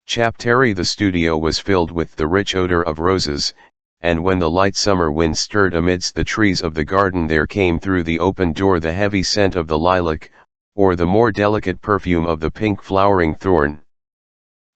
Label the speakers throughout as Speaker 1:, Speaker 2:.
Speaker 1: Chapteri. The studio was filled with the rich odor of roses, and when the light summer wind stirred amidst the trees of the garden, there came through the open door the heavy scent of the lilac, or the more delicate perfume of the pink flowering thorn.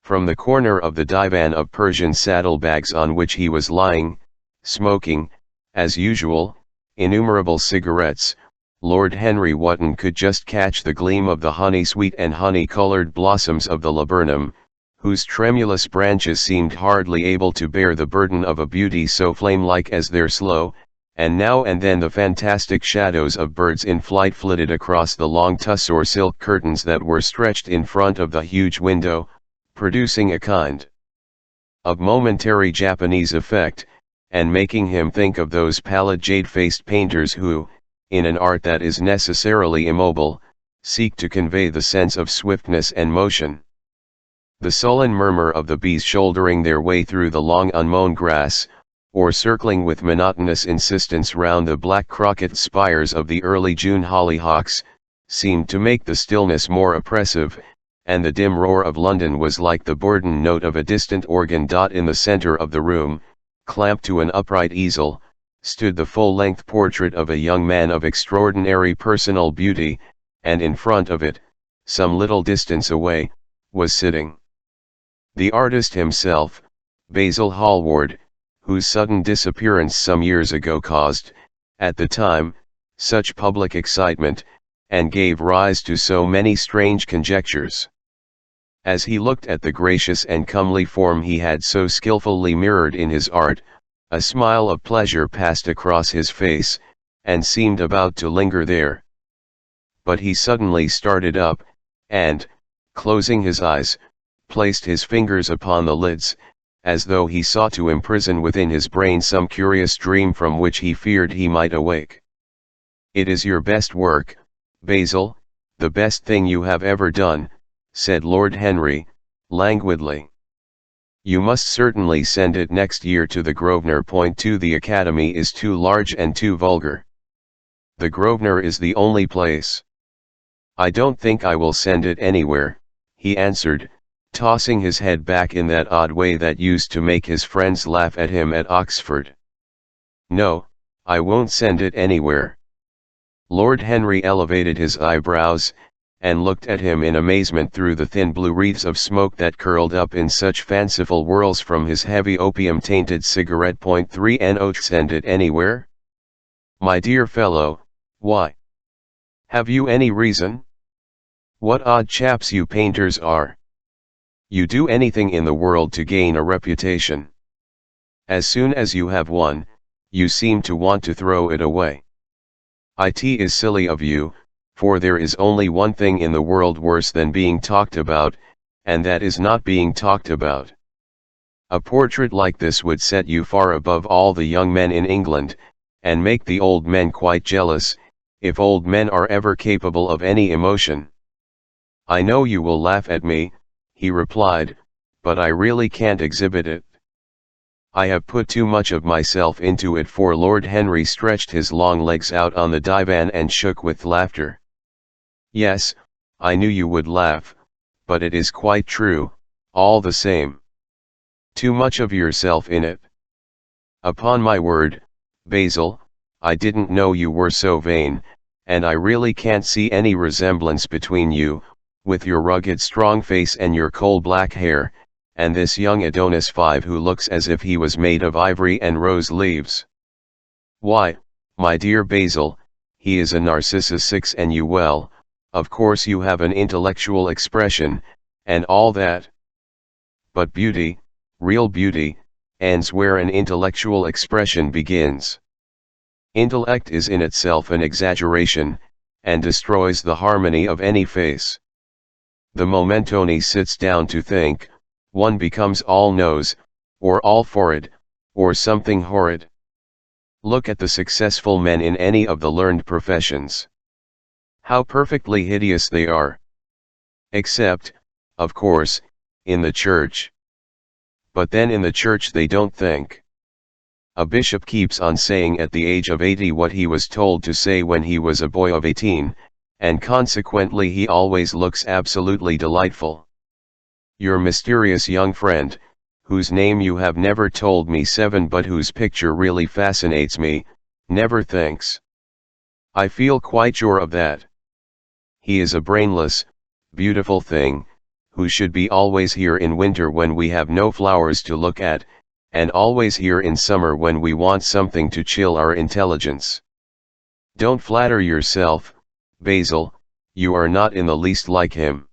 Speaker 1: From the corner of the divan of Persian saddlebags on which he was lying, smoking, as usual, innumerable cigarettes, Lord Henry Wotton could just catch the gleam of the honey-sweet and honey-colored blossoms of the laburnum, whose tremulous branches seemed hardly able to bear the burden of a beauty so flame-like as their slow, and now and then the fantastic shadows of birds in flight flitted across the long tussore silk curtains that were stretched in front of the huge window, producing a kind of momentary Japanese effect, and making him think of those pallid jade-faced painters who, in an art that is necessarily immobile, seek to convey the sense of swiftness and motion. The sullen murmur of the bees shouldering their way through the long unmown grass, or circling with monotonous insistence round the black croquet spires of the early June hollyhocks, seemed to make the stillness more oppressive, and the dim roar of London was like the bourdon note of a distant organ. In the centre of the room, clamped to an upright easel, stood the full-length portrait of a young man of extraordinary personal beauty, and in front of it, some little distance away, was sitting the artist himself, Basil Hallward, whose sudden disappearance some years ago caused, at the time, such public excitement, and gave rise to so many strange conjectures. As he looked at the gracious and comely form he had so skillfully mirrored in his art, a smile of pleasure passed across his face, and seemed about to linger there. But he suddenly started up, and, closing his eyes, placed his fingers upon the lids, as though he sought to imprison within his brain some curious dream from which he feared he might awake. "It is your best work, Basil, the best thing you have ever done," said Lord Henry, languidly. "You must certainly send it next year to the Grosvenor Point. The Academy is too large and too vulgar. The Grosvenor is the only place." "I don't think I will send it anywhere," he answered, tossing his head back in that odd way that used to make his friends laugh at him at Oxford. "No, I won't send it anywhere." Lord Henry elevated his eyebrows, and looked at him in amazement through the thin blue wreaths of smoke that curled up in such fanciful whirls from his heavy opium-tainted cigarette. "3 Send it anywhere? My dear fellow, why? Have you any reason? What odd chaps you painters are. You do anything in the world to gain a reputation. As soon as you have one, you seem to want to throw it away. It is silly of you, for there is only one thing in the world worse than being talked about, and that is not being talked about. A portrait like this would set you far above all the young men in England, and make the old men quite jealous, if old men are ever capable of any emotion." "I know you will laugh at me," he replied, "but I really can't exhibit it. I have put too much of myself into it." For Lord Henry stretched his long legs out on the divan and shook with laughter. "Yes, I knew you would laugh, but it is quite true, all the same. Too much of yourself in it. Upon my word, Basil, I didn't know you were so vain, and I really can't see any resemblance between you, with your rugged strong face and your coal black hair, and this young Adonis V who looks as if he was made of ivory and rose leaves. Why, my dear Basil, he is a Narcissus 6 and you well, of course you have an intellectual expression, and all that. But beauty, real beauty, ends where an intellectual expression begins. Intellect is in itself an exaggeration, and destroys the harmony of any face. The moment one sits down to think, one becomes all nose, or all forehead, or something horrid. Look at the successful men in any of the learned professions. How perfectly hideous they are. Except, of course, in the church. But then in the church they don't think. A bishop keeps on saying at the age of 80 what he was told to say when he was a boy of 18, and consequently he always looks absolutely delightful. Your mysterious young friend, whose name you have never told me, Seven, but whose picture really fascinates me, never thinks. I feel quite sure of that. He is a brainless, beautiful thing, who should be always here in winter when we have no flowers to look at, and always here in summer when we want something to chill our intelligence. Don't flatter yourself, Basil, you are not in the least like him.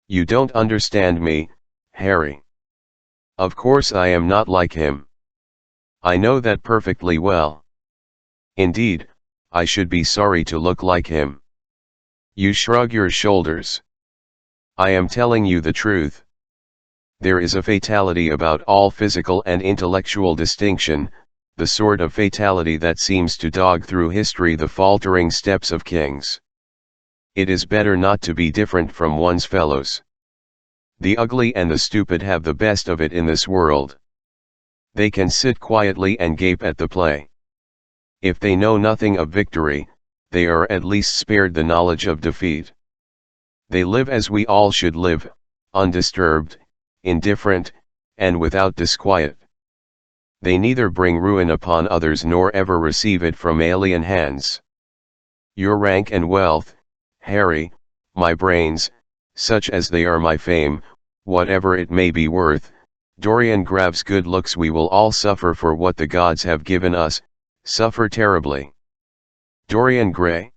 Speaker 1: You don't understand me, Harry. Of course I am not like him. I know that perfectly well. Indeed, I should be sorry to look like him. You shrug your shoulders. I am telling you the truth. There is a fatality about all physical and intellectual distinction, the sort of fatality that seems to dog through history the faltering steps of kings. It is better not to be different from one's fellows. The ugly and the stupid have the best of it in this world. They can sit quietly and gape at the play. If they know nothing of victory, they are at least spared the knowledge of defeat. They live as we all should live, undisturbed, indifferent, and without disquiet. They neither bring ruin upon others nor ever receive it from alien hands. Your rank and wealth, Harry, my brains, such as they are, my fame, whatever it may be worth, Dorian Grave's good looks, we will all suffer for what the gods have given us, suffer terribly. Dorian Gray?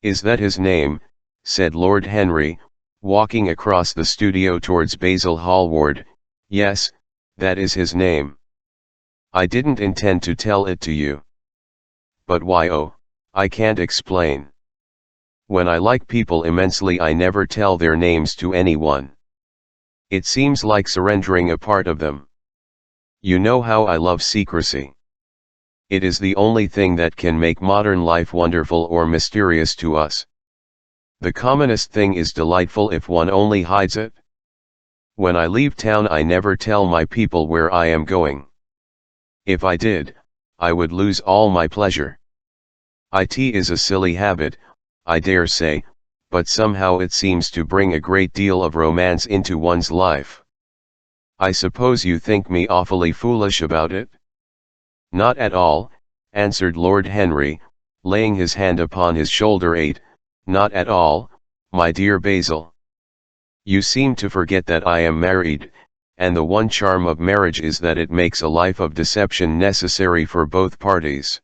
Speaker 1: Is that his name? Said Lord Henry, walking across the studio towards Basil Hallward. Yes, that is his name. I didn't intend to tell it to you. But why? Oh, I can't explain. When I like people immensely, I never tell their names to anyone. It seems like surrendering a part of them. You know how I love secrecy. It is the only thing that can make modern life wonderful or mysterious to us. The commonest thing is delightful if one only hides it. When I leave town, I never tell my people where I am going. If I did, I would lose all my pleasure. It is a silly habit, I dare say, but somehow it seems to bring a great deal of romance into one's life. I suppose you think me awfully foolish about it? Not at all, answered Lord Henry, laying his hand upon his shoulder. Not at all, my dear Basil. You seem to forget that I am married, and the one charm of marriage is that it makes a life of deception necessary for both parties.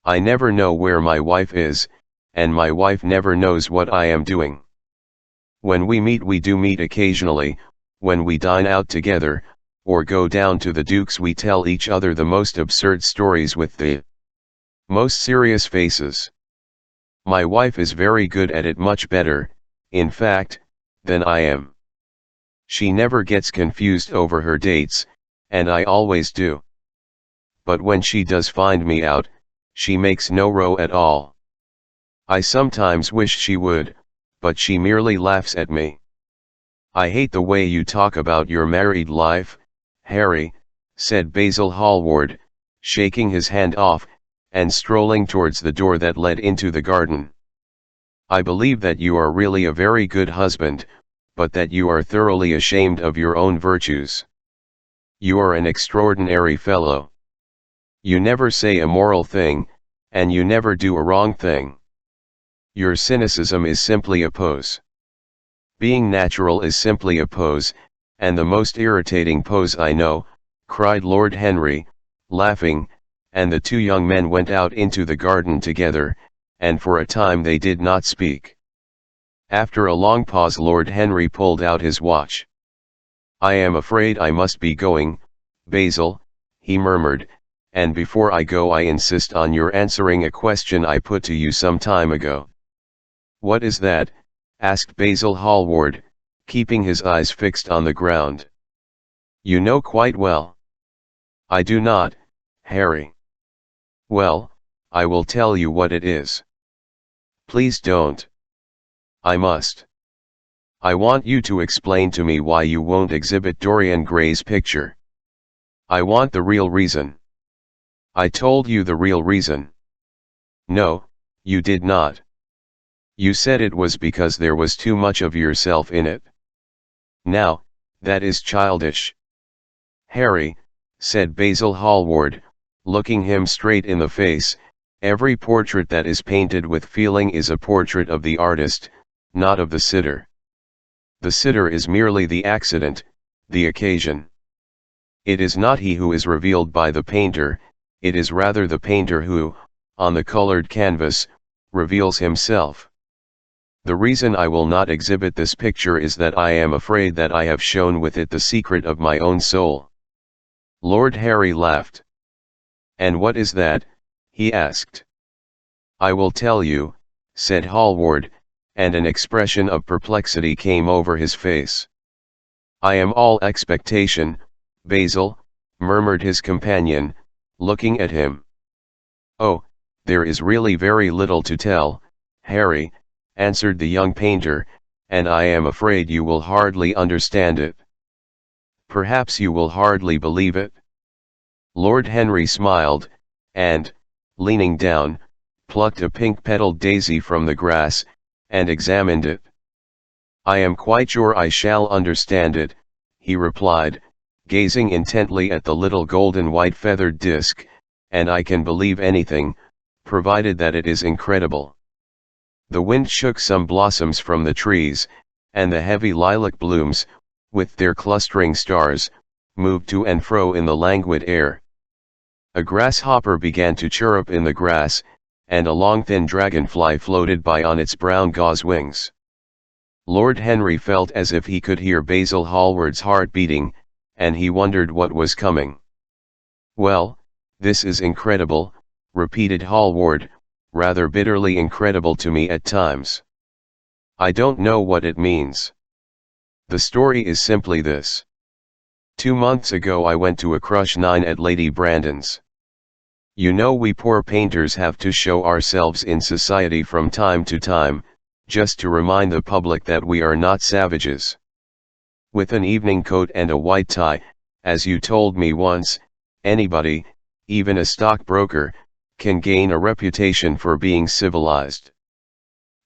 Speaker 1: I never know where my wife is, and my wife never knows what I am doing. When we do meet occasionally, when we dine out together, or go down to the Duke's, we tell each other the most absurd stories with the most serious faces. My wife is very good at it, much better, in fact, than I am. She never gets confused over her dates, and I always do. But when she does find me out, she makes no row at all. I sometimes wish she would, but she merely laughs at me. I hate the way you talk about your married life, Harry, said Basil Hallward, shaking his hand off, and strolling towards the door that led into the garden. I believe that you are really a very good husband, but that you are thoroughly ashamed of your own virtues. You are an extraordinary fellow. You never say a moral thing, and you never do a wrong thing. Your cynicism is simply a pose. Being natural is simply a pose, and the most irritating pose I know, cried Lord Henry, laughing, and the two young men went out into the garden together, and for a time they did not speak. After a long pause, Lord Henry pulled out his watch. I am afraid I must be going, Basil, he murmured, and before I go I insist on your answering a question I put to you some time ago. What is that? Asked Basil Hallward, keeping his eyes fixed on the ground. You know quite well. I do not, Harry. Well, I will tell you what it is. Please don't. I must. I want you to explain to me why you won't exhibit Dorian Gray's picture. I want the real reason. I told you the real reason. No, you did not. You said it was because there was too much of yourself in it. Now, that is childish. Harry, said Basil Hallward, looking him straight in the face, every portrait that is painted with feeling is a portrait of the artist, not of the sitter. The sitter is merely the accident, the occasion. It is not he who is revealed by the painter, it is rather the painter who, on the colored canvas, reveals himself. The reason I will not exhibit this picture is that I am afraid that I have shown with it the secret of my own soul. Lord Harry laughed. And what is that? He asked. I will tell you, said Hallward, and an expression of perplexity came over his face. I am all expectation, Basil, murmured his companion, looking at him. Oh, there is really very little to tell, Harry, answered the young painter, and I am afraid you will hardly understand it. Perhaps you will hardly believe it. Lord Henry smiled, and, leaning down, plucked a pink-petaled daisy from the grass, and examined it. I am quite sure I shall understand it, he replied, gazing intently at the little golden white feathered disc, and I can believe anything, provided that it is incredible. The wind shook some blossoms from the trees, and the heavy lilac blooms, with their clustering stars, moved to and fro in the languid air. A grasshopper began to chirrup in the grass, and a long thin dragonfly floated by on its brown gauze wings. Lord Henry felt as if he could hear Basil Hallward's heart beating, and he wondered what was coming. Well, this is incredible, repeated Hallward, rather bitterly incredible to me at times. I don't know what it means. The story is simply this. 2 months ago I went to a crush 9 at Lady Brandon's. You know we poor painters have to show ourselves in society from time to time, just to remind the public that we are not savages. With an evening coat and a white tie, as you told me once, anybody, even a stockbroker, can gain a reputation for being civilized.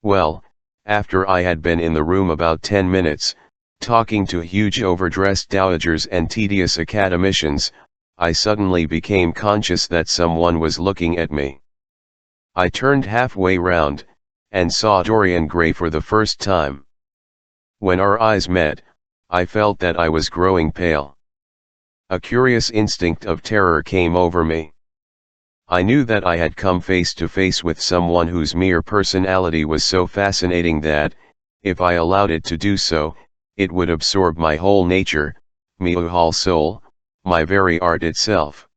Speaker 1: Well, after I had been in the room about 10 minutes, talking to huge overdressed dowagers and tedious academicians, I suddenly became conscious that someone was looking at me. I turned halfway round, and saw Dorian Gray for the first time. When our eyes met, I felt that I was growing pale. A curious instinct of terror came over me. I knew that I had come face to face with someone whose mere personality was so fascinating that, if I allowed it to do so, it would absorb my whole nature, my whole soul, my very art itself.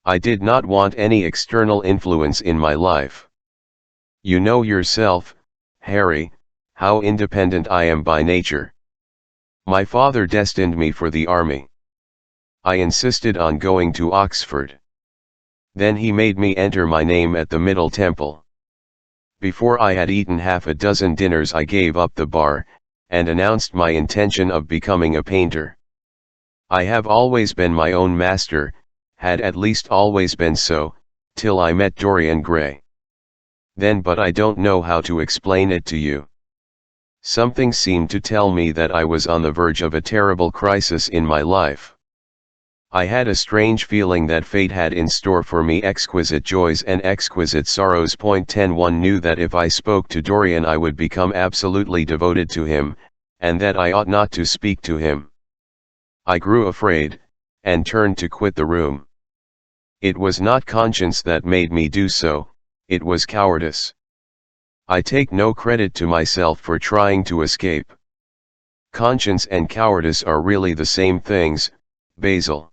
Speaker 1: I did not want any external influence in my life. You know yourself, Harry, how independent I am by nature. My father destined me for the army. I insisted on going to Oxford. Then he made me enter my name at the Middle Temple. Before I had eaten half a dozen dinners I gave up the bar, and announced my intention of becoming a painter. I have always been my own master, had at least always been so, till I met Dorian Gray. Then but I don't know how to explain it to you. Something seemed to tell me that I was on the verge of a terrible crisis in my life. I had a strange feeling that fate had in store for me exquisite joys and exquisite sorrows. 10 One knew that if I spoke to Dorian I would become absolutely devoted to him, and that I ought not to speak to him. I grew afraid, and turned to quit the room. It was not conscience that made me do so, it was cowardice. I take no credit to myself for trying to escape. Conscience and cowardice are really the same things, Basil.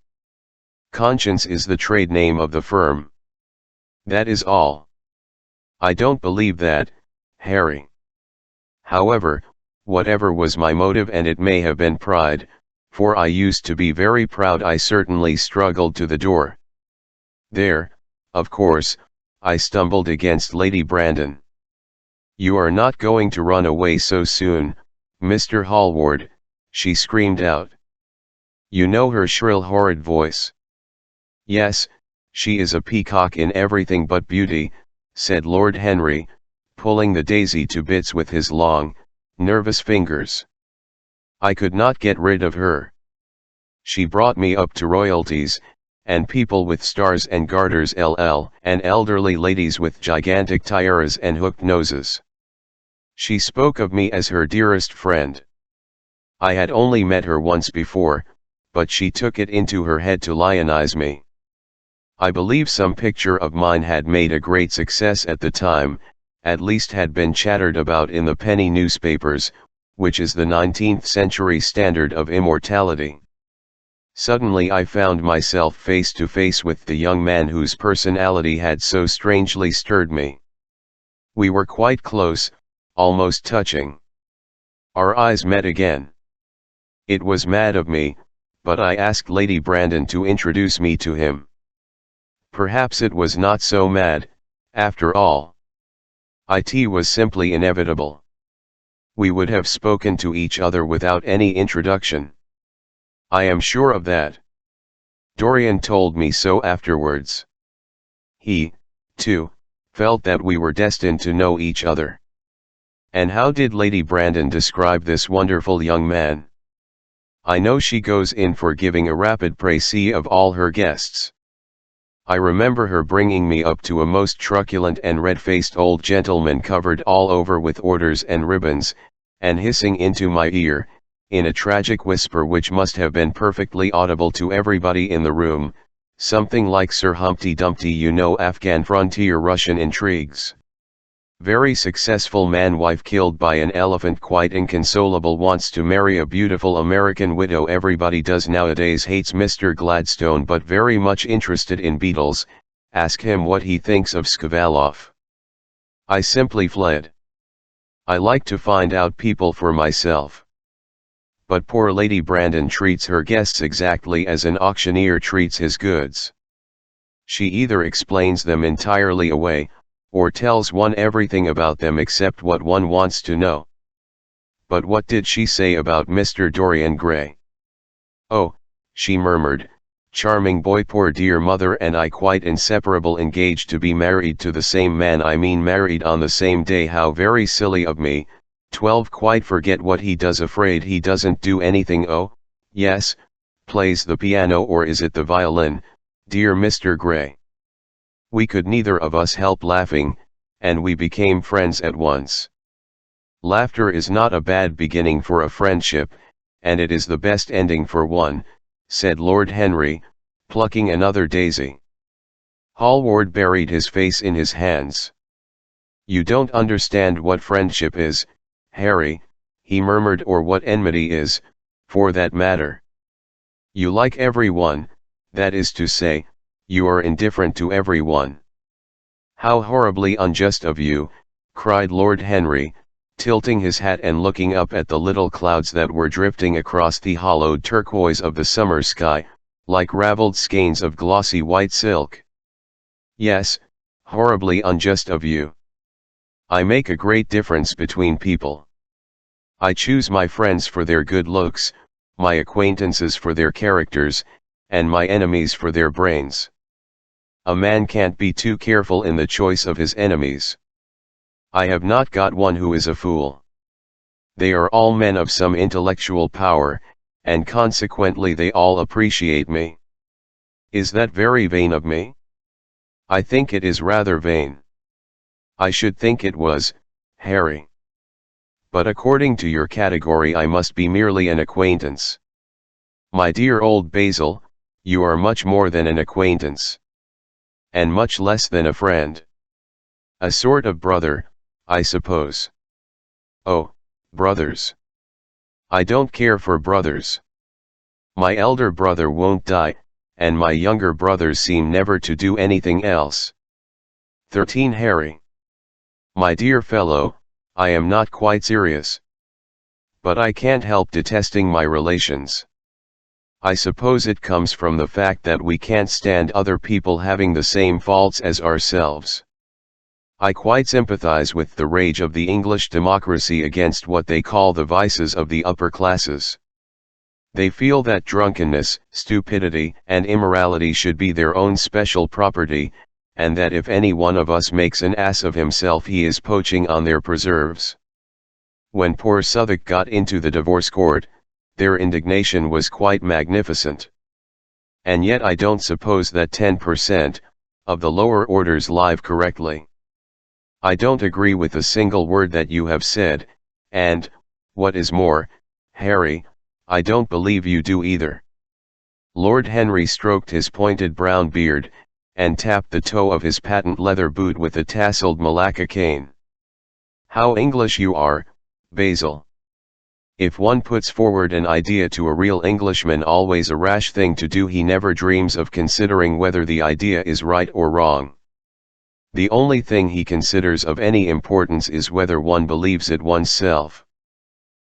Speaker 1: Conscience is the trade name of the firm. That is all. I don't believe that, Harry. However, whatever was my motive, and it may have been pride, for I used to be very proud, I certainly struggled to the door. There, of course, I stumbled against Lady Brandon. You are not going to run away so soon, Mr. Hallward, she screamed out. You know her shrill horrid voice. Yes, she is a peacock in everything but beauty, said Lord Henry, pulling the daisy to bits with his long, nervous fingers. I could not get rid of her. She brought me up to royalties, and people with stars and garters and elderly ladies with gigantic tiaras and hooked noses. She spoke of me as her dearest friend. I had only met her once before, but she took it into her head to lionize me. I believe some picture of mine had made a great success at the time, at least had been chattered about in the penny newspapers, which is the 19th century standard of immortality. Suddenly I found myself face to face with the young man whose personality had so strangely stirred me. We were quite close, almost touching. Our eyes met again. It was mad of me, but I asked Lady Brandon to introduce me to him. Perhaps it was not so mad, after all. It was simply inevitable. We would have spoken to each other without any introduction. I am sure of that. Dorian told me so afterwards. He, too, felt that we were destined to know each other. And how did Lady Brandon describe this wonderful young man? I know she goes in for giving a rapid précis of all her guests. I remember her bringing me up to a most truculent and red-faced old gentleman covered all over with orders and ribbons, and hissing into my ear, in a tragic whisper which must have been perfectly audible to everybody in the room, something like Sir Humpty Dumpty, you know, Afghan frontier Russian intrigues. Very successful man, wife killed by an elephant, quite inconsolable, wants to marry a beautiful American widow, everybody does nowadays, hates Mr. Gladstone but very much interested in beetles, ask him what he thinks of Skovalov. I simply fled. I like to find out people for myself. But poor Lady Brandon treats her guests exactly as an auctioneer treats his goods. She either explains them entirely away, or tells one everything about them except what one wants to know. But what did she say about Mr. Dorian Gray? Oh, she murmured, charming boy, poor dear mother and I quite inseparable, engaged to be married to the same man, I mean married on the same day, how very silly of me, 12, quite forget what he does, afraid he doesn't do anything, oh, yes, plays the piano, or is it the violin, dear Mr. Gray. We could neither of us help laughing, and we became friends at once. Laughter is not a bad beginning for a friendship, and it is the best ending for one, said Lord Henry, plucking another daisy. Hallward buried his face in his hands. You don't understand what friendship is, Harry, he murmured, or what enmity is, for that matter. You like everyone, that is to say, you are indifferent to everyone. How horribly unjust of you, cried Lord Henry, tilting his hat and looking up at the little clouds that were drifting across the hollowed turquoise of the summer sky, like ravelled skeins of glossy white silk. Yes, horribly unjust of you. I make a great difference between people. I choose my friends for their good looks, my acquaintances for their characters, and my enemies for their brains. A man can't be too careful in the choice of his enemies. I have not got one who is a fool. They are all men of some intellectual power, and consequently they all appreciate me. Is that very vain of me? I think it is rather vain. I should think it was, Harry. But according to your category I must be merely an acquaintance. My dear old Basil, you are much more than an acquaintance. And much less than a friend. A sort of brother, I suppose. Oh, brothers. I don't care for brothers. My elder brother won't die, and my younger brothers seem never to do anything else. 13 Harry. My dear fellow, I am not quite serious. But I can't help detesting my relations. I suppose it comes from the fact that we can't stand other people having the same faults as ourselves. I quite sympathize with the rage of the English democracy against what they call the vices of the upper classes. They feel that drunkenness, stupidity, and immorality should be their own special property, and that if any one of us makes an ass of himself he is poaching on their preserves. When poor Southwark got into the divorce court, Their indignation was quite magnificent. And yet I don't suppose that 10% of the lower orders live correctly. I don't agree with a single word that you have said, and, what is more, Harry, I don't believe you do either. Lord Henry stroked his pointed brown beard, and tapped the toe of his patent leather boot with a tasseled Malacca cane. How English you are, Basil. If one puts forward an idea to a real Englishman, always a rash thing to do, he never dreams of considering whether the idea is right or wrong. The only thing he considers of any importance is whether one believes it oneself.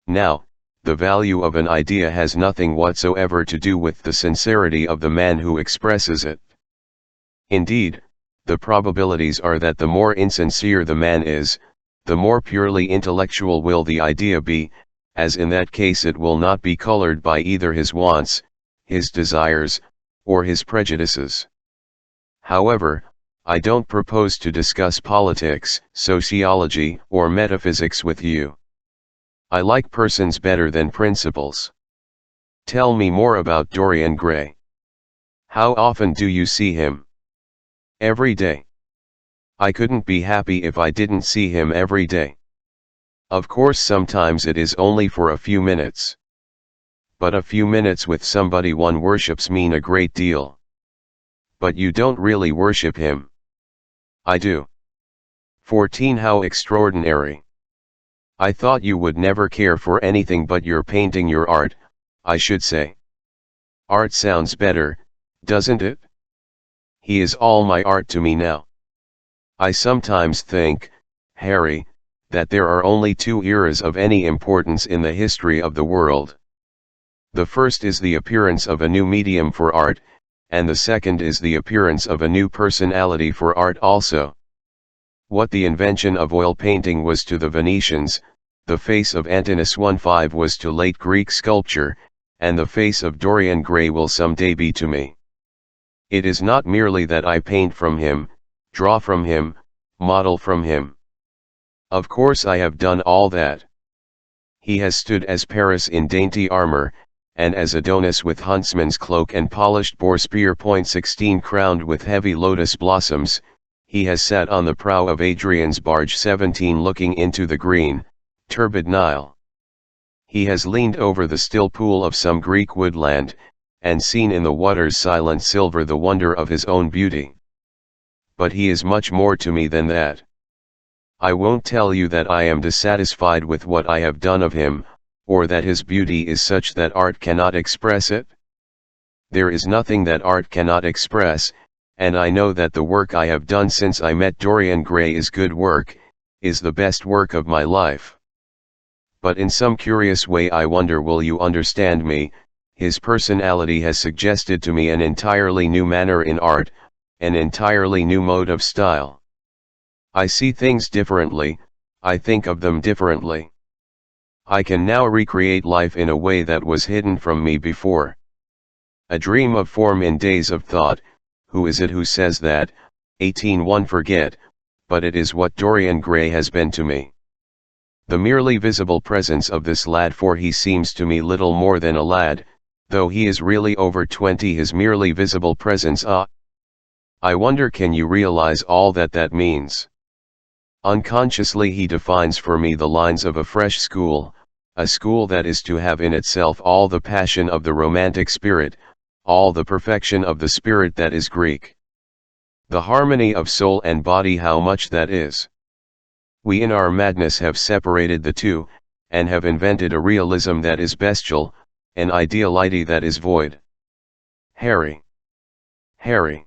Speaker 1: Now, the value of an idea has nothing whatsoever to do with the sincerity of the man who expresses it. Indeed, the probabilities are that the more insincere the man is, the more purely intellectual will the idea be, as in that case it will not be colored by either his wants, his desires, or his prejudices. However, I don't propose to discuss politics, sociology, or metaphysics with you. I like persons better than principles. Tell me more about Dorian Gray. How often do you see him? Every day. I couldn't be happy if I didn't see him every day. Of course sometimes it is only for a few minutes. But a few minutes with somebody one worships mean a great deal. But you don't really worship him. I do. 14. How extraordinary. I thought you would never care for anything but your painting, your art, I should say. Art sounds better, doesn't it? He is all my art to me now. I sometimes think, Harry, that there are only two eras of any importance in the history of the world. The first is the appearance of a new medium for art, and the second is the appearance of a new personality for art also. What the invention of oil painting was to the Venetians, the face of Antinous 15 was to late Greek sculpture, and the face of Dorian Gray will someday be to me. It is not merely that I paint from him, draw from him, model from him. Of course I have done all that. He has stood as Paris in dainty armor, and as Adonis with huntsman's cloak and polished boar spear. 16 Crowned with heavy lotus blossoms, he has sat on the prow of Adrian's barge 17 looking into the green, turbid Nile. He has leaned over the still pool of some Greek woodland, and seen in the water's silent silver the wonder of his own beauty. But he is much more to me than that. I won't tell you that I am dissatisfied with what I have done of him, or that his beauty is such that art cannot express it. There is nothing that art cannot express, and I know that the work I have done since I met Dorian Gray is good work, is the best work of my life. But in some curious way, I wonder will you understand me, his personality has suggested to me an entirely new manner in art, an entirely new mode of style. I see things differently, I think of them differently. I can now recreate life in a way that was hidden from me before. A dream of form in days of thought, who is it who says that? 18 Forget, but it is what Dorian Gray has been to me. The merely visible presence of this lad, for he seems to me little more than a lad, though he is really over 20, his merely visible presence, I wonder, can you realize all that that means? Unconsciously he defines for me the lines of a fresh school, a school that is to have in itself all the passion of the romantic spirit, all the perfection of the spirit that is Greek. The harmony of soul and body, how much that is. We in our madness have separated the two, and have invented a realism that is bestial, an ideality that is void. Harry. Harry.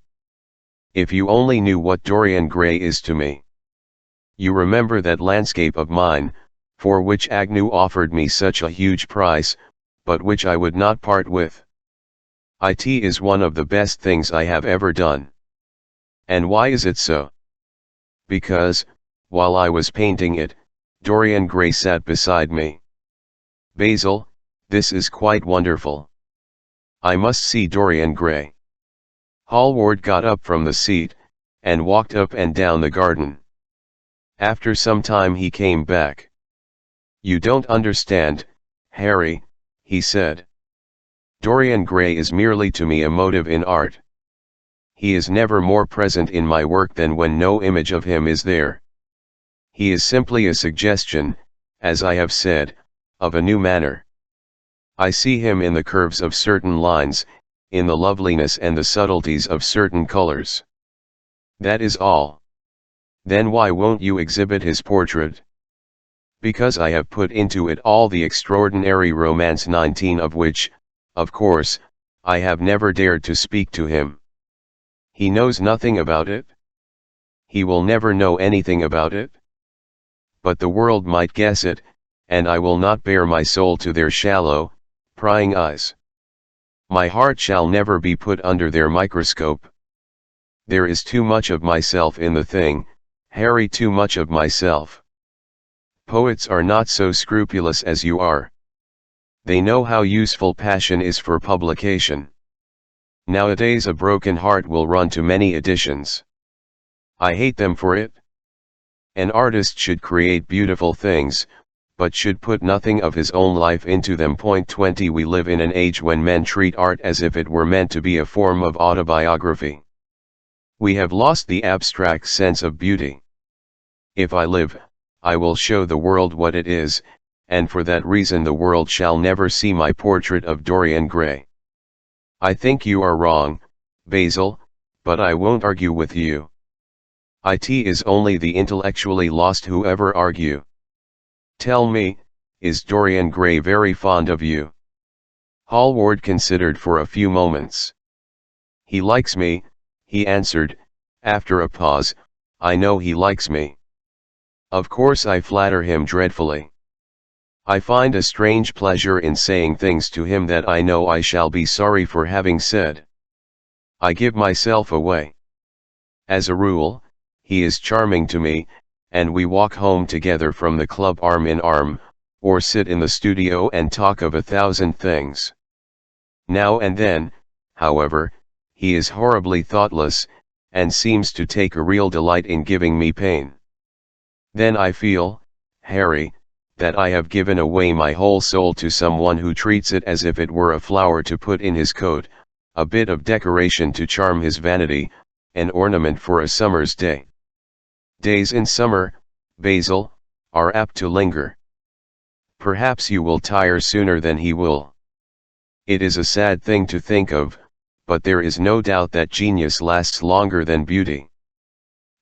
Speaker 1: If you only knew what Dorian Gray is to me. You remember that landscape of mine, for which Agnew offered me such a huge price, but which I would not part with. It is one of the best things I have ever done. And why is it so? Because, while I was painting it, Dorian Gray sat beside me. Basil, this is quite wonderful. I must see Dorian Gray. Hallward got up from the seat, and walked up and down the garden. After some time he came back. You don't understand, Harry, he said. Dorian Gray is merely to me a motive in art. He is never more present in my work than when no image of him is there. He is simply a suggestion, as I have said, of a new manner. I see him in the curves of certain lines, in the loveliness and the subtleties of certain colors. That is all. Then why won't you exhibit his portrait? Because I have put into it all the extraordinary romance, 19 of which, of course, I have never dared to speak to him. He knows nothing about it. He will never know anything about it. But the world might guess it, and I will not bare my soul to their shallow, prying eyes. My heart shall never be put under their microscope. There is too much of myself in the thing, Harry, too much of myself. Poets are not so scrupulous as you are. They know how useful passion is for publication. Nowadays a broken heart will run to many editions. I hate them for it. An artist should create beautiful things, but should put nothing of his own life into them. 20 We live in an age when men treat art as if it were meant to be a form of autobiography. We have lost the abstract sense of beauty. If I live, I will show the world what it is, and for that reason the world shall never see my portrait of Dorian Gray. I think you are wrong, Basil, but I won't argue with you. It is only the intellectually lost who ever argue. Tell me, is Dorian Gray very fond of you? Hallward considered for a few moments. He likes me, he answered, after a pause. I know he likes me. Of course I flatter him dreadfully. I find a strange pleasure in saying things to him that I know I shall be sorry for having said. I give myself away. As a rule, he is charming to me, and we walk home together from the club arm in arm, or sit in the studio and talk of 1,000 things. Now and then, however, he is horribly thoughtless, and seems to take a real delight in giving me pain. Then I feel, Harry, that I have given away my whole soul to someone who treats it as if it were a flower to put in his coat, a bit of decoration to charm his vanity, an ornament for a summer's day. Days in summer, Basil, are apt to linger. Perhaps you will tire sooner than he will. It is a sad thing to think of, but there is no doubt that genius lasts longer than beauty.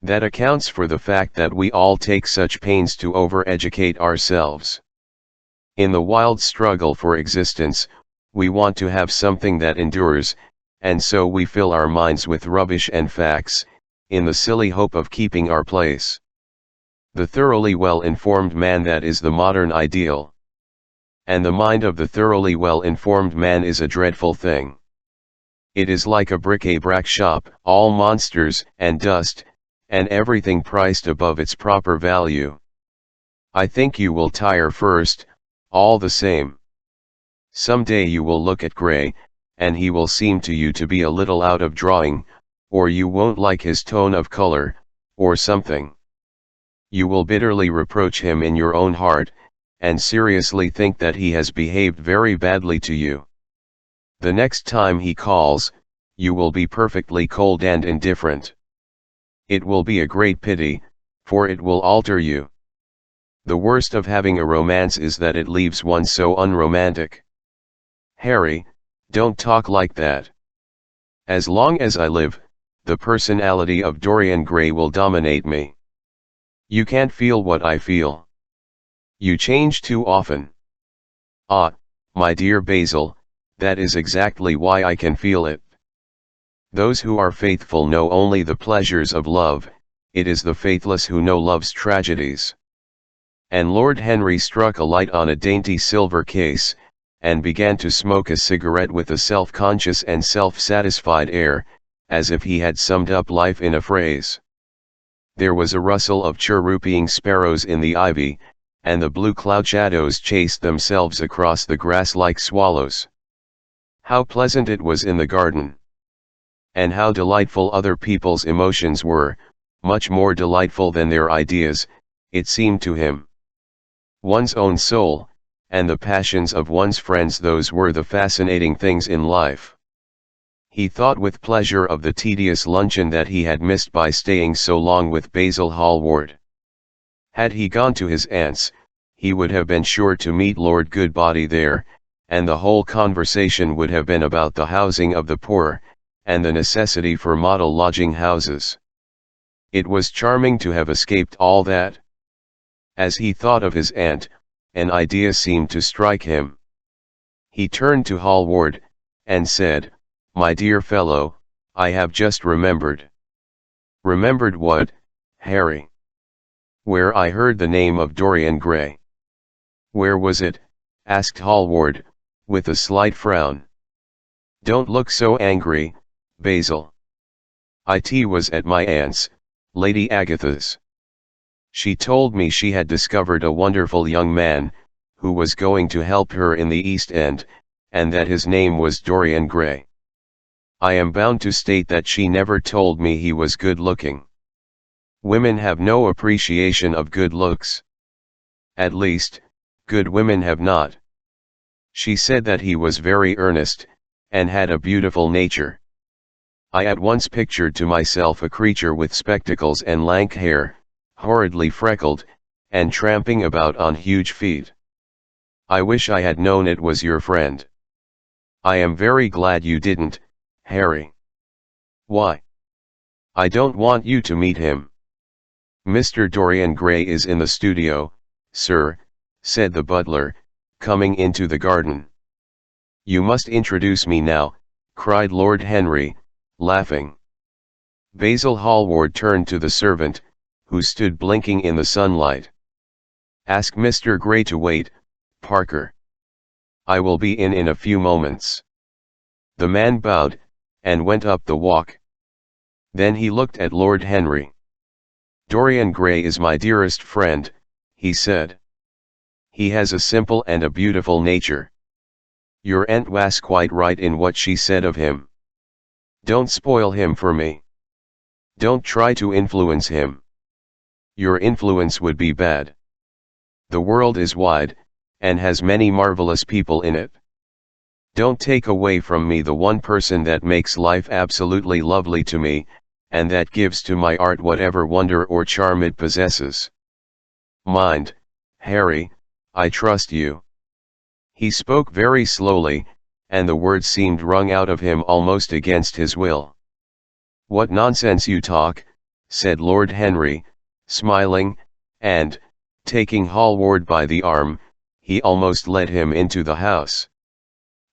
Speaker 1: That accounts for the fact that we all take such pains to over-educate ourselves. In the wild struggle for existence, we want to have something that endures, and so we fill our minds with rubbish and facts, in the silly hope of keeping our place. The thoroughly well-informed man, that is the modern ideal. And the mind of the thoroughly well-informed man is a dreadful thing. It is like a bric-a-brac shop, all monsters and dust, and everything priced above its proper value. I think you will tire first, all the same. Some day you will look at Gray, and he will seem to you to be a little out of drawing, or you won't like his tone of color, or something. You will bitterly reproach him in your own heart, and seriously think that he has behaved very badly to you. The next time he calls, you will be perfectly cold and indifferent. It will be a great pity, for it will alter you. The worst of having a romance is that it leaves one so unromantic. Harry, don't talk like that. As long as I live, the personality of Dorian Gray will dominate me. You can't feel what I feel. You change too often. Ah, my dear Basil, that is exactly why I can feel it. Those who are faithful know only the pleasures of love, it is the faithless who know love's tragedies. And Lord Henry struck a light on a dainty silver case, and began to smoke a cigarette with a self-conscious and self-satisfied air, as if he had summed up life in a phrase. There was a rustle of chirruping sparrows in the ivy, and the blue cloud shadows chased themselves across the grass like swallows. How pleasant it was in the garden! And how delightful other people's emotions were, much more delightful than their ideas, it seemed to him. One's own soul, and the passions of one's friends, those were the fascinating things in life. He thought with pleasure of the tedious luncheon that he had missed by staying so long with Basil Hallward. Had he gone to his aunt's, he would have been sure to meet Lord Goodbody there, and the whole conversation would have been about the housing of the poor, and the necessity for model lodging houses. It was charming to have escaped all that. As he thought of his aunt, an idea seemed to strike him. He turned to Hallward, and said, "My dear fellow, I have just remembered." "Remembered what, Harry?" "Where I heard the name of Dorian Gray." "Where was it?" asked Hallward, with a slight frown. "Don't look so angry, Basil." "It was at my aunt's, Lady Agatha's. She told me she had discovered a wonderful young man, who was going to help her in the East End, and that his name was Dorian Gray. I am bound to state that she never told me he was good looking. Women have no appreciation of good looks. At least, good women have not. She said that he was very earnest, and had a beautiful nature. I at once pictured to myself a creature with spectacles and lank hair, horridly freckled, and tramping about on huge feet. I wish I had known it was your friend." "I am very glad you didn't, Harry." "Why?" "I don't want you to meet him." "Mr. Dorian Gray is in the studio, sir," said the butler, coming into the garden. "You must introduce me now," cried Lord Henry, laughing. Basil Hallward turned to the servant, who stood blinking in the sunlight. "Ask Mr. Gray to wait, Parker. I will be in a few moments." The man bowed, and went up the walk. Then he looked at Lord Henry. "Dorian Gray is my dearest friend," he said. "He has a simple and a beautiful nature. Your aunt was quite right in what she said of him. Don't spoil him for me. Don't try to influence him. Your influence would be bad. The world is wide, and has many marvelous people in it. Don't take away from me the one person that makes life absolutely lovely to me, and that gives to my art whatever wonder or charm it possesses. Mind, Harry, I trust you." He spoke very slowly, and the words seemed wrung out of him almost against his will. "What nonsense you talk," said Lord Henry, smiling, and, taking Hallward by the arm, he almost led him into the house.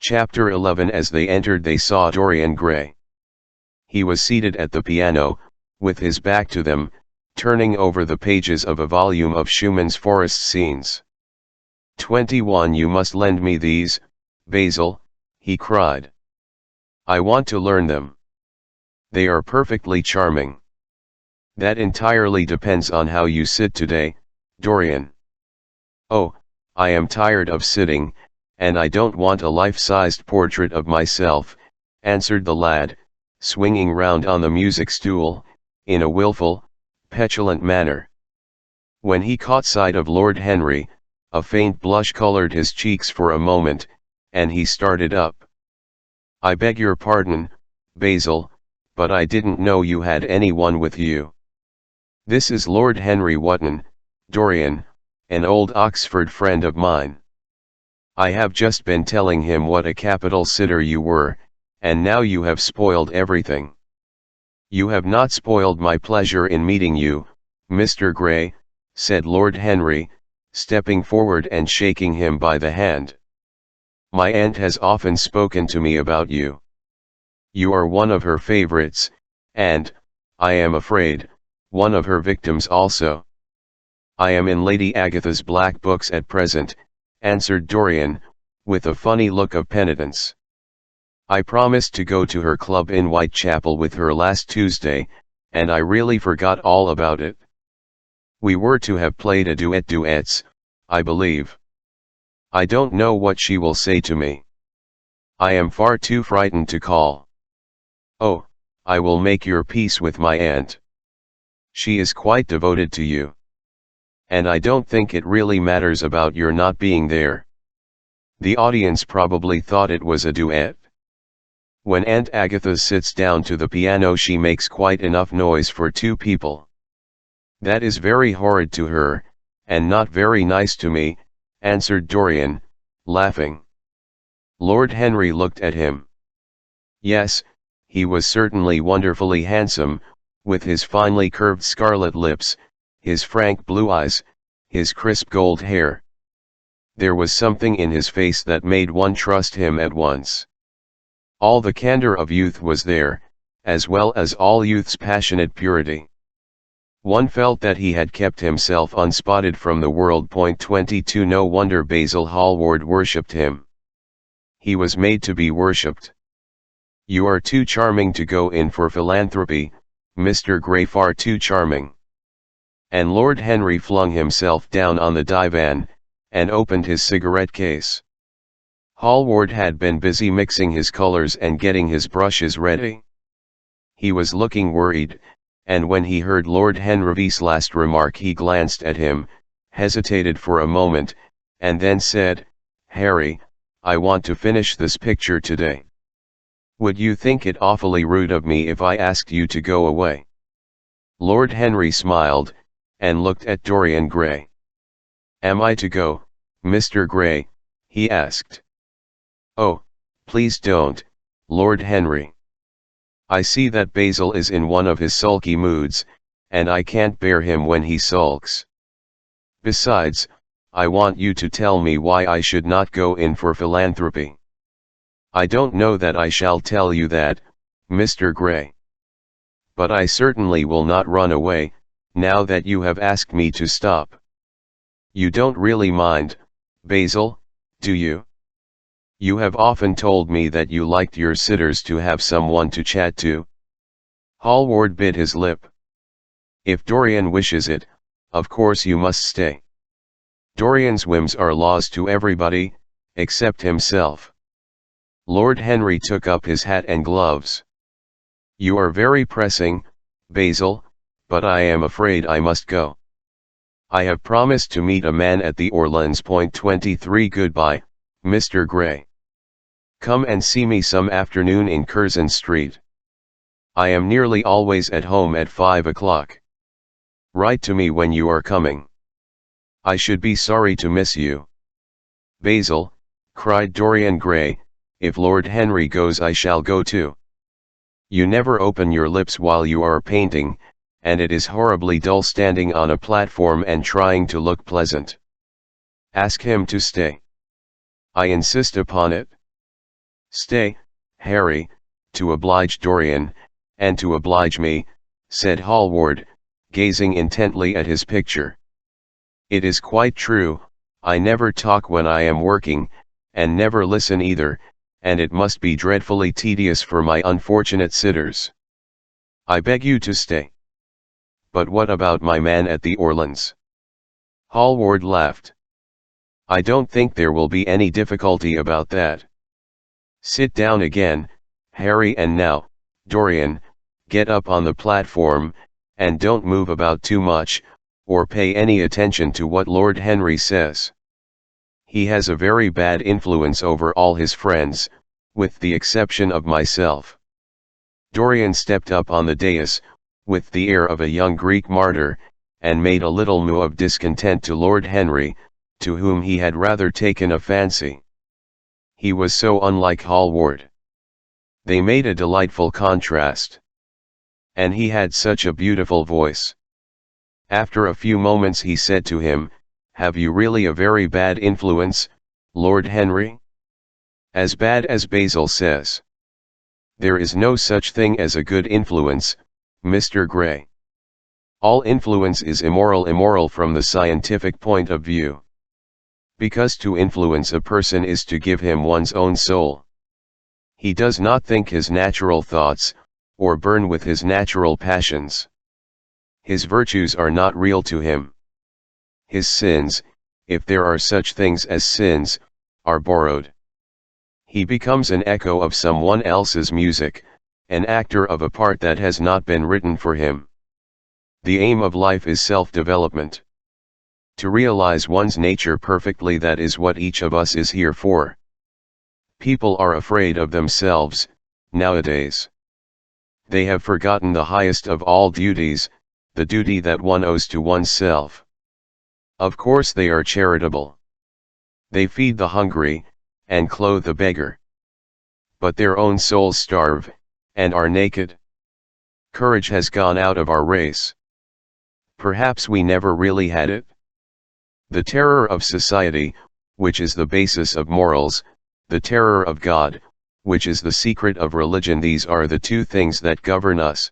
Speaker 1: Chapter 11. As they entered they saw Dorian Gray. He was seated at the piano, with his back to them, turning over the pages of a volume of Schumann's forest scenes. 21. "You must lend me these, Basil," he cried. "I want to learn them. They are perfectly charming." "That entirely depends on how you sit today, Dorian." "Oh, I am tired of sitting, and I don't want a life-sized portrait of myself," answered the lad, swinging round on the music stool, in a wilful, petulant manner. When he caught sight of Lord Henry, a faint blush colored his cheeks for a moment, and he started up. "I beg your pardon, Basil, but I didn't know you had anyone with you. This is Lord Henry Wotton, Dorian, an old Oxford friend of mine. I have just been telling him what a capital sitter you were, and now you have spoiled everything." "You have not spoiled my pleasure in meeting you, Mr. Gray," said Lord Henry, stepping forward and shaking him by the hand. "My aunt has often spoken to me about you. You are one of her favorites, and, I am afraid, one of her victims also." "I am in Lady Agatha's black books at present," answered Dorian, with a funny look of penitence. "I promised to go to her club in Whitechapel with her last Tuesday, and I really forgot all about it. We were to have played a duets, I believe. I don't know what she will say to me. I am far too frightened to call. Oh, I will make your peace with my aunt. She is quite devoted to you. And I don't think it really matters about your not being there. The audience probably thought it was a duet. When Aunt Agatha sits down to the piano she makes quite enough noise for two people. That is very horrid to her, and not very nice to me, answered Dorian, laughing. Lord Henry looked at him. Yes, he was certainly wonderfully handsome, with his finely curved scarlet lips, his frank blue eyes, his crisp gold hair. There was something in his face that made one trust him at once. All the candor of youth was there, as well as all youth's passionate purity. One felt that he had kept himself unspotted from the world. 22 No wonder Basil Hallward worshipped him. He was made to be worshipped. You are too charming to go in for philanthropy, Mr. Grey, far too charming. And Lord Henry flung himself down on the divan, and opened his cigarette case. Hallward had been busy mixing his colors and getting his brushes ready. He was looking worried, and when he heard Lord Henry's last remark he glanced at him, hesitated for a moment, and then said, "Harry, I want to finish this picture today. Would you think it awfully rude of me if I asked you to go away?" Lord Henry smiled, and looked at Dorian Gray. "Am I to go, Mr. Gray?" he asked. "Oh, please don't, Lord Henry. I see that Basil is in one of his sulky moods, and I can't bear him when he sulks. Besides, I want you to tell me why I should not go in for philanthropy." "I don't know that I shall tell you that, Mr. Gray. But I certainly will not run away, now that you have asked me to stop. You don't really mind, Basil, do you? You have often told me that you liked your sitters to have someone to chat to." Hallward bit his lip. "If Dorian wishes it, of course you must stay. Dorian's whims are laws to everybody, except himself." Lord Henry took up his hat and gloves. "You are very pressing, Basil, but I am afraid I must go. I have promised to meet a man at the Orleans. 23 Goodbye, Mr. Gray. Come and see me some afternoon in Curzon Street. I am nearly always at home at 5 o'clock. Write to me when you are coming. I should be sorry to miss you." "Basil," cried Dorian Gray, "if Lord Henry goes I shall go too. You never open your lips while you are painting, and it is horribly dull standing on a platform and trying to look pleasant. Ask him to stay. I insist upon it." "Stay, Harry, to oblige Dorian, and to oblige me," said Hallward, gazing intently at his picture. "It is quite true, I never talk when I am working, and never listen either, and it must be dreadfully tedious for my unfortunate sitters. I beg you to stay." "But what about my man at the Orleans?" Hallward laughed. "I don't think there will be any difficulty about that. Sit down again, Harry, and now, Dorian, get up on the platform, and don't move about too much, or pay any attention to what Lord Henry says. He has a very bad influence over all his friends, with the exception of myself." Dorian stepped up on the dais, with the air of a young Greek martyr, and made a little moue of discontent to Lord Henry, to whom he had rather taken a fancy. He was so unlike Hallward. They made a delightful contrast. And he had such a beautiful voice. After a few moments he said to him, "Have you really a very bad influence, Lord Henry? As bad as Basil says?" "There is no such thing as a good influence, Mr. Gray. All influence is immoral from the scientific point of view. Because to influence a person is to give him one's own soul. He does not think his natural thoughts, or burn with his natural passions. His virtues are not real to him. His sins, if there are such things as sins, are borrowed. He becomes an echo of someone else's music, an actor of a part that has not been written for him. The aim of life is self-development. To realize one's nature perfectly, that is what each of us is here for. People are afraid of themselves, nowadays. They have forgotten the highest of all duties, the duty that one owes to oneself. Of course they are charitable. They feed the hungry, and clothe the beggar. But their own souls starve, and are naked. Courage has gone out of our race. Perhaps we never really had it. The terror of society, which is the basis of morals, the terror of God, which is the secret of religion, these are the two things that govern us.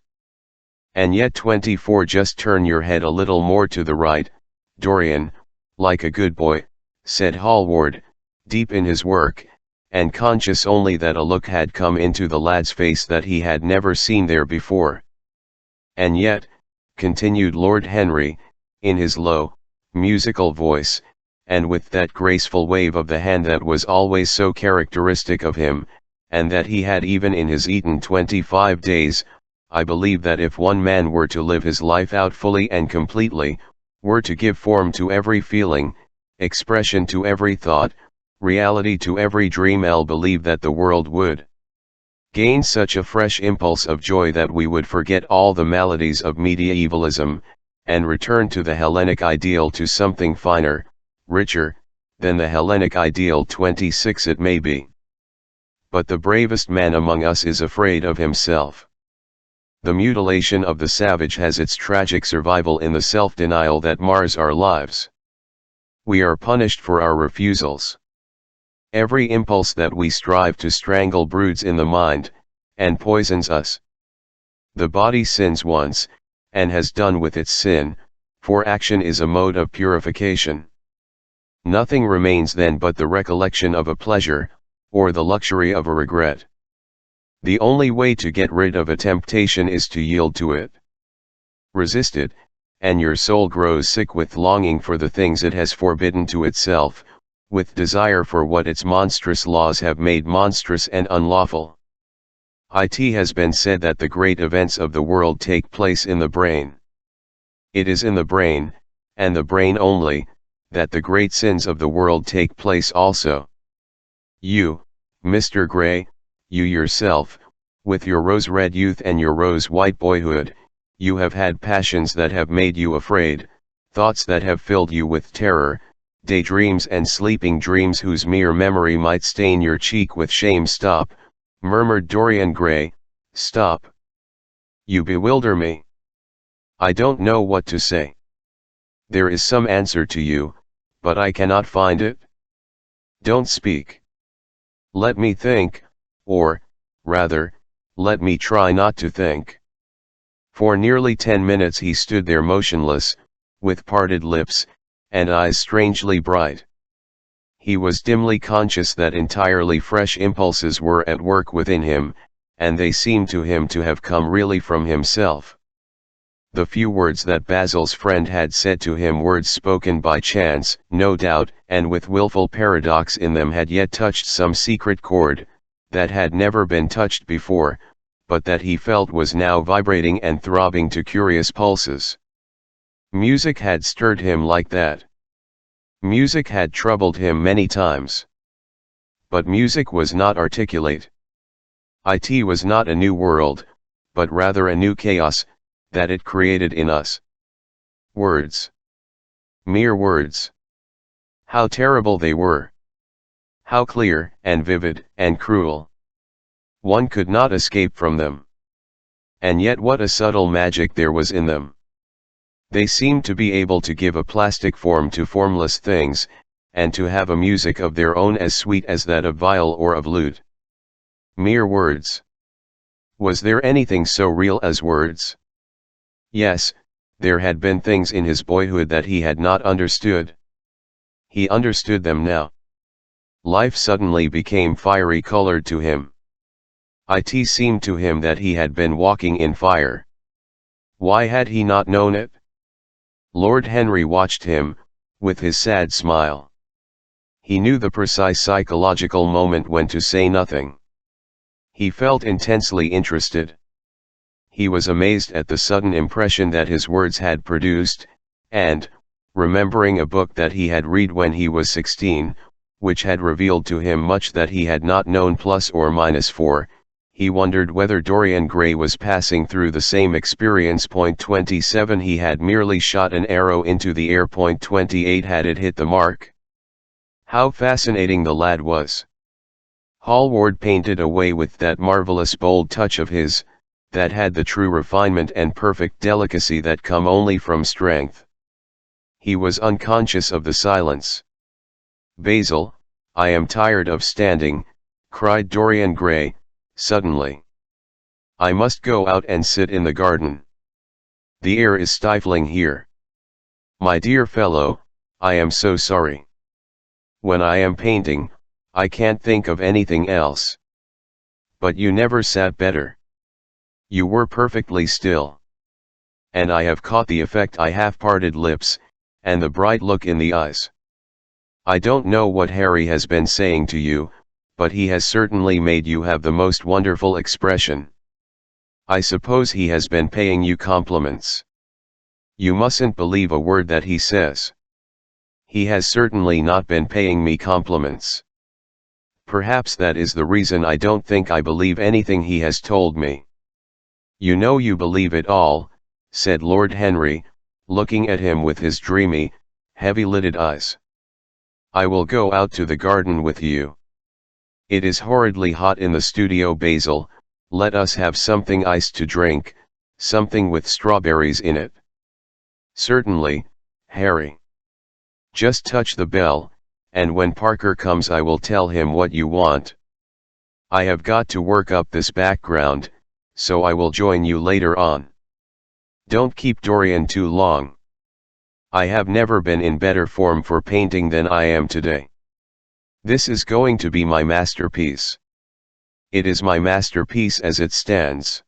Speaker 1: And yet 24. Just turn your head a little more to the right, Dorian, like a good boy, said Hallward, deep in his work, and conscious only that a look had come into the lad's face that he had never seen there before. And yet, continued Lord Henry, in his low, musical voice, and with that graceful wave of the hand that was always so characteristic of him, and that he had even in his Eton 25 days, I believe that if one man were to live his life out fully and completely, were to give form to every feeling, expression to every thought, reality to every dream, I'll believe that the world would gain such a fresh impulse of joy that we would forget all the maladies of medievalism, and return to the Hellenic ideal, to something finer, richer, than the Hellenic ideal. 26. It may be. But the bravest man among us is afraid of himself. The mutilation of the savage has its tragic survival in the self-denial that mars our lives. We are punished for our refusals. Every impulse that we strive to strangle broods in the mind, and poisons us. The body sins once, and has done with its sin, for action is a mode of purification. Nothing remains then but the recollection of a pleasure, or the luxury of a regret. The only way to get rid of a temptation is to yield to it. Resist it, and your soul grows sick with longing for the things it has forbidden to itself, with desire for what its monstrous laws have made monstrous and unlawful. It has been said that the great events of the world take place in the brain. It is in the brain, and the brain only, that the great sins of the world take place also. You, Mr. Gray, you yourself, with your rose-red youth and your rose-white boyhood, you have had passions that have made you afraid, thoughts that have filled you with terror, daydreams and sleeping dreams whose mere memory might stain your cheek with shame. Stop, murmured Dorian Gray, stop. You bewilder me. I don't know what to say. There is some answer to you, but I cannot find it. Don't speak. Let me think, or, rather, let me try not to think. For nearly 10 minutes he stood there motionless, with parted lips, and eyes strangely bright. He was dimly conscious that entirely fresh impulses were at work within him, and they seemed to him to have come really from himself. The few words that Basil's friend had said to him, words spoken by chance, no doubt, and with wilful paradox in them, had yet touched some secret chord, that had never been touched before, but that he felt was now vibrating and throbbing to curious pulses. Music had stirred him like that. Music had troubled him many times. But music was not articulate. It was not a new world, but rather a new chaos, that it created in us. Words. Mere words. How terrible they were. How clear, and vivid, and cruel. One could not escape from them. And yet what a subtle magic there was in them. They seemed to be able to give a plastic form to formless things, and to have a music of their own as sweet as that of viol or of lute. Mere words. Was there anything so real as words? Yes, there had been things in his boyhood that he had not understood. He understood them now. Life suddenly became fiery colored to him. It seemed to him that he had been walking in fire. Why had he not known it? Lord Henry watched him, with his sad smile. He knew the precise psychological moment when to say nothing. He felt intensely interested. He was amazed at the sudden impression that his words had produced, and, remembering a book that he had read when he was 16, which had revealed to him much that he had not known ±4, he wondered whether Dorian Gray was passing through the same experience. 27 He had merely shot an arrow into the air. 28 Had it hit the mark? How fascinating the lad was! Hallward painted away with that marvelous bold touch of his, that had the true refinement and perfect delicacy that come only from strength. He was unconscious of the silence. "Basil, I am tired of standing," cried Dorian Gray, suddenly. "I must go out and sit in the garden. The air is stifling here. My dear fellow, I am so sorry. When I am painting, I can't think of anything else. But you never sat better. You were perfectly still. And I have caught the effect I half-parted lips, and the bright look in the eyes. I don't know what Harry has been saying to you, but he has certainly made you have the most wonderful expression. I suppose he has been paying you compliments. You mustn't believe a word that he says. He has certainly not been paying me compliments. Perhaps that is the reason I don't think I believe anything he has told me." "You know you believe it all," said Lord Henry, looking at him with his dreamy, heavy-lidded eyes. "I will go out to the garden with you. It is horridly hot in the studio. Basil, let us have something iced to drink, something with strawberries in it." "Certainly, Harry. Just touch the bell, and when Parker comes I will tell him what you want. I have got to work up this background, so I will join you later on. Don't keep Dorian too long. I have never been in better form for painting than I am today. This is going to be my masterpiece. It is my masterpiece as it stands."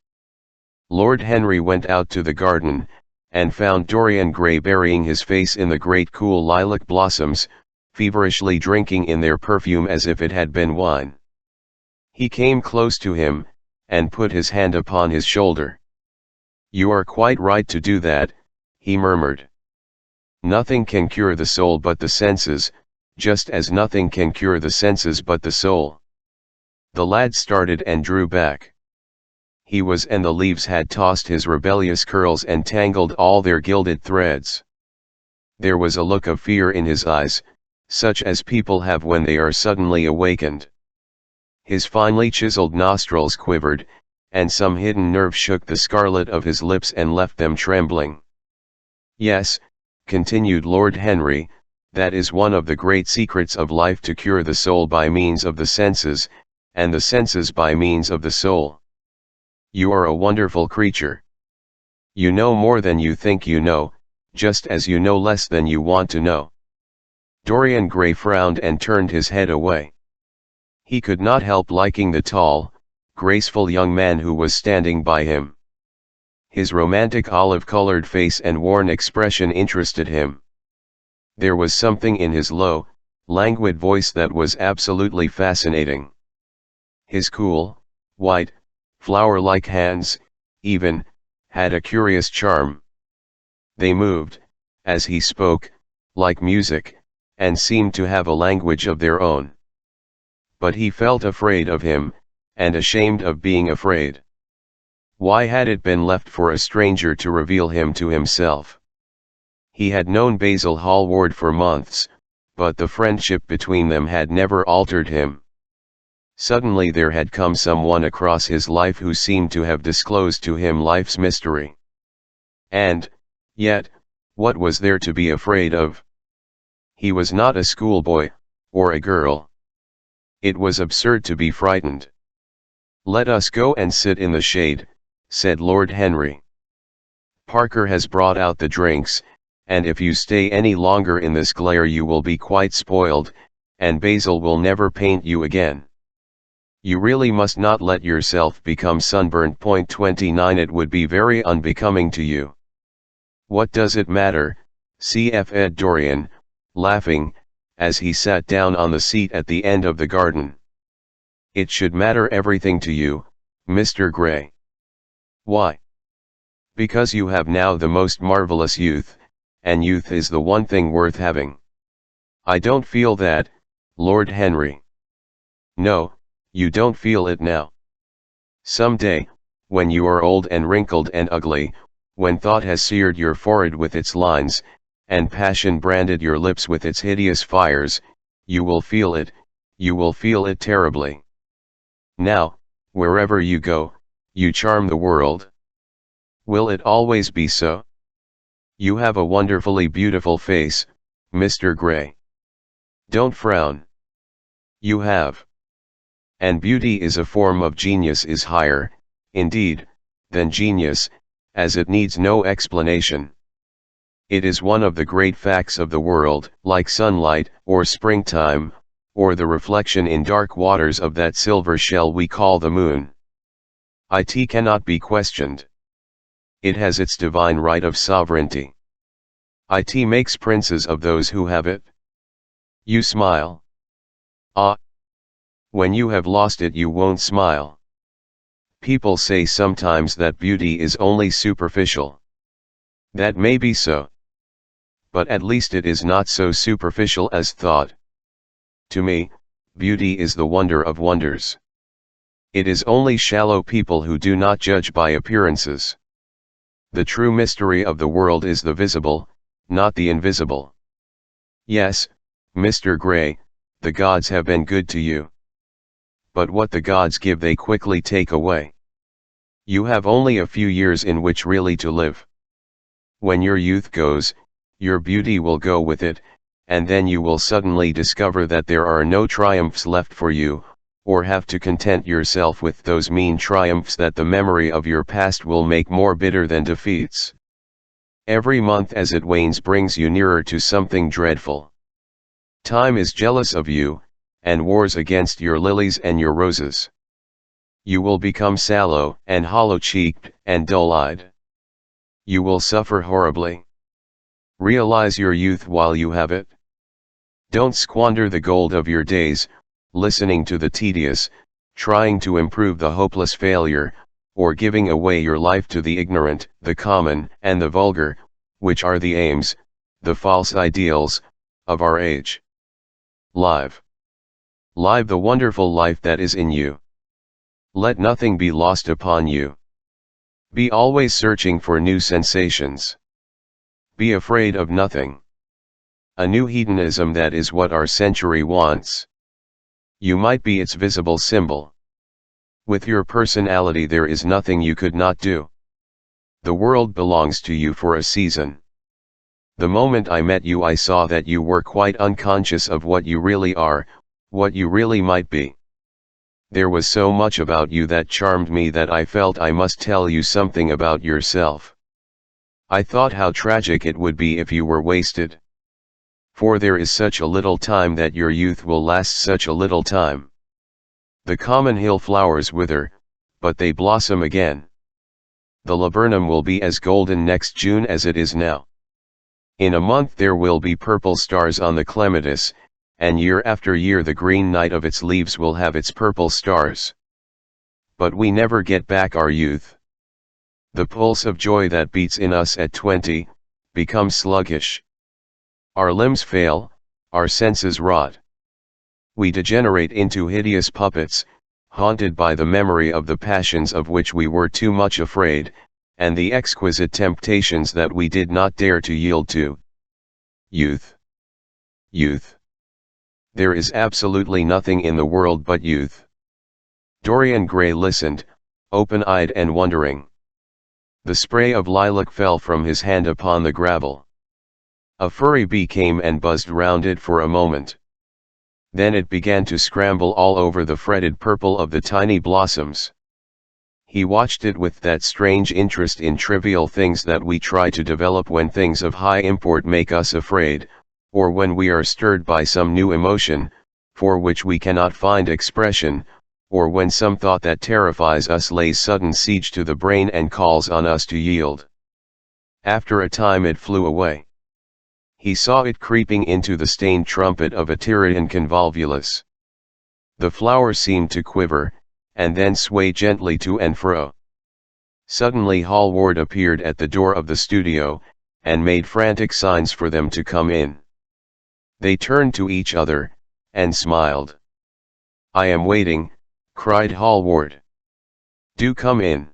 Speaker 1: Lord Henry went out to the garden, and found Dorian Gray burying his face in the great cool lilac blossoms, feverishly drinking in their perfume as if it had been wine. He came close to him, and put his hand upon his shoulder. "You are quite right to do that," he murmured. "Nothing can cure the soul but the senses, just as nothing can cure the senses but the soul." The lad started and drew back. He was, and the leaves had tossed his rebellious curls and tangled all their gilded threads. There was a look of fear in his eyes, such as people have when they are suddenly awakened. His finely chiseled nostrils quivered, and some hidden nerve shook the scarlet of his lips and left them trembling. "Yes," continued Lord Henry, "that is one of the great secrets of life, to cure the soul by means of the senses, and the senses by means of the soul. You are a wonderful creature. You know more than you think you know, just as you know less than you want to know." Dorian Gray frowned and turned his head away. He could not help liking the tall, graceful young man who was standing by him. His romantic olive-colored face and worn expression interested him. There was something in his low, languid voice that was absolutely fascinating. His cool, white, flower-like hands, even, had a curious charm. They moved, as he spoke, like music, and seemed to have a language of their own. But he felt afraid of him, and ashamed of being afraid. Why had it been left for a stranger to reveal him to himself? He had known Basil Hallward for months, but the friendship between them had never altered him. Suddenly there had come someone across his life who seemed to have disclosed to him life's mystery. And, yet, what was there to be afraid of? He was not a schoolboy, or a girl. It was absurd to be frightened. "Let us go and sit in the shade," said Lord Henry. "Parker has brought out the drinks, and if you stay any longer in this glare you will be quite spoiled, and Basil will never paint you again. You really must not let yourself become sunburnt. 29 It would be very unbecoming to you." "What does it matter?" cf'd Dorian, laughing, as he sat down on the seat at the end of the garden. "It should matter everything to you, Mr. Gray." "Why?" "Because you have now the most marvelous youth, and youth is the one thing worth having. I don't feel that, Lord Henry. No, you don't feel it now. Some day, when you are old and wrinkled and ugly, when thought has seared your forehead with its lines, and passion branded your lips with its hideous fires, you will feel it terribly. Now, wherever you go, you charm the world. Will it always be so? You have a wonderfully beautiful face, Mr. Gray. Don't frown. You have. And beauty is a form of genius, is higher, indeed, than genius, as it needs no explanation. It is one of the great facts of the world, like sunlight, or springtime, or the reflection in dark waters of that silver shell we call the moon. It cannot be questioned. It has its divine right of sovereignty. It makes princes of those who have it. You smile. Ah! When you have lost it you won't smile. People say sometimes that beauty is only superficial. That may be so. But at least it is not so superficial as thought. To me, beauty is the wonder of wonders. It is only shallow people who do not judge by appearances. The true mystery of the world is the visible, not the invisible. Yes, Mr. Gray, the gods have been good to you. But what the gods give they quickly take away. You have only a few years in which really to live. When your youth goes, your beauty will go with it, and then you will suddenly discover that there are no triumphs left for you, or have to content yourself with those mean triumphs that the memory of your past will make more bitter than defeats. Every month as it wanes brings you nearer to something dreadful. Time is jealous of you, and wars against your lilies and your roses. You will become sallow, and hollow-cheeked, and dull-eyed. You will suffer horribly. Realize your youth while you have it. Don't squander the gold of your days, listening to the tedious, trying to improve the hopeless failure, or giving away your life to the ignorant, the common, and the vulgar, which are the aims, the false ideals, of our age. Live the wonderful life that is in you. Let nothing be lost upon you. Be always searching for new sensations. Be afraid of nothing. A new hedonism, that is what our century wants. You might be its visible symbol. With your personality there is nothing you could not do. The world belongs to you for a season. The moment I met you I saw that you were quite unconscious of what you really are, what you really might be. There was so much about you that charmed me that I felt I must tell you something about yourself. I thought how tragic it would be if you were wasted. For there is such a little time that your youth will last such a little time. The common hill flowers wither, but they blossom again. The laburnum will be as golden next June as it is now. In a month there will be purple stars on the clematis, and year after year the green night of its leaves will have its purple stars. But we never get back our youth. The pulse of joy that beats in us at 20, becomes sluggish. Our limbs fail, our senses rot. We degenerate into hideous puppets, haunted by the memory of the passions of which we were too much afraid, and the exquisite temptations that we did not dare to yield to. Youth. Youth. There is absolutely nothing in the world but youth. Dorian Gray listened, open-eyed and wondering. The spray of lilac fell from his hand upon the gravel. A furry bee came and buzzed round it for a moment. Then it began to scramble all over the fretted purple of the tiny blossoms. He watched it with that strange interest in trivial things that we try to develop when things of high import make us afraid, or when we are stirred by some new emotion, for which we cannot find expression, or when some thought that terrifies us lays sudden siege to the brain and calls on us to yield. After a time it flew away. He saw it creeping into the stained trumpet of a Tyrian convolvulus. The flower seemed to quiver, and then sway gently to and fro. Suddenly Hallward appeared at the door of the studio, and made frantic signs for them to come in. They turned to each other, and smiled. "I am waiting," cried Hallward. "Do come in.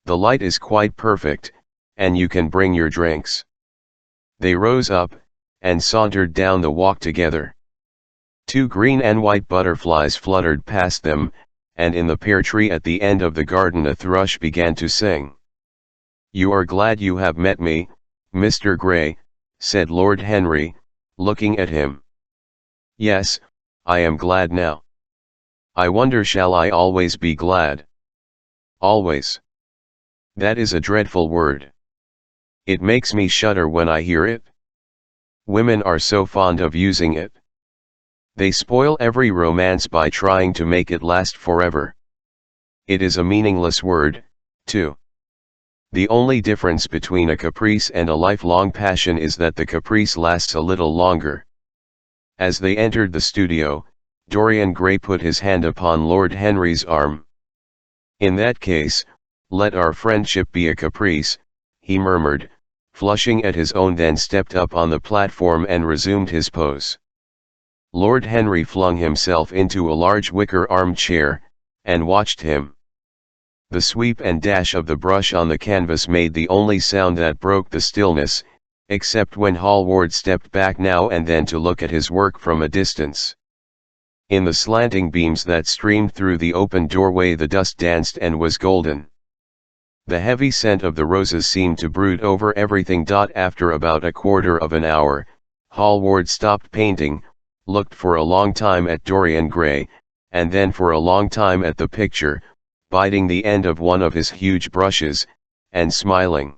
Speaker 1: The light is quite perfect, and you can bring your drinks." They rose up, and sauntered down the walk together. 2 green and white butterflies fluttered past them, and in the pear tree at the end of the garden a thrush began to sing. "You are glad you have met me, Mr. Grey," said Lord Henry, looking at him. "Yes, I am glad now. I wonder, shall I always be glad?" "Always. That is a dreadful word. It makes me shudder when I hear it. Women are so fond of using it. They spoil every romance by trying to make it last forever. It is a meaningless word, too. The only difference between a caprice and a lifelong passion is that the caprice lasts a little longer." As they entered the studio, Dorian Gray put his hand upon Lord Henry's arm. "In that case, let our friendship be a caprice," he murmured, flushing at his own, then stepped up on the platform and resumed his pose. Lord Henry flung himself into a large wicker armchair, and watched him. The sweep and dash of the brush on the canvas made the only sound that broke the stillness, except when Hallward stepped back now and then to look at his work from a distance. In the slanting beams that streamed through the open doorway the dust danced and was golden. The heavy scent of the roses seemed to brood over everything. After about a quarter of an hour, Hallward stopped painting, looked for a long time at Dorian Gray, and then for a long time at the picture, biting the end of one of his huge brushes, and smiling.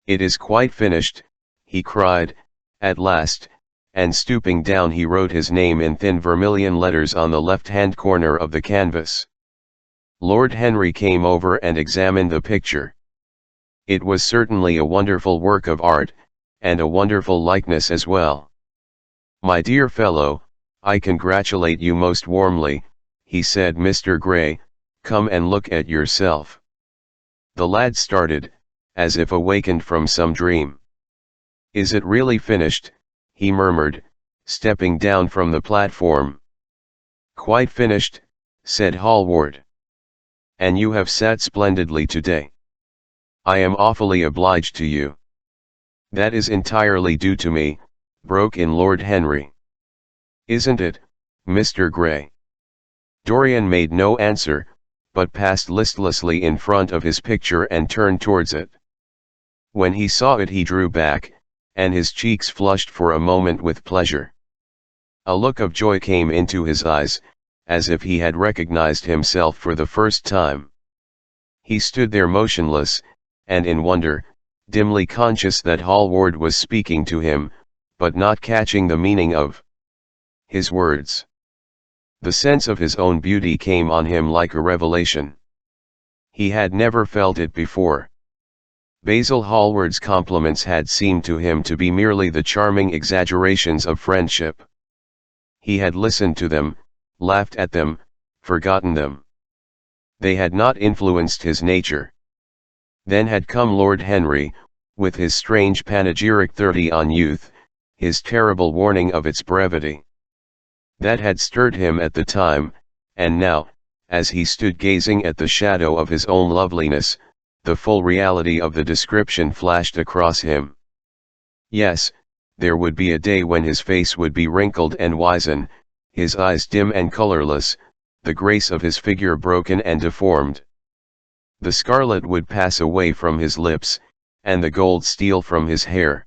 Speaker 1: "It is quite finished," he cried, at last, and stooping down he wrote his name in thin vermilion letters on the left-hand corner of the canvas. Lord Henry came over and examined the picture. It was certainly a wonderful work of art, and a wonderful likeness as well. "My dear fellow, I congratulate you most warmly," he said. "Mr. Gray, come and look at yourself." The lad started, as if awakened from some dream. "Is it really finished?" he murmured, stepping down from the platform. "Quite finished," said Hallward. "And you have sat splendidly today. I am awfully obliged to you." "That is entirely due to me," broke in Lord Henry. "Isn't it, Mr. Gray?" Dorian made no answer, but passed listlessly in front of his picture and turned towards it. When he saw it he drew back, and his cheeks flushed for a moment with pleasure. A look of joy came into his eyes, as if he had recognized himself for the first time. He stood there motionless, and in wonder, dimly conscious that Hallward was speaking to him, but not catching the meaning of his words. The sense of his own beauty came on him like a revelation. He had never felt it before. Basil Hallward's compliments had seemed to him to be merely the charming exaggerations of friendship. He had listened to them, laughed at them, forgotten them. They had not influenced his nature. Then had come Lord Henry, with his strange panegyric 30 on youth, his terrible warning of its brevity. That had stirred him at the time, and now, as he stood gazing at the shadow of his own loveliness, the full reality of the description flashed across him. Yes, there would be a day when his face would be wrinkled and wizen, his eyes dim and colorless, the grace of his figure broken and deformed. The scarlet would pass away from his lips, and the gold steal from his hair.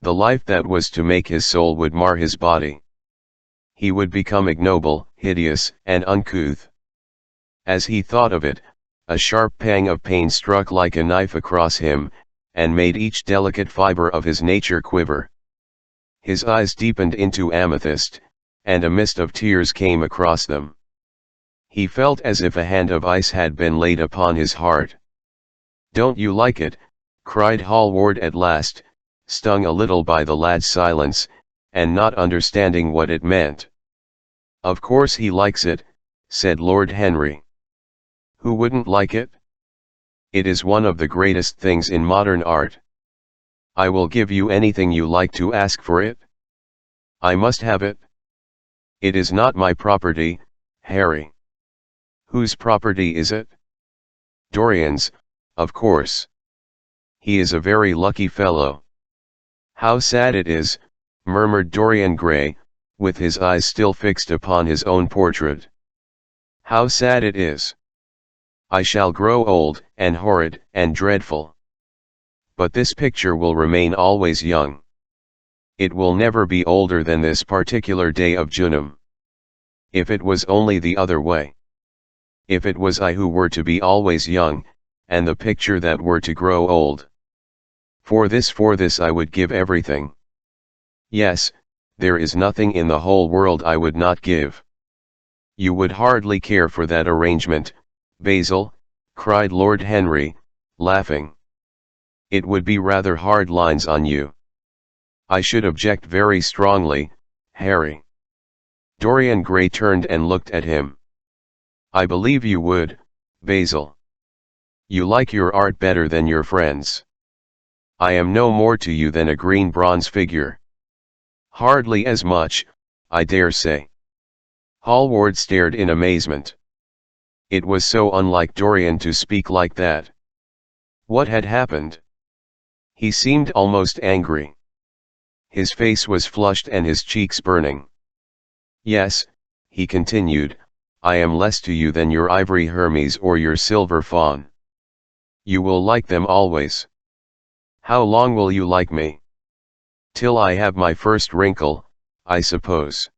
Speaker 1: The life that was to make his soul would mar his body. He would become ignoble, hideous, and uncouth. As he thought of it, a sharp pang of pain struck like a knife across him, and made each delicate fiber of his nature quiver. His eyes deepened into amethyst, and a mist of tears came across them. He felt as if a hand of ice had been laid upon his heart. "Don't you like it?" cried Hallward at last, stung a little by the lad's silence, and not understanding what it meant. "Of course he likes it," said Lord Henry. "Who wouldn't like it? It is one of the greatest things in modern art." I will give you anything you like to ask for it. I must have it. It is not my property, Harry. Whose property is it? Dorian's, of course. He is a very lucky fellow. How sad it is, murmured Dorian Gray, with his eyes still fixed upon his own portrait. How sad it is. I shall grow old, and horrid, and dreadful. But this picture will remain always young. It will never be older than this particular day of Junum. If it was only the other way. If it was I who were to be always young, and the picture that were to grow old. For this I would give everything. Yes, there is nothing in the whole world I would not give. You would hardly care for that arrangement, Basil, cried Lord Henry, laughing. It would be rather hard lines on you. I should object very strongly, Harry. Dorian Gray turned and looked at him. I believe you would, Basil. You like your art better than your friends. I am no more to you than a green bronze figure. Hardly as much, I dare say. Hallward stared in amazement. It was so unlike Dorian to speak like that. What had happened? He seemed almost angry. His face was flushed and his cheeks burning. Yes, he continued, I am less to you than your ivory Hermes or your silver fawn. You will like them always. How long will you like me? Till I have my first wrinkle, I suppose.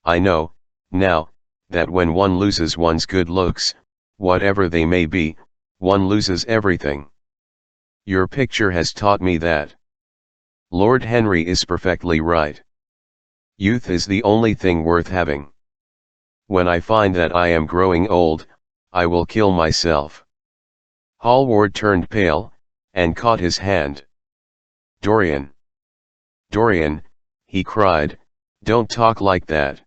Speaker 1: I know, now, that when one loses one's good looks, whatever they may be, one loses everything. Your picture has taught me that. Lord Henry is perfectly right. Youth is the only thing worth having. When I find that I am growing old, I will kill myself. Hallward turned pale, and caught his hand. Dorian! Dorian, he cried, don't talk like that.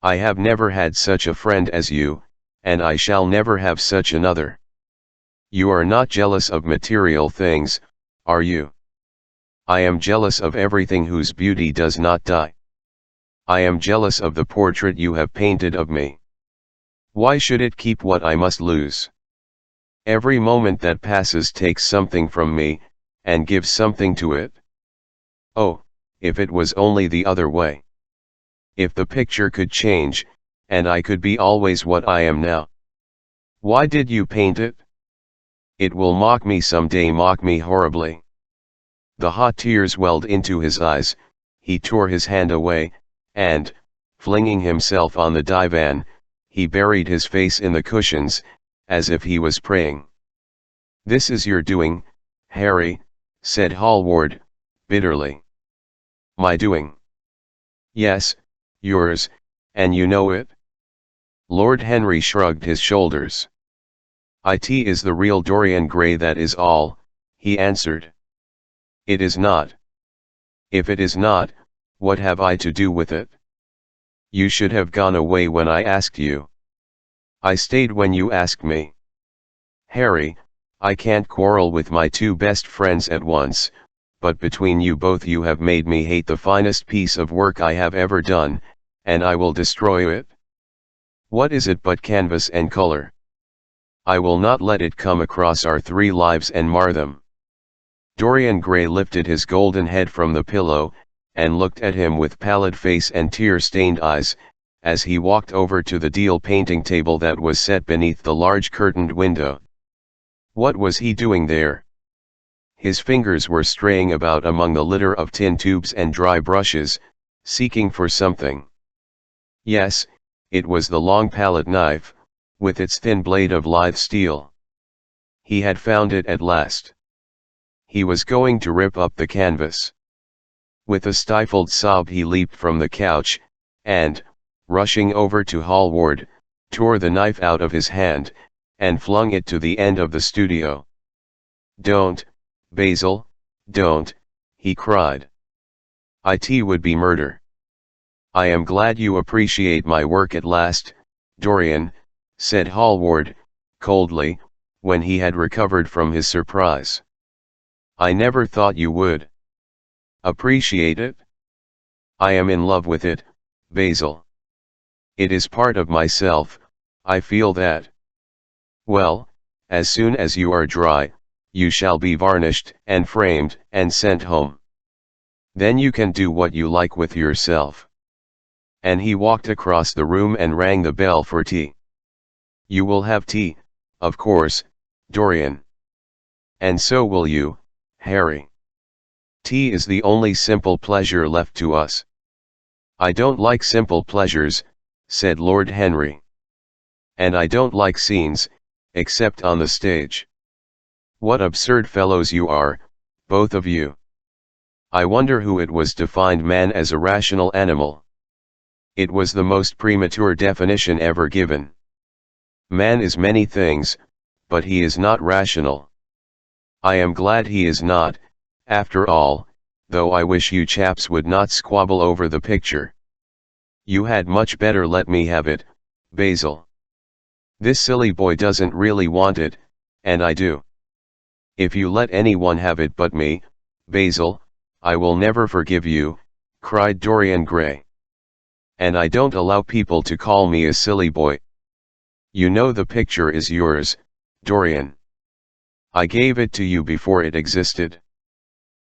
Speaker 1: I have never had such a friend as you, and I shall never have such another. You are not jealous of material things, are you? I am jealous of everything whose beauty does not die. I am jealous of the portrait you have painted of me. Why should it keep what I must lose? Every moment that passes takes something from me, and gives something to it. Oh, if it was only the other way. If the picture could change, and I could be always what I am now. Why did you paint it? It will mock me some day, mock me horribly. The hot tears welled into his eyes, he tore his hand away, and, flinging himself on the divan, he buried his face in the cushions, as if he was praying. This is your doing, Harry, said Hallward, bitterly. My doing? Yes, yours, and you know it? Lord Henry shrugged his shoulders. It is the real Dorian Gray, that is all, he answered. It is not. If it is not, what have I to do with it? You should have gone away when I asked you. I stayed when you asked me. Harry, I can't quarrel with my two best friends at once, but between you both you have made me hate the finest piece of work I have ever done, and I will destroy it. What is it but canvas and color? I will not let it come across our three lives and mar them. Dorian Gray lifted his golden head from the pillow, and looked at him with pallid face and tear-stained eyes, as he walked over to the deal painting table that was set beneath the large curtained window. What was he doing there? His fingers were straying about among the litter of tin tubes and dry brushes, seeking for something. Yes, it was the long palette knife, with its thin blade of lithe steel. He had found it at last. He was going to rip up the canvas. With a stifled sob he leaped from the couch, and, rushing over to Hallward, tore the knife out of his hand, and flung it to the end of the studio. Don't, Basil, don't, he cried. It would be murder. I am glad you appreciate my work at last, Dorian, said Hallward, coldly, when he had recovered from his surprise. I never thought you would appreciate it. I am in love with it, Basil. It is part of myself, I feel that. Well, as soon as you are dry, you shall be varnished and framed and sent home. Then you can do what you like with yourself. And he walked across the room and rang the bell for tea. You will have tea, of course, Dorian. And so will you, Harry. Tea is the only simple pleasure left to us. I don't like simple pleasures, said Lord Henry. And I don't like scenes, except on the stage. What absurd fellows you are, both of you. I wonder who it was defined man as a rational animal. It was the most premature definition ever given. Man is many things, but he is not rational. I am glad he is not, after all, though I wish you chaps would not squabble over the picture. You had much better let me have it, Basil. This silly boy doesn't really want it, and I do. If you let anyone have it but me, Basil, I will never forgive you, cried Dorian Gray. And I don't allow people to call me a silly boy. You know the picture is yours, Dorian. I gave it to you before it existed.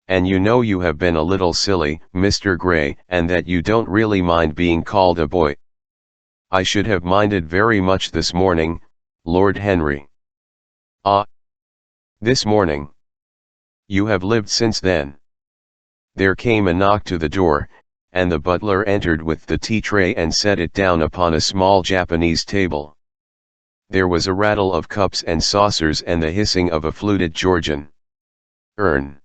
Speaker 1: And you know you have been a little silly, Mr. Gray, and that you don't really mind being called a boy. I should have minded very much this morning, Lord Henry. Ah! This morning. You have lived since then. There came a knock to the door, and the butler entered with the tea tray and set it down upon a small Japanese table. There was a rattle of cups and saucers and the hissing of a fluted Georgian urn.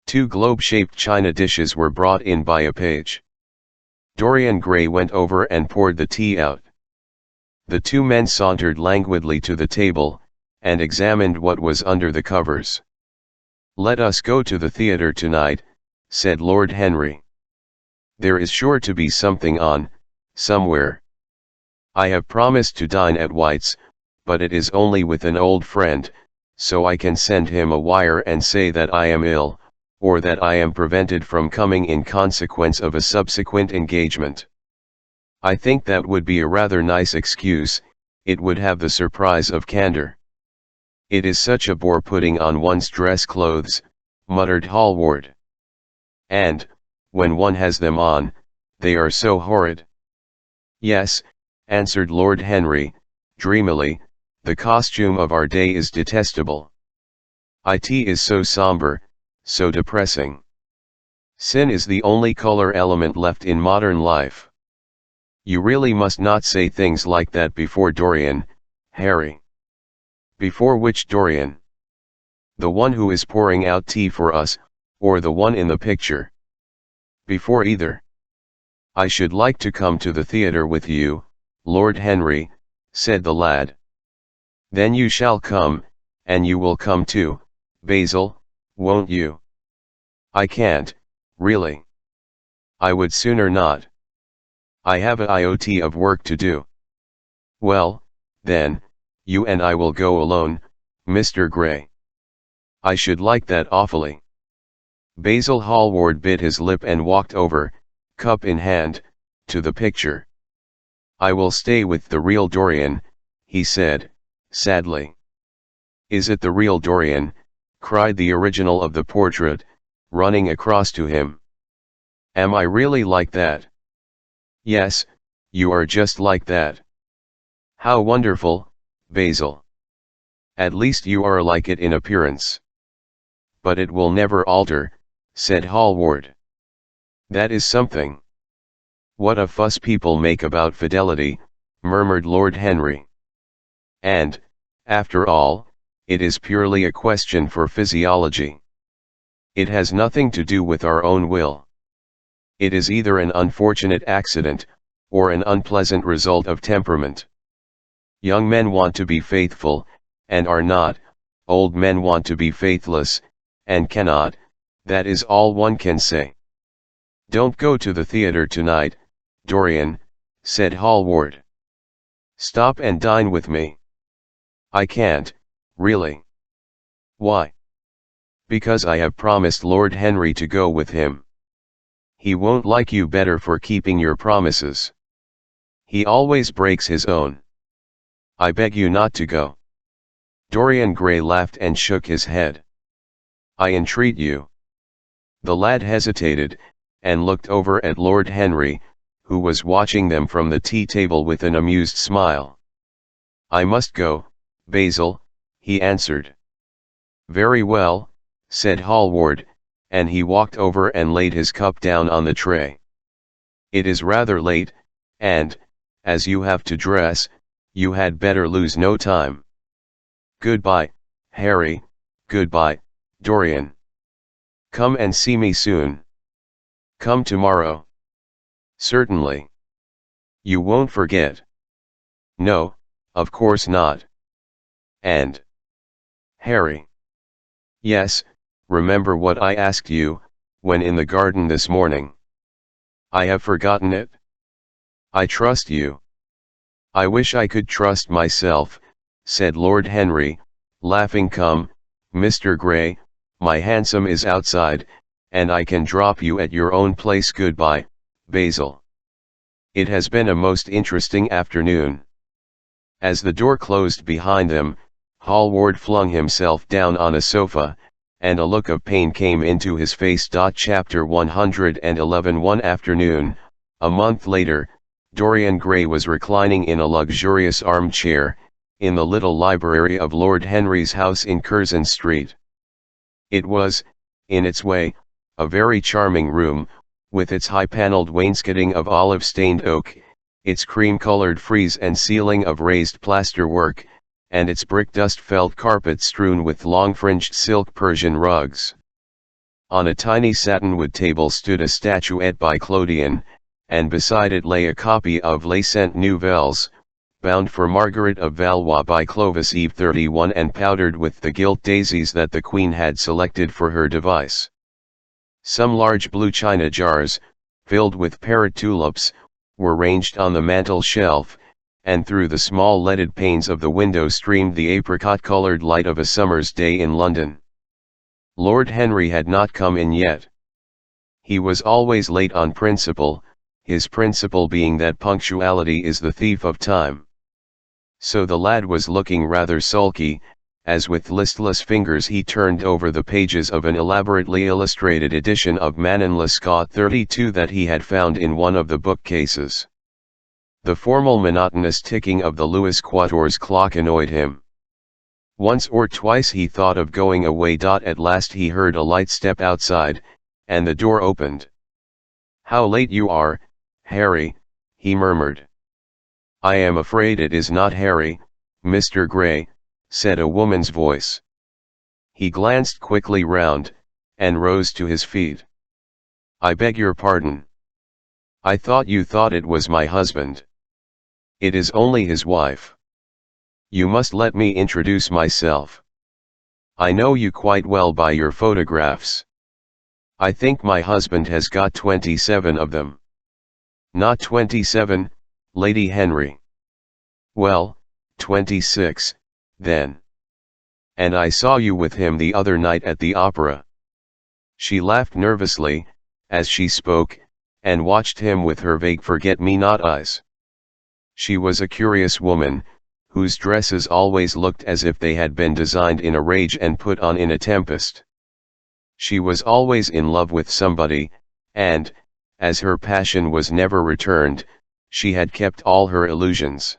Speaker 1: 2 globe-shaped china dishes were brought in by a page. Dorian Gray went over and poured the tea out. The 2 men sauntered languidly to the table, and examined what was under the covers. Let us go to the theatre tonight, said Lord Henry. There is sure to be something on, somewhere. I have promised to dine at White's, but it is only with an old friend, so I can send him a wire and say that I am ill, or that I am prevented from coming in consequence of a subsequent engagement. I think that would be a rather nice excuse, it would have the surprise of candor. It is such a bore putting on one's dress clothes, muttered Hallward. And, when one has them on, they are so horrid. Yes, answered Lord Henry, dreamily, the costume of our day is detestable. It is so somber, so depressing. Sin is the only color element left in modern life. You really must not say things like that before Dorian, Harry. Before which Dorian? The one who is pouring out tea for us, or the one in the picture? Before either. I should like to come to the theatre with you, Lord Henry, said the lad. Then you shall come, and you will come too, Basil, won't you? I can't, really. I would sooner not. I have a iota of work to do. Well, then, you and I will go alone, Mr. Gray. I should like that awfully. Basil Hallward bit his lip and walked over, cup in hand, to the picture. I will stay with the real Dorian, he said, sadly. Is it the real Dorian? Cried the original of the portrait, running across to him. Am I really like that? Yes, you are just like that. How wonderful, Basil. At least you are like it in appearance. But it will never alter, said Hallward. That is something. What a fuss people make about fidelity, murmured Lord Henry. And, after all, it is purely a question for physiology. It has nothing to do with our own will. It is either an unfortunate accident, or an unpleasant result of temperament. Young men want to be faithful, and are not, old men want to be faithless, and cannot, that is all one can say. Don't go to the theatre tonight, Dorian, said Hallward. Stop and dine with me. I can't, really. Why? Because I have promised Lord Henry to go with him. He won't like you better for keeping your promises. He always breaks his own. I beg you not to go. Dorian Gray laughed and shook his head. I entreat you. The lad hesitated, and looked over at Lord Henry, who was watching them from the tea table with an amused smile. I must go, Basil, he answered. Very well, said Hallward, and he walked over and laid his cup down on the tray. It is rather late, and, as you have to dress, you had better lose no time. Goodbye, Harry, goodbye, Dorian. Come and see me soon. Come tomorrow. Certainly. You won't forget. No, of course not. And Harry. Yes, remember what I asked you, when in the garden this morning. I have forgotten it. I trust you. I wish I could trust myself, said Lord Henry, laughing. Come, Mr. Gray, my hansom is outside, and I can drop you at your own place. Goodbye, Basil. It has been a most interesting afternoon. As the door closed behind them, Hallward flung himself down on a sofa, and a look of pain came into his face. Chapter 111. One afternoon, a month later, Dorian Gray was reclining in a luxurious armchair, in the little library of Lord Henry's house in Curzon Street. It was, in its way, a very charming room, with its high-panelled wainscoting of olive-stained oak, its cream-coloured frieze and ceiling of raised plaster-work, and its brick-dust felt carpet strewn with long-fringed silk Persian rugs. On a tiny satinwood table stood a statuette by Clodion, and beside it lay a copy of Les Cent Nouvelles, bound for Margaret of Valois by Clovis Eve 31 and powdered with the gilt daisies that the Queen had selected for her device. Some large blue china jars, filled with parrot tulips, were ranged on the mantel shelf, and through the small leaded panes of the window streamed the apricot-coloured light of a summer's day in London. Lord Henry had not come in yet. He was always late on principle, his principle being that punctuality is the thief of time. So the lad was looking rather sulky, as with listless fingers he turned over the pages of an elaborately illustrated edition of Manon Lescaut 32 that he had found in one of the bookcases. The formal monotonous ticking of the Louis Quatorze clock annoyed him. Once or twice he thought of going away. At last he heard a light step outside, and the door opened. "How late you are, Harry," he murmured. "I am afraid it is not Harry, Mr. Gray," said a woman's voice. He glanced quickly round, and rose to his feet. "I beg your pardon. I thought you thought it was my husband. It is only his wife. You must let me introduce myself. I know you quite well by your photographs. I think my husband has got 27 of them." "Not 27, Lady Henry." "Well, 26, then. And I saw you with him the other night at the opera." She laughed nervously, as she spoke, and watched him with her vague forget-me-not eyes. She was a curious woman, whose dresses always looked as if they had been designed in a rage and put on in a tempest. She was always in love with somebody, and, as her passion was never returned, she had kept all her illusions.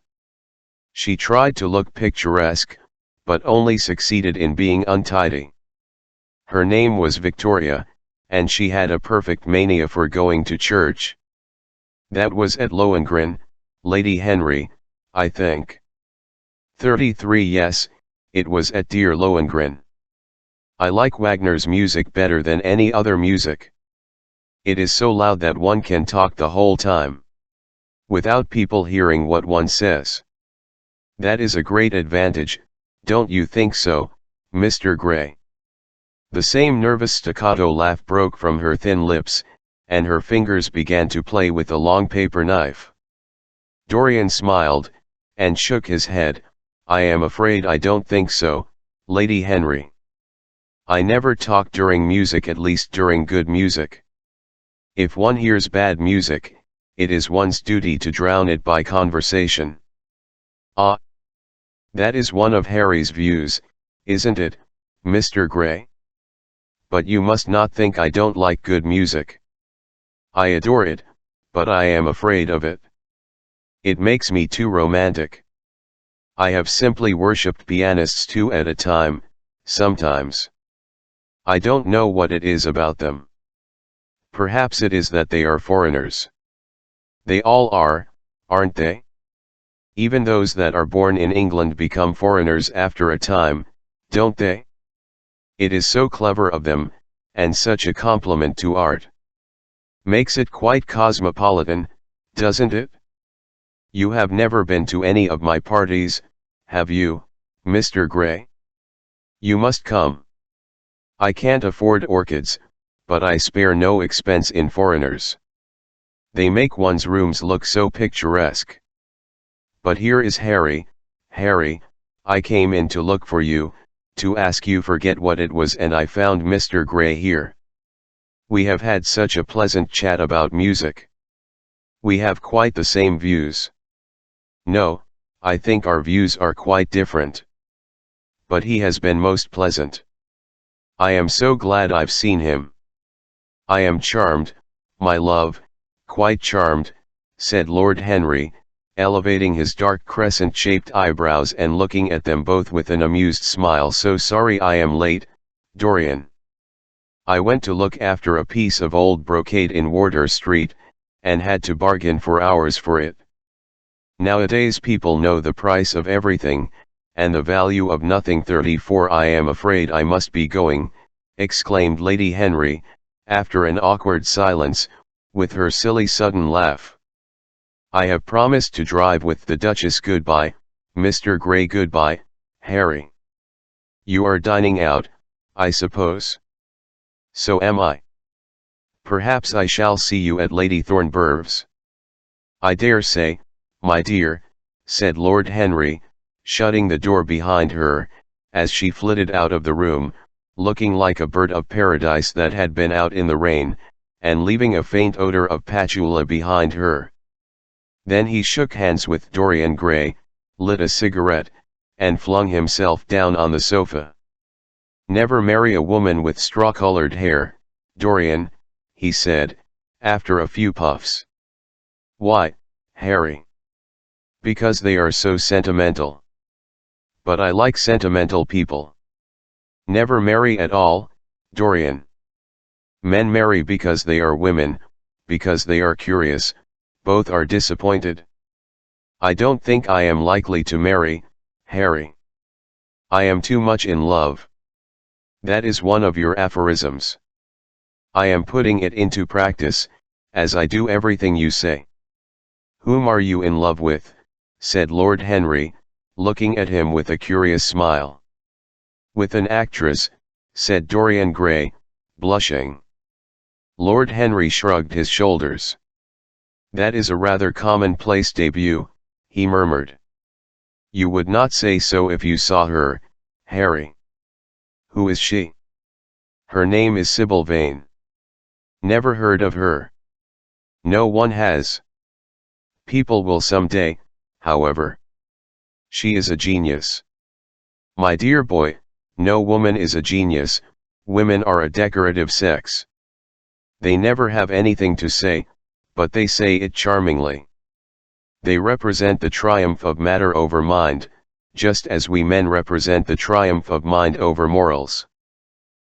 Speaker 1: She tried to look picturesque, but only succeeded in being untidy. Her name was Victoria, and she had a perfect mania for going to church. That was at Lohengrin, Lady Henry, I think. 33. Yes, it was at dear Lohengrin. I like Wagner's music better than any other music. It is so loud that one can talk the whole time, without people hearing what one says. That is a great advantage, don't you think so, Mr. Gray?" The same nervous staccato laugh broke from her thin lips, and her fingers began to play with the long paper knife. Dorian smiled, and shook his head. "I am afraid I don't think so, Lady Henry. I never talk during music, at least during good music. If one hears bad music, it is one's duty to drown it by conversation. Ah, that is one of Harry's views, isn't it, Mr. Gray? But you must not think I don't like good music. I adore it, but I am afraid of it. It makes me too romantic. I have simply worshipped pianists two at a time, sometimes. I don't know what it is about them. Perhaps it is that they are foreigners. They all are, aren't they? Even those that are born in England become foreigners after a time, don't they? It is so clever of them, and such a compliment to art. Makes it quite cosmopolitan, doesn't it? You have never been to any of my parties, have you, Mr. Gray? You must come. I can't afford orchids, but I spare no expense in foreigners. They make one's rooms look so picturesque. But here is Harry. Harry, I came in to look for you, to ask you forget what it was, and I found Mr. Gray here. We have had such a pleasant chat about music. We have quite the same views. No, I think our views are quite different. But he has been most pleasant. I am so glad I've seen him. I am charmed, my love, quite charmed, said Lord Henry, elevating his dark crescent-shaped eyebrows and looking at them both with an amused smile. So sorry I am late, Dorian. I went to look after a piece of old brocade in Wardour Street, and had to bargain for hours for it. Nowadays people know the price of everything, and the value of nothing. 34 I am afraid I must be going, exclaimed Lady Henry, after an awkward silence, with her silly sudden laugh. I have promised to drive with the Duchess. Goodbye, Mr. Gray. Goodbye, Harry. You are dining out, I suppose? So am I. Perhaps I shall see you at Lady Thornburgh's. I dare say, my dear, said Lord Henry, shutting the door behind her, as she flitted out of the room, looking like a bird of paradise that had been out in the rain, and leaving a faint odor of patchouli behind her. Then he shook hands with Dorian Gray, lit a cigarette, and flung himself down on the sofa. Never marry a woman with straw-colored hair, Dorian, he said, after a few puffs. Why, Harry? Because they are so sentimental. But I like sentimental people. Never marry at all, Dorian. Men marry because they are women, because they are curious, both are disappointed. I don't think I am likely to marry, Harry. I am too much in love. That is one of your aphorisms. I am putting it into practice, as I do everything you say. Whom are you in love with? Said Lord Henry, looking at him with a curious smile. With an actress, said Dorian Gray, blushing. Lord Henry shrugged his shoulders. That is a rather commonplace debut, he murmured. You would not say so if you saw her, Harry. Who is she? Her name is Sybil Vane. Never heard of her. No one has. People will someday, however. She is a genius. My dear boy, no woman is a genius, women are a decorative sex. They never have anything to say, but they say it charmingly. They represent the triumph of matter over mind, just as we men represent the triumph of mind over morals.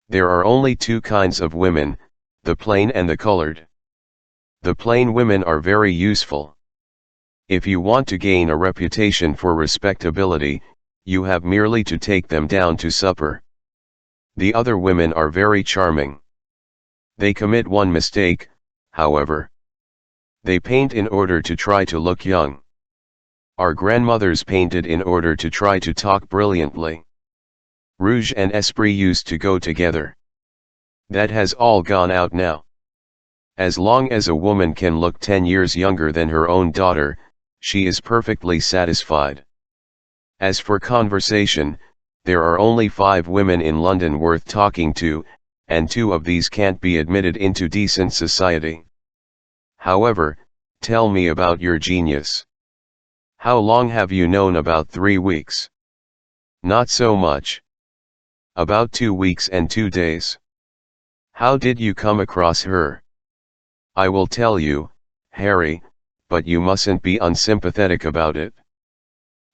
Speaker 1: There are only two kinds of women, the plain and the colored. The plain women are very useful. If you want to gain a reputation for respectability, you have merely to take them down to supper. The other women are very charming. They commit one mistake, however. They paint in order to try to look young. Our grandmothers painted in order to try to talk brilliantly. Rouge and esprit used to go together. That has all gone out now. As long as a woman can look 10 years younger than her own daughter, she is perfectly satisfied. As for conversation, There are only 5 women in London worth talking to, and 2 of these can't be admitted into decent society. However, tell me about your genius. How long have you known? About 3 weeks. Not so much. About 2 weeks and 2 days. How did you come across her? I will tell you, Harry, but you mustn't be unsympathetic about it.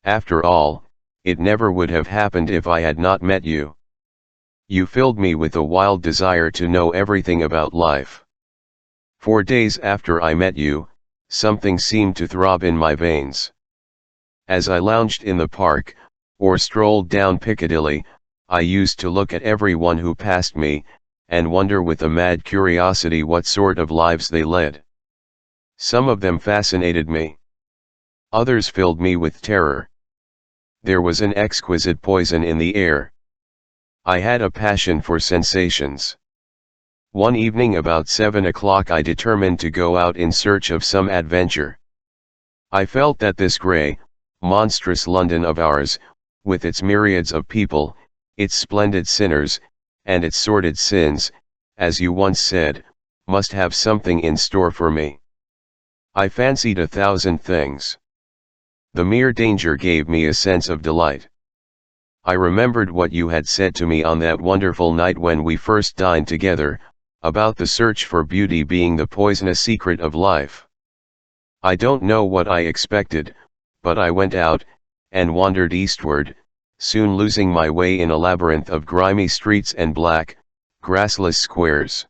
Speaker 1: After all, it never would have happened if I had not met you. You filled me with a wild desire to know everything about life. 4 days after I met you, something seemed to throb in my veins. As I lounged in the park, or strolled down Piccadilly, I used to look at everyone who passed me, and wonder with a mad curiosity what sort of lives they led. Some of them fascinated me. Others filled me with terror. There was an exquisite poison in the air. I had a passion for sensations. One evening about 7 o'clock I determined to go out in search of some adventure. I felt that this grey, monstrous London of ours, with its myriads of people, its splendid sinners, and its sordid sins, as you once said, must have something in store for me. I fancied 1,000 things. The mere danger gave me a sense of delight. I remembered what you had said to me on that wonderful night when we first dined together, about the search for beauty being the poisonous secret of life. I don't know what I expected, but I went out, and wandered eastward, soon losing my way in a labyrinth of grimy streets and black, grassless squares.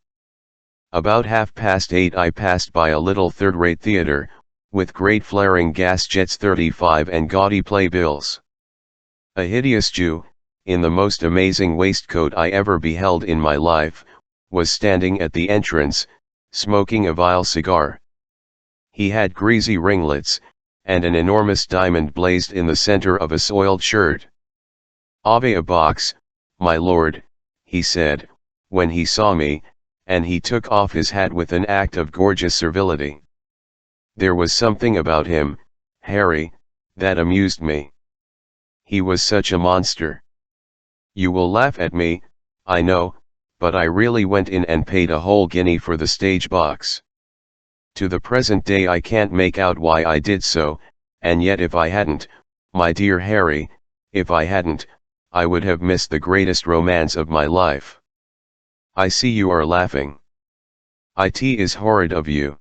Speaker 1: About 8:30 I passed by a little third-rate theatre, with great flaring gas jets 35 and gaudy playbills. A hideous Jew, in the most amazing waistcoat I ever beheld in my life, was standing at the entrance, smoking a vile cigar. He had greasy ringlets, and an enormous diamond blazed in the center of a soiled shirt. "Ave a box, my lord," he said, when he saw me, and he took off his hat with an act of gorgeous servility. There was something about him, Harry, that amused me. He was such a monster. You will laugh at me, I know, but I really went in and paid a whole guinea for the stage box. To the present day I can't make out why I did so, and yet if I hadn't, my dear Harry, if I hadn't, I would have missed the greatest romance of my life. I see you are laughing. It is horrid of you.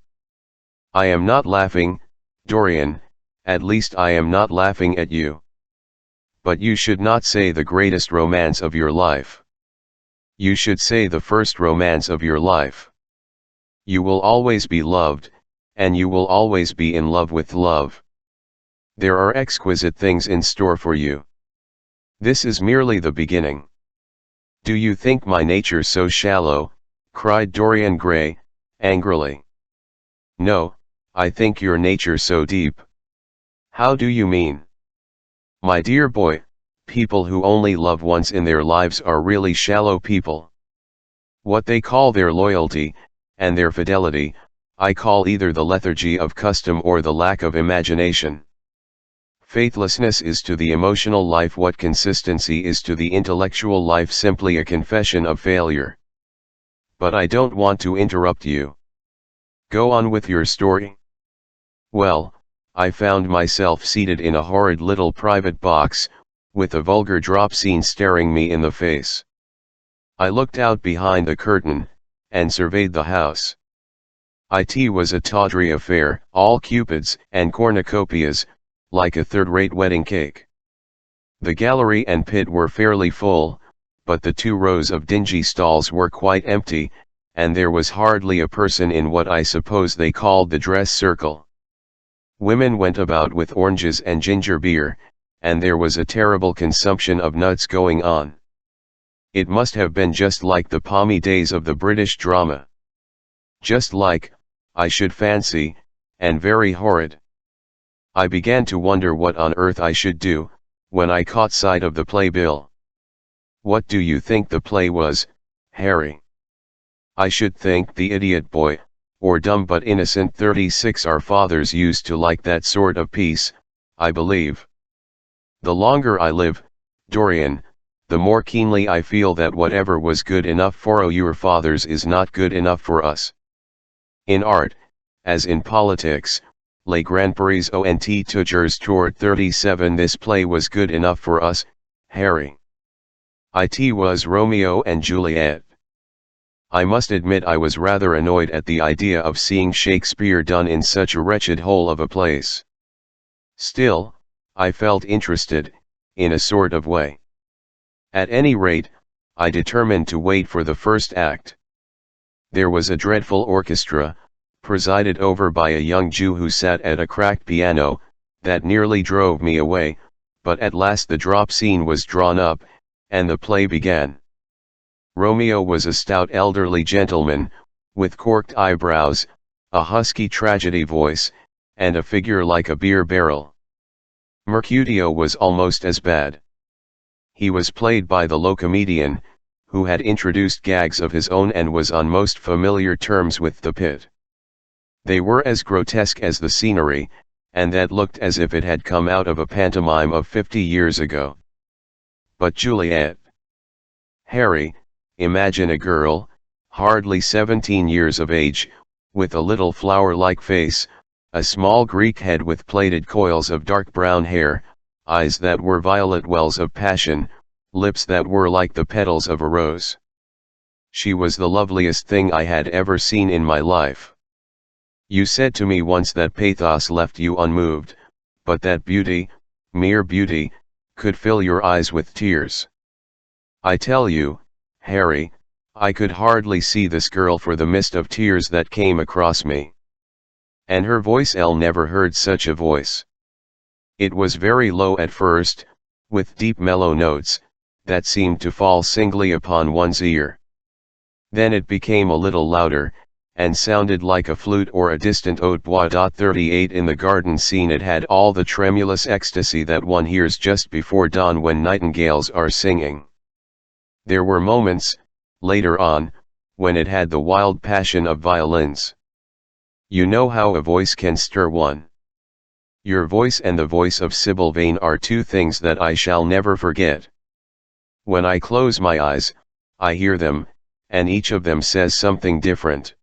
Speaker 1: I am not laughing, Dorian, at least I am not laughing at you. But you should not say the greatest romance of your life. You should say the first romance of your life. You will always be loved, and you will always be in love with love. There are exquisite things in store for you. This is merely the beginning. Do you think my nature so shallow? Cried Dorian Gray, angrily. No, I think your nature so deep. How do you mean? My dear boy, people who only love once in their lives are really shallow people. What they call their loyalty, and their fidelity, I call either the lethargy of custom or the lack of imagination. Faithlessness is to the emotional life what consistency is to the intellectual life, simply a confession of failure. But I don't want to interrupt you. Go on with your story. Well, I found myself seated in a horrid little private box, with a vulgar drop scene staring me in the face. I looked out behind the curtain, and surveyed the house. It was a tawdry affair, all cupids and cornucopias, like a third-rate wedding cake. The gallery and pit were fairly full, but the 2 rows of dingy stalls were quite empty, and there was hardly a person in what I suppose they called the dress circle. Women went about with oranges and ginger beer, and there was a terrible consumption of nuts going on. It must have been just like the palmy days of the British drama. Just like, I should fancy, and very horrid. I began to wonder what on earth I should do, when I caught sight of the playbill. What do you think the play was, Harry? I should think The Idiot Boy, or Dumb but Innocent 36. Our fathers used to like that sort of piece, I believe. The longer I live, Dorian, the more keenly I feel that whatever was good enough for your fathers is not good enough for us. In art, as in politics, Les Grands Paris ont toujours tort 37. This play was good enough for us, Harry. It was Romeo and Juliet. I must admit I was rather annoyed at the idea of seeing Shakespeare done in such a wretched hole of a place. Still, I felt interested, in a sort of way. At any rate, I determined to wait for the first act. There was a dreadful orchestra, presided over by a young Jew who sat at a cracked piano, that nearly drove me away, but at last the drop scene was drawn up, and the play began. Romeo was a stout elderly gentleman, with corked eyebrows, a husky tragedy voice, and a figure like a beer barrel. Mercutio was almost as bad. He was played by the locomedian, who had introduced gags of his own and was on most familiar terms with the pit. They were as grotesque as the scenery, and that looked as if it had come out of a pantomime of 50 years ago. But Juliet. Harry, imagine a girl, hardly 17 years of age, with a little flower-like face, a small Greek head with plaited coils of dark brown hair, eyes that were violet wells of passion, lips that were like the petals of a rose. She was the loveliest thing I had ever seen in my life. You said to me once that pathos left you unmoved, but that beauty, mere beauty, could fill your eyes with tears. I tell you, Harry, I could hardly see this girl for the mist of tears that came across me. And her voice, I never heard such a voice. It was very low at first, with deep mellow notes, that seemed to fall singly upon one's ear. Then it became a little louder, and sounded like a flute or a distant hautbois. 38 In the garden scene it had all the tremulous ecstasy that one hears just before dawn when nightingales are singing. There were moments, later on, when it had the wild passion of violins. You know how a voice can stir one. Your voice and the voice of Sybil Vane are two things that I shall never forget. When I close my eyes, I hear them, and each of them says something different.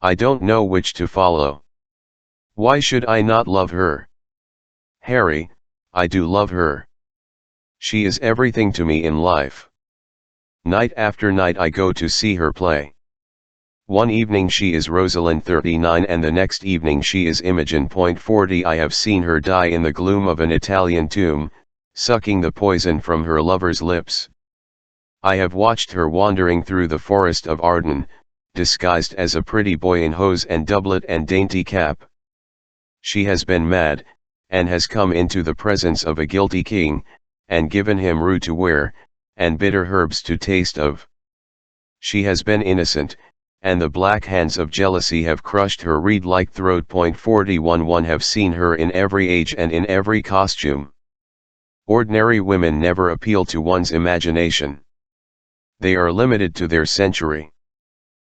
Speaker 1: I don't know which to follow. Why should I not love her? Harry, I do love her. She is everything to me in life. Night after night I go to see her play. One evening she is Rosalind 39 and the next evening she is Imogen. 40 I have seen her die in the gloom of an Italian tomb, sucking the poison from her lover's lips. I have watched her wandering through the forest of Arden, disguised as a pretty boy in hose and doublet and dainty cap. She has been mad, and has come into the presence of a guilty king, and given him rue to wear, and bitter herbs to taste of. She has been innocent, and the black hands of jealousy have crushed her reed-like throat. 41 One have seen her in every age and in every costume. Ordinary women never appeal to one's imagination. They are limited to their century.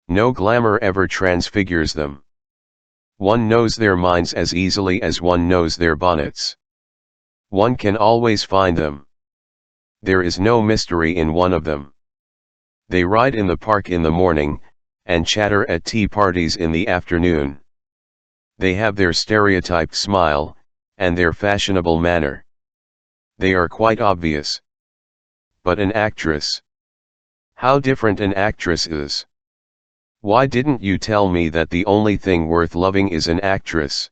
Speaker 1: No glamour ever transfigures them. One knows their minds as easily as one knows their bonnets. One can always find them. There is no mystery in one of them. They ride in the park in the morning, and chatter at tea parties in the afternoon. They have their stereotyped smile, and their fashionable manner. They are quite obvious. But an actress. How different an actress is. Why didn't you tell me that the only thing worth loving is an actress?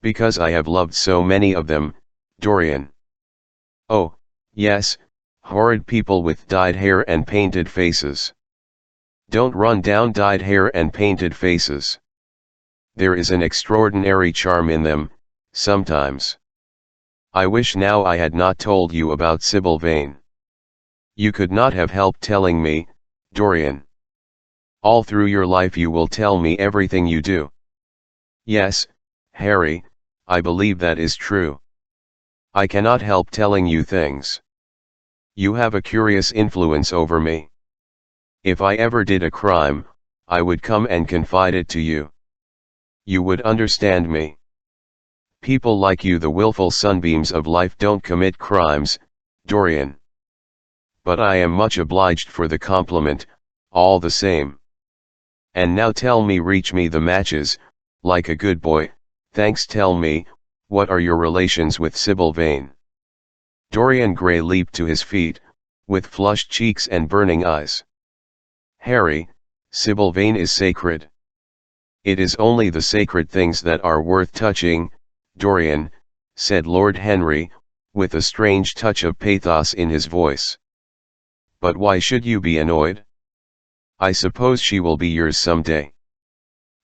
Speaker 1: Because I have loved so many of them, Dorian. Oh, yes, horrid people with dyed hair and painted faces. Don't run down dyed hair and painted faces. There is an extraordinary charm in them, sometimes. I wish now I had not told you about Sybil Vane. You could not have helped telling me, Dorian. All through your life you will tell me everything you do. Yes, Harry, I believe that is true. I cannot help telling you things. You have a curious influence over me. If I ever did a crime, I would come and confide it to you. You would understand me. People like you, the willful sunbeams of life, don't commit crimes, Dorian. but I am much obliged for the compliment, all the same. And now tell me, reach me the matches, like a good boy. Thanks. Tell me, what are your relations with Sybil Vane?" Dorian Gray leaped to his feet, with flushed cheeks and burning eyes. "Harry, Sybil Vane is sacred. It is only the sacred things that are worth touching, Dorian," said Lord Henry, with a strange touch of pathos in his voice. "But why should you be annoyed? I suppose she will be yours some day.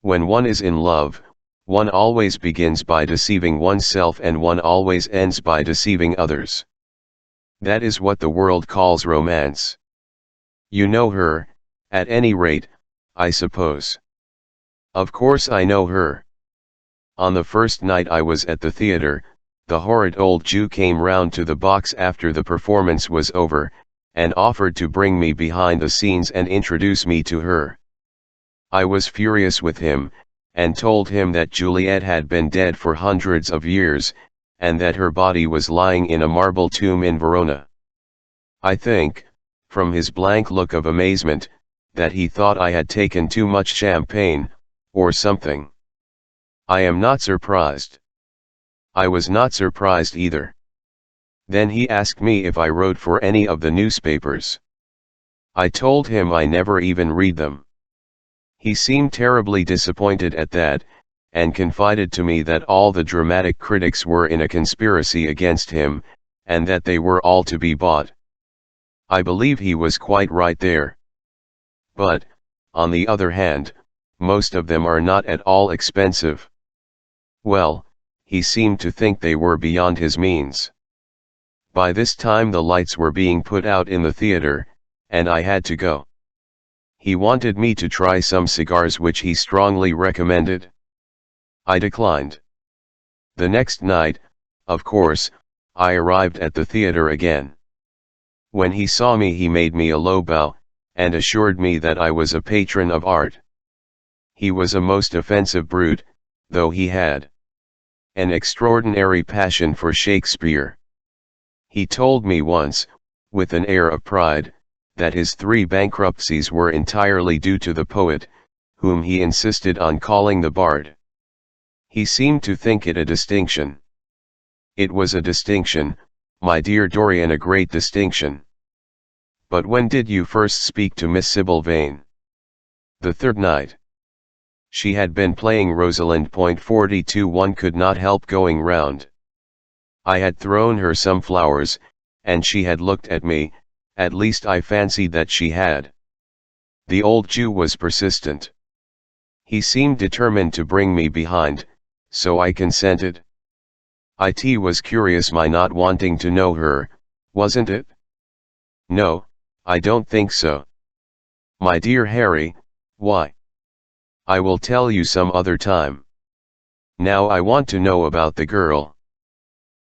Speaker 1: When one is in love, one always begins by deceiving oneself and one always ends by deceiving others. That is what the world calls romance. You know her, at any rate, I suppose." "Of course I know her. On the first night I was at the theatre, the horrid old Jew came round to the box after the performance was over, and offered to bring me behind the scenes and introduce me to her. I was furious with him, and told him that Juliet had been dead for hundreds of years, and that her body was lying in a marble tomb in Verona. I think, from his blank look of amazement, that he thought I had taken too much champagne, or something. I am not surprised. I was not surprised either. Then he asked me if I wrote for any of the newspapers. I told him I never even read them. He seemed terribly disappointed at that, and confided to me that all the dramatic critics were in a conspiracy against him, and that they were all to be bought. I believe he was quite right there. But, on the other hand, most of them are not at all expensive. Well, he seemed to think they were beyond his means. By this time the lights were being put out in the theatre, and I had to go. He wanted me to try some cigars which he strongly recommended. I declined. The next night, of course, I arrived at the theatre again. When he saw me he made me a low bow, and assured me that I was a patron of art. He was a most offensive brute, though he had an extraordinary passion for Shakespeare. He told me once, with an air of pride, that his 3 bankruptcies were entirely due to the poet, whom he insisted on calling the bard. He seemed to think it a distinction. It was a distinction, my dear Dorian, a great distinction. But when did you first speak to Miss Sybil Vane? The 3rd night. She had been playing Rosalind. 42. One could not help going round. I had thrown her some flowers, and she had looked at me, at least I fancied that she had. The old Jew was persistent. He seemed determined to bring me behind, so I consented. It was curious my not wanting to know her, wasn't it? No, I don't think so. My dear Harry, why? I will tell you some other time. Now I want to know about the girl.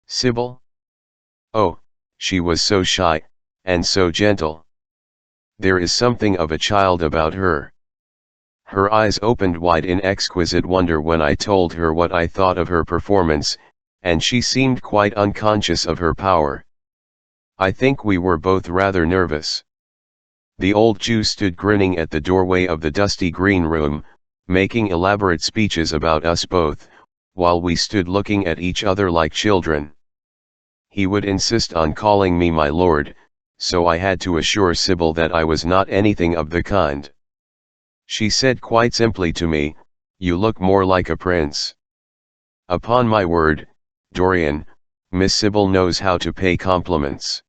Speaker 1: Sybil? Oh, she was so shy, and so gentle. There is something of a child about her. Her eyes opened wide in exquisite wonder when I told her what I thought of her performance, and she seemed quite unconscious of her power. I think we were both rather nervous. The old Jew stood grinning at the doorway of the dusty green room, making elaborate speeches about us both, while we stood looking at each other like children. He would insist on calling me my lord, so I had to assure Sybil that I was not anything of the kind. She said quite simply to me, "You look more like a prince." Upon my word, Dorian, Miss Sybil knows how to pay compliments.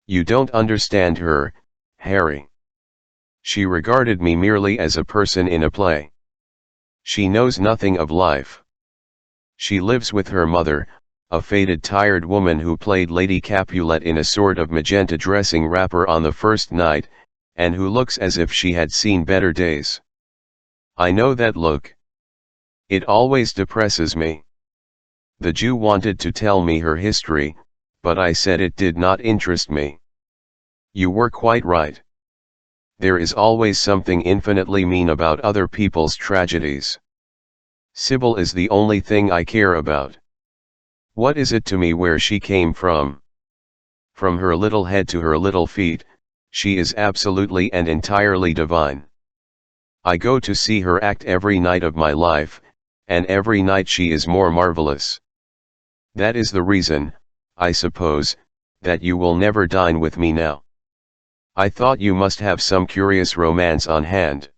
Speaker 1: You don't understand her, Harry. She regarded me merely as a person in a play. She knows nothing of life. She lives with her mother, a faded tired woman who played Lady Capulet in a sort of magenta dressing wrapper on the first night, and who looks as if she had seen better days. I know that look. It always depresses me. The Jew wanted to tell me her history, but I said it did not interest me. You were quite right. There is always something infinitely mean about other people's tragedies. Sybil is the only thing I care about. What is it to me where she came from? From her little head to her little feet, she is absolutely and entirely divine. I go to see her act every night of my life, and every night she is more marvelous. That is the reason, I suppose, that you will never dine with me now. I thought you must have some curious romance on hand.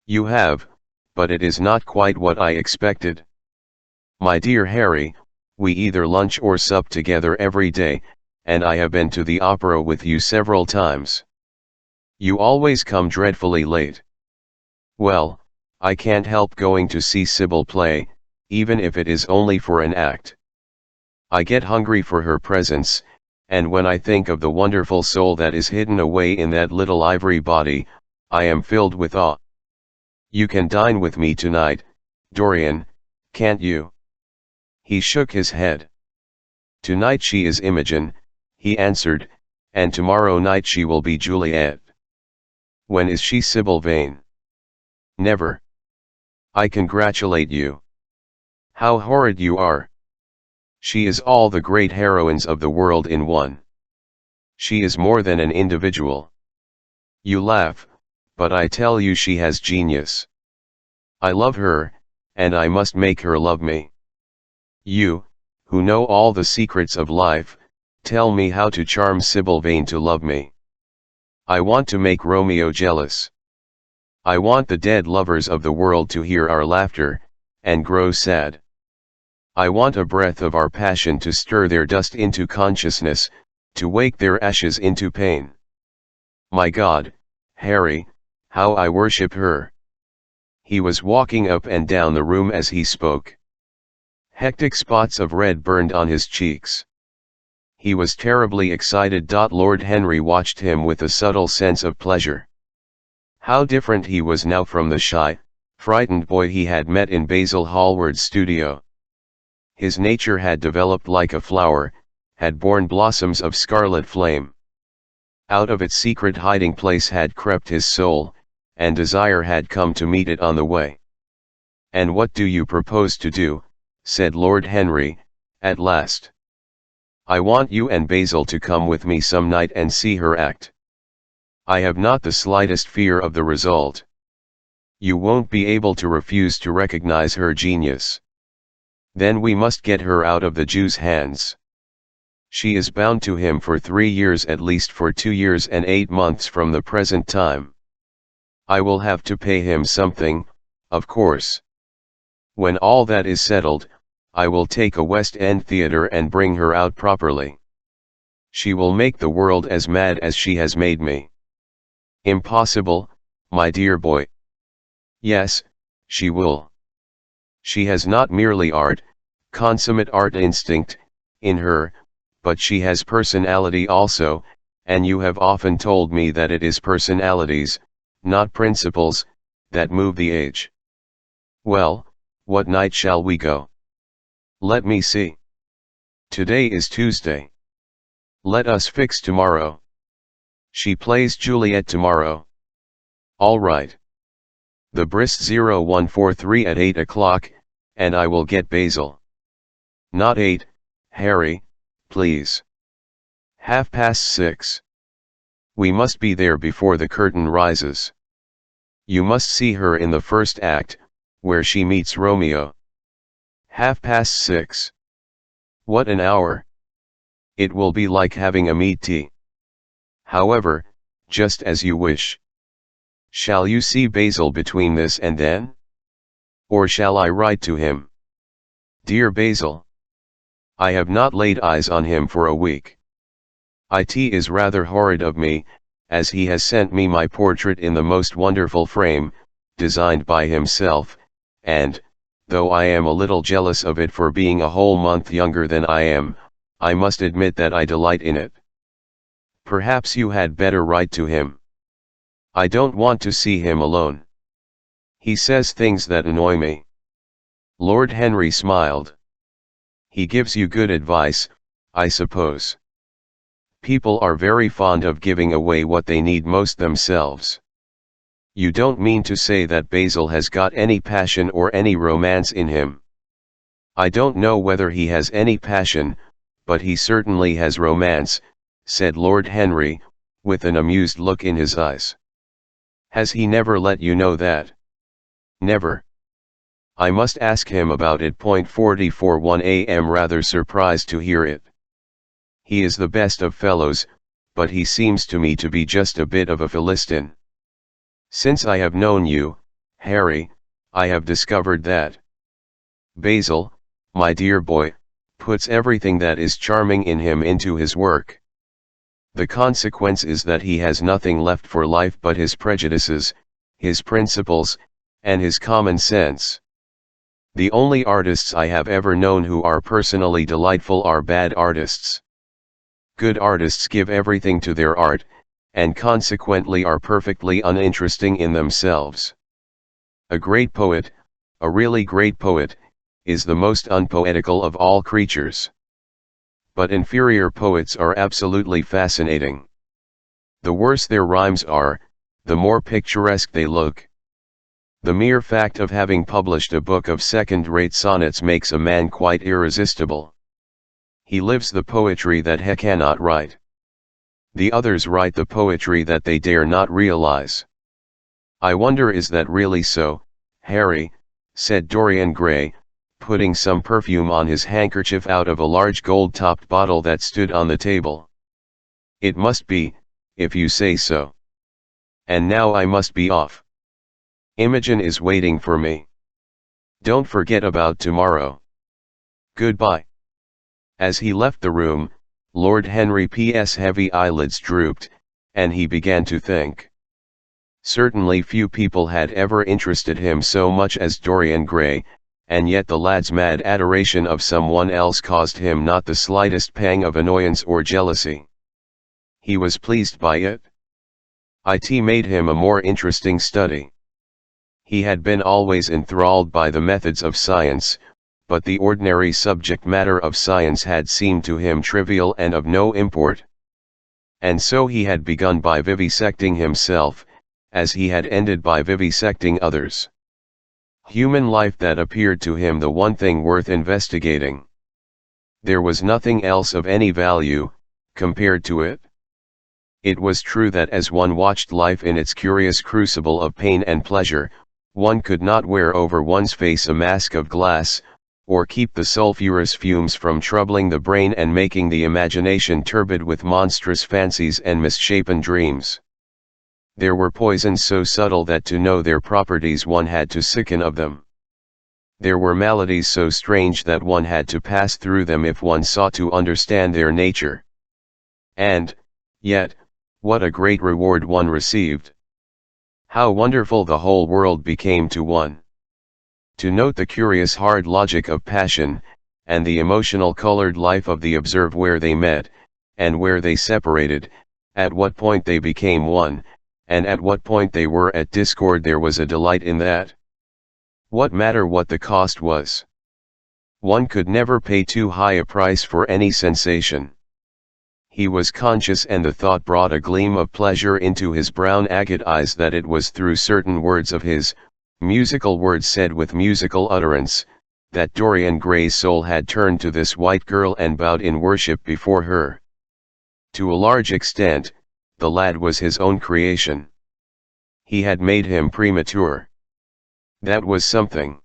Speaker 1: You have, but it is not quite what I expected. My dear Harry, we either lunch or sup together every day, and I have been to the opera with you several times. You always come dreadfully late. Well, I can't help going to see Sybil play, even if it is only for an act. I get hungry for her presence, and when I think of the wonderful soul that is hidden away in that little ivory body, I am filled with awe. You can dine with me tonight, Dorian, can't you? He shook his head. Tonight she is Imogen, he answered, and tomorrow night she will be Juliet. When is she Sybil Vane? Never. I congratulate you. How horrid you are. She is all the great heroines of the world in one. She is more than an individual. You laugh, but I tell you she has genius. I love her, and I must make her love me. You, who know all the secrets of life, tell me how to charm Sybil Vane to love me. I want to make Romeo jealous. I want the dead lovers of the world to hear our laughter, and grow sad. I want a breath of our passion to stir their dust into consciousness, to wake their ashes into pain. My God, Harry, how I worship her. He was walking up and down the room as he spoke. Hectic spots of red burned on his cheeks. He was terribly excited. Lord Henry watched him with a subtle sense of pleasure. How different he was now from the shy, frightened boy he had met in Basil Hallward's studio. His nature had developed like a flower, had borne blossoms of scarlet flame. Out of its secret hiding place had crept his soul, and desire had come to meet it on the way. "And what do you propose to do?" said Lord Henry, at last. "I want you and Basil to come with me some night and see her act. I have not the slightest fear of the result. You won't be able to refuse to recognize her genius. Then we must get her out of the Jew's hands. She is bound to him for 3 years, at least for 2 years and 8 months from the present time. I will have to pay him something, of course. When all that is settled, I will take a West End theatre and bring her out properly. She will make the world as mad as she has made me." "Impossible, my dear boy." "Yes, she will. She has not merely art, consummate art instinct, in her, but she has personality also, and you have often told me that it is personalities, not principles, that move the age. Well, what night shall we go? Let me see. Today is Tuesday. Let us fix tomorrow. She plays Juliet tomorrow. All right. The Brisk 0143 at 8 o'clock, and I will get Basil. Not 8, Harry, please. 6:30. We must be there before the curtain rises. You must see her in the first act, where she meets Romeo. 6:30. What an hour! It will be like having a mead tea. However, just as you wish. Shall you see Basil between this and then? Or shall I write to him? Dear Basil. I have not laid eyes on him for a week. It is rather horrid of me, as he has sent me my portrait in the most wonderful frame, designed by himself, and, though I am a little jealous of it for being a whole month younger than I am, I must admit that I delight in it. Perhaps you had better write to him. I don't want to see him alone. He says things that annoy me." Lord Henry smiled. "He gives you good advice, I suppose. People are very fond of giving away what they need most themselves. You don't mean to say that Basil has got any passion or any romance in him?" "I don't know whether he has any passion, but he certainly has romance, said Lord Henry, with an amused look in his eyes. Has he never let you know that? Never. I must ask him about it. 44 1 a.m. Rather surprised to hear it. He is the best of fellows, but he seems to me to be just a bit of a Philistine. Since I have known you, Harry, I have discovered that Basil, my dear boy, puts everything that is charming in him into his work. The consequence is that he has nothing left for life but his prejudices, his principles, and his common sense. The only artists I have ever known who are personally delightful are bad artists. Good artists give everything to their art, and consequently are perfectly uninteresting in themselves. A great poet, a really great poet, is the most unpoetical of all creatures. But inferior poets are absolutely fascinating. The worse their rhymes are, the more picturesque they look. The mere fact of having published a book of second-rate sonnets makes a man quite irresistible. He lives the poetry that he cannot write. The others write the poetry that they dare not realize. I wonder, is that really so, Harry? Said Dorian Gray, putting some perfume on his handkerchief out of a large gold-topped bottle that stood on the table. It must be, if you say so. And now I must be off. Imogen is waiting for me. Don't forget about tomorrow. Goodbye. As he left the room, Lord Henry's heavy eyelids drooped, and he began to think. Certainly few people had ever interested him so much as Dorian Gray, and yet the lad's mad adoration of someone else caused him not the slightest pang of annoyance or jealousy. He was pleased by it. It made him a more interesting study. He had been always enthralled by the methods of science, but the ordinary subject matter of science had seemed to him trivial and of no import. And so he had begun by vivisecting himself, as he had ended by vivisecting others. Human life, that appeared to him the one thing worth investigating. There was nothing else of any value, compared to it. It was true that as one watched life in its curious crucible of pain and pleasure, one could not wear over one's face a mask of glass, or keep the sulphurous fumes from troubling the brain and making the imagination turbid with monstrous fancies and misshapen dreams. There were poisons so subtle that to know their properties one had to sicken of them. There were maladies so strange that one had to pass through them if one sought to understand their nature. And, yet, what a great reward one received! How wonderful the whole world became to one! To note the curious hard logic of passion, and the emotional colored life of the observe where they met, and where they separated, at what point they became one, and at what point they were at discord, there was a delight in that. What matter what the cost was? One could never pay too high a price for any sensation. He was conscious, and the thought brought a gleam of pleasure into his brown agate eyes, that it was through certain words of his, musical words said with musical utterance, that Dorian Gray's soul had turned to this white girl and bowed in worship before her. To a large extent, the lad was his own creation. He had made him premature. That was something.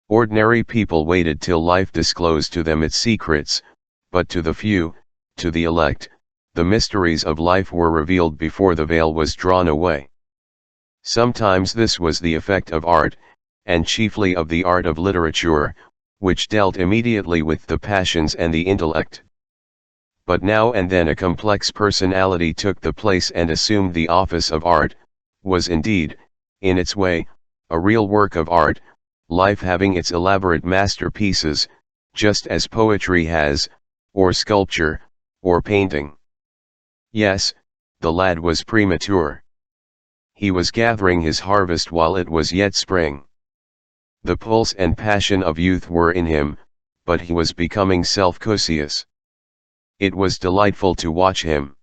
Speaker 1: Ordinary people waited till life disclosed to them its secrets, but to the few, to the elect, the mysteries of life were revealed before the veil was drawn away. Sometimes this was the effect of art, and chiefly of the art of literature, which dealt immediately with the passions and the intellect. But now and then a complex personality took the place and assumed the office of art, was indeed, in its way, a real work of art, life having its elaborate masterpieces, just as poetry has, or sculpture, or painting. Yes, the lad was premature. He was gathering his harvest while it was yet spring. The pulse and passion of youth were in him, but he was becoming self-conscious. It was delightful to watch him.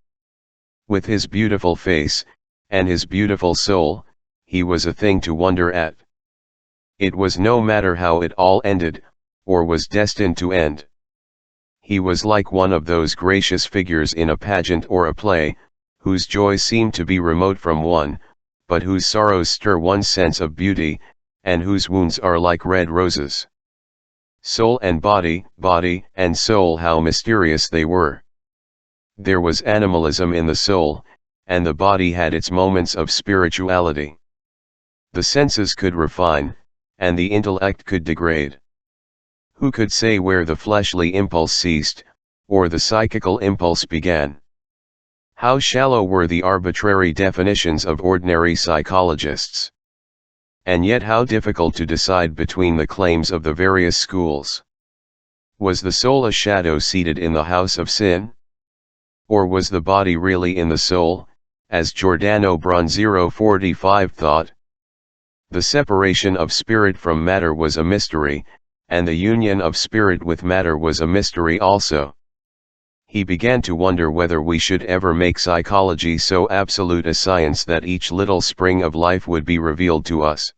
Speaker 1: With his beautiful face, and his beautiful soul, he was a thing to wonder at. It was no matter how it all ended, or was destined to end. He was like one of those gracious figures in a pageant or a play, whose joys seem to be remote from one, but whose sorrows stir one's sense of beauty, and whose wounds are like red roses. Soul and body, body and soul, how mysterious they were. There was animalism in the soul, and the body had its moments of spirituality. The senses could refine, and the intellect could degrade. Who could say where the fleshly impulse ceased, or the psychical impulse began? How shallow were the arbitrary definitions of ordinary psychologists! And yet how difficult to decide between the claims of the various schools. Was the soul a shadow seated in the house of sin? Or was the body really in the soul, as Giordano Bronzino 45 thought? The separation of spirit from matter was a mystery, and the union of spirit with matter was a mystery also. He began to wonder whether we should ever make psychology so absolute a science that each little spring of life would be revealed to us.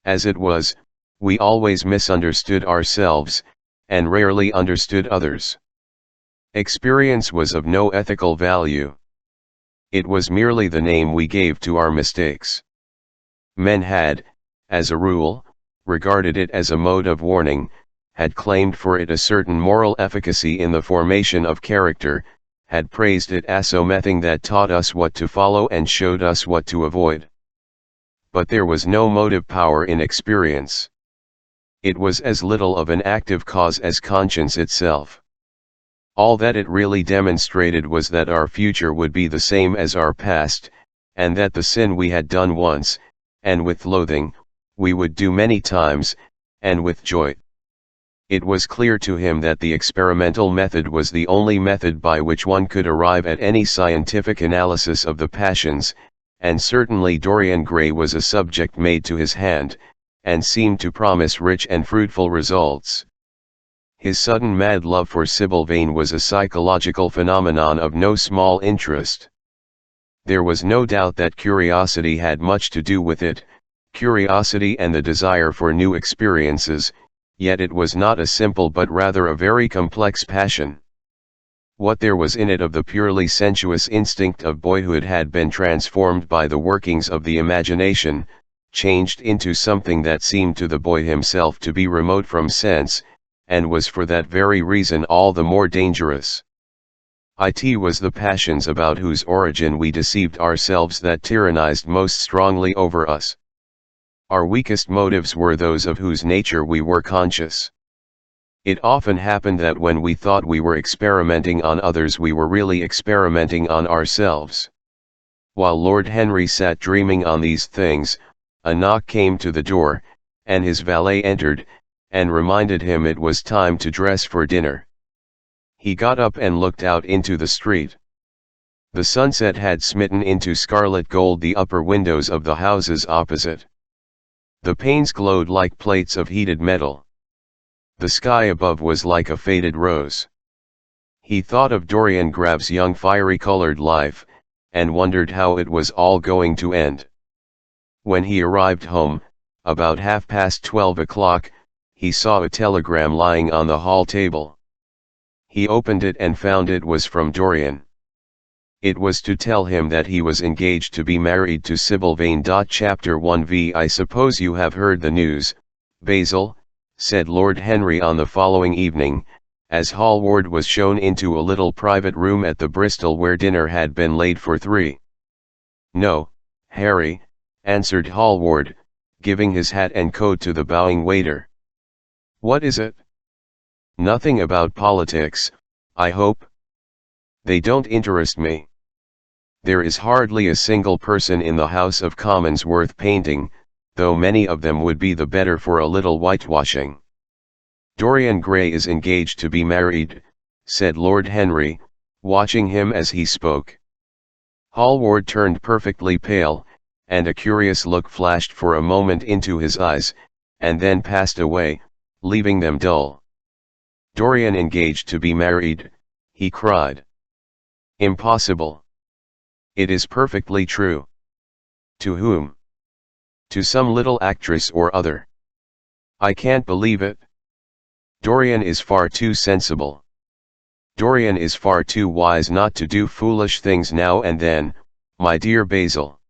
Speaker 1: As it was, we always misunderstood ourselves, and rarely understood others. Experience was of no ethical value. It was merely the name we gave to our mistakes. Men had, as a rule, regarded it as a mode of warning, had claimed for it a certain moral efficacy in the formation of character, had praised it as a thing that taught us what to follow and showed us what to avoid. But there was no motive power in experience. It was as little of an active cause as conscience itself. All that it really demonstrated was that our future would be the same as our past, and that the sin we had done once, and with loathing, we would do many times, and with joy. It was clear to him that the experimental method was the only method by which one could arrive at any scientific analysis of the passions, and certainly Dorian Gray was a subject made to his hand, and seemed to promise rich and fruitful results. His sudden mad love for Sybil Vane was a psychological phenomenon of no small interest. There was no doubt that curiosity had much to do with it, curiosity and the desire for new experiences, yet it was not a simple but rather a very complex passion. What there was in it of the purely sensuous instinct of boyhood had been transformed by the workings of the imagination, changed into something that seemed to the boy himself to be remote from sense, and was for that very reason all the more dangerous. It was the passions about whose origin we deceived ourselves that tyrannized most strongly over us. Our weakest motives were those of whose nature we were conscious. It often happened that when we thought we were experimenting on others we were really experimenting on ourselves. While Lord Henry sat dreaming on these things, a knock came to the door, and his valet entered, and reminded him it was time to dress for dinner. He got up and looked out into the street. The sunset had smitten into scarlet gold the upper windows of the houses opposite. The panes glowed like plates of heated metal. The sky above was like a faded rose. He thought of Dorian Gray's young fiery-colored life, and wondered how it was all going to end. When he arrived home, about 12:30, he saw a telegram lying on the hall table. He opened it and found it was from Dorian. It was to tell him that he was engaged to be married to Sybil Vane. Chapter 1v I suppose you have heard the news, Basil, said Lord Henry on the following evening, as Hallward was shown into a little private room at the Bristol where dinner had been laid for three. No, Harry, answered Hallward, giving his hat and coat to the bowing waiter. What is it? Nothing about politics, I hope? They don't interest me. There is hardly a single person in the House of Commons worth painting, though many of them would be the better for a little whitewashing. Dorian Gray is engaged to be married, said Lord Henry, watching him as he spoke. Hallward turned perfectly pale, and a curious look flashed for a moment into his eyes, and then passed away, leaving them dull. Dorian engaged to be married, he cried. Impossible. It is perfectly true. To whom? To some little actress or other. I can't believe it. Dorian is far too sensible. Dorian is far too wise not to do foolish things now and then, my dear Basil.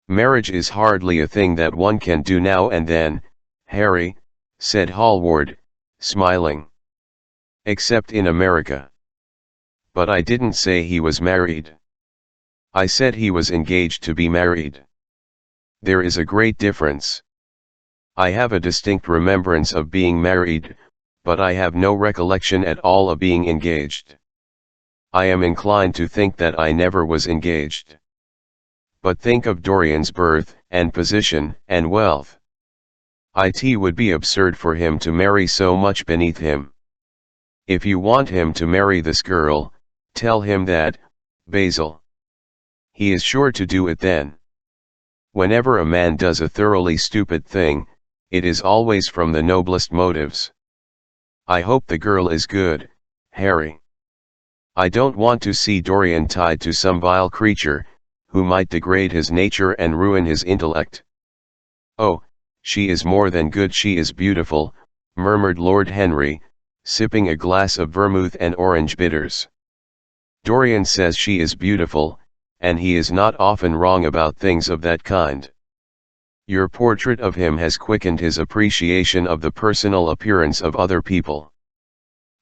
Speaker 1: Marriage is hardly a thing that one can do now and then, Harry, said Hallward, smiling. Except in America. But I didn't say he was married. I said he was engaged to be married. There is a great difference. I have a distinct remembrance of being married, but I have no recollection at all of being engaged. I am inclined to think that I never was engaged. But think of Dorian's birth, and position, and wealth. It would be absurd for him to marry so much beneath him. If you want him to marry this girl, tell him that, Basil. He is sure to do it then. Whenever a man does a thoroughly stupid thing, it is always from the noblest motives. I hope the girl is good, Harry. I don't want to see Dorian tied to some vile creature, who might degrade his nature and ruin his intellect. Oh, she is more than good, she is beautiful, murmured Lord Henry, sipping a glass of vermouth and orange bitters. Dorian says she is beautiful, and he is not often wrong about things of that kind. Your portrait of him has quickened his appreciation of the personal appearance of other people.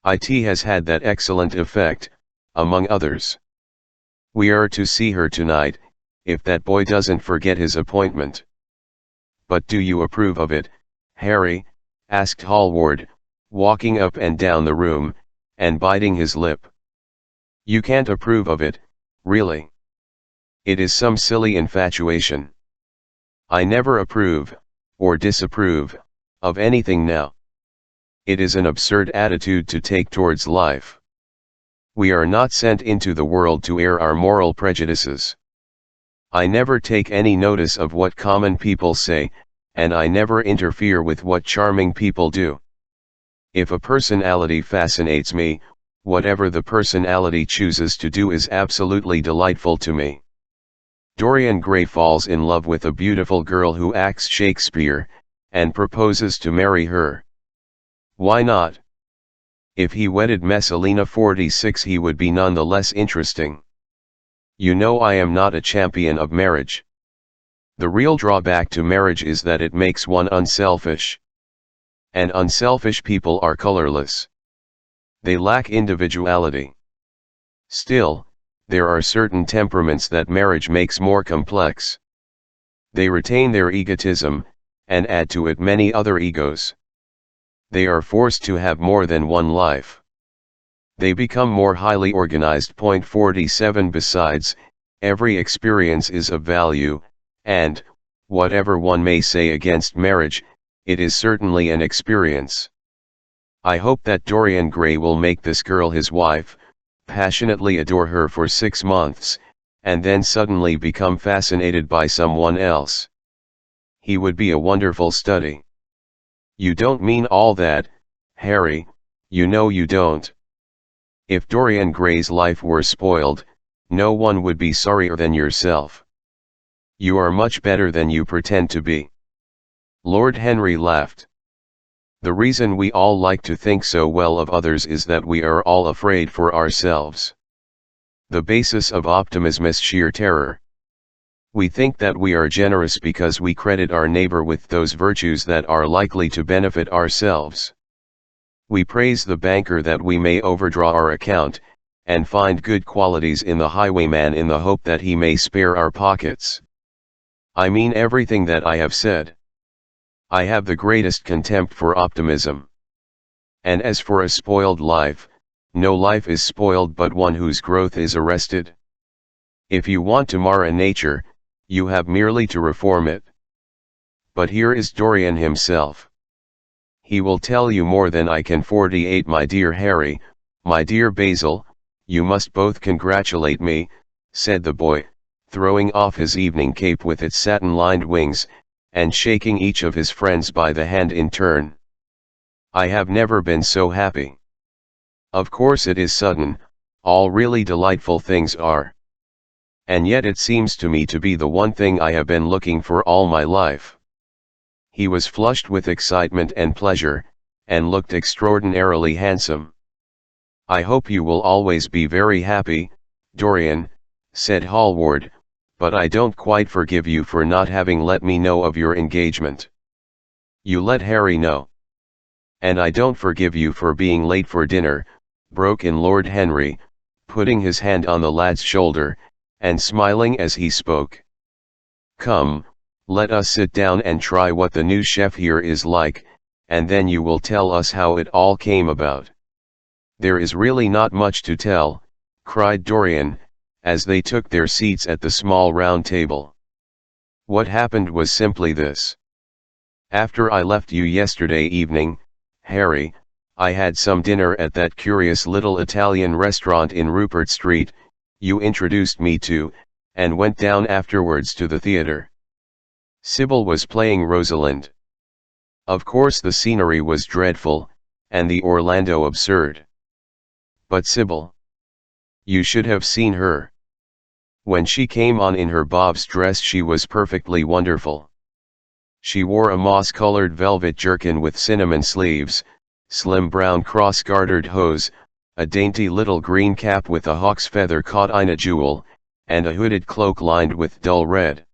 Speaker 1: It has had that excellent effect, among others. We are to see her tonight, if that boy doesn't forget his appointment. But do you approve of it, Harry? Asked Hallward, walking up and down the room, and biting his lip. You can't approve of it, really. It is some silly infatuation. I never approve, or disapprove, of anything now. It is an absurd attitude to take towards life. We are not sent into the world to air our moral prejudices. I never take any notice of what common people say, and I never interfere with what charming people do. If a personality fascinates me, whatever the personality chooses to do is absolutely delightful to me. Dorian Gray falls in love with a beautiful girl who acts Shakespeare, and proposes to marry her. Why not? If he wedded Messalina 46 he would be none the less interesting. You know I am not a champion of marriage. The real drawback to marriage is that it makes one unselfish. And unselfish people are colorless. They lack individuality. Still, there are certain temperaments that marriage makes more complex. They retain their egotism, and add to it many other egos. They are forced to have more than one life. They become more highly organized. Point 47. Besides, every experience is of value, and, whatever one may say against marriage, it is certainly an experience. I hope that Dorian Gray will make this girl his wife, passionately adore her for 6 months, and then suddenly become fascinated by someone else. He would be a wonderful study. You don't mean all that, Harry, you know you don't. If Dorian Gray's life were spoiled, no one would be sorrier than yourself. You are much better than you pretend to be. Lord Henry laughed. The reason we all like to think so well of others is that we are all afraid for ourselves. The basis of optimism is sheer terror. We think that we are generous because we credit our neighbor with those virtues that are likely to benefit ourselves. We praise the banker that we may overdraw our account, and find good qualities in the highwayman in the hope that he may spare our pockets. I mean everything that I have said. I have the greatest contempt for optimism. And as for a spoiled life, no life is spoiled but one whose growth is arrested. If you want to mar a nature, you have merely to reform it. But here is Dorian himself. He will tell you more than I can. 48. My dear Harry, my dear Basil, you must both congratulate me, said the boy, throwing off his evening cape with its satin-lined wings, and shaking each of his friends by the hand in turn. I have never been so happy. Of course it is sudden, all really delightful things are. And yet it seems to me to be the one thing I have been looking for all my life. He was flushed with excitement and pleasure, and looked extraordinarily handsome. I hope you will always be very happy, Dorian, said Hallward, but I don't quite forgive you for not having let me know of your engagement. You let Harry know. And I don't forgive you for being late for dinner, broke in Lord Henry, putting his hand on the lad's shoulder, and smiling as he spoke. Come, let us sit down and try what the new chef here is like, and then you will tell us how it all came about. There is really not much to tell, cried Dorian, as they took their seats at the small round table. What happened was simply this. After I left you yesterday evening, Harry, I had some dinner at that curious little Italian restaurant in Rupert Street, you introduced me to, and went down afterwards to the theatre. Sybil was playing Rosalind. Of course the scenery was dreadful, and the Orlando absurd. But Sybil. You should have seen her. When she came on in her Bob's dress she was perfectly wonderful. She wore a moss-colored velvet jerkin with cinnamon sleeves, slim brown cross-gartered hose, a dainty little green cap with a hawk's feather caught in a jewel, and a hooded cloak lined with dull red.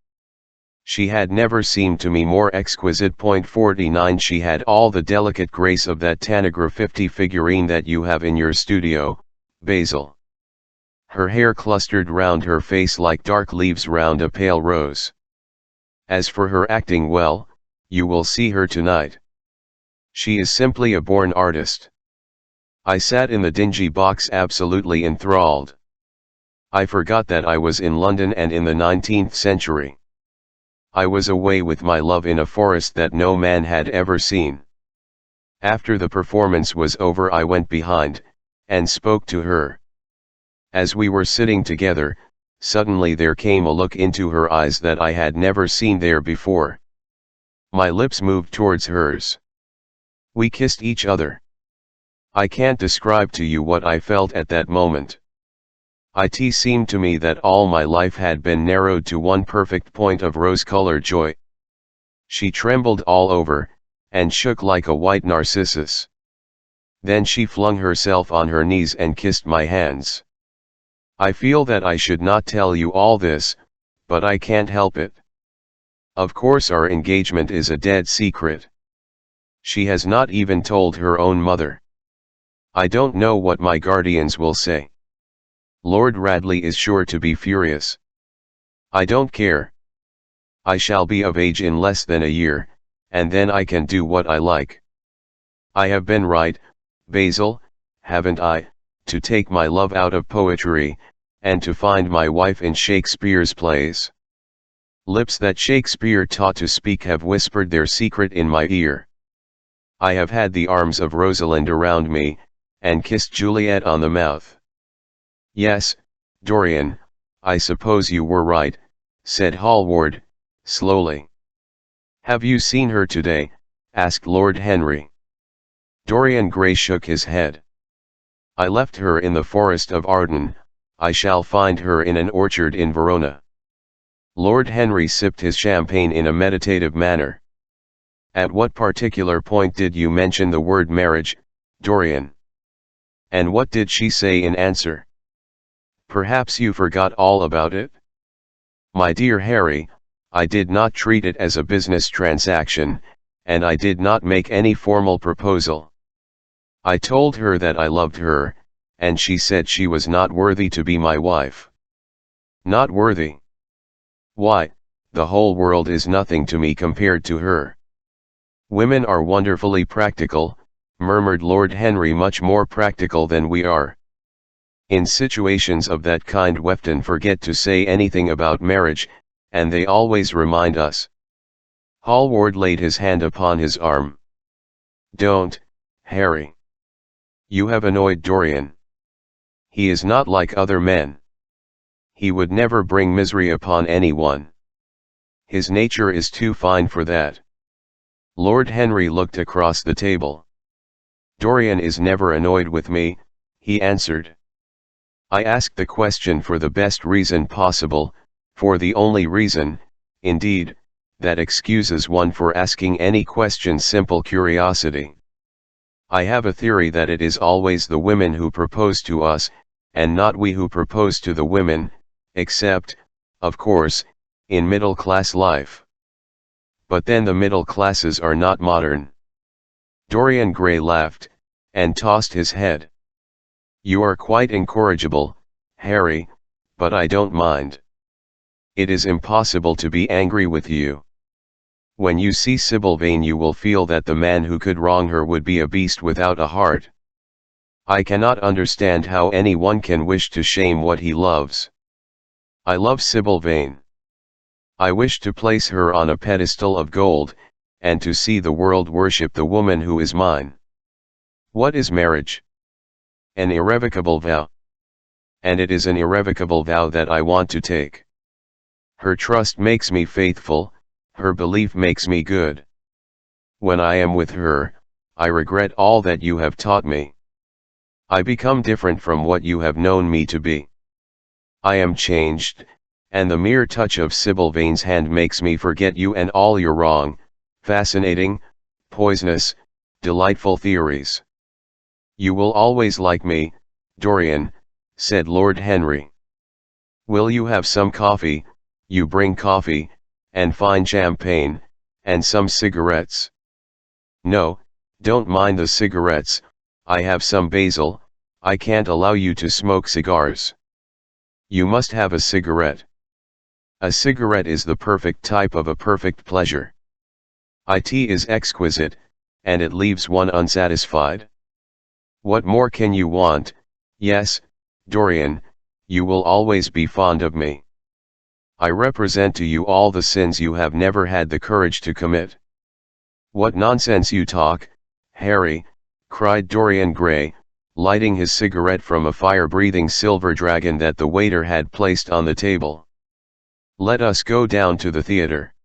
Speaker 1: She had never seemed to me more exquisite. 49 She had all the delicate grace of that Tanagra 50 figurine that you have in your studio, Basil. Her hair clustered round her face like dark leaves round a pale rose. As for her acting, well, you will see her tonight. She is simply a born artist. I sat in the dingy box absolutely enthralled. I forgot that I was in London and in the 19th century. I was away with my love in a forest that no man had ever seen. After the performance was over I went behind, and spoke to her. As we were sitting together, suddenly there came a look into her eyes that I had never seen there before. My lips moved towards hers. We kissed each other. I can't describe to you what I felt at that moment. It seemed to me that all my life had been narrowed to one perfect point of rose-colored joy. She trembled all over, and shook like a white narcissus. Then she flung herself on her knees and kissed my hands. I feel that I should not tell you all this, but I can't help it. Of course our engagement is a dead secret. She has not even told her own mother. I don't know what my guardians will say. Lord Radley is sure to be furious. I don't care. I shall be of age in less than a year, and then I can do what I like. I have been right, Basil, haven't I, to take my love out of poetry, and to find my wife in Shakespeare's plays. Lips that Shakespeare taught to speak have whispered their secret in my ear. I have had the arms of Rosalind around me, and kissed Juliet on the mouth. Yes, Dorian, I suppose you were right, said Hallward, slowly. Have you seen her today? Asked Lord Henry. Dorian Gray shook his head. I left her in the forest of Arden, I shall find her in an orchard in Verona. Lord Henry sipped his champagne in a meditative manner. At what particular point did you mention the word marriage, Dorian? And what did she say in answer? Perhaps you forgot all about it? My dear Harry, I did not treat it as a business transaction, and I did not make any formal proposal. I told her that I loved her, and she said she was not worthy to be my wife. Not worthy? Why, the whole world is nothing to me compared to her. Women are wonderfully practical, murmured Lord Henry, much more practical than we are. In situations of that kind we often forget to say anything about marriage, and they always remind us. Hallward laid his hand upon his arm. Don't, Harry. You have annoyed Dorian. He is not like other men. He would never bring misery upon anyone. His nature is too fine for that. Lord Henry looked across the table. Dorian is never annoyed with me, he answered. I asked the question for the best reason possible, for the only reason, indeed, that excuses one for asking any question, simple curiosity. I have a theory that it is always the women who propose to us, and not we who propose to the women, except, of course, in middle-class life. But then the middle classes are not modern. Dorian Gray laughed, and tossed his head. You are quite incorrigible, Harry, but I don't mind. It is impossible to be angry with you. When you see Sybil Vane you will feel that the man who could wrong her would be a beast without a heart. I cannot understand how anyone can wish to shame what he loves. I love Sybil Vane. I wish to place her on a pedestal of gold, and to see the world worship the woman who is mine. What is marriage? An irrevocable vow. And it is an irrevocable vow that I want to take. Her trust makes me faithful, her belief makes me good. When I am with her, I regret all that you have taught me. I become different from what you have known me to be. I am changed, and the mere touch of Sybil Vane's hand makes me forget you and all your wrong, fascinating, poisonous, delightful theories. You will always like me, Dorian, said Lord Henry. Will you have some coffee? You bring coffee, and fine champagne, and some cigarettes. No, don't mind the cigarettes, I have some basil, I can't allow you to smoke cigars. You must have a cigarette. A cigarette is the perfect type of a perfect pleasure. It is exquisite, and it leaves one unsatisfied. What more can you want? Yes, Dorian, you will always be fond of me. I represent to you all the sins you have never had the courage to commit. What nonsense you talk, Harry, cried Dorian Gray, lighting his cigarette from a fire-breathing silver dragon that the waiter had placed on the table. Let us go down to the theatre.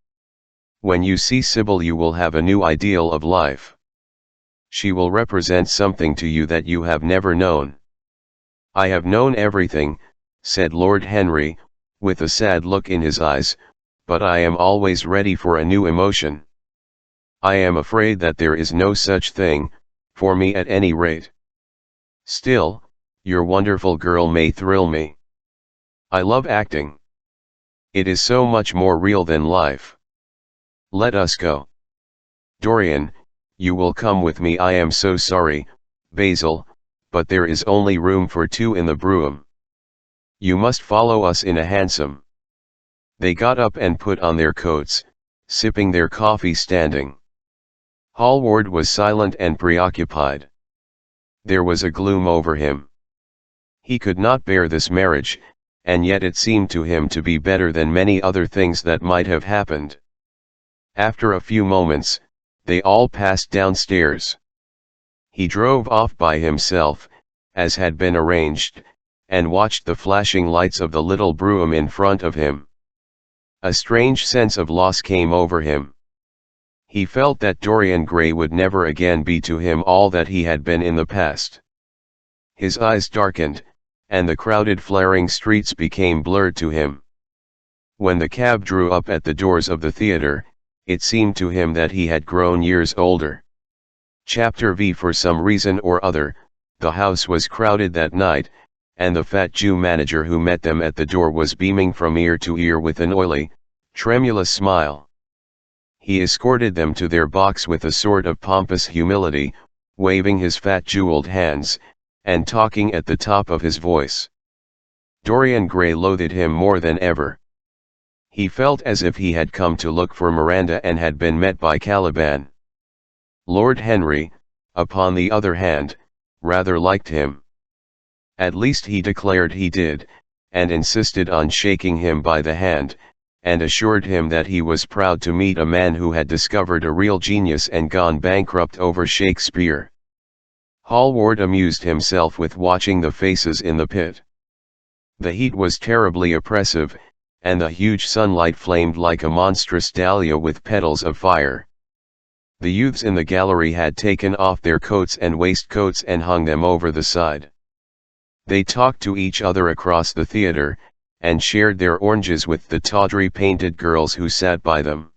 Speaker 1: When you see Sybil you will have a new ideal of life. She will represent something to you that you have never known. I have known everything, said Lord Henry, with a sad look in his eyes, but I am always ready for a new emotion. I am afraid that there is no such thing, for me at any rate. Still, your wonderful girl may thrill me. I love acting. It is so much more real than life. Let us go. Dorian, you will come with me. I am so sorry, Basil, but there is only room for two in the brougham. You must follow us in a hansom. They got up and put on their coats, sipping their coffee standing. Hallward was silent and preoccupied. There was a gloom over him. He could not bear this marriage, and yet it seemed to him to be better than many other things that might have happened. After a few moments, they all passed downstairs. He drove off by himself, as had been arranged, and watched the flashing lights of the little brougham in front of him. A strange sense of loss came over him. He felt that Dorian Gray would never again be to him all that he had been in the past. His eyes darkened, and the crowded flaring streets became blurred to him. When the cab drew up at the doors of the theatre, it seemed to him that he had grown years older. Chapter V. For some reason or other, the house was crowded that night, and the fat Jew manager who met them at the door was beaming from ear to ear with an oily, tremulous smile. He escorted them to their box with a sort of pompous humility, waving his fat jeweled hands, and talking at the top of his voice. Dorian Gray loathed him more than ever. He felt as if he had come to look for Miranda and had been met by Caliban. Lord Henry, upon the other hand, rather liked him. At least he declared he did, and insisted on shaking him by the hand, and assured him that he was proud to meet a man who had discovered a real genius and gone bankrupt over Shakespeare. Hallward amused himself with watching the faces in the pit. The heat was terribly oppressive, and the huge sunlight flamed like a monstrous dahlia with petals of fire. The youths in the gallery had taken off their coats and waistcoats and hung them over the side. They talked to each other across the theatre, and shared their oranges with the tawdry painted girls who sat by them.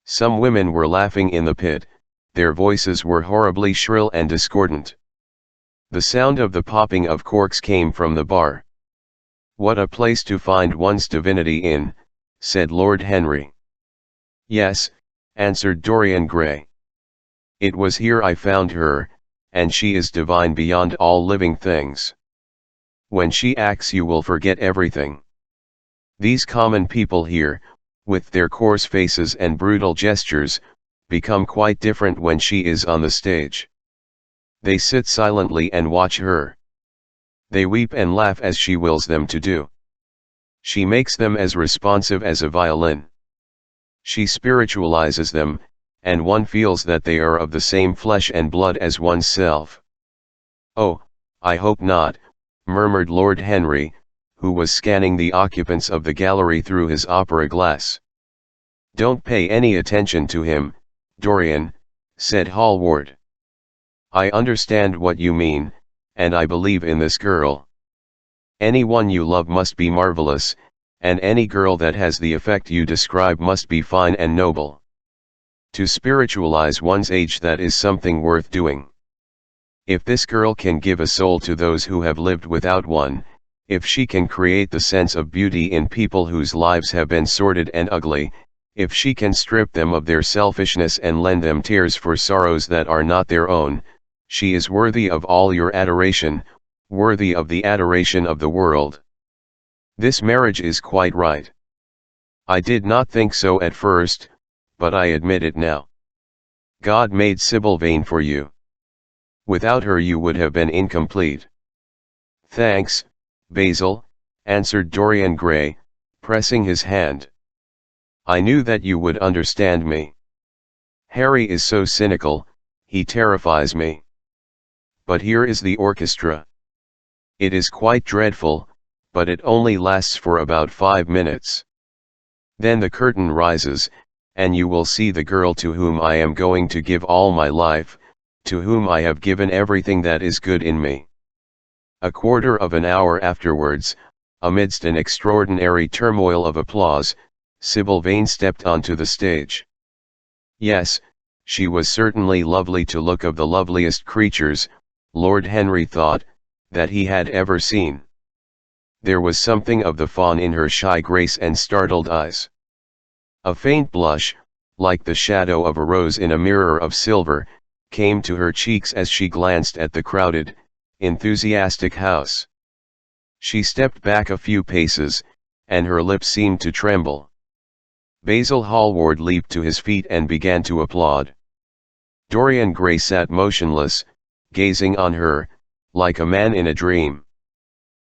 Speaker 1: Some women were laughing in the pit, their voices were horribly shrill and discordant. The sound of the popping of corks came from the bar. "What a place to find one's divinity in," said Lord Henry. "Yes," answered Dorian Gray. "It was here I found her, and she is divine beyond all living things. When she acts you will forget everything. These common people here, with their coarse faces and brutal gestures, become quite different when she is on the stage. They sit silently and watch her. They weep and laugh as she wills them to do. She makes them as responsive as a violin. She spiritualizes them, and one feels that they are of the same flesh and blood as oneself." "Oh, I hope not," murmured Lord Henry, who was scanning the occupants of the gallery through his opera glass. "Don't pay any attention to him, Dorian," said Hallward. "I understand what you mean, and I believe in this girl. Anyone you love must be marvelous, and any girl that has the effect you describe must be fine and noble. To spiritualize one's age, that is something worth doing. If this girl can give a soul to those who have lived without one, if she can create the sense of beauty in people whose lives have been sordid and ugly, if she can strip them of their selfishness and lend them tears for sorrows that are not their own, she is worthy of all your adoration, worthy of the adoration of the world. This marriage is quite right. I did not think so at first, but I admit it now. God made Sybil Vane for you. Without her you would have been incomplete." "Thanks, Basil," answered Dorian Gray, pressing his hand. "I knew that you would understand me. Harry is so cynical, he terrifies me. But here is the orchestra. It is quite dreadful, but it only lasts for about 5 minutes. Then the curtain rises, and you will see the girl to whom I am going to give all my life, to whom I have given everything that is good in me." A quarter of an hour afterwards, amidst an extraordinary turmoil of applause, Sybil Vane stepped onto the stage. Yes, she was certainly lovely to look, of the loveliest creatures, Lord Henry thought, that he had ever seen. There was something of the fawn in her shy grace and startled eyes. A faint blush, like the shadow of a rose in a mirror of silver, came to her cheeks as she glanced at the crowded, enthusiastic house. She stepped back a few paces, and her lips seemed to tremble. Basil Hallward leaped to his feet and began to applaud. Dorian Gray sat motionless, gazing on her, like a man in a dream.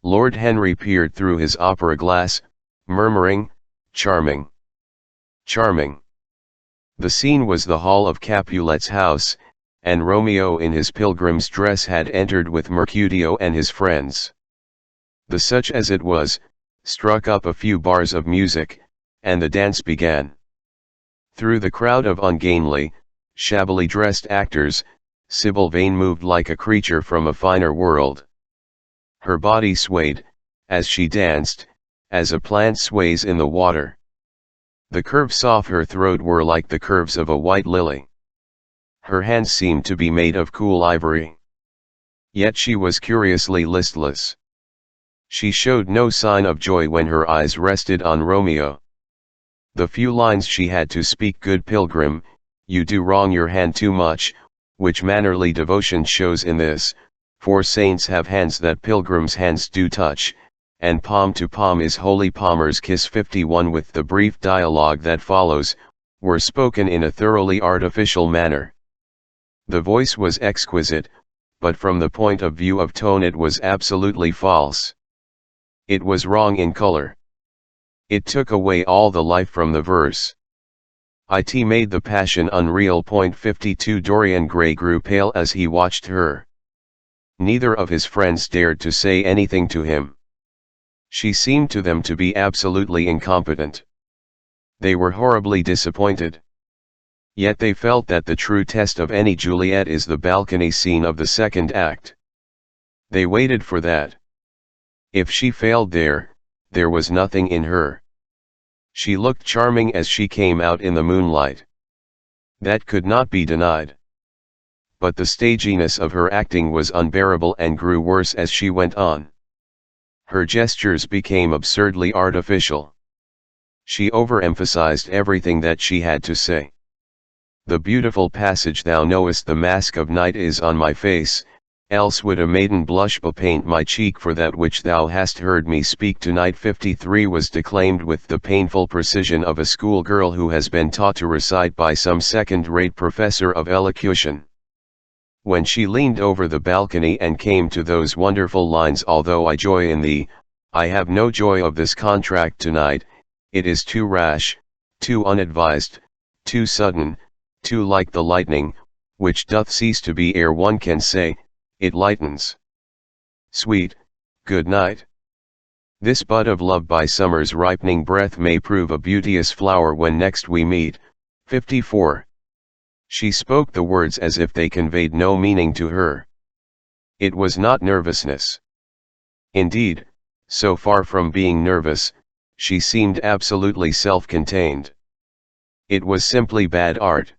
Speaker 1: Lord Henry peered through his opera glass, murmuring, "Charming! Charming!" The scene was the hall of Capulet's house, and Romeo in his pilgrim's dress had entered with Mercutio and his friends. The such as it was, struck up a few bars of music, and the dance began. Through the crowd of ungainly, shabbily dressed actors, Sybil Vane moved like a creature from a finer world. Her body swayed, as she danced, as a plant sways in the water. The curves off her throat were like the curves of a white lily. Her hands seemed to be made of cool ivory. Yet she was curiously listless. She showed no sign of joy when her eyes rested on Romeo. The few lines she had to speak, "Good pilgrim, you do wrong your hand too much," which mannerly devotion shows in this, "For saints have hands that pilgrims' hands do touch," and "Palm to palm is holy palmer's kiss." 51 with the brief dialogue that follows, were spoken in a thoroughly artificial manner. The voice was exquisite, but from the point of view of tone it was absolutely false. It was wrong in color. It took away all the life from the verse. It made the passion unreal. 52 Dorian Gray grew pale as he watched her. Neither of his friends dared to say anything to him. She seemed to them to be absolutely incompetent. They were horribly disappointed. Yet they felt that the true test of any Juliet is the balcony scene of the second act. They waited for that. If she failed there was nothing in her. She looked charming as she came out in the moonlight. That could not be denied. but the staginess of her acting was unbearable and grew worse as she went on. Her gestures became absurdly artificial. She overemphasized everything that she had to say. The beautiful passage, "Thou knowest the mask of night is on my face, else would a maiden blush bepaint my cheek for that which thou hast heard me speak tonight," 53 was declaimed with the painful precision of a schoolgirl who has been taught to recite by some second-rate professor of elocution. When she leaned over the balcony and came to those wonderful lines, "Although I joy in thee, I have no joy of this contract tonight, it is too rash, too unadvised, too sudden, too like the lightning, which doth cease to be ere one can say, it lightens. Sweet, good night. This bud of love by summer's ripening breath may prove a beauteous flower when next we meet." 54. She spoke the words as if they conveyed no meaning to her. It was not nervousness. Indeed, so far from being nervous, she seemed absolutely self-contained. It was simply bad art.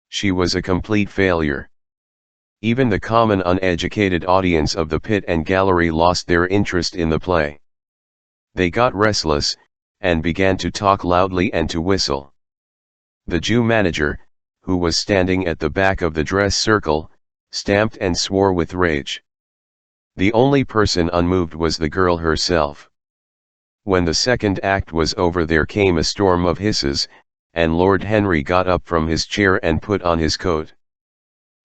Speaker 1: She was a complete failure. Even the common uneducated audience of the pit and gallery lost their interest in the play. They got restless, and began to talk loudly and to whistle. The Jew manager, who was standing at the back of the dress circle, stamped and swore with rage. The only person unmoved was the girl herself. When the second act was over there came a storm of hisses, and Lord Henry got up from his chair and put on his coat.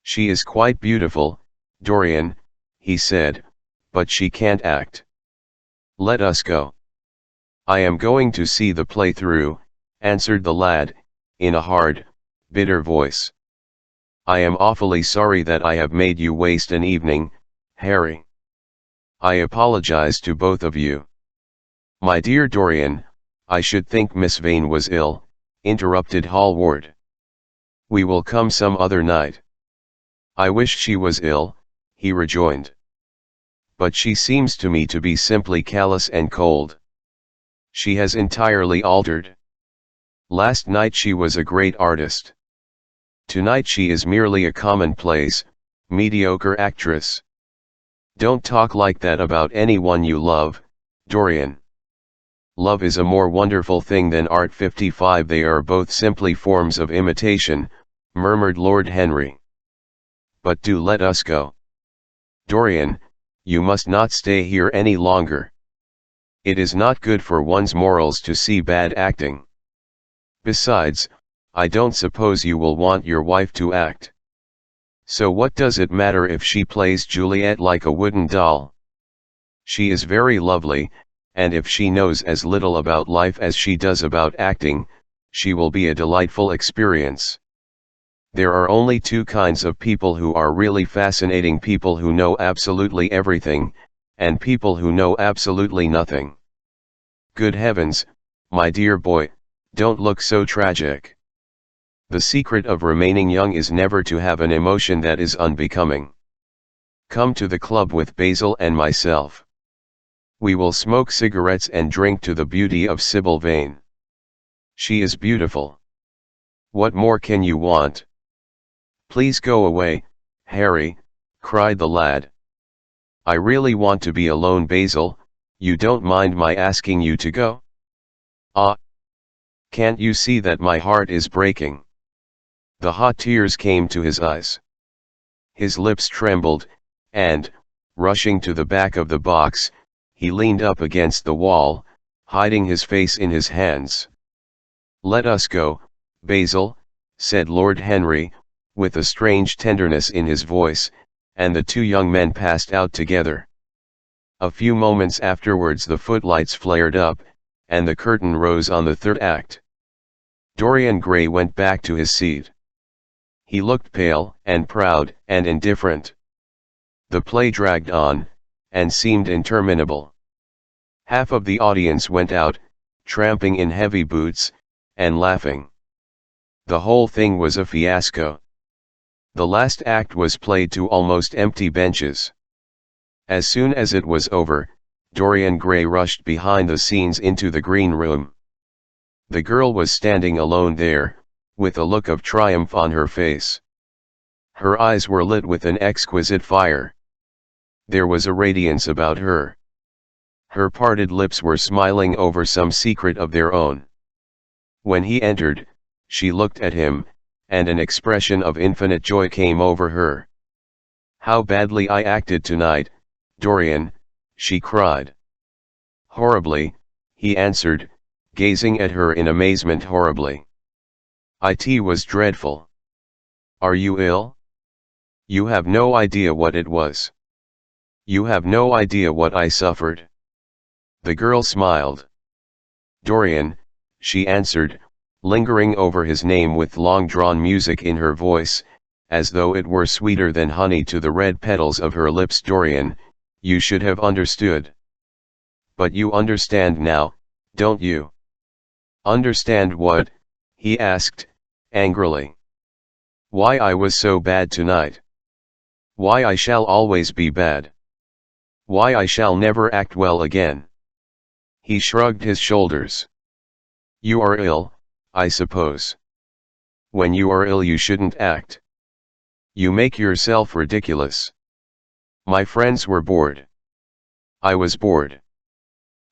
Speaker 1: "She is quite beautiful, Dorian," he said, "but she can't act. Let us go." "I am going to see the play through," answered the lad, in a hard, bitter voice. "I am awfully sorry that I have made you waste an evening, Harry. I apologize to both of you." "My dear Dorian, I should think Miss Vane was ill," interrupted Hallward. "We will come some other night." "I wish she was ill," he rejoined. "But she seems to me to be simply callous and cold. She has entirely altered. Last night she was a great artist. Tonight she is merely a commonplace, mediocre actress. Don't talk like that about anyone you love, Dorian. Love is a more wonderful thing than art." 55 They are both simply forms of imitation, murmured Lord Henry. "But do let us go. Dorian, you must not stay here any longer. It is not good for one's morals to see bad acting. Besides, I don't suppose you will want your wife to act. So what does it matter if she plays Juliet like a wooden doll? She is very lovely, and if she knows as little about life as she does about acting, she will be a delightful experience. There are only two kinds of people who are really fascinating: people who know absolutely everything, and people who know absolutely nothing. Good heavens, my dear boy, don't look so tragic. The secret of remaining young is never to have an emotion that is unbecoming. Come to the club with Basil and myself. We will smoke cigarettes and drink to the beauty of Sybil Vane. She is beautiful. What more can you want?" "Please go away, Harry," cried the lad. "I really want to be alone, Basil. You don't mind my asking you to go?" "Ah! Can't you see that my heart is breaking?" The hot tears came to his eyes. His lips trembled, and, rushing to the back of the box, he leaned up against the wall, hiding his face in his hands. "Let us go, Basil," said Lord Henry, with a strange tenderness in his voice, and the two young men passed out together. A few moments afterwards the footlights flared up, and the curtain rose on the third act. Dorian Gray went back to his seat. He looked pale and proud and indifferent. The play dragged on, and seemed interminable. Half of the audience went out, tramping in heavy boots, and laughing. The whole thing was a fiasco. The last act was played to almost empty benches. As soon as it was over, Dorian Gray rushed behind the scenes into the green room. The girl was standing alone there, with a look of triumph on her face. Her eyes were lit with an exquisite fire. There was a radiance about her. Her parted lips were smiling over some secret of their own. When he entered, she looked at him, and an expression of infinite joy came over her. "How badly I acted tonight, Dorian," she cried. "Horribly," he answered, gazing at her in amazement. "Horribly. It was dreadful. Are you ill? You have no idea what it was. You have no idea what I suffered." The girl smiled. "Dorian," she answered, lingering over his name with long-drawn music in her voice, as though it were sweeter than honey to the red petals of her lips. "Dorian, you should have understood. But you understand now, don't you?" "Understand what?" he asked, angrily. "Why I was so bad tonight. Why I shall always be bad. Why I shall never act well again." He shrugged his shoulders. "You are ill, I suppose. When you are ill you shouldn't act. You make yourself ridiculous. My friends were bored. I was bored."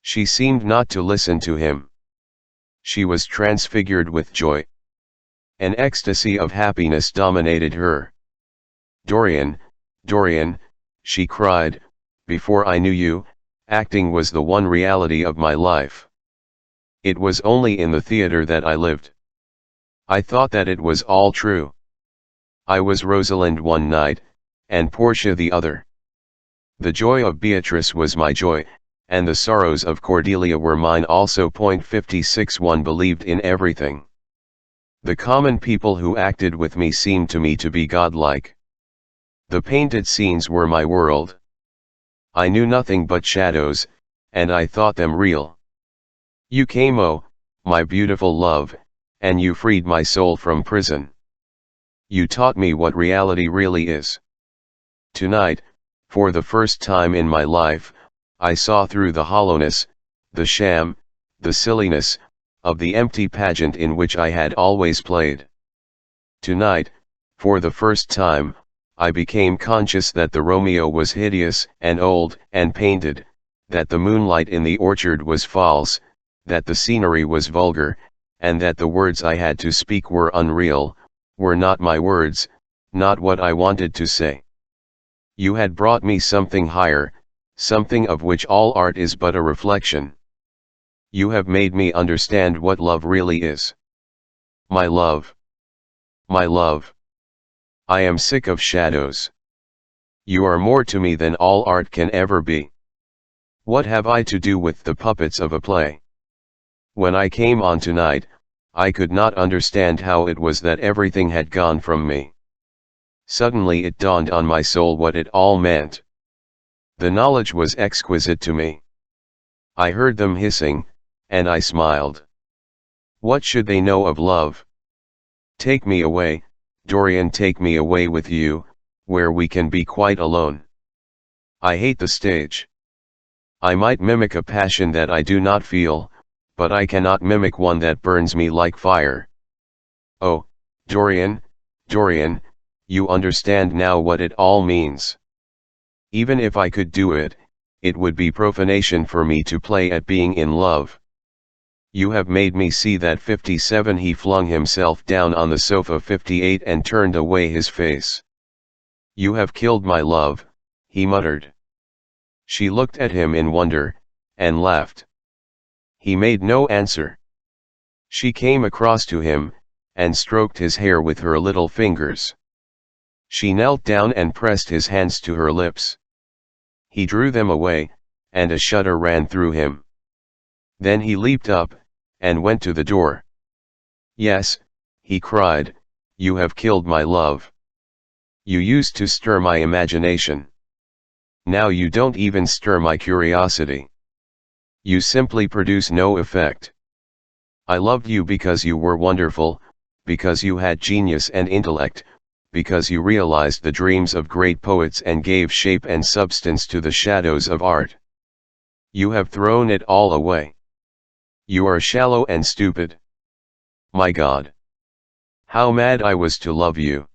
Speaker 1: She seemed not to listen to him. She was transfigured with joy. An ecstasy of happiness dominated her. "Dorian, Dorian," she cried, "before I knew you, acting was the one reality of my life. It was only in the theater that I lived. I thought that it was all true. I was Rosalind one night, and Portia the other. The joy of Beatrice was my joy, and the sorrows of Cordelia were mine also. 56 One believed in everything. The common people who acted with me seemed to me to be godlike. The painted scenes were my world. I knew nothing but shadows, and I thought them real. You came, oh, my beautiful love, and you freed my soul from prison. You taught me what reality really is. Tonight, for the first time in my life, I saw through the hollowness, the sham, the silliness, of the empty pageant in which I had always played. Tonight, for the first time, I became conscious that the Romeo was hideous and old and painted, that the moonlight in the orchard was false, that the scenery was vulgar, and that the words I had to speak were unreal, were not my words, not what I wanted to say. You had brought me something higher, something of which all art is but a reflection. You have made me understand what love really is. My love. My love. I am sick of shadows. You are more to me than all art can ever be. What have I to do with the puppets of a play? When I came on tonight, I could not understand how it was that everything had gone from me. Suddenly it dawned on my soul what it all meant. The knowledge was exquisite to me. I heard them hissing, and I smiled. What should they know of love? Take me away, Dorian, take me away with you, where we can be quite alone. I hate the stage. I might mimic a passion that I do not feel, but I cannot mimic one that burns me like fire. Oh, Dorian, Dorian, you understand now what it all means. Even if I could do it, it would be profanation for me to play at being in love. You have made me see that. 57 He flung himself down on the sofa. 58 And turned away his face. You have killed my love, he muttered. She looked at him in wonder, and laughed. He made no answer. She came across to him, and stroked his hair with her little fingers. She knelt down and pressed his hands to her lips. He drew them away, and a shudder ran through him. Then he leaped up, and went to the door. Yes, he cried, you have killed my love. You used to stir my imagination. Now you don't even stir my curiosity. You simply produce no effect. I loved you because you were wonderful, because you had genius and intellect, because you realized the dreams of great poets and gave shape and substance to the shadows of art. You have thrown it all away. You are shallow and stupid. My God! How mad I was to love you!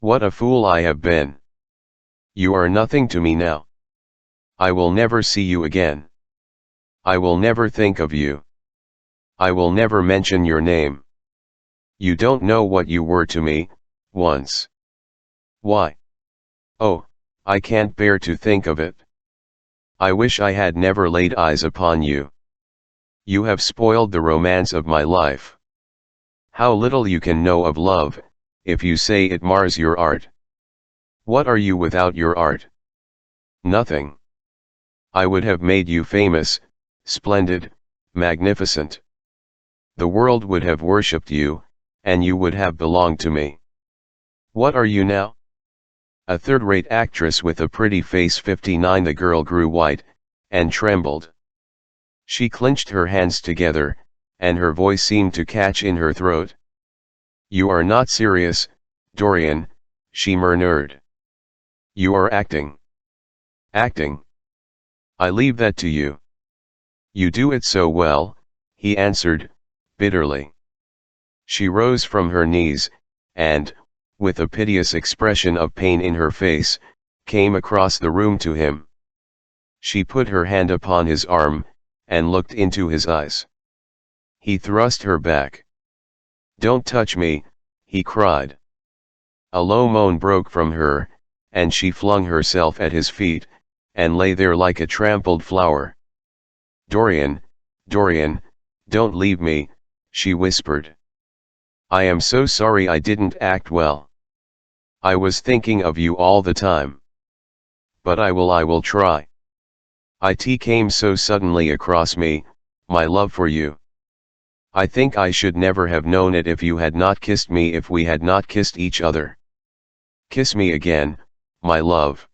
Speaker 1: What a fool I have been. You are nothing to me now. I will never see you again. I will never think of you. I will never mention your name. You don't know what you were to me, once. Why? Oh, I can't bear to think of it. I wish I had never laid eyes upon you. You have spoiled the romance of my life. How little you can know of love, if you say it mars your art. What are you without your art? Nothing. I would have made you famous, splendid, magnificent. The world would have worshipped you, and you would have belonged to me. What are you now? A third-rate actress with a pretty face. 59. The girl grew white, and trembled. She clenched her hands together, and her voice seemed to catch in her throat. You are not serious, Dorian, she murmured. You are acting. Acting. I leave that to you. You do it so well, he answered, bitterly. She rose from her knees, and, with a piteous expression of pain in her face, came across the room to him. She put her hand upon his arm, and looked into his eyes. He thrust her back. Don't touch me, he cried. A low moan broke from her, and she flung herself at his feet, and lay there like a trampled flower. Dorian, Dorian, don't leave me, she whispered. I am so sorry I didn't act well. I was thinking of you all the time. But I will try. It came so suddenly across me, my love for you. I think I should never have known it if you had not kissed me, if we had not kissed each other. Kiss me again, my love.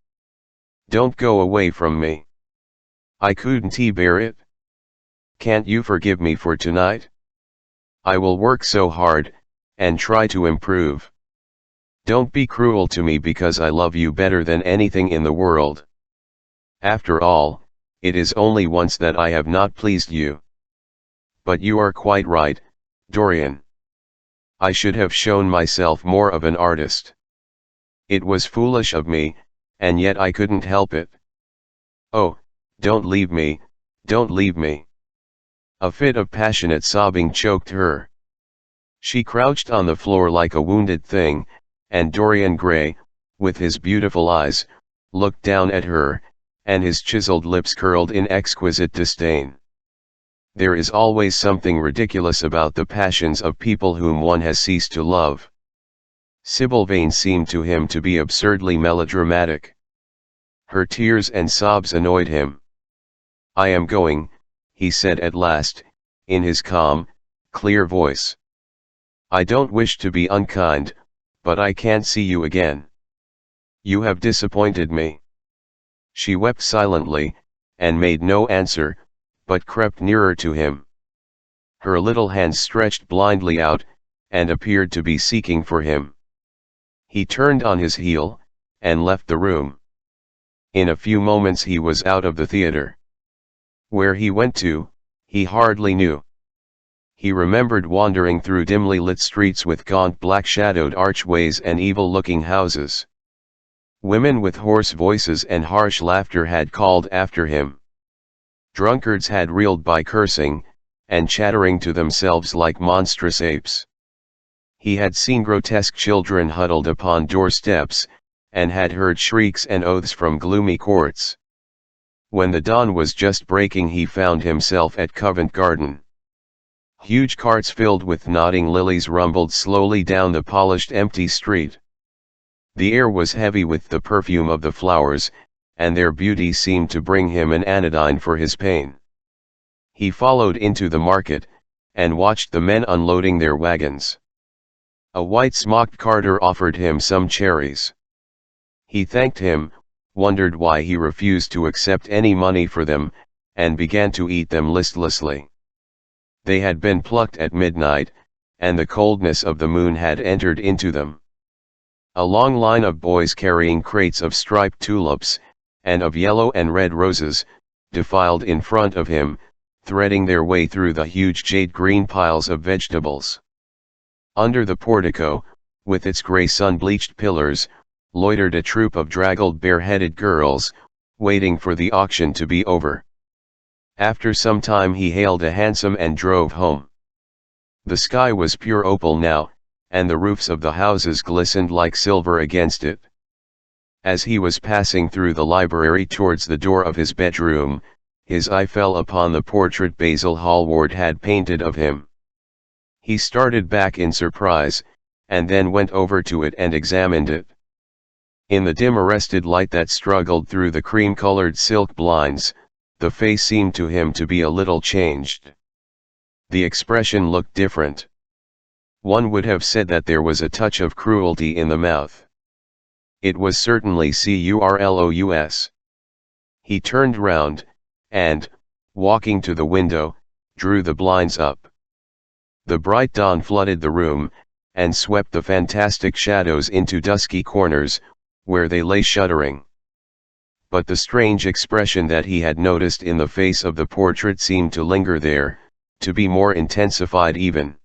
Speaker 1: Don't go away from me. I couldn't bear it. Can't you forgive me for tonight? I will work so hard, and try to improve. Don't be cruel to me because I love you better than anything in the world. After all, it is only once that I have not pleased you. But you are quite right, Dorian. I should have shown myself more of an artist. It was foolish of me, and yet I couldn't help it. Oh, don't leave me, don't leave me. A fit of passionate sobbing choked her. She crouched on the floor like a wounded thing, and Dorian Gray, with his beautiful eyes, looked down at her, and his chiseled lips curled in exquisite disdain. There is always something ridiculous about the passions of people whom one has ceased to love. Sybil Vane seemed to him to be absurdly melodramatic. Her tears and sobs annoyed him. I am going, he said at last, in his calm, clear voice. I don't wish to be unkind, but I can't see you again. You have disappointed me. She wept silently, and made no answer, but crept nearer to him. Her little hands stretched blindly out, and appeared to be seeking for him. He turned on his heel, and left the room. In a few moments he was out of the theater. Where he went to, he hardly knew. He remembered wandering through dimly lit streets with gaunt black-shadowed archways and evil-looking houses. Women with hoarse voices and harsh laughter had called after him. Drunkards had reeled by cursing, and chattering to themselves like monstrous apes. He had seen grotesque children huddled upon doorsteps, and had heard shrieks and oaths from gloomy courts. When the dawn was just breaking he found himself at Covent Garden. Huge carts filled with nodding lilies rumbled slowly down the polished empty street. The air was heavy with the perfume of the flowers, and their beauty seemed to bring him an anodyne for his pain. He followed into the market, and watched the men unloading their wagons. A white-smocked carter offered him some cherries. He thanked him, wondered why he refused to accept any money for them, and began to eat them listlessly. They had been plucked at midnight, and the coldness of the moon had entered into them. A long line of boys carrying crates of striped tulips, and of yellow and red roses, defiled in front of him, threading their way through the huge jade-green piles of vegetables. Under the portico, with its grey sun-bleached pillars, loitered a troop of draggled bare-headed girls, waiting for the auction to be over. After some time he hailed a hansom and drove home. The sky was pure opal now, and the roofs of the houses glistened like silver against it. As he was passing through the library towards the door of his bedroom, his eye fell upon the portrait Basil Hallward had painted of him. He started back in surprise, and then went over to it and examined it. In the dim arrested light that struggled through the cream-colored silk blinds, the face seemed to him to be a little changed. The expression looked different. One would have said that there was a touch of cruelty in the mouth. It was certainly curlous. He turned round, and, walking to the window, drew the blinds up. The bright dawn flooded the room, and swept the fantastic shadows into dusky corners, where they lay shuddering. But the strange expression that he had noticed in the face of the portrait seemed to linger there, to be more intensified even.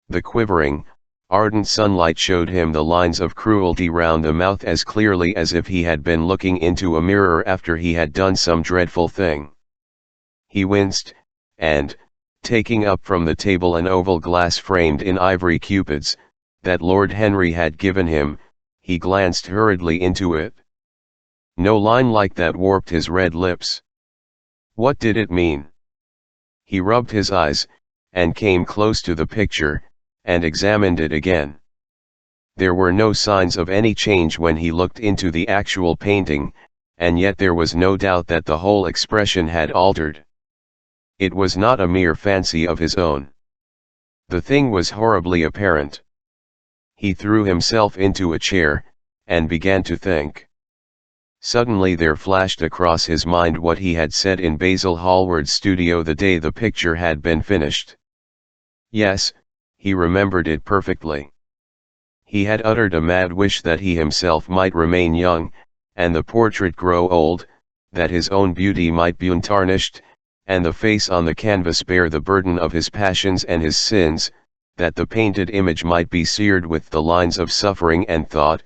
Speaker 1: The quivering, ardent sunlight showed him the lines of cruelty round the mouth as clearly as if he had been looking into a mirror after he had done some dreadful thing. He winced, and, taking up from the table an oval glass framed in ivory cupids, that Lord Henry had given him, he glanced hurriedly into it. No line like that warped his red lips. What did it mean? He rubbed his eyes, and came close to the picture, and examined it again. There were no signs of any change when he looked into the actual painting, and yet there was no doubt that the whole expression had altered. It was not a mere fancy of his own. The thing was horribly apparent. He threw himself into a chair, and began to think. Suddenly there flashed across his mind what he had said in Basil Hallward's studio the day the picture had been finished. Yes, he remembered it perfectly. He had uttered a mad wish that he himself might remain young, and the portrait grow old, that his own beauty might be untarnished, and the face on the canvas bear the burden of his passions and his sins, that the painted image might be seared with the lines of suffering and thought,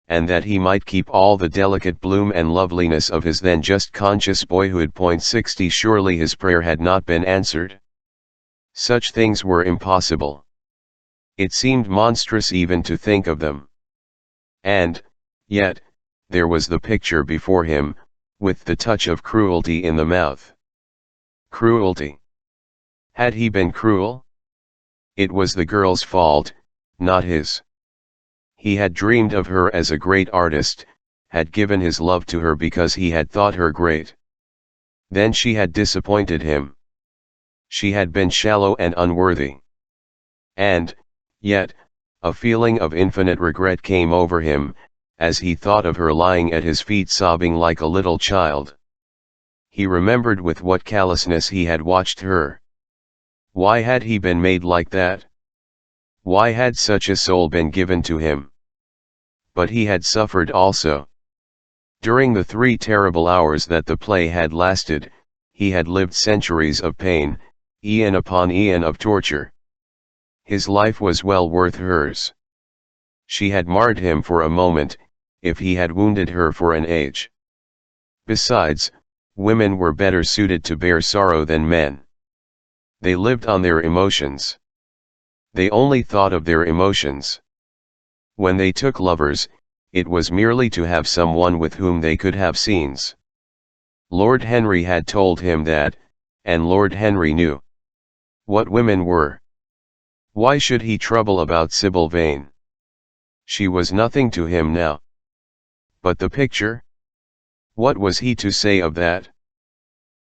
Speaker 1: and that he might keep all the delicate bloom and loveliness of his then just conscious boyhood. 60 Surely his prayer had not been answered. Such things were impossible. It seemed monstrous even to think of them. And, yet, there was the picture before him, with the touch of cruelty in the mouth. Cruelty. Had he been cruel? It was the girl's fault, not his. He had dreamed of her as a great artist, had given his love to her because he had thought her great. Then she had disappointed him. She had been shallow and unworthy. And, yet, a feeling of infinite regret came over him, as he thought of her lying at his feet sobbing like a little child. He remembered with what callousness he had watched her. Why had he been made like that? Why had such a soul been given to him? But he had suffered also. During the 3 terrible hours that the play had lasted, he had lived centuries of pain, eon upon eon of torture. His life was well worth hers. She had marred him for a moment, if he had wounded her for an age. Besides, women were better suited to bear sorrow than men. They lived on their emotions. They only thought of their emotions. When they took lovers, it was merely to have someone with whom they could have scenes. Lord Henry had told him that, and Lord Henry knew what women were. Why should he trouble about Sybil Vane? She was nothing to him now. But the picture? What was he to say of that?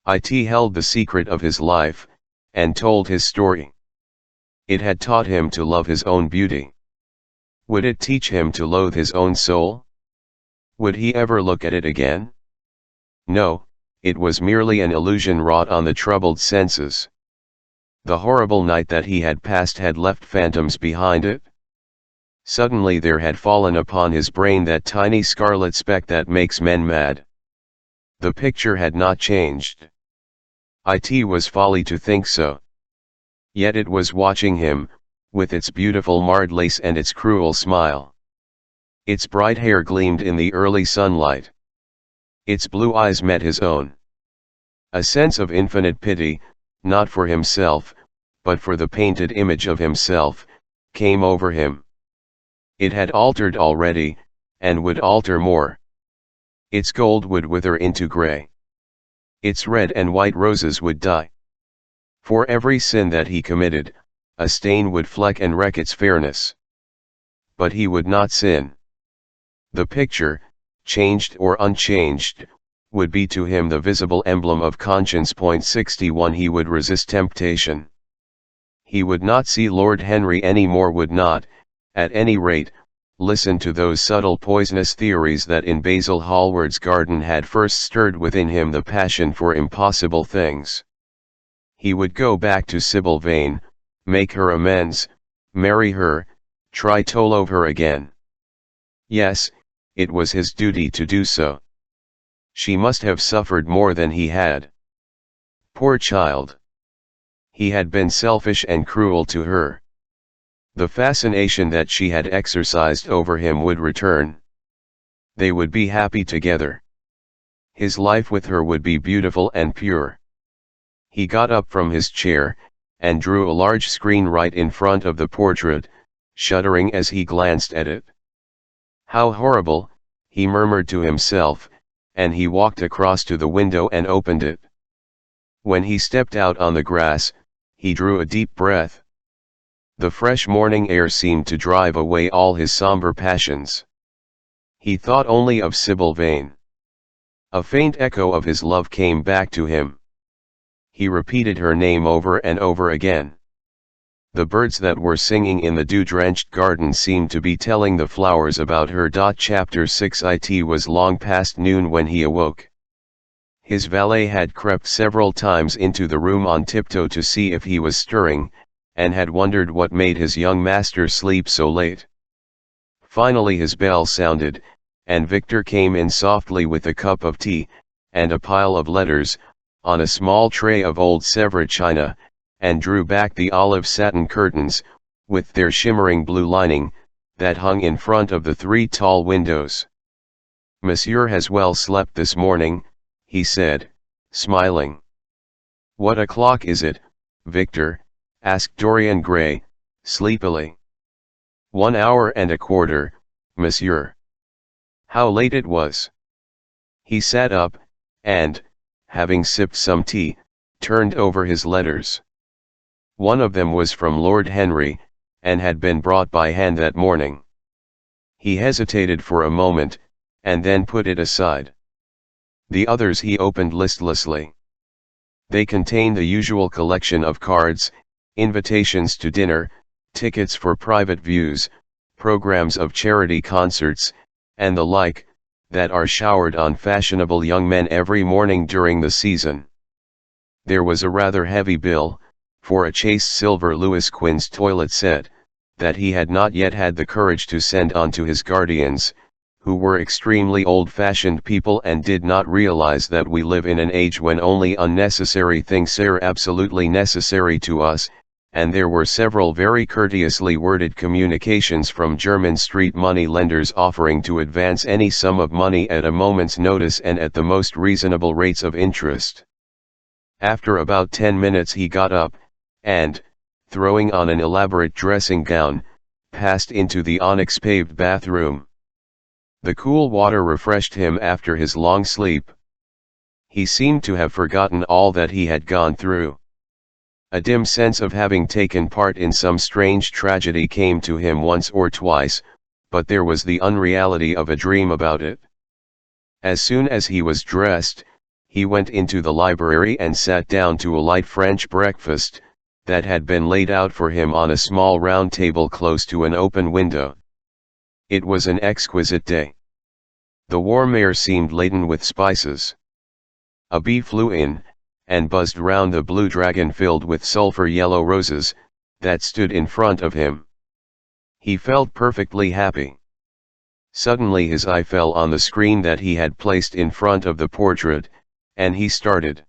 Speaker 1: It held the secret of his life, and told his story. It had taught him to love his own beauty. Would it teach him to loathe his own soul? Would he ever look at it again? No, it was merely an illusion wrought on the troubled senses. The horrible night that he had passed had left phantoms behind it. Suddenly there had fallen upon his brain that tiny scarlet speck that makes men mad. The picture had not changed. It was folly to think so. Yet it was watching him, with its beautiful marred lace and its cruel smile. Its bright hair gleamed in the early sunlight. Its blue eyes met his own. A sense of infinite pity, not for himself, but for the painted image of himself, came over him. It had altered already, and would alter more. Its gold would wither into grey. Its red and white roses would die. For every sin that he committed, a stain would fleck and wreck its fairness. But he would not sin. The picture, changed or unchanged, would be to him the visible emblem of conscience. 61 He would resist temptation. He would not see Lord Henry any more, would not, at any rate, listen to those subtle poisonous theories that in Basil Hallward's garden had first stirred within him the passion for impossible things. He would go back to Sybil Vane, make her amends, marry her, try to love her again. Yes, it was his duty to do so. She must have suffered more than he had. Poor child. He had been selfish and cruel to her. The fascination that she had exercised over him would return. They would be happy together. His life with her would be beautiful and pure. He got up from his chair, and drew a large screen right in front of the portrait, shuddering as he glanced at it. How horrible, he murmured to himself, and he walked across to the window and opened it. When he stepped out on the grass, he drew a deep breath. The fresh morning air seemed to drive away all his somber passions. He thought only of Sybil Vane. A faint echo of his love came back to him. He repeated her name over and over again. The birds that were singing in the dew-drenched garden seemed to be telling the flowers about her. Chapter 6 It was long past noon when he awoke. His valet had crept several times into the room on tiptoe to see if he was stirring, and had wondered what made his young master sleep so late. Finally his bell sounded, and Victor came in softly with a cup of tea, and a pile of letters, on a small tray of old Sèvres china, and drew back the olive satin curtains, with their shimmering blue lining, that hung in front of the 3 tall windows. "Monsieur has well slept this morning," he said, smiling. "What o'clock is it, Victor?" asked Dorian Gray, sleepily. "1 hour and a quarter, monsieur." How late it was! He sat up, and, having sipped some tea, turned over his letters. One of them was from Lord Henry, and had been brought by hand that morning. He hesitated for a moment, and then put it aside. The others he opened listlessly. They contained the usual collection of cards, invitations to dinner, tickets for private views, programs of charity concerts, and the like, that are showered on fashionable young men every morning during the season. There was a rather heavy bill, for a chased silver Louis Quinze toilet set, that he had not yet had the courage to send on to his guardians, who were extremely old-fashioned people and did not realize that we live in an age when only unnecessary things are absolutely necessary to us, and there were several very courteously worded communications from Jermyn Street money lenders offering to advance any sum of money at a moment's notice and at the most reasonable rates of interest. After about 10 minutes he got up, and, throwing on an elaborate dressing gown, passed into the onyx-paved bathroom. The cool water refreshed him after his long sleep. He seemed to have forgotten all that he had gone through. A dim sense of having taken part in some strange tragedy came to him once or twice, but there was the unreality of a dream about it. As soon as he was dressed, he went into the library and sat down to a light French breakfast, that had been laid out for him on a small round table close to an open window. It was an exquisite day. The warm air seemed laden with spices. A bee flew in, and buzzed round the blue dragon filled with sulphur-yellow roses, that stood in front of him. He felt perfectly happy. Suddenly his eye fell on the screen that he had placed in front of the portrait, and he started.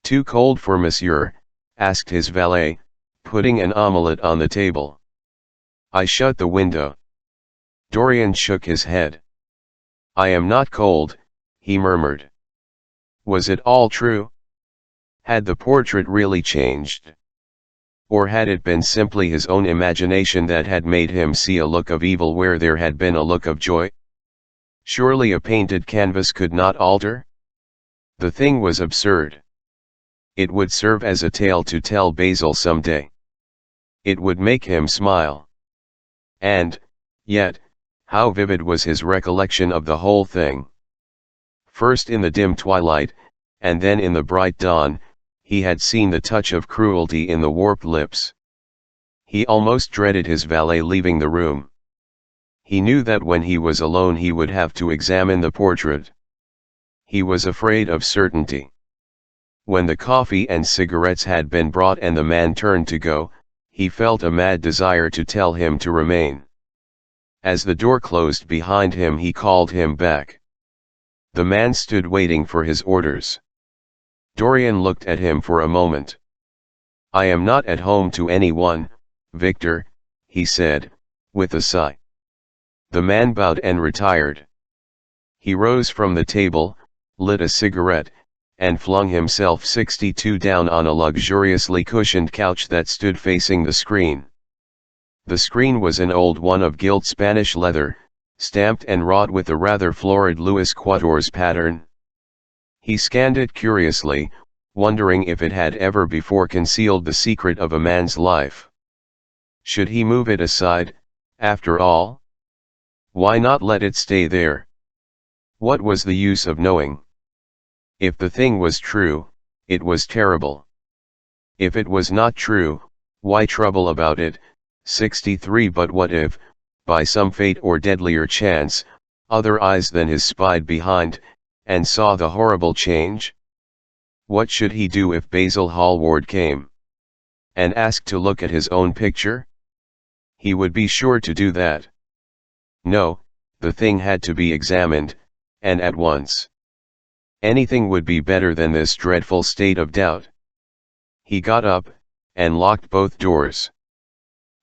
Speaker 1: "Too cold for monsieur?" asked his valet, putting an omelette on the table. I shut the window. Dorian shook his head. I am not cold, he murmured. Was it all true? Had the portrait really changed? Or had it been simply his own imagination that had made him see a look of evil where there had been a look of joy? Surely a painted canvas could not alter? The thing was absurd. It would serve as a tale to tell Basil someday. It would make him smile. And, yet, how vivid was his recollection of the whole thing. First in the dim twilight, and then in the bright dawn, he had seen the touch of cruelty in the warped lips. He almost dreaded his valet leaving the room. He knew that when he was alone he would have to examine the portrait. He was afraid of certainty. When the coffee and cigarettes had been brought and the man turned to go, he felt a mad desire to tell him to remain. As the door closed behind him he called him back. The man stood waiting for his orders. Dorian looked at him for a moment. I am not at home to anyone, Victor, he said, with a sigh. The man bowed and retired. He rose from the table, lit a cigarette, and flung himself 62 down on a luxuriously cushioned couch that stood facing the screen. The screen was an old one of gilt Spanish leather, stamped and wrought with a rather florid Louis XIV pattern. He scanned it curiously, wondering if it had ever before concealed the secret of a man's life. Should he move it aside, after all? Why not let it stay there? What was the use of knowing? If the thing was true, it was terrible. If it was not true, why trouble about it? 63 But what if, by some fate or deadlier chance, other eyes than his spied behind, and saw the horrible change? What should he do if Basil Hallward came and asked to look at his own picture? He would be sure to do that. No, the thing had to be examined, and at once. Anything would be better than this dreadful state of doubt. He got up, and locked both doors.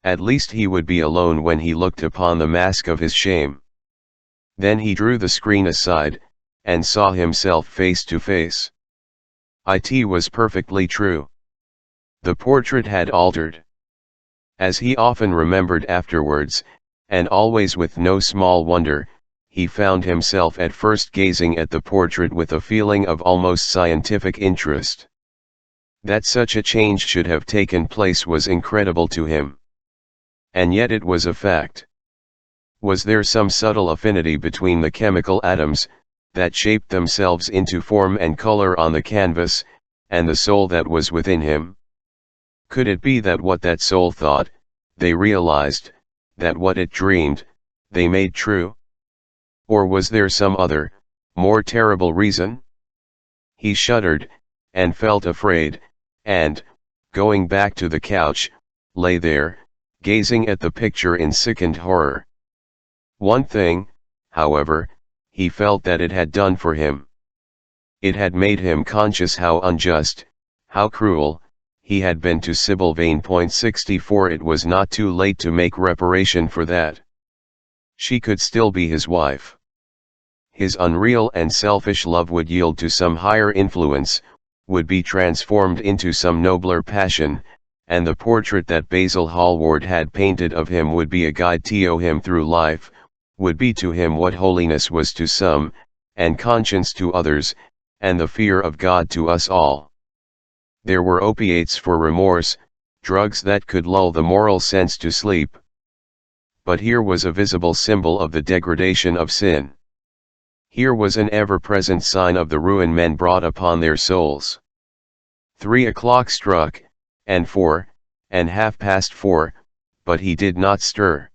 Speaker 1: At least he would be alone when he looked upon the mask of his shame. Then he drew the screen aside, and saw himself face to face. It was perfectly true. The portrait had altered. As he often remembered afterwards, and always with no small wonder, he found himself at first gazing at the portrait with a feeling of almost scientific interest. That such a change should have taken place was incredible to him. And yet it was a fact. Was there some subtle affinity between the chemical atoms, that shaped themselves into form and color on the canvas, and the soul that was within him? Could it be that what that soul thought, they realized, that what it dreamed, they made true? Or was there some other, more terrible reason? He shuddered, and felt afraid, and, going back to the couch, lay there, gazing at the picture in sickened horror. One thing, however, he felt that it had done for him. It had made him conscious how unjust, how cruel, he had been to Sybil Vane. 64 It was not too late to make reparation for that. She could still be his wife. His unreal and selfish love would yield to some higher influence, would be transformed into some nobler passion, and the portrait that Basil Hallward had painted of him would be a guide to him through life, would be to him what holiness was to some, and conscience to others, and the fear of God to us all. There were opiates for remorse, drugs that could lull the moral sense to sleep. But here was a visible symbol of the degradation of sin. Here was an ever-present sign of the ruin men brought upon their souls. 3 o'clock struck, and 4, and 4:30, but he did not stir.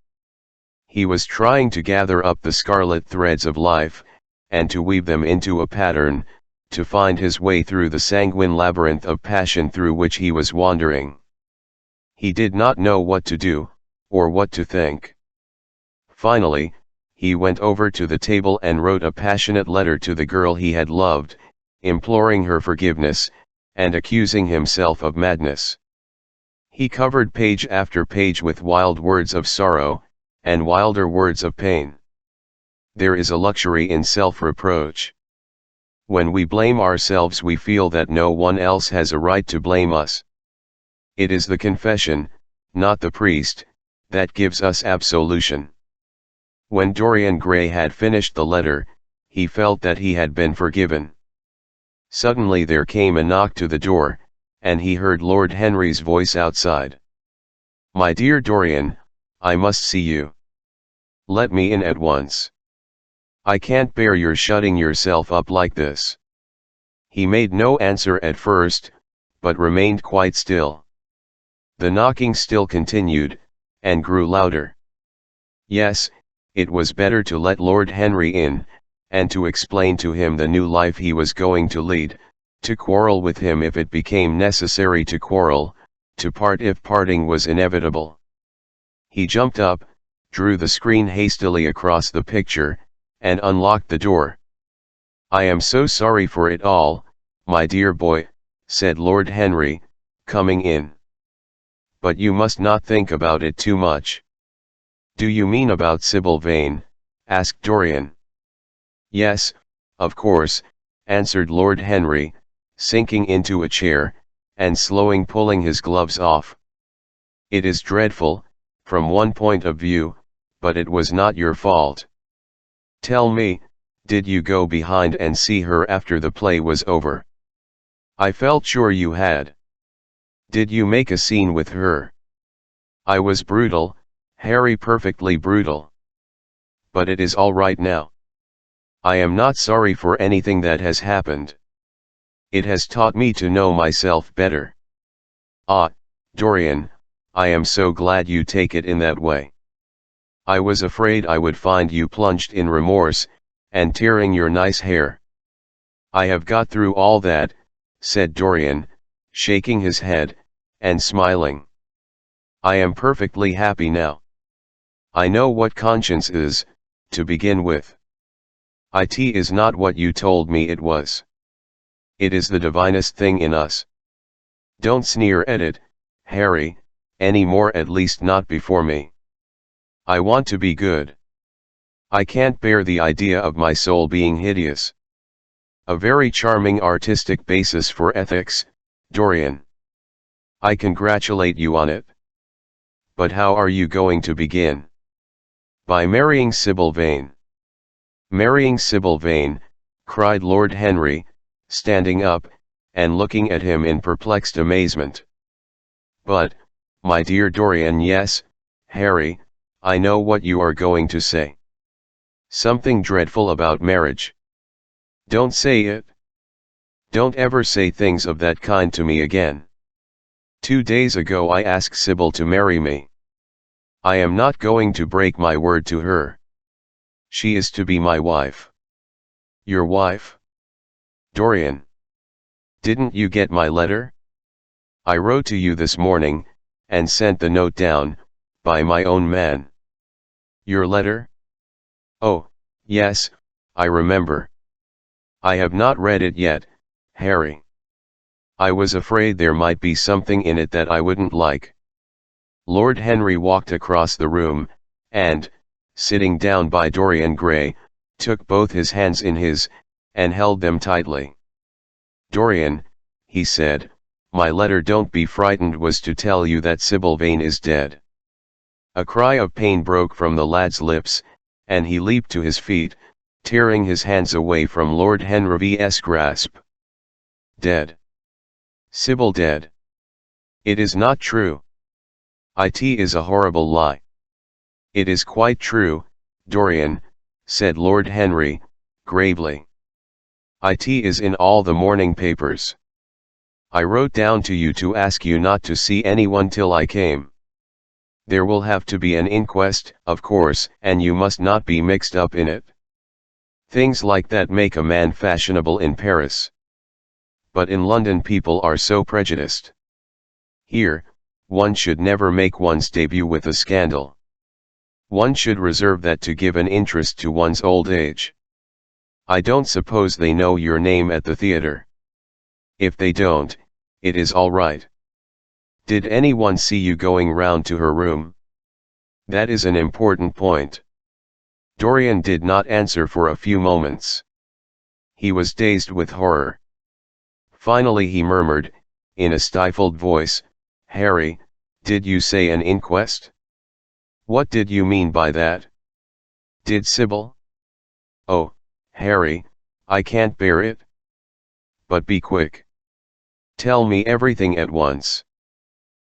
Speaker 1: He was trying to gather up the scarlet threads of life, and to weave them into a pattern, to find his way through the sanguine labyrinth of passion through which he was wandering. He did not know what to do, or what to think. Finally, he went over to the table and wrote a passionate letter to the girl he had loved, imploring her forgiveness, and accusing himself of madness. He covered page after page with wild words of sorrow, and wilder words of pain. There is a luxury in self-reproach. When we blame ourselves, we feel that no one else has a right to blame us. It is the confession, not the priest, that gives us absolution. When Dorian Gray had finished the letter, he felt that he had been forgiven. Suddenly there came a knock to the door, and he heard Lord Henry's voice outside. "My dear Dorian, I must see you. Let me in at once. I can't bear your shutting yourself up like this." He made no answer at first, but remained quite still. The knocking still continued, and grew louder. Yes, it was better to let Lord Henry in, and to explain to him the new life he was going to lead, to quarrel with him if it became necessary to quarrel, to part if parting was inevitable. He jumped up, drew the screen hastily across the picture, and unlocked the door. "I am so sorry for it all, my dear boy," said Lord Henry, coming in. "But you must not think about it too much." "Do you mean about Sybil Vane?" asked Dorian. "Yes, of course," answered Lord Henry, sinking into a chair, and pulling his gloves off. "It is dreadful, from one point of view, but it was not your fault. Tell me, did you go behind and see her after the play was over? I felt sure you had. Did you make a scene with her? I was brutal, Harry, perfectly brutal. But it is all right now. I am not sorry for anything that has happened. It has taught me to know myself better." "Ah, Dorian, I am so glad you take it in that way. I was afraid I would find you plunged in remorse, and tearing your nice hair." "I have got through all that," said Dorian, shaking his head, and smiling. "I am perfectly happy now. I know what conscience is, to begin with. It is not what you told me it was. It is the divinest thing in us. Don't sneer at it, Harry, any more, at least not before me. I want to be good. I can't bear the idea of my soul being hideous. A very charming artistic basis for ethics, Dorian. I congratulate you on it. But how are you going to begin?" "By marrying Sybil Vane." "Marrying Sybil Vane," cried Lord Henry, standing up, and looking at him in perplexed amazement. "But, my dear Dorian, yes, Harry, I know what you are going to say. Something dreadful about marriage. Don't say it. Don't ever say things of that kind to me again. 2 days ago I asked Sybil to marry me. I am not going to break my word to her. She is to be my wife." "Your wife? Dorian. Didn't you get my letter? I wrote to you this morning, and sent the note down, by my own man." "Your letter? Oh, yes, I remember. I have not read it yet, Harry. I was afraid there might be something in it that I wouldn't like." Lord Henry walked across the room, and, sitting down by Dorian Gray, took both his hands in his, and held them tightly. "Dorian," he said, "my letter, don't be frightened, was to tell you that Sybil Vane is dead." A cry of pain broke from the lad's lips, and he leaped to his feet, tearing his hands away from Lord Henry's grasp. "Dead? Sybil dead? It is not true. It is a horrible lie." "It is quite true, Dorian," said Lord Henry, gravely. "It is in all the morning papers. I wrote down to you to ask you not to see anyone till I came. There will have to be an inquest, of course, and you must not be mixed up in it. Things like that make a man fashionable in Paris. But in London people are so prejudiced. Here, one should never make one's debut with a scandal. One should reserve that to give an interest to one's old age. I don't suppose they know your name at the theatre. If they don't, it is all right. Did anyone see you going round to her room? That is an important point. Dorian did not answer for a few moments. He was dazed with horror. Finally he murmured, in a stifled voice, "Harry, did you say an inquest? What did you mean by that? Did Sybil? Oh, Harry, I can't bear it. But be quick. Tell me everything at once."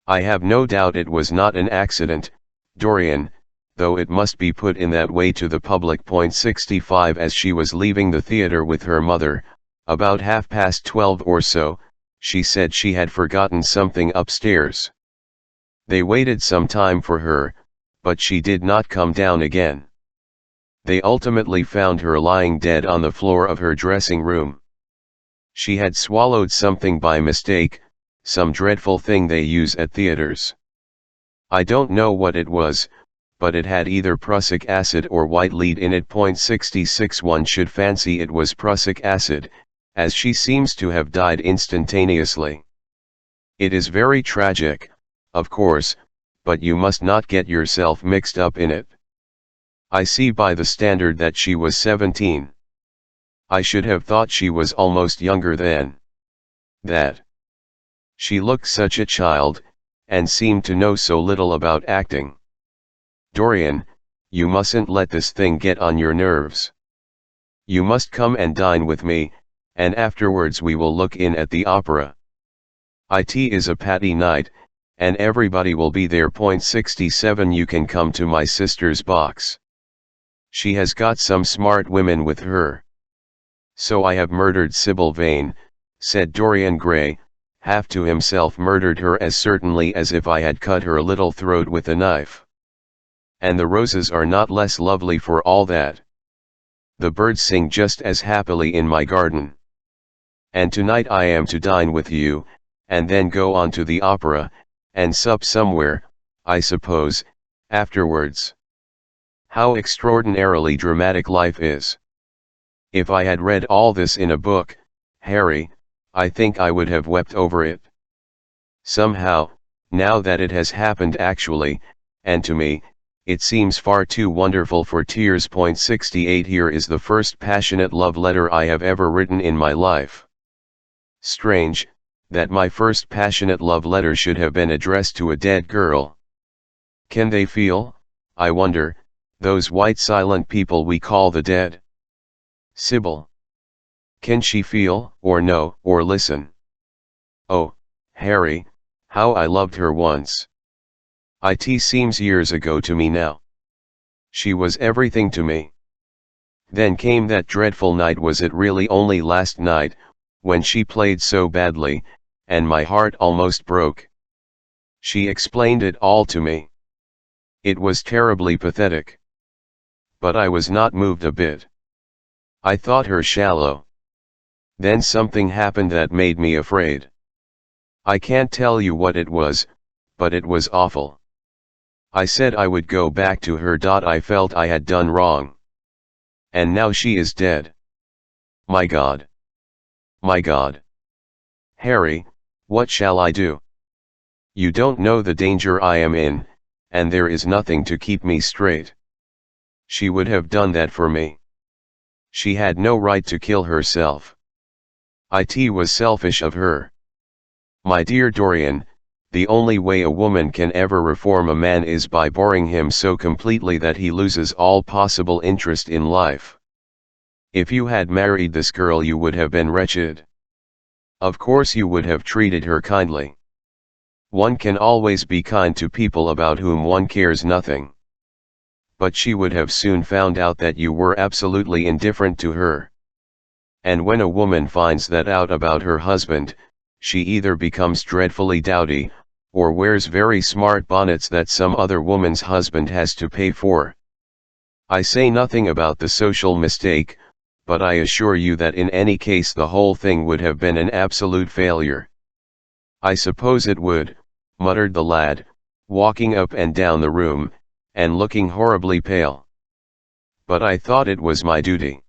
Speaker 1: "I have no doubt it was not an accident, Dorian, though it must be put in that way to the public. 65 As she was leaving the theater with her mother, about 12:30 or so, she said she had forgotten something upstairs. They waited some time for her, but she did not come down again. They ultimately found her lying dead on the floor of her dressing room. She had swallowed something by mistake, some dreadful thing they use at theaters. I don't know what it was, but it had either prussic acid or white lead in it. 66 One should fancy it was prussic acid, as she seems to have died instantaneously. It is very tragic, of course, but you must not get yourself mixed up in it. I see by the standard that she was 17. I should have thought she was almost younger than that. She looked such a child, and seemed to know so little about acting. Dorian, you mustn't let this thing get on your nerves. You must come and dine with me, and afterwards we will look in at the opera. It is a Patty night, and everybody will be there. 67 You can come to my sister's box. She has got some smart women with her. So I have murdered Sybil Vane, said Dorian Gray, half to himself. Murdered her as certainly as if I had cut her little throat with a knife. And the roses are not less lovely for all that. The birds sing just as happily in my garden. And tonight I am to dine with you, and then go on to the opera, and sup somewhere, I suppose, afterwards. How extraordinarily dramatic life is. If I had read all this in a book, Harry, I think I would have wept over it. Somehow, now that it has happened actually, and to me, it seems far too wonderful for tears. 68 Here is the first passionate love letter I have ever written in my life. Strange, that my first passionate love letter should have been addressed to a dead girl. Can they feel, I wonder, those white silent people we call the dead? Sybil. Can she feel, or know, or listen? Oh, Harry, how I loved her once. It seems years ago to me now. She was everything to me. Then came that dreadful night. Was it really only last night, when she played so badly, and my heart almost broke? She explained it all to me. It was terribly pathetic. But I was not moved a bit. I thought her shallow. Then something happened that made me afraid. I can't tell you what it was, but it was awful. I said I would go back to her. I felt I had done wrong. And now she is dead. My God. My God. Harry, what shall I do? You don't know the danger I am in, and there is nothing to keep me straight. She would have done that for me. She had no right to kill herself. It was selfish of her. My dear Dorian, the only way a woman can ever reform a man is by boring him so completely that he loses all possible interest in life. If you had married this girl you would have been wretched. Of course you would have treated her kindly. One can always be kind to people about whom one cares nothing. But she would have soon found out that you were absolutely indifferent to her. And when a woman finds that out about her husband, she either becomes dreadfully dowdy, or wears very smart bonnets that some other woman's husband has to pay for. I say nothing about the social mistake, but I assure you that in any case the whole thing would have been an absolute failure. I suppose it would, muttered the lad, walking up and down the room, and looking horribly pale. But I thought it was my duty.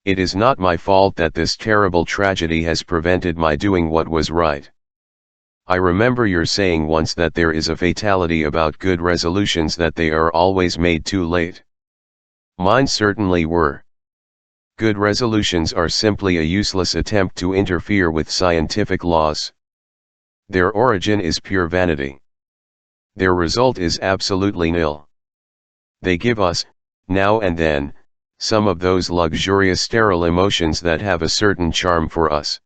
Speaker 1: It is not my fault that this terrible tragedy has prevented my doing what was right. I remember your saying once that there is a fatality about good resolutions, that they are always made too late. Mine certainly were. Good resolutions are simply a useless attempt to interfere with scientific laws. Their origin is pure vanity. Their result is absolutely nil. They give us, now and then, some of those luxurious sterile emotions that have a certain charm for us.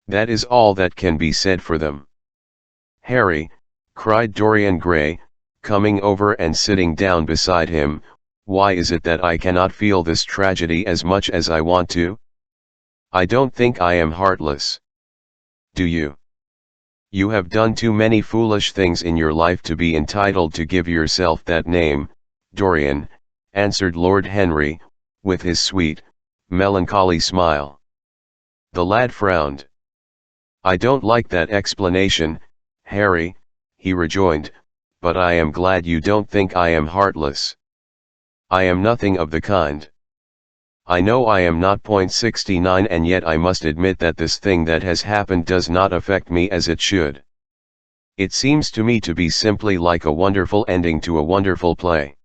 Speaker 1: That is all that can be said for them. Harry, cried Dorian Gray, coming over and sitting down beside him, why is it that I cannot feel this tragedy as much as I want to? I don't think I am heartless. Do you? You have done too many foolish things in your life to be entitled to give yourself that name, Dorian, answered Lord Henry, with his sweet, melancholy smile. The lad frowned. I don't like that explanation, Harry, he rejoined, but I am glad you don't think I am heartless. I am nothing of the kind. I know I am not .69, and yet I must admit that this thing that has happened does not affect me as it should. It seems to me to be simply like a wonderful ending to a wonderful play.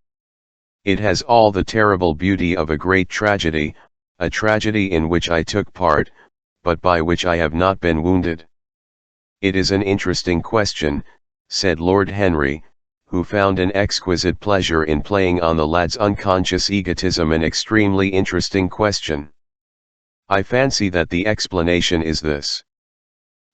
Speaker 1: It has all the terrible beauty of a great tragedy, a tragedy in which I took part, but by which I have not been wounded. It is an interesting question, said Lord Henry, who found an exquisite pleasure in playing on the lad's unconscious egotism. An extremely interesting question. I fancy that the explanation is this.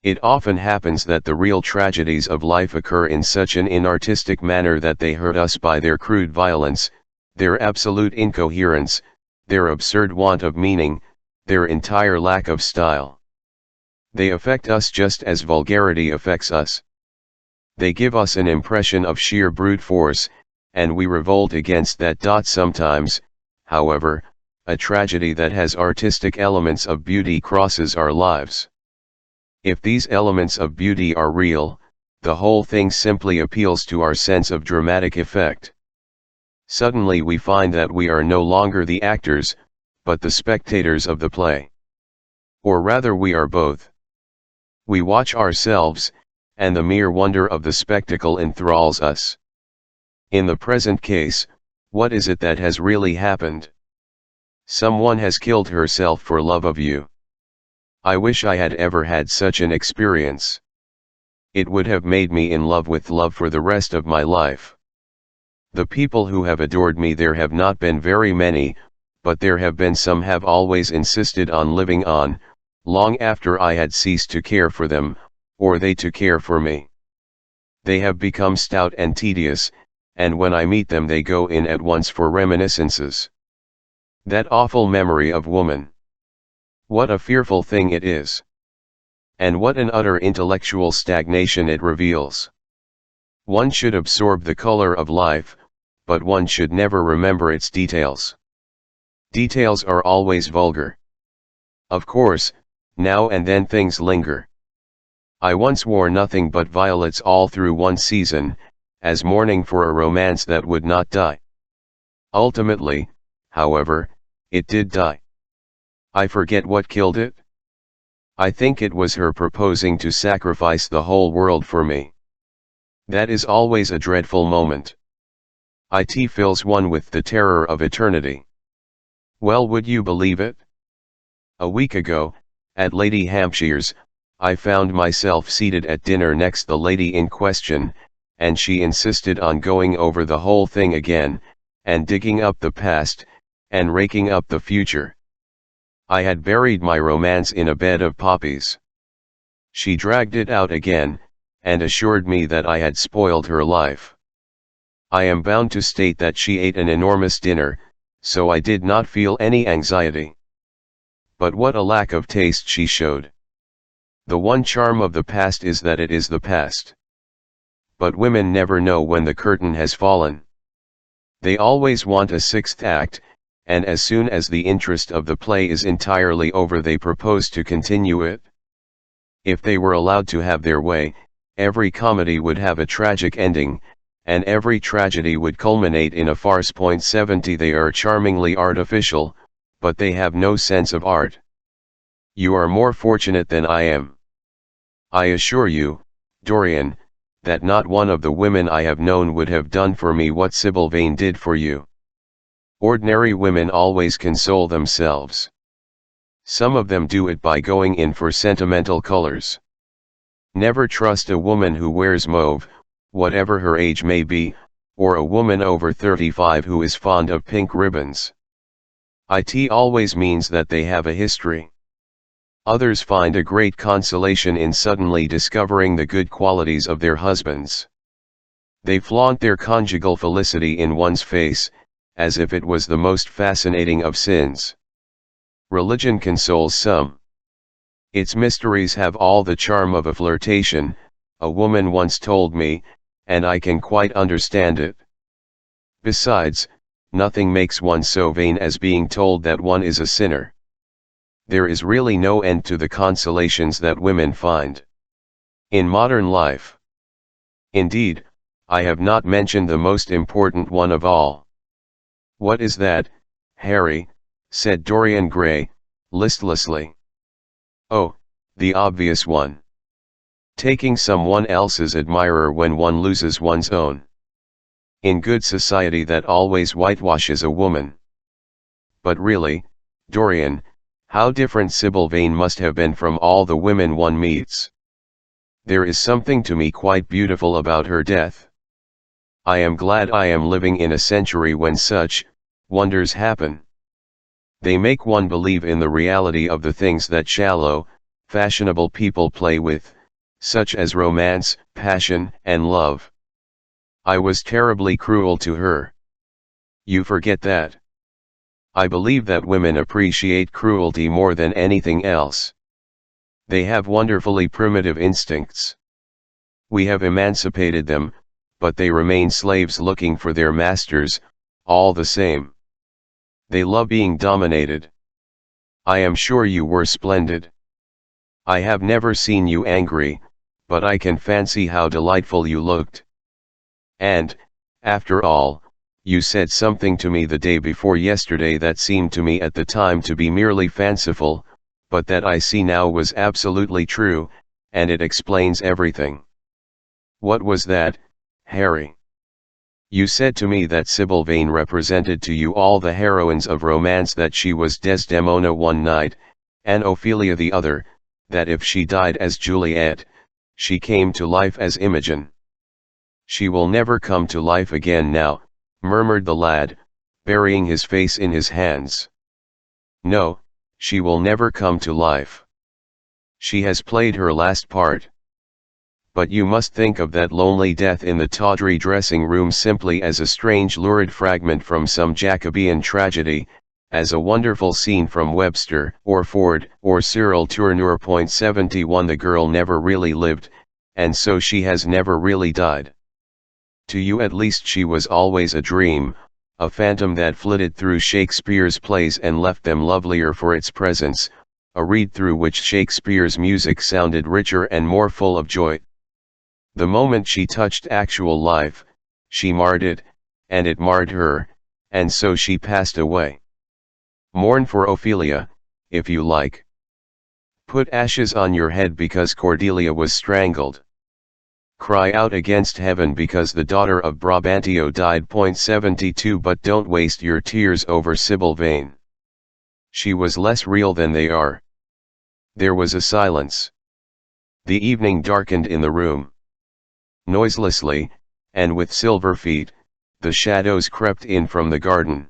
Speaker 1: It often happens that the real tragedies of life occur in such an inartistic manner that they hurt us by their crude violence, their absolute incoherence, their absurd want of meaning, their entire lack of style. They affect us just as vulgarity affects us. They give us an impression of sheer brute force, and we revolt against that. Sometimes, however, a tragedy that has artistic elements of beauty crosses our lives. If these elements of beauty are real, the whole thing simply appeals to our sense of dramatic effect. Suddenly we find that we are no longer the actors, but the spectators of the play. Or rather, we are both. We watch ourselves, and the mere wonder of the spectacle enthralls us. In the present case, what is it that has really happened? Someone has killed herself for love of you. I wish I had ever had such an experience. It would have made me in love with love for the rest of my life. The people who have adored me, there have not been very many, but there have been some, have always insisted on living on, long after I had ceased to care for them, or they to care for me. They have become stout and tedious, and when I meet them they go in at once for reminiscences. That awful memory of woman. What a fearful thing it is! And what an utter intellectual stagnation it reveals! One should absorb the color of life, but one should never remember its details. Details are always vulgar. Of course, now and then things linger. I once wore nothing but violets all through one season, as mourning for a romance that would not die. Ultimately, however, it did die. I forget what killed it. I think it was her proposing to sacrifice the whole world for me. That is always a dreadful moment. It fills one with the terror of eternity. Well, would you believe it? A week ago, at Lady Hampshire's, I found myself seated at dinner next the lady in question, and she insisted on going over the whole thing again, and digging up the past, and raking up the future. I had buried my romance in a bed of poppies. She dragged it out again, and assured me that I had spoiled her life. I am bound to state that she ate an enormous dinner, so I did not feel any anxiety. But what a lack of taste she showed. The one charm of the past is that it is the past. But women never know when the curtain has fallen. They always want a sixth act, and as soon as the interest of the play is entirely over they propose to continue it. If they were allowed to have their way, every comedy would have a tragic ending, and every tragedy would culminate in a farce. 70 They are charmingly artificial, but they have no sense of art. You are more fortunate than I am. I assure you, Dorian, that not one of the women I have known would have done for me what Sybil Vane did for you. Ordinary women always console themselves. Some of them do it by going in for sentimental colors. Never trust a woman who wears mauve, whatever her age may be, or a woman over 35 who is fond of pink ribbons. It always means that they have a history. Others find a great consolation in suddenly discovering the good qualities of their husbands. They flaunt their conjugal felicity in one's face, as if it was the most fascinating of sins. Religion consoles some. Its mysteries have all the charm of a flirtation, a woman once told me, and I can quite understand it. Besides, nothing makes one so vain as being told that one is a sinner. There is really no end to the consolations that women find in modern life. Indeed, I have not mentioned the most important one of all. What is that, Harry? Said Dorian Gray, listlessly. Oh, the obvious one. Taking someone else's admirer when one loses one's own. In good society that always whitewashes a woman. But really, Dorian, how different Sybil Vane must have been from all the women one meets. There is something to me quite beautiful about her death. I am glad I am living in a century when such wonders happen. They make one believe in the reality of the things that shallow, fashionable people play with, such as romance, passion, and love. I was terribly cruel to her. You forget that. I believe that women appreciate cruelty more than anything else. They have wonderfully primitive instincts. We have emancipated them, but they remain slaves looking for their masters, all the same. They love being dominated. I am sure you were splendid. I have never seen you angry, but I can fancy how delightful you looked. And, after all, you said something to me the day before yesterday that seemed to me at the time to be merely fanciful, but that I see now was absolutely true, and it explains everything. What was that, Harry? You said to me that Sybil Vane represented to you all the heroines of romance, that she was Desdemona one night, and Ophelia the other, that if she died as Juliet, she came to life as Imogen. She will never come to life again now, murmured the lad, burying his face in his hands. No, she will never come to life. She has played her last part. But you must think of that lonely death in the tawdry dressing room simply as a strange lurid fragment from some Jacobean tragedy, as a wonderful scene from Webster, or Ford, or Cyril Tourneur. 71 The girl never really lived, and so she has never really died. To you at least she was always a dream, a phantom that flitted through Shakespeare's plays and left them lovelier for its presence, a reed through which Shakespeare's music sounded richer and more full of joy. The moment she touched actual life, she marred it, and it marred her, and so she passed away. Mourn for Ophelia, if you like. Put ashes on your head because Cordelia was strangled. Cry out against heaven because the daughter of Brabantio died. 72 But don't waste your tears over Sybil Vane. She was less real than they are. There was a silence. The evening darkened in the room. Noiselessly, and with silver feet, the shadows crept in from the garden.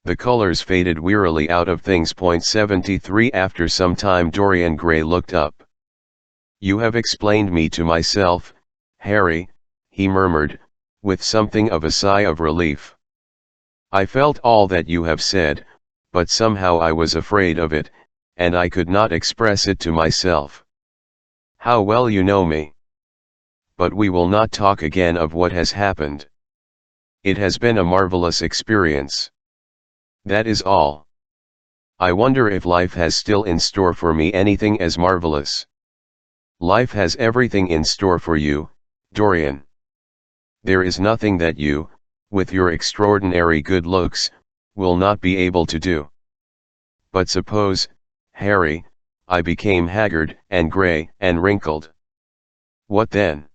Speaker 1: The colors faded wearily out of things. 73 After some time Dorian Gray looked up. You have explained me to myself, Harry, he murmured, with something of a sigh of relief. I felt all that you have said, but somehow I was afraid of it, and I could not express it to myself. How well you know me! But we will not talk again of what has happened. It has been a marvelous experience. That is all. I wonder if life has still in store for me anything as marvelous. Life has everything in store for you, Dorian. There is nothing that you, with your extraordinary good looks, will not be able to do. But suppose, Harry, I became haggard, and grey, and wrinkled. What then?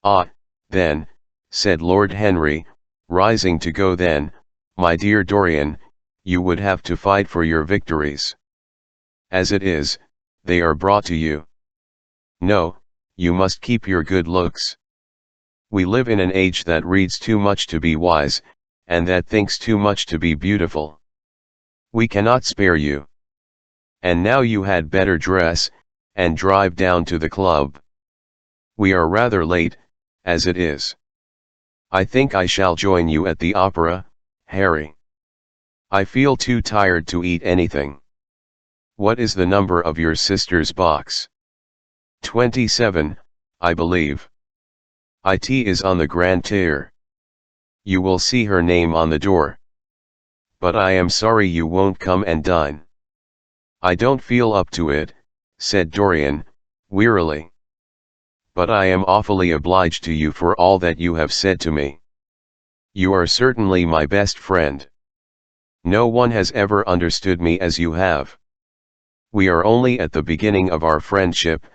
Speaker 1: Ah, then, said Lord Henry, rising to go, then, my dear Dorian, you would have to fight for your victories. As it is, they are brought to you. No, you must keep your good looks. We live in an age that reads too much to be wise, and that thinks too much to be beautiful. We cannot spare you. And now you had better dress, and drive down to the club. We are rather late, as it is. I think I shall join you at the opera, Harry. I feel too tired to eat anything. What is the number of your sister's box? 27, I believe. It is on the grand tier. You will see her name on the door. But I am sorry you won't come and dine. I don't feel up to it, said Dorian, wearily. But I am awfully obliged to you for all that you have said to me. You are certainly my best friend. No one has ever understood me as you have. We are only at the beginning of our friendship,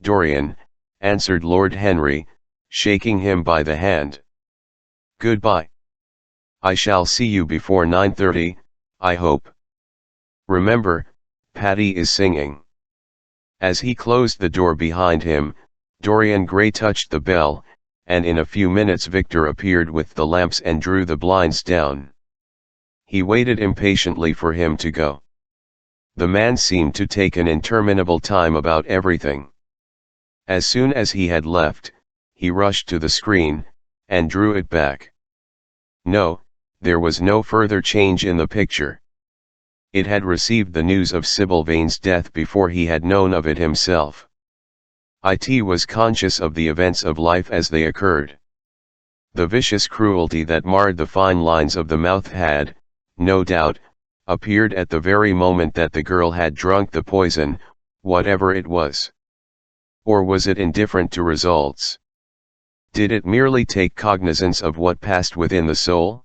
Speaker 1: Dorian, answered Lord Henry, shaking him by the hand. Goodbye. I shall see you before 9:30, I hope. Remember, Patty is singing. As he closed the door behind him, Dorian Gray touched the bell, and in a few minutes Victor appeared with the lamps and drew the blinds down. He waited impatiently for him to go. The man seemed to take an interminable time about everything. As soon as he had left, he rushed to the screen, and drew it back. No, there was no further change in the picture. It had received the news of Sybil Vane's death before he had known of it himself. It was conscious of the events of life as they occurred. The vicious cruelty that marred the fine lines of the mouth had, no doubt, appeared at the very moment that the girl had drunk the poison, whatever it was. Or was it indifferent to results? Did it merely take cognizance of what passed within the soul?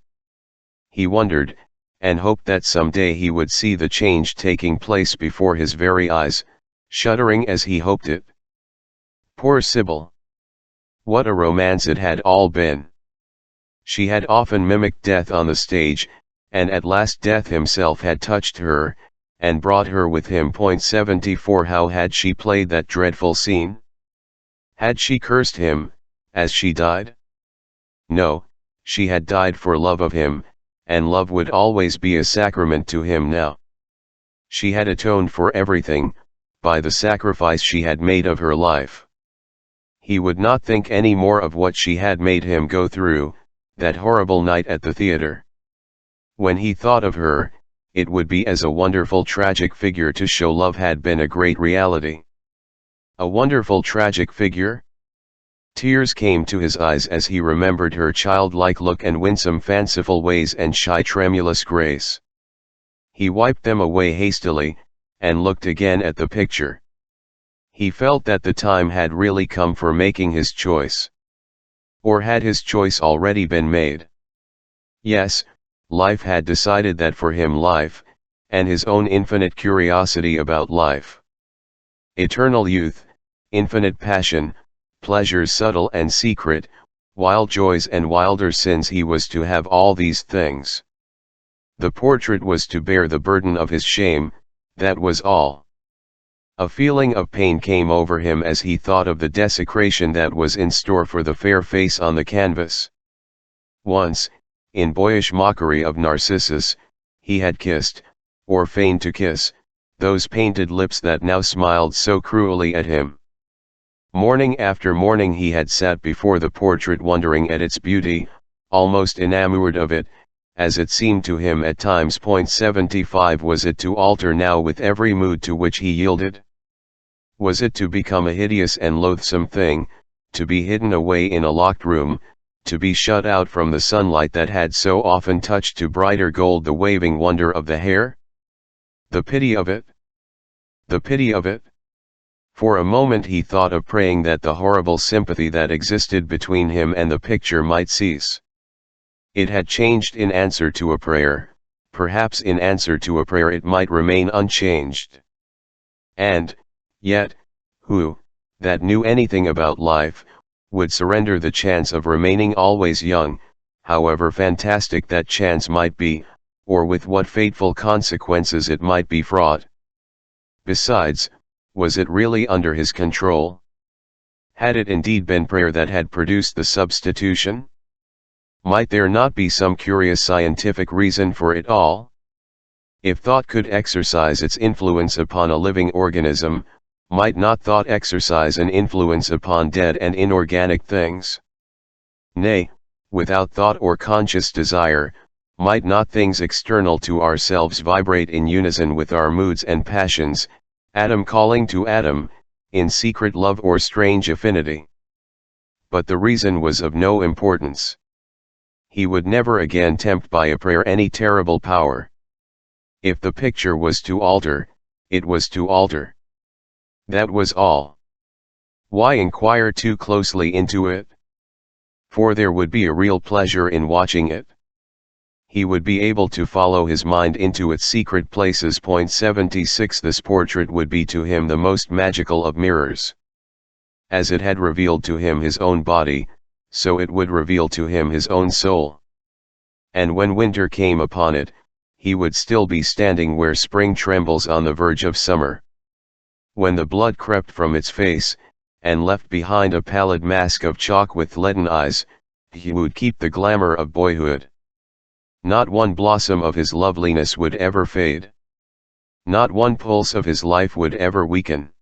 Speaker 1: He wondered, and hoped that some day he would see the change taking place before his very eyes, shuddering as he hoped it. Poor Sybil! What a romance it had all been! She had often mimicked death on the stage, and at last death himself had touched her, and brought her with him. 74 How had she played that dreadful scene? Had she cursed him, as she died? No, she had died for love of him, and love would always be a sacrament to him now. She had atoned for everything, by the sacrifice she had made of her life. He would not think any more of what she had made him go through, that horrible night at the theater. When he thought of her, it would be as a wonderful tragic figure to show love had been a great reality. A wonderful tragic figure? Tears came to his eyes as he remembered her childlike look and winsome fanciful ways and shy tremulous grace. He wiped them away hastily, and looked again at the picture. He felt that the time had really come for making his choice. Or had his choice already been made? Yes, life had decided that for him, life, and his own infinite curiosity about life. Eternal youth, infinite passion, pleasures subtle and secret, wild joys and wilder sins, he was to have all these things. The portrait was to bear the burden of his shame, that was all. A feeling of pain came over him as he thought of the desecration that was in store for the fair face on the canvas. Once, in boyish mockery of Narcissus, he had kissed, or feigned to kiss, those painted lips that now smiled so cruelly at him. Morning after morning he had sat before the portrait wondering at its beauty, almost enamored of it, as it seemed to him at times. 75 Was it to alter now with every mood to which he yielded? Was it to become a hideous and loathsome thing, to be hidden away in a locked room, to be shut out from the sunlight that had so often touched to brighter gold the waving wonder of the hair? The pity of it! The pity of it! For a moment he thought of praying that the horrible sympathy that existed between him and the picture might cease. It had changed in answer to a prayer, perhaps in answer to a prayer it might remain unchanged. And, yet, who, that knew anything about life, would surrender the chance of remaining always young, however fantastic that chance might be, or with what fateful consequences it might be fraught. Besides, was it really under his control? Had it indeed been prayer that had produced the substitution? Might there not be some curious scientific reason for it all? If thought could exercise its influence upon a living organism, might not thought exercise an influence upon dead and inorganic things? Nay, without thought or conscious desire, might not things external to ourselves vibrate in unison with our moods and passions, atom calling to atom, in secret love or strange affinity? But the reason was of no importance. He would never again tempt by a prayer any terrible power. If the picture was to alter, it was to alter. That was all. Why inquire too closely into it? For there would be a real pleasure in watching it. He would be able to follow his mind into its secret places. 76 This portrait would be to him the most magical of mirrors. As it had revealed to him his own body, so it would reveal to him his own soul. And when winter came upon it, he would still be standing where spring trembles on the verge of summer. When the blood crept from its face, and left behind a pallid mask of chalk with leaden eyes, he would keep the glamour of boyhood. Not one blossom of his loveliness would ever fade. Not one pulse of his life would ever weaken.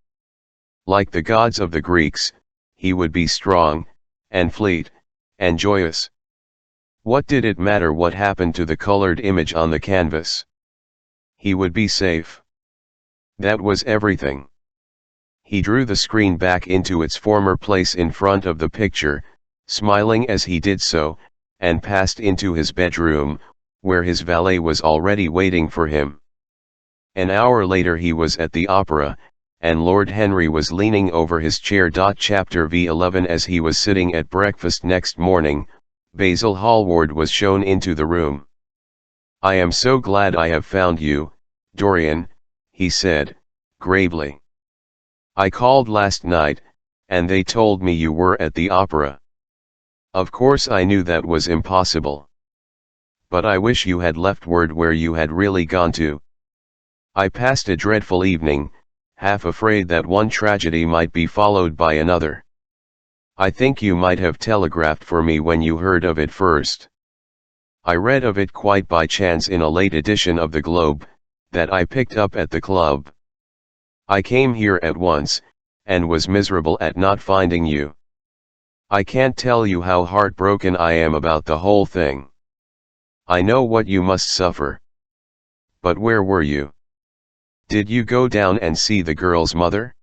Speaker 1: Like the gods of the Greeks, he would be strong, and fleet, and joyous. What did it matter what happened to the colored image on the canvas? He would be safe. That was everything. He drew the screen back into its former place in front of the picture, smiling as he did so, and passed into his bedroom, where his valet was already waiting for him. An hour later he was at the opera, and Lord Henry was leaning over his chair. Chapter V11 As he was sitting at breakfast next morning, Basil Hallward was shown into the room. "I am so glad I have found you, Dorian," he said, gravely. "I called last night, and they told me you were at the opera. Of course I knew that was impossible. But I wish you had left word where you had really gone to. I passed a dreadful evening, half afraid that one tragedy might be followed by another. I think you might have telegraphed for me when you heard of it first. I read of it quite by chance in a late edition of the Globe, that I picked up at the club. I came here at once, and was miserable at not finding you. I can't tell you how heartbroken I am about the whole thing. I know what you must suffer. But where were you? Did you go down and see the girl's mother?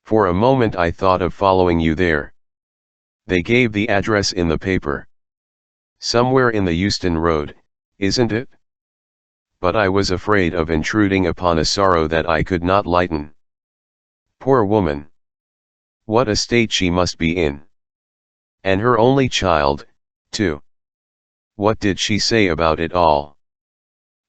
Speaker 1: For a moment I thought of following you there. They gave the address in the paper. Somewhere in the Euston Road, isn't it? But I was afraid of intruding upon a sorrow that I could not lighten. Poor woman! What a state she must be in! And her only child, too. What did she say about it all?"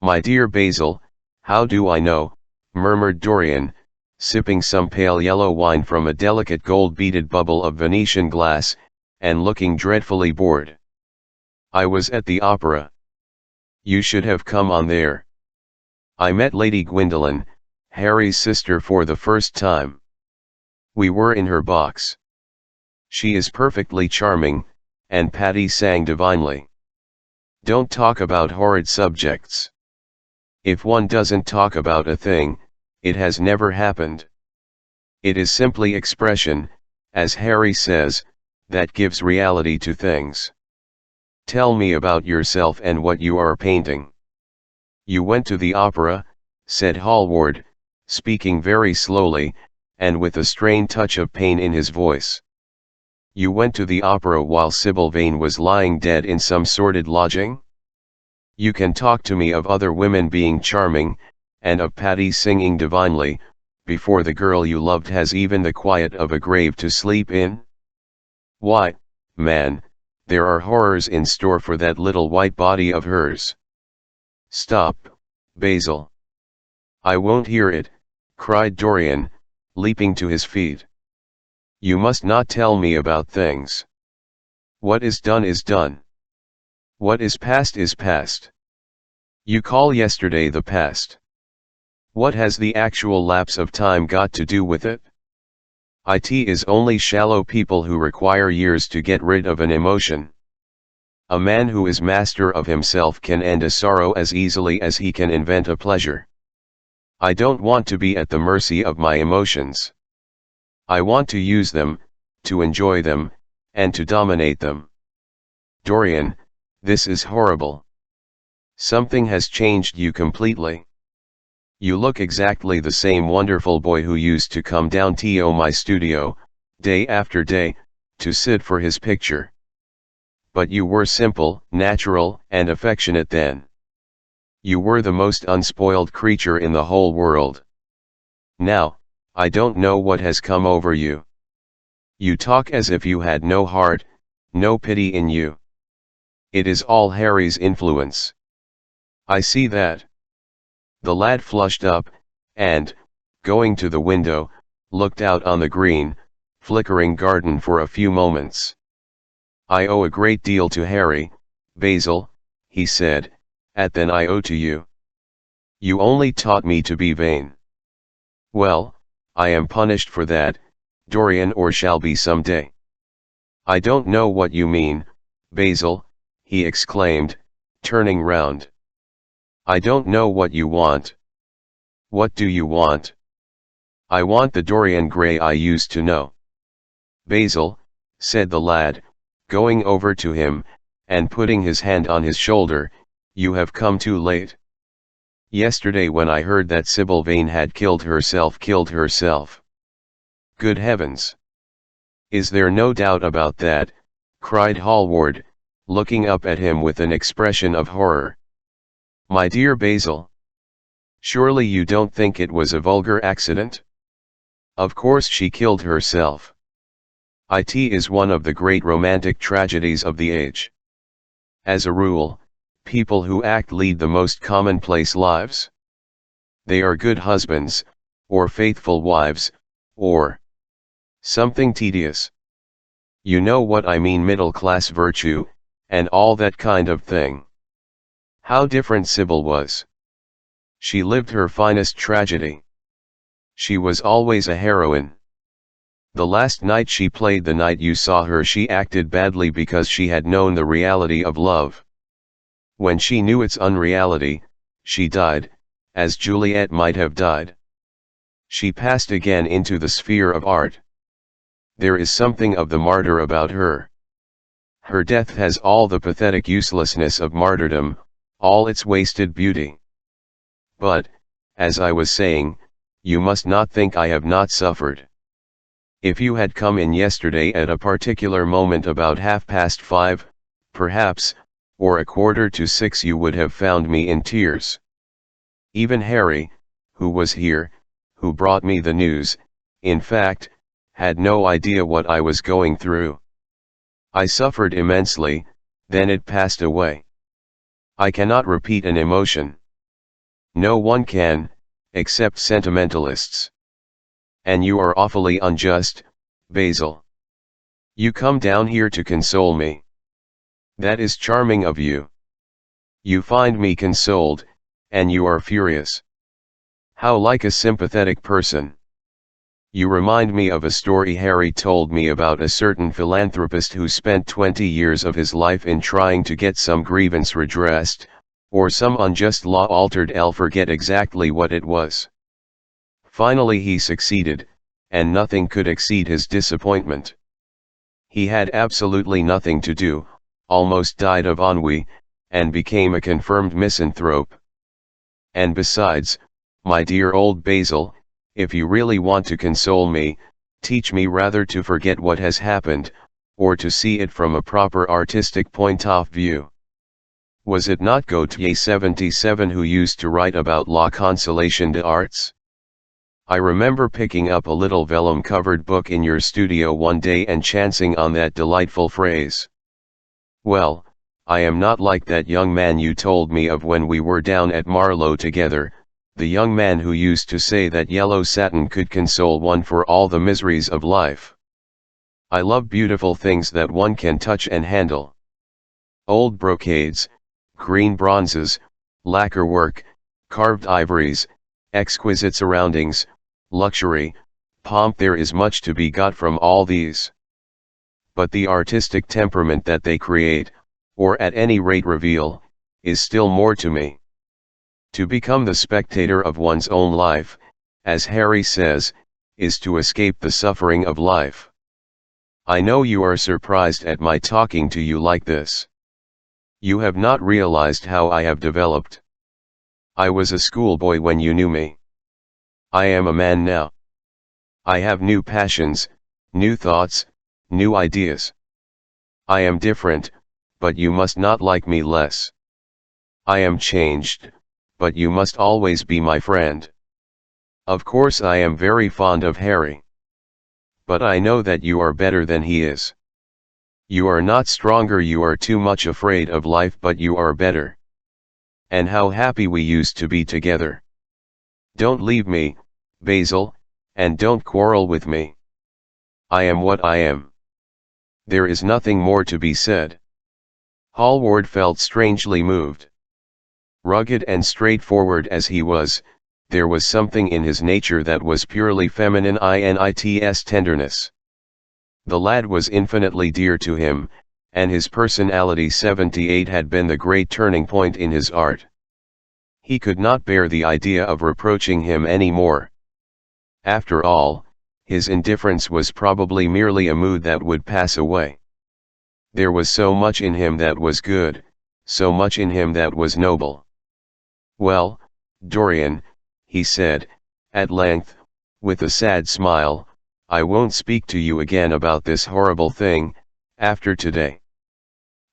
Speaker 1: "My dear Basil, how do I know?" murmured Dorian, sipping some pale yellow wine from a delicate gold-beaded bubble of Venetian glass, and looking dreadfully bored. "I was at the opera. You should have come on there. I met Lady Gwendolen, Harry's sister, for the first time. We were in her box. She is perfectly charming, and Patty sang divinely. Don't talk about horrid subjects. If one doesn't talk about a thing, it has never happened. It is simply expression, as Harry says, that gives reality to things. Tell me about yourself and what you are painting." "You went to the opera," said Hallward, speaking very slowly, and with a strained touch of pain in his voice. "You went to the opera while Sybil Vane was lying dead in some sordid lodging? You can talk to me of other women being charming, and of Patty singing divinely, before the girl you loved has even the quiet of a grave to sleep in? Why, man, there are horrors in store for that little white body of hers." "Stop, Basil." "I won't hear it," cried Dorian, leaping to his feet. You must not tell me about things. What is done is done. What is past is past. You call yesterday the past. What has the actual lapse of time got to do with it? It is only shallow people who require years to get rid of an emotion. A man who is master of himself can end a sorrow as easily as he can invent a pleasure. I don't want to be at the mercy of my emotions. I want to use them, to enjoy them, and to dominate them. Dorian, this is horrible. Something has changed you completely. You look exactly the same wonderful boy who used to come down to my studio, day after day, to sit for his picture. But you were simple, natural, and affectionate then. You were the most unspoiled creature in the whole world. Now, I don't know what has come over you. You talk as if you had no heart, no pity in you. It is all Harry's influence. I see that. The lad flushed up, and, going to the window, looked out on the green, flickering garden for a few moments. I owe a great deal to Harry, Basil, he said, than I owe to you. You only taught me to be vain. Well, I am punished for that, Dorian, or shall be some day. I don't know what you mean, Basil, he exclaimed, turning round. I don't know what you want. What do you want? I want the Dorian Gray I used to know. Basil, said the lad, going over to him, and putting his hand on his shoulder, you have come too late. Yesterday when I heard that Sybil Vane had killed herself. Good heavens! Is there no doubt about that? Cried Hallward, looking up at him with an expression of horror. My dear Basil! Surely you don't think it was a vulgar accident? Of course she killed herself. It is one of the great romantic tragedies of the age. As a rule, people who act lead the most commonplace lives. They are good husbands, or faithful wives, or something tedious. You know what I mean, middle-class virtue, and all that kind of thing. How different Sybil was. She lived her finest tragedy. She was always a heroine. The last night she played, the night you saw her, she acted badly because she had known the reality of love. When she knew its unreality, she died, as Juliet might have died. She passed again into the sphere of art. There is something of the martyr about her. Her death has all the pathetic uselessness of martyrdom, all its wasted beauty. But, as I was saying, you must not think I have not suffered. If you had come in yesterday at a particular moment about 5:30, perhaps, or 5:45, you would have found me in tears. Even Harry, who was here, who brought me the news, in fact, had no idea what I was going through. I suffered immensely, then it passed away. I cannot repeat an emotion. No one can, except sentimentalists. And you are awfully unjust, Basil. You come down here to console me. That is charming of you. You find me consoled, and you are furious. How like a sympathetic person. You remind me of a story Harry told me about a certain philanthropist who spent 20 years of his life in trying to get some grievance redressed, or some unjust law altered. I'll forget exactly what it was. Finally he succeeded, and nothing could exceed his disappointment. He had absolutely nothing to do, almost died of ennui, and became a confirmed misanthrope. And besides, my dear old Basil, if you really want to console me, teach me rather to forget what has happened, or to see it from a proper artistic point of view. Was it not Gautier 77 who used to write about La Consolation des Arts? I remember picking up a little vellum-covered book in your studio one day and chancing on that delightful phrase. Well, I am not like that young man you told me of when we were down at Marlow together, the young man who used to say that yellow satin could console one for all the miseries of life. I love beautiful things that one can touch and handle. Old brocades, green bronzes, lacquer work, carved ivories, exquisite surroundings, luxury, pomp. There is much to be got from all these. But the artistic temperament that they create, or at any rate reveal, is still more to me. To become the spectator of one's own life, as Harry says, is to escape the suffering of life. I know you are surprised at my talking to you like this. You have not realized how I have developed. I was a schoolboy when you knew me. I am a man now. I have new passions, new thoughts, new ideas. I am different, but you must not like me less. I am changed, but you must always be my friend. Of course I am very fond of Harry. But I know that you are better than he is. You are not stronger, you are too much afraid of life, but you are better. And how happy we used to be together. Don't leave me, Basil, and don't quarrel with me. I am what I am. There is nothing more to be said. Hallward felt strangely moved. Rugged and straightforward as he was, there was something in his nature that was purely feminine, in its tenderness. The lad was infinitely dear to him, and his personality 78 had been the great turning point in his art. He could not bear the idea of reproaching him any more. After all, his indifference was probably merely a mood that would pass away. There was so much in him that was good, so much in him that was noble. "Well, Dorian," he said, at length, with a sad smile, "I won't speak to you again about this horrible thing, after today.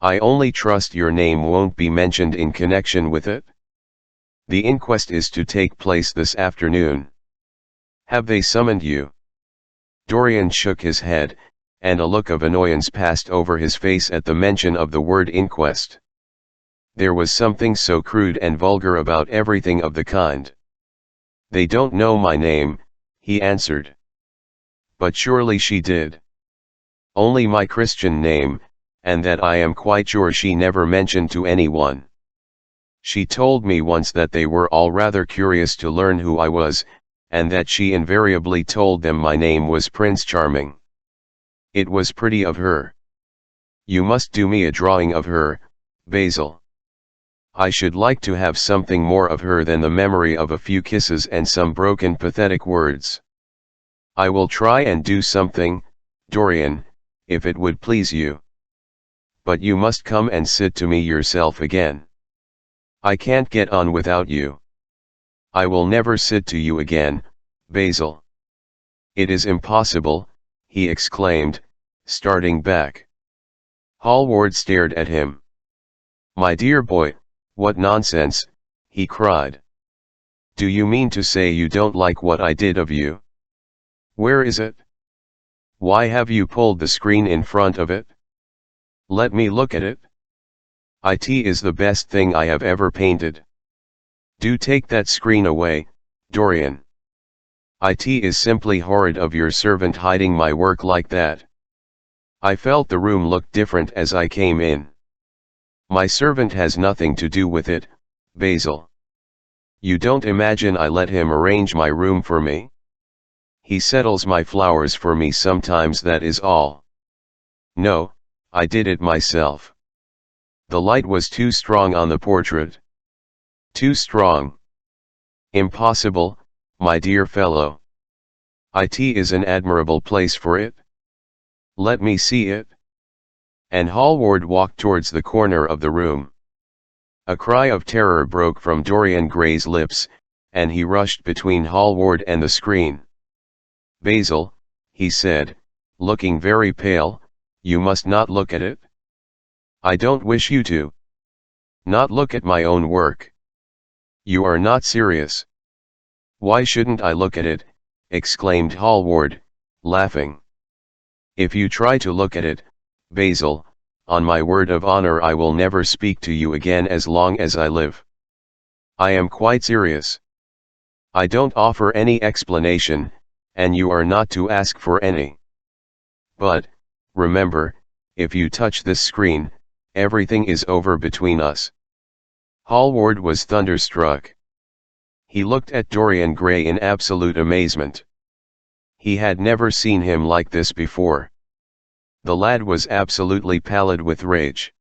Speaker 1: I only trust your name won't be mentioned in connection with it. The inquest is to take place this afternoon. Have they summoned you?" Dorian shook his head, and a look of annoyance passed over his face at the mention of the word inquest. There was something so crude and vulgar about everything of the kind. "They don't know my name," he answered. "But surely she did." "Only my Christian name, and that I am quite sure she never mentioned to anyone. She told me once that they were all rather curious to learn who I was, and that she invariably told them my name was Prince Charming. It was pretty of her. You must do me a drawing of her, Basil. I should like to have something more of her than the memory of a few kisses and some broken pathetic words. I will try and do something, Dorian, if it would please you. But you must come and sit to me yourself again. I can't get on without you. I will never sit to you again, Basil." "It is impossible," he exclaimed, starting back. Hallward stared at him. "My dear boy, what nonsense," he cried. "Do you mean to say you don't like what I did of you? Where is it? Why have you pulled the screen in front of it? Let me look at it. It is the best thing I have ever painted. Do take that screen away, Dorian. It is simply horrid of your servant hiding my work like that. I felt the room looked different as I came in. My servant has nothing to do with it, Basil. You don't imagine I let him arrange my room for me? He settles my flowers for me sometimes, that is all. No, I did it myself. The light was too strong on the portrait. Too strong. Impossible, my dear fellow. It is an admirable place for it. Let me see it." And Hallward walked towards the corner of the room. A cry of terror broke from Dorian Gray's lips, and he rushed between Hallward and the screen. "Basil," he said, looking very pale, "you must not look at it. I don't wish you to. Not look at my own work. You are not serious." "Why shouldn't I look at it?" exclaimed Hallward, laughing. "If you try to look at it, Basil, on my word of honor I will never speak to you again as long as I live. I am quite serious. I don't offer any explanation, and you are not to ask for any. But, remember, if you touch this screen, everything is over between us." Hallward was thunderstruck. He looked at Dorian Gray in absolute amazement. He had never seen him like this before. The lad was absolutely pallid with rage.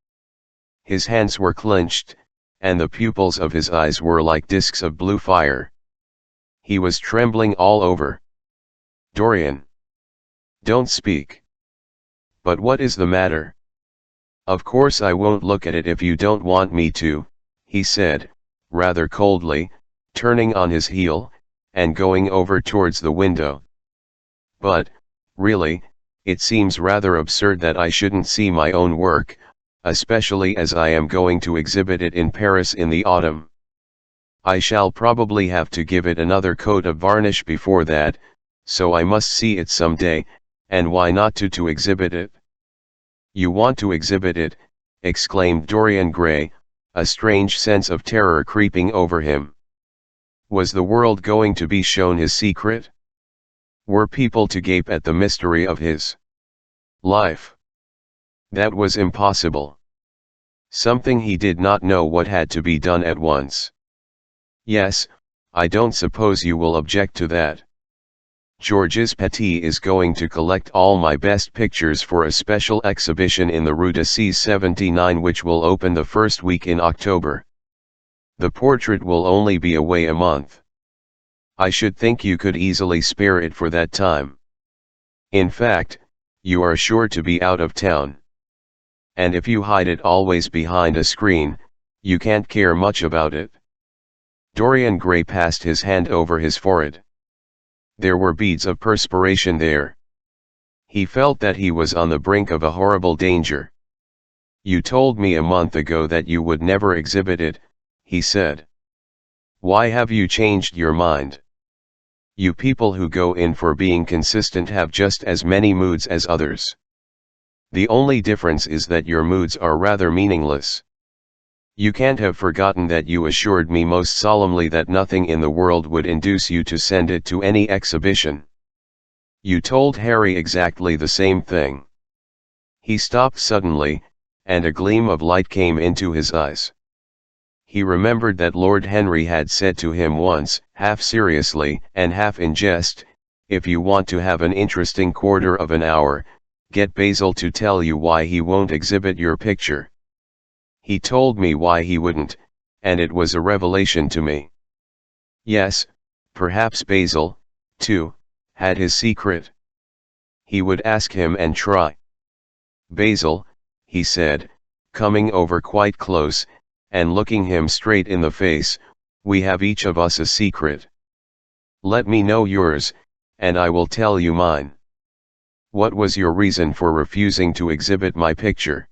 Speaker 1: His hands were clenched, and the pupils of his eyes were like discs of blue fire. He was trembling all over. "Dorian! Don't speak." "But what is the matter?" "Of course I won't look at it if you don't want me to," he said, rather coldly, turning on his heel, and going over towards the window. "But, really, it seems rather absurd that I shouldn't see my own work, especially as I am going to exhibit it in Paris in the autumn. I shall probably have to give it another coat of varnish before that, so I must see it some day, and why not to exhibit it?" "You want to exhibit it?" exclaimed Dorian Gray, a strange sense of terror creeping over him. Was the world going to be shown his secret? Were people to gape at the mystery of his life? That was impossible. Something he did not know what had to be done at once. "Yes, I don't suppose you will object to that. Georges Petit is going to collect all my best pictures for a special exhibition in the Rue de Cise 79 which will open the first week in October. The portrait will only be away a month. I should think you could easily spare it for that time. In fact, you are sure to be out of town. And if you hide it always behind a screen, you can't care much about it." Dorian Gray passed his hand over his forehead. There were beads of perspiration there. He felt that he was on the brink of a horrible danger. "You told me a month ago that you would never exhibit it," he said. "Why have you changed your mind? You people who go in for being consistent have just as many moods as others. The only difference is that your moods are rather meaningless. You can't have forgotten that you assured me most solemnly that nothing in the world would induce you to send it to any exhibition. You told Harry exactly the same thing." He stopped suddenly, and a gleam of light came into his eyes. He remembered that Lord Henry had said to him once, half seriously and half in jest, "If you want to have an interesting quarter of an hour, get Basil to tell you why he won't exhibit your picture." He told me why he wouldn't, and it was a revelation to me. Yes, perhaps Basil, too, had his secret. He would ask him and try. "Basil," he said, coming over quite close, and looking him straight in the face, "we have each of us a secret. Let me know yours, and I will tell you mine. What was your reason for refusing to exhibit my picture?"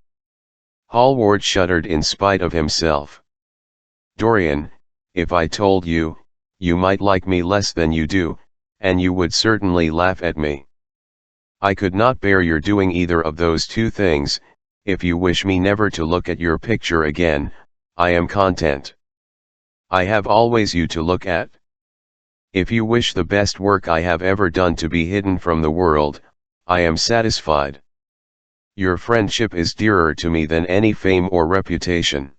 Speaker 1: Hallward shuddered in spite of himself. "Dorian, if I told you, you might like me less than you do, and you would certainly laugh at me. I could not bear your doing either of those two things. If you wish me never to look at your picture again, I am content. I have always you to look at. If you wish the best work I have ever done to be hidden from the world, I am satisfied. Your friendship is dearer to me than any fame or reputation."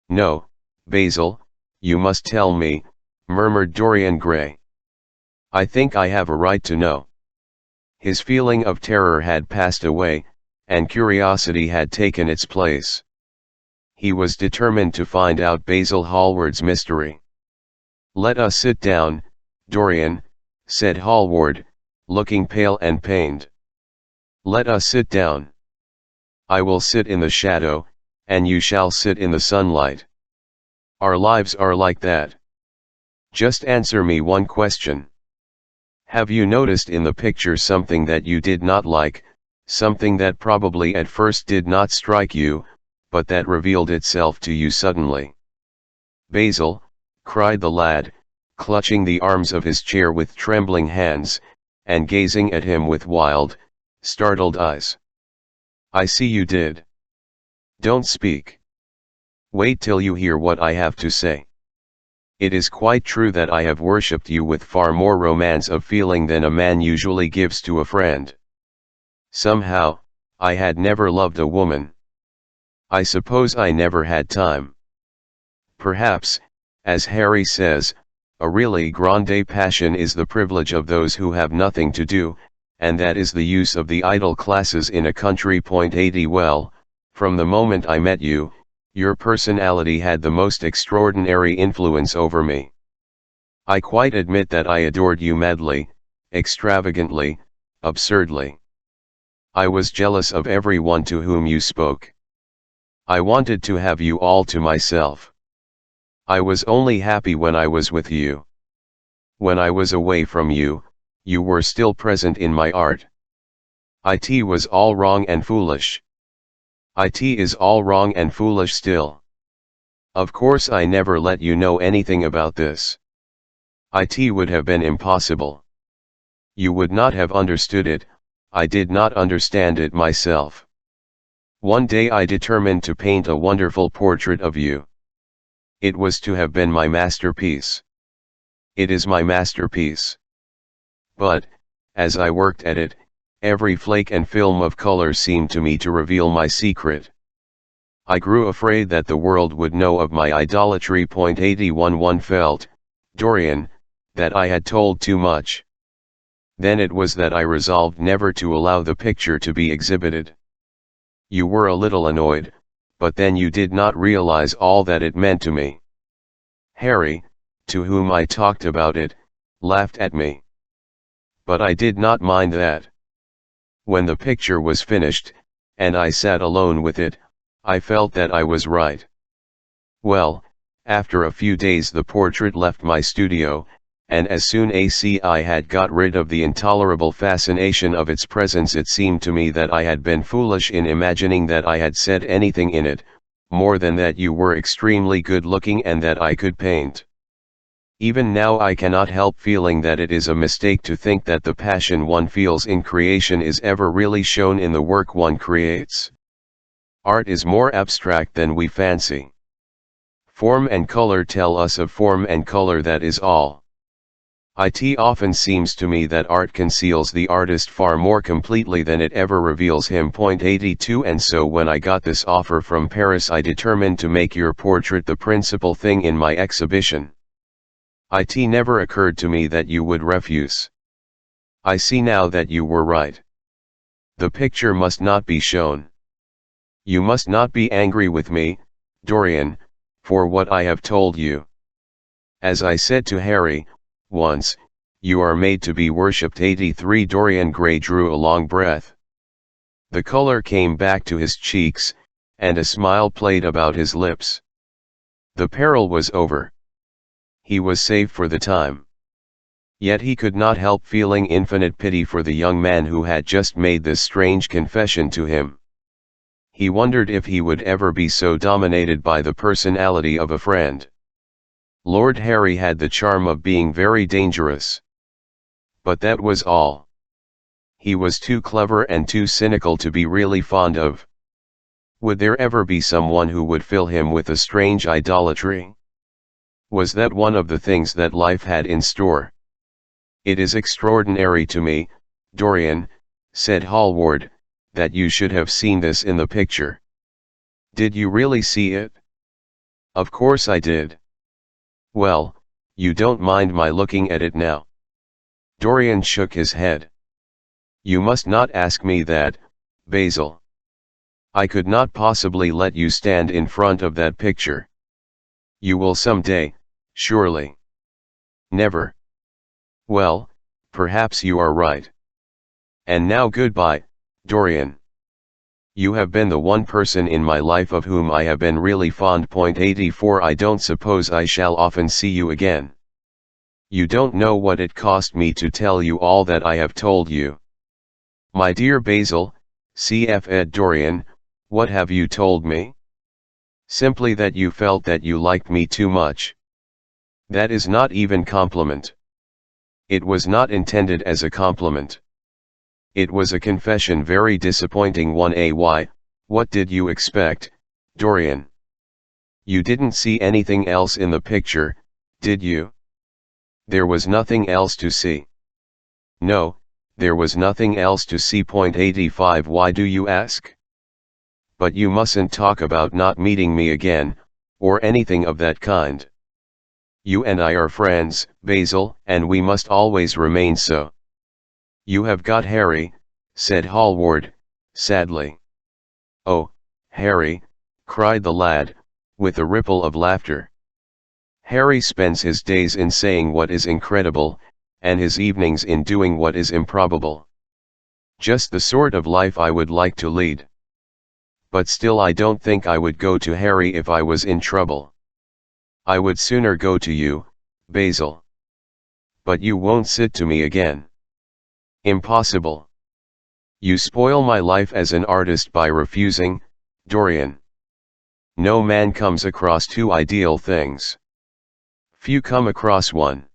Speaker 1: "No, Basil, you must tell me," murmured Dorian Gray. "I think I have a right to know." His feeling of terror had passed away, and curiosity had taken its place. He was determined to find out Basil Hallward's mystery. "Let us sit down, Dorian," said Hallward, looking pale and pained. "Let us sit down. I will sit in the shadow, and you shall sit in the sunlight. Our lives are like that. Just answer me one question. Have you noticed in the picture something that you did not like, something that probably at first did not strike you, but that revealed itself to you suddenly?" "Basil," cried the lad, clutching the arms of his chair with trembling hands, and gazing at him with wild, startled eyes. "I see you did. Don't speak. Wait till you hear what I have to say. It is quite true that I have worshipped you with far more romance of feeling than a man usually gives to a friend. Somehow, I had never loved a woman. I suppose I never had time. Perhaps, as Harry says, a really grande passion is the privilege of those who have nothing to do, and that is the use of the idle classes in a country. 80 Well, from the moment I met you, your personality had the most extraordinary influence over me. I quite admit that I adored you madly, extravagantly, absurdly. I was jealous of everyone to whom you spoke. I wanted to have you all to myself. I was only happy when I was with you. When I was away from you, you were still present in my art. It was all wrong and foolish. It is all wrong and foolish still. Of course I never let you know anything about this. It would have been impossible. You would not have understood it, I did not understand it myself. One day I determined to paint a wonderful portrait of you. It was to have been my masterpiece. It is my masterpiece. But, as I worked at it, every flake and film of color seemed to me to reveal my secret. I grew afraid that the world would know of my idolatry. 81 One felt, Dorian, that I had told too much. Then it was that I resolved never to allow the picture to be exhibited. You were a little annoyed, but then you did not realize all that it meant to me. Harry, to whom I talked about it, laughed at me. But I did not mind that. When the picture was finished, and I sat alone with it, I felt that I was right. Well, after a few days the portrait left my studio, and as soon as I had got rid of the intolerable fascination of its presence, it seemed to me that I had been foolish in imagining that I had said anything in it, more than that you were extremely good looking and that I could paint. Even now I cannot help feeling that it is a mistake to think that the passion one feels in creation is ever really shown in the work one creates. Art is more abstract than we fancy. Form and color tell us of form and color, that is all. It often seems to me that art conceals the artist far more completely than it ever reveals him. 82 And so when I got this offer from Paris, I determined to make your portrait the principal thing in my exhibition. It never occurred to me that you would refuse. I see now that you were right. The picture must not be shown. You must not be angry with me, Dorian, for what I have told you. As I said to Harry, once, you are made to be worshipped. 83 Dorian Gray drew a long breath. The color came back to his cheeks, and a smile played about his lips. The peril was over. He was safe for the time. Yet he could not help feeling infinite pity for the young man who had just made this strange confession to him. He wondered if he would ever be so dominated by the personality of a friend. Lord Harry had the charm of being very dangerous. But that was all. He was too clever and too cynical to be really fond of. Would there ever be someone who would fill him with a strange idolatry? Was that one of the things that life had in store? It is extraordinary to me, Dorian, said Hallward, that you should have seen this in the picture. Did you really see it? Of course I did. Well, you don't mind my looking at it now? Dorian shook his head. You must not ask me that, Basil. I could not possibly let you stand in front of that picture. You will some day, surely. Never. Well, perhaps you are right. And now goodbye, Dorian. You have been the one person in my life of whom I have been really fond. 84 I don't suppose I shall often see you again. You don't know what it cost me to tell you all that I have told you. My dear Basil, cf. Ed. Dorian, what have you told me? Simply that you felt that you liked me too much. That is not even compliment. It was not intended as a compliment. It was a confession, very disappointing one. Why, what did you expect, Dorian? You didn't see anything else in the picture, did you? There was nothing else to see. No, there was nothing else to see. Point 85. Why do you ask? But you mustn't talk about not meeting me again, or anything of that kind. You and I are friends, Basil, and we must always remain so. You have got Harry, said Hallward, sadly. Oh, Harry, cried the lad, with a ripple of laughter. Harry spends his days in saying what is incredible, and his evenings in doing what is improbable. Just the sort of life I would like to lead. But still I don't think I would go to Harry if I was in trouble. I would sooner go to you, Basil. But you won't sit to me again. Impossible. You spoil my life as an artist by refusing, Dorian. No man comes across two ideal things. Few come across one.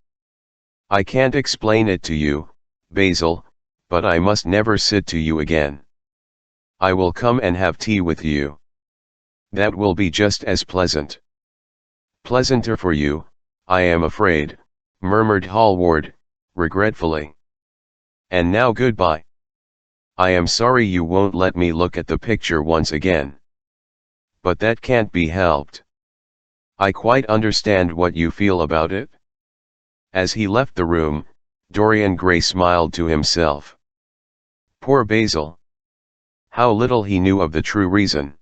Speaker 1: I can't explain it to you, Basil, but I must never sit to you again. I will come and have tea with you. That will be just as pleasant. Pleasanter for you, I am afraid, murmured Hallward, regretfully. And now goodbye. I am sorry you won't let me look at the picture once again. But that can't be helped. I quite understand what you feel about it. As he left the room, Dorian Gray smiled to himself. Poor Basil. How little he knew of the true reason.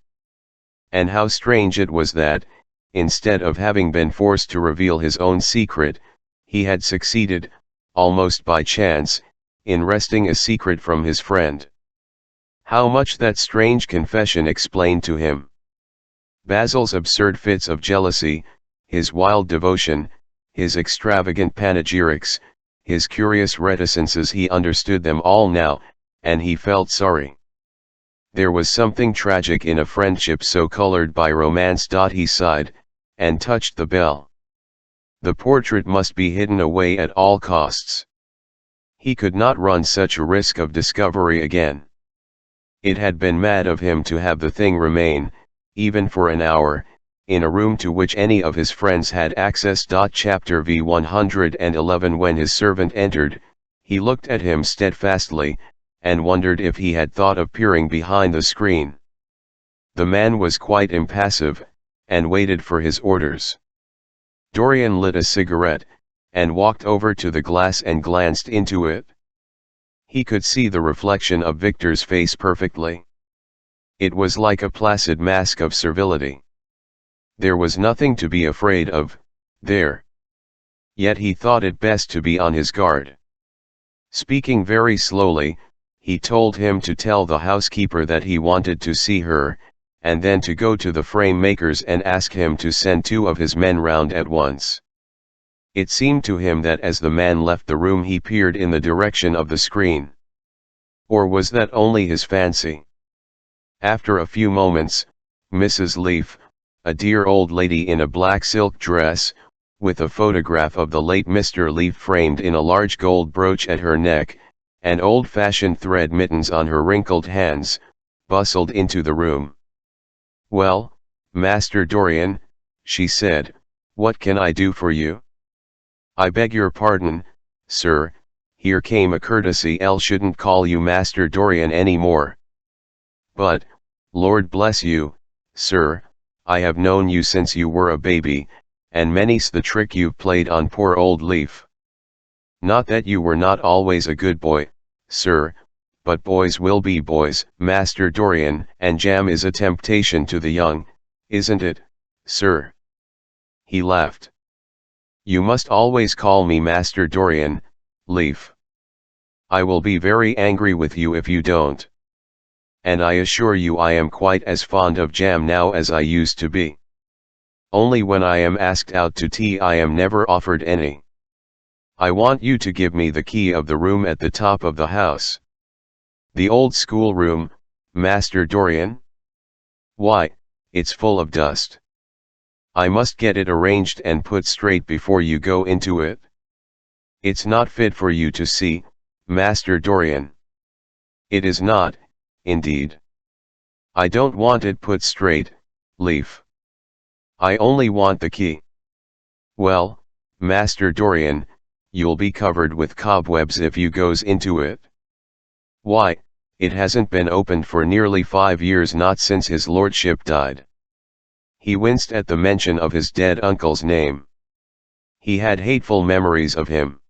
Speaker 1: And how strange it was that, instead of having been forced to reveal his own secret, he had succeeded, almost by chance, in wresting a secret from his friend. How much that strange confession explained to him. Basil's absurd fits of jealousy, his wild devotion, his extravagant panegyrics, his curious reticences, he understood them all now, and he felt sorry. There was something tragic in a friendship so colored by romance. He sighed, and touched the bell. The portrait must be hidden away at all costs. He could not run such a risk of discovery again. It had been mad of him to have the thing remain, even for an hour, in a room to which any of his friends had access. Chapter V111. When his servant entered, he looked at him steadfastly, and wondered if he had thought of peering behind the screen. The man was quite impassive, and waited for his orders. Dorian lit a cigarette, and walked over to the glass and glanced into it. He could see the reflection of Victor's face perfectly. It was like a placid mask of servility. There was nothing to be afraid of, there. Yet he thought it best to be on his guard. Speaking very slowly, he told him to tell the housekeeper that he wanted to see her, and then to go to the frame maker's and ask him to send 2 of his men round at once. It seemed to him that as the man left the room he peered in the direction of the screen. Or was that only his fancy? After a few moments, Mrs. Leaf, a dear old lady in a black silk dress, with a photograph of the late Mr. Leaf framed in a large gold brooch at her neck, and old-fashioned thread mittens on her wrinkled hands, bustled into the room. "Well, Master Dorian," she said, "what can I do for you?" "I beg your pardon, sir," here came a courtesy. "I shouldn't call you Master Dorian any more. But, Lord bless you, sir, I have known you since you were a baby, and many's the trick you've played on poor old Leaf. Not that you were not always a good boy, sir, but boys will be boys, Master Dorian, and jam is a temptation to the young, isn't it, sir?" He laughed. "You must always call me Master Dorian, Leaf. I will be very angry with you if you don't. And I assure you I am quite as fond of jam now as I used to be. Only when I am asked out to tea I am never offered any. I want you to give me the key of the room at the top of the house." "The old schoolroom, Master Dorian?" "Why, it's full of dust. I must get it arranged and put straight before you go into it. It's not fit for you to see, Master Dorian." "It is not, indeed. I don't want it put straight, Leaf. I only want the key." "Well, Master Dorian, you'll be covered with cobwebs if you goes into it. Why, it hasn't been opened for nearly 5 years, not since his lordship died. He winced at the mention of his dead uncle's name. He had hateful memories of him.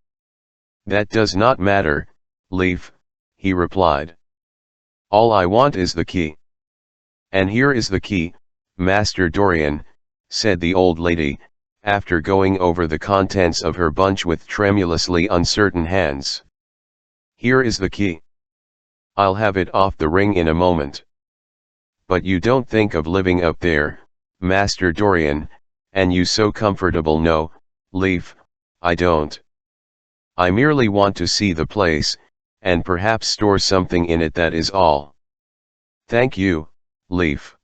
Speaker 1: That does not matter, Leaf, he replied. All I want is the key. And here is the key, Master Dorian, said the old lady, after going over the contents of her bunch with tremulously uncertain hands. Here is the key. I'll have it off the ring in a moment. But you don't think of living up there, Master Dorian, and you so comfortable. No, Leaf, I don't. I merely want to see the place, and perhaps store something in it, that is all. Thank you, Leaf.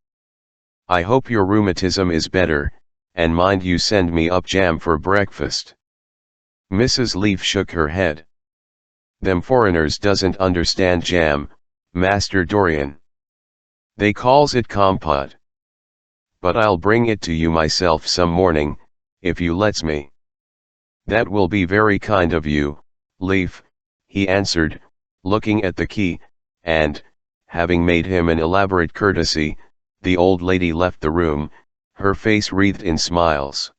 Speaker 1: I hope your rheumatism is better, and mind you send me up jam for breakfast. Mrs. Leaf shook her head. Them foreigners doesn't understand jam, Master Dorian. They calls it compote. But I'll bring it to you myself some morning, if you lets me. That will be very kind of you, Leaf, he answered, looking at the key, and, having made him an elaborate courtesy, the old lady left the room, her face wreathed in smiles.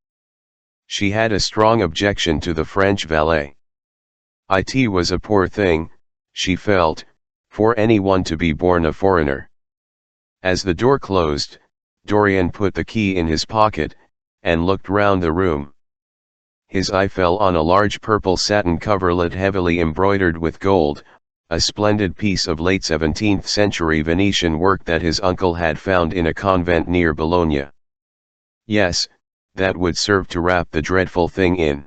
Speaker 1: She had a strong objection to the French valet. It was a poor thing, she felt, for anyone to be born a foreigner. As the door closed, Dorian put the key in his pocket, and looked round the room. His eye fell on a large purple satin coverlet heavily embroidered with gold, a splendid piece of late 17th century Venetian work that his uncle had found in a convent near Bologna. Yes, that would serve to wrap the dreadful thing in.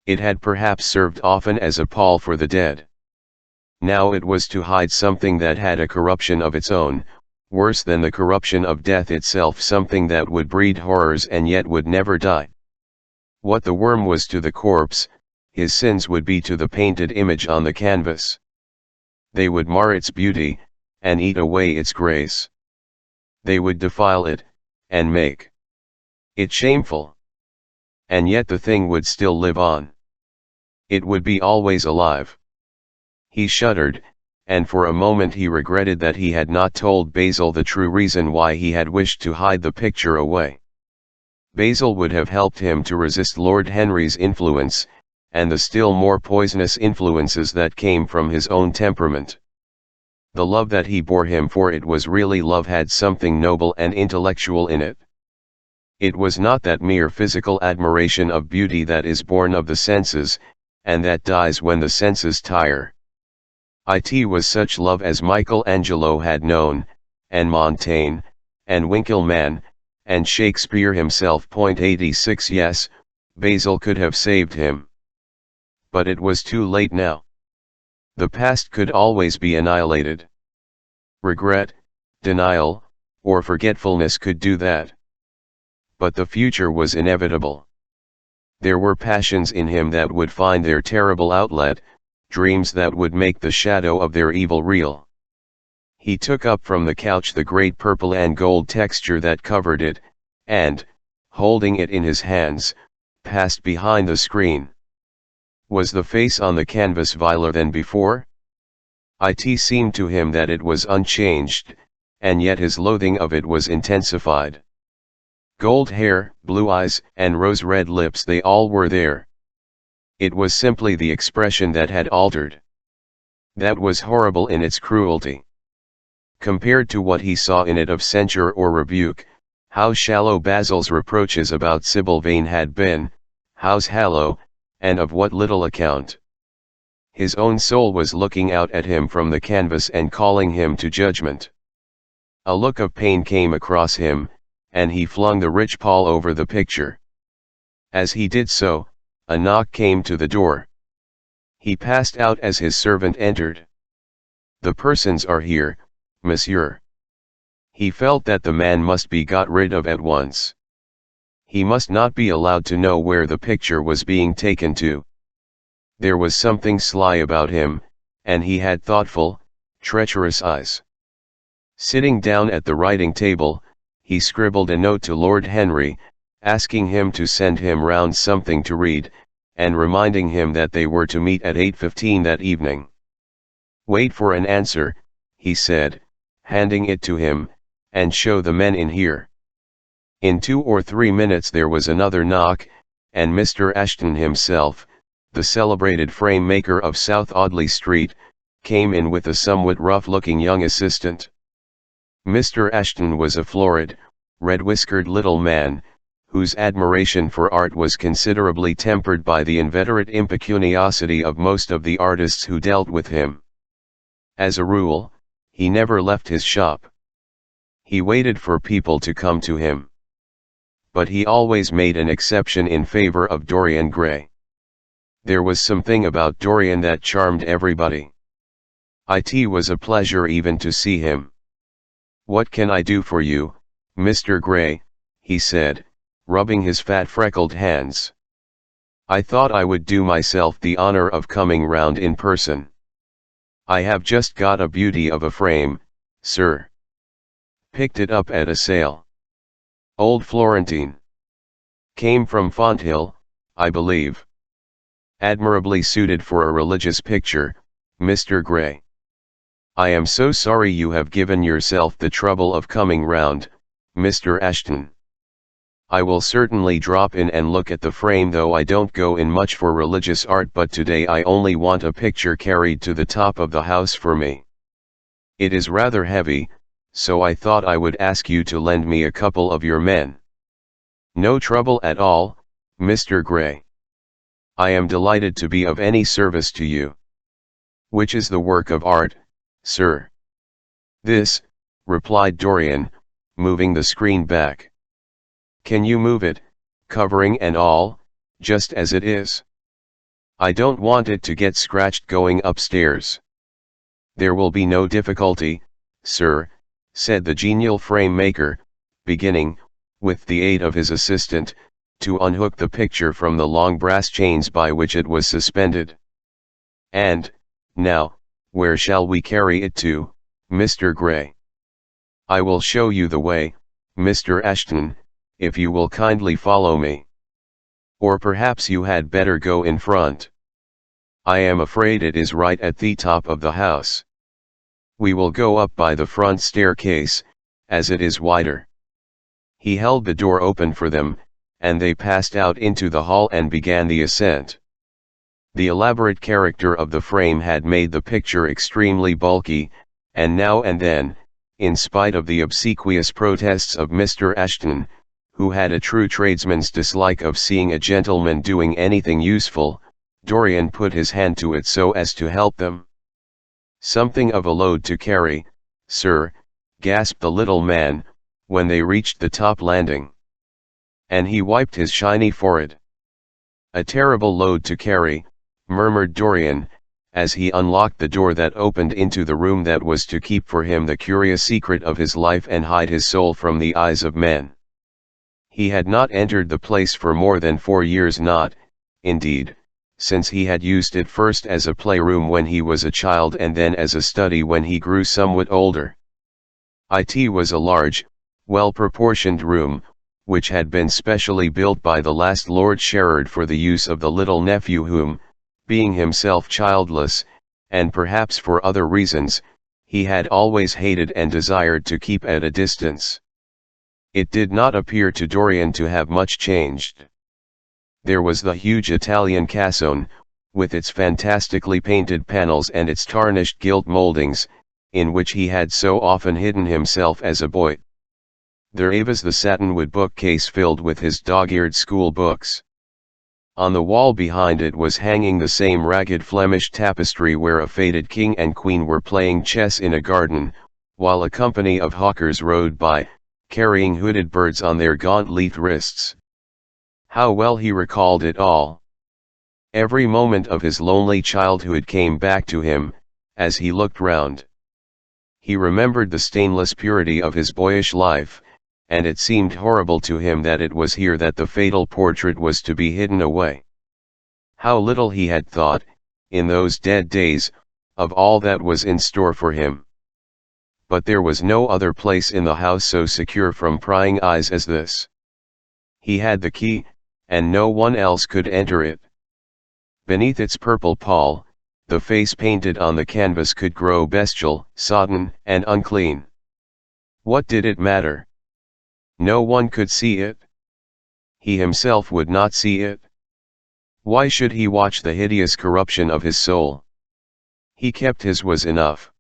Speaker 1: It had perhaps served often as a pall for the dead. Now it was to hide something that had a corruption of its own, worse than the corruption of death itself, something that would breed horrors and yet would never die. What the worm was to the corpse, his sins would be to the painted image on the canvas. They would mar its beauty, and eat away its grace. They would defile it, and make it shameful. And yet the thing would still live on. It would be always alive. He shuddered, and for a moment he regretted that he had not told Basil the true reason why he had wished to hide the picture away. Basil would have helped him to resist Lord Henry's influence, and the still more poisonous influences that came from his own temperament. The love that he bore him, for it was really love, had something noble and intellectual in it. It was not that mere physical admiration of beauty that is born of the senses, and that dies when the senses tire. It was such love as Michelangelo had known, and Montaigne, and Winckelmann, and Shakespeare himself. 86 Yes, Basil could have saved him. But it was too late now. The past could always be annihilated. Regret, denial, or forgetfulness could do that. But the future was inevitable. There were passions in him that would find their terrible outlet, dreams that would make the shadow of their evil real. He took up from the couch the great purple and gold texture that covered it, and, holding it in his hands, passed behind the screen. Was the face on the canvas viler than before? It seemed to him that it was unchanged, and yet his loathing of it was intensified. Gold hair, blue eyes, and rose-red lips, they all were there. It was simply the expression that had altered. That was horrible in its cruelty. Compared to what he saw in it of censure or rebuke, how shallow Basil's reproaches about Sybil Vane had been, how hollow, and of what little account. His own soul was looking out at him from the canvas and calling him to judgment. A look of pain came across him, and he flung the rich pall over the picture. As he did so, a knock came to the door. He passed out as his servant entered. "The persons are here, monsieur." He felt that the man must be got rid of at once. He must not be allowed to know where the picture was being taken to. There was something sly about him, and he had thoughtful, treacherous eyes. Sitting down at the writing table, he scribbled a note to Lord Henry, asking him to send him round something to read, and reminding him that they were to meet at 8:15 that evening. "Wait for an answer," he said, handing it to him, "and show the men in here." In 2 or 3 minutes there was another knock, and Mr. Ashton himself, the celebrated frame maker of South Audley Street, came in with a somewhat rough-looking young assistant. Mr. Ashton was a florid, red-whiskered little man, whose admiration for art was considerably tempered by the inveterate impecuniosity of most of the artists who dealt with him. As a rule, he never left his shop. He waited for people to come to him. But he always made an exception in favor of Dorian Gray. There was something about Dorian that charmed everybody. It was a pleasure even to see him. "What can I do for you, Mr. Gray?" he said, rubbing his fat freckled hands. "I thought I would do myself the honor of coming round in person. I have just got a beauty of a frame, sir. Picked it up at a sale. Old Florentine. Came from Fonthill, I believe. Admirably suited for a religious picture, Mr. Gray. I am so sorry you have given yourself the trouble of coming round, Mr. Ashton. I will certainly drop in and look at the frame, though I don't go in much for religious art, but today I only want a picture carried to the top of the house for me. It is rather heavy, so I thought I would ask you to lend me a couple of your men." "No trouble at all, Mr. Gray. I am delighted to be of any service to you." "Which is the work of art, sir?" "This," replied Dorian, moving the screen back. "Can you move it, covering and all, just as it is? I don't want it to get scratched going upstairs." "There will be no difficulty, sir," said the genial frame maker, beginning, with the aid of his assistant, to unhook the picture from the long brass chains by which it was suspended. "And, now, where shall we carry it to, Mr. Gray?" "I will show you the way, Mr. Ashton, if you will kindly follow me. Or perhaps you had better go in front. I am afraid it is right at the top of the house. We will go up by the front staircase, as it is wider." He held the door open for them, and they passed out into the hall and began the ascent. The elaborate character of the frame had made the picture extremely bulky, and now and then, in spite of the obsequious protests of Mr. Ashton, who had a true tradesman's dislike of seeing a gentleman doing anything useful, Dorian put his hand to it so as to help them. "Something of a load to carry, sir," gasped the little man, when they reached the top landing. And he wiped his shiny forehead. "A terrible load to carry," murmured Dorian, as he unlocked the door that opened into the room that was to keep for him the curious secret of his life and hide his soul from the eyes of men. He had not entered the place for more than 4 years, not, indeed, since he had used it first as a playroom when he was a child and then as a study when he grew somewhat older. It was a large, well-proportioned room, which had been specially built by the last Lord Sherard for the use of the little nephew whom, being himself childless, and perhaps for other reasons, he had always hated and desired to keep at a distance. It did not appear to Dorian to have much changed. There was the huge Italian cassone, with its fantastically painted panels and its tarnished gilt mouldings, in which he had so often hidden himself as a boy. There was the satinwood bookcase filled with his dog-eared school books. On the wall behind it was hanging the same ragged Flemish tapestry where a faded king and queen were playing chess in a garden, while a company of hawkers rode by, carrying hooded birds on their gaunt-leathed wrists. How well he recalled it all! Every moment of his lonely childhood came back to him, as he looked round. He remembered the stainless purity of his boyish life, and it seemed horrible to him that it was here that the fatal portrait was to be hidden away. How little he had thought, in those dead days, of all that was in store for him. But there was no other place in the house so secure from prying eyes as this. He had the key, and no one else could enter it. Beneath its purple pall, the face painted on the canvas could grow bestial, sodden, and unclean. What did it matter? No one could see it. He himself would not see it. Why should he watch the hideous corruption of his soul? He kept his was enough.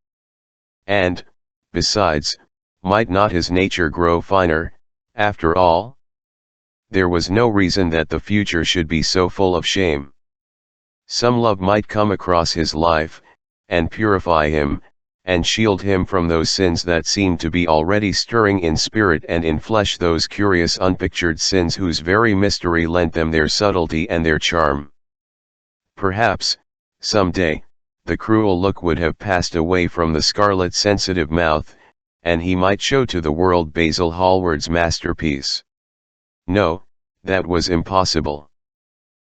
Speaker 1: And, besides, might not his nature grow finer, after all? There was no reason that the future should be so full of shame. Some love might come across his life, and purify him, and shield him from those sins that seemed to be already stirring in spirit and in flesh, those curious unpictured sins whose very mystery lent them their subtlety and their charm. Perhaps, some day, the cruel look would have passed away from the scarlet sensitive mouth, and he might show to the world Basil Hallward's masterpiece. No, that was impossible.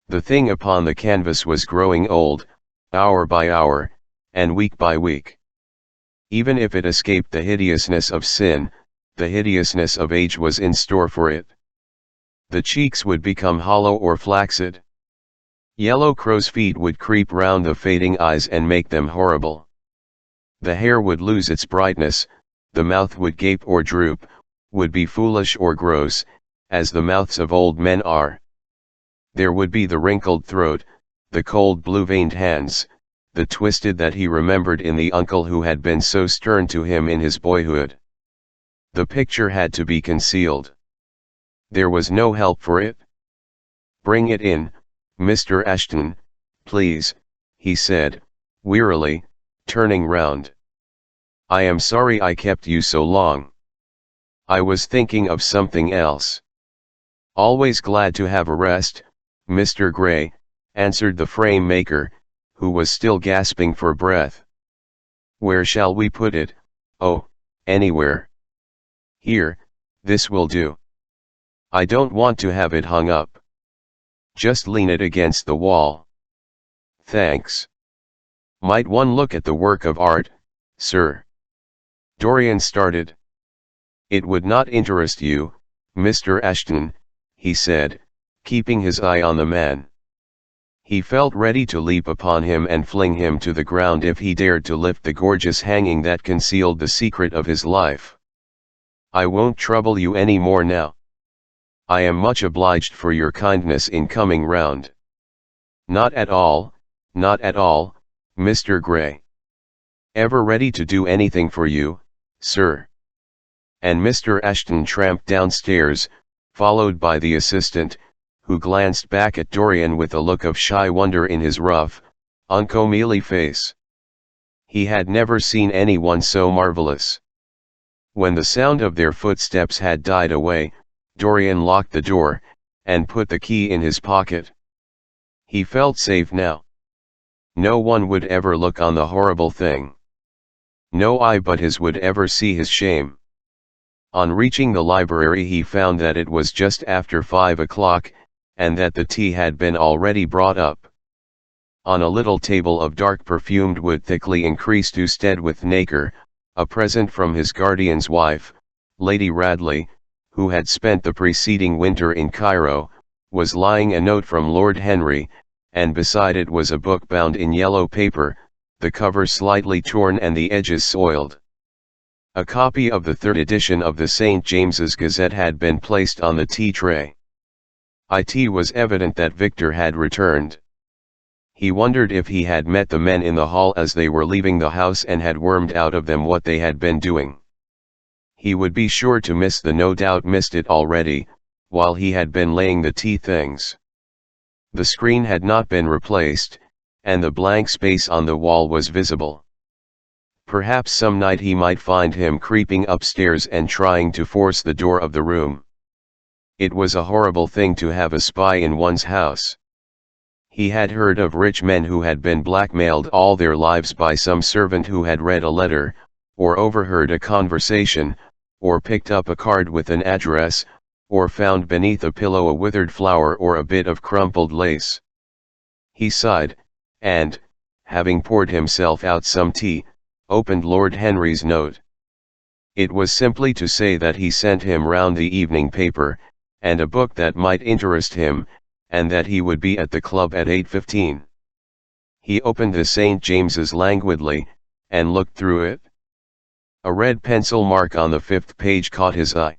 Speaker 1: The thing upon the canvas was growing old, hour by hour, and week by week. Even if it escaped the hideousness of sin, the hideousness of age was in store for it. The cheeks would become hollow or flaccid. Yellow crow's feet would creep round the fading eyes and make them horrible. The hair would lose its brightness, the mouth would gape or droop, would be foolish or gross, as the mouths of old men are. There would be the wrinkled throat, the cold blue-veined hands, the twisted that he remembered in the uncle who had been so stern to him in his boyhood. The picture had to be concealed. There was no help for it. "Bring it in, Mr. Ashton, please," he said, wearily, turning round. "I am sorry I kept you so long. I was thinking of something else." "Always glad to have a rest, Mr. Gray," answered the frame maker, who was still gasping for breath. "Where shall we put it?" "Oh, anywhere. Here, this will do." "I don't want to have it hung up. Just lean it against the wall." "Thanks. Might one look at the work of art, sir?" Dorian started. "It would not interest you, Mr. Ashton," he said, keeping his eye on the man. He felt ready to leap upon him and fling him to the ground if he dared to lift the gorgeous hanging that concealed the secret of his life. "I won't trouble you any more now. I am much obliged for your kindness in coming round." Not at all, Mr. Gray. Ever ready to do anything for you, sir." And Mr. Ashton tramped downstairs, followed by the assistant, who glanced back at Dorian with a look of shy wonder in his rough, uncomely face. He had never seen anyone so marvelous. When the sound of their footsteps had died away, Dorian locked the door, and put the key in his pocket. He felt safe now. No one would ever look on the horrible thing. No eye but his would ever see his shame. On reaching the library he found that it was just after 5 o'clock, and that the tea had been already brought up. On a little table of dark perfumed wood thickly increased instead with nacre, a present from his guardian's wife, Lady Radley, who had spent the preceding winter in Cairo, was lying a note from Lord Henry, and beside it was a book bound in yellow paper, the cover slightly torn and the edges soiled. A copy of the third edition of the St. James's Gazette had been placed on the tea tray. It was evident that Victor had returned. He wondered if he had met the men in the hall as they were leaving the house and had wormed out of them what they had been doing. He would be sure to miss no doubt missed it already, while he had been laying the tea things. The screen had not been replaced, and the blank space on the wall was visible. Perhaps some night he might find him creeping upstairs and trying to force the door of the room. It was a horrible thing to have a spy in one's house. He had heard of rich men who had been blackmailed all their lives by some servant who had read a letter, or overheard a conversation, or picked up a card with an address, or found beneath a pillow a withered flower or a bit of crumpled lace. He sighed, and, having poured himself out some tea, opened Lord Henry's note. It was simply to say that he sent him round the evening paper, and a book that might interest him, and that he would be at the club at 8:15. He opened the St. James's languidly, and looked through it. A red pencil mark on the 5th page caught his eye.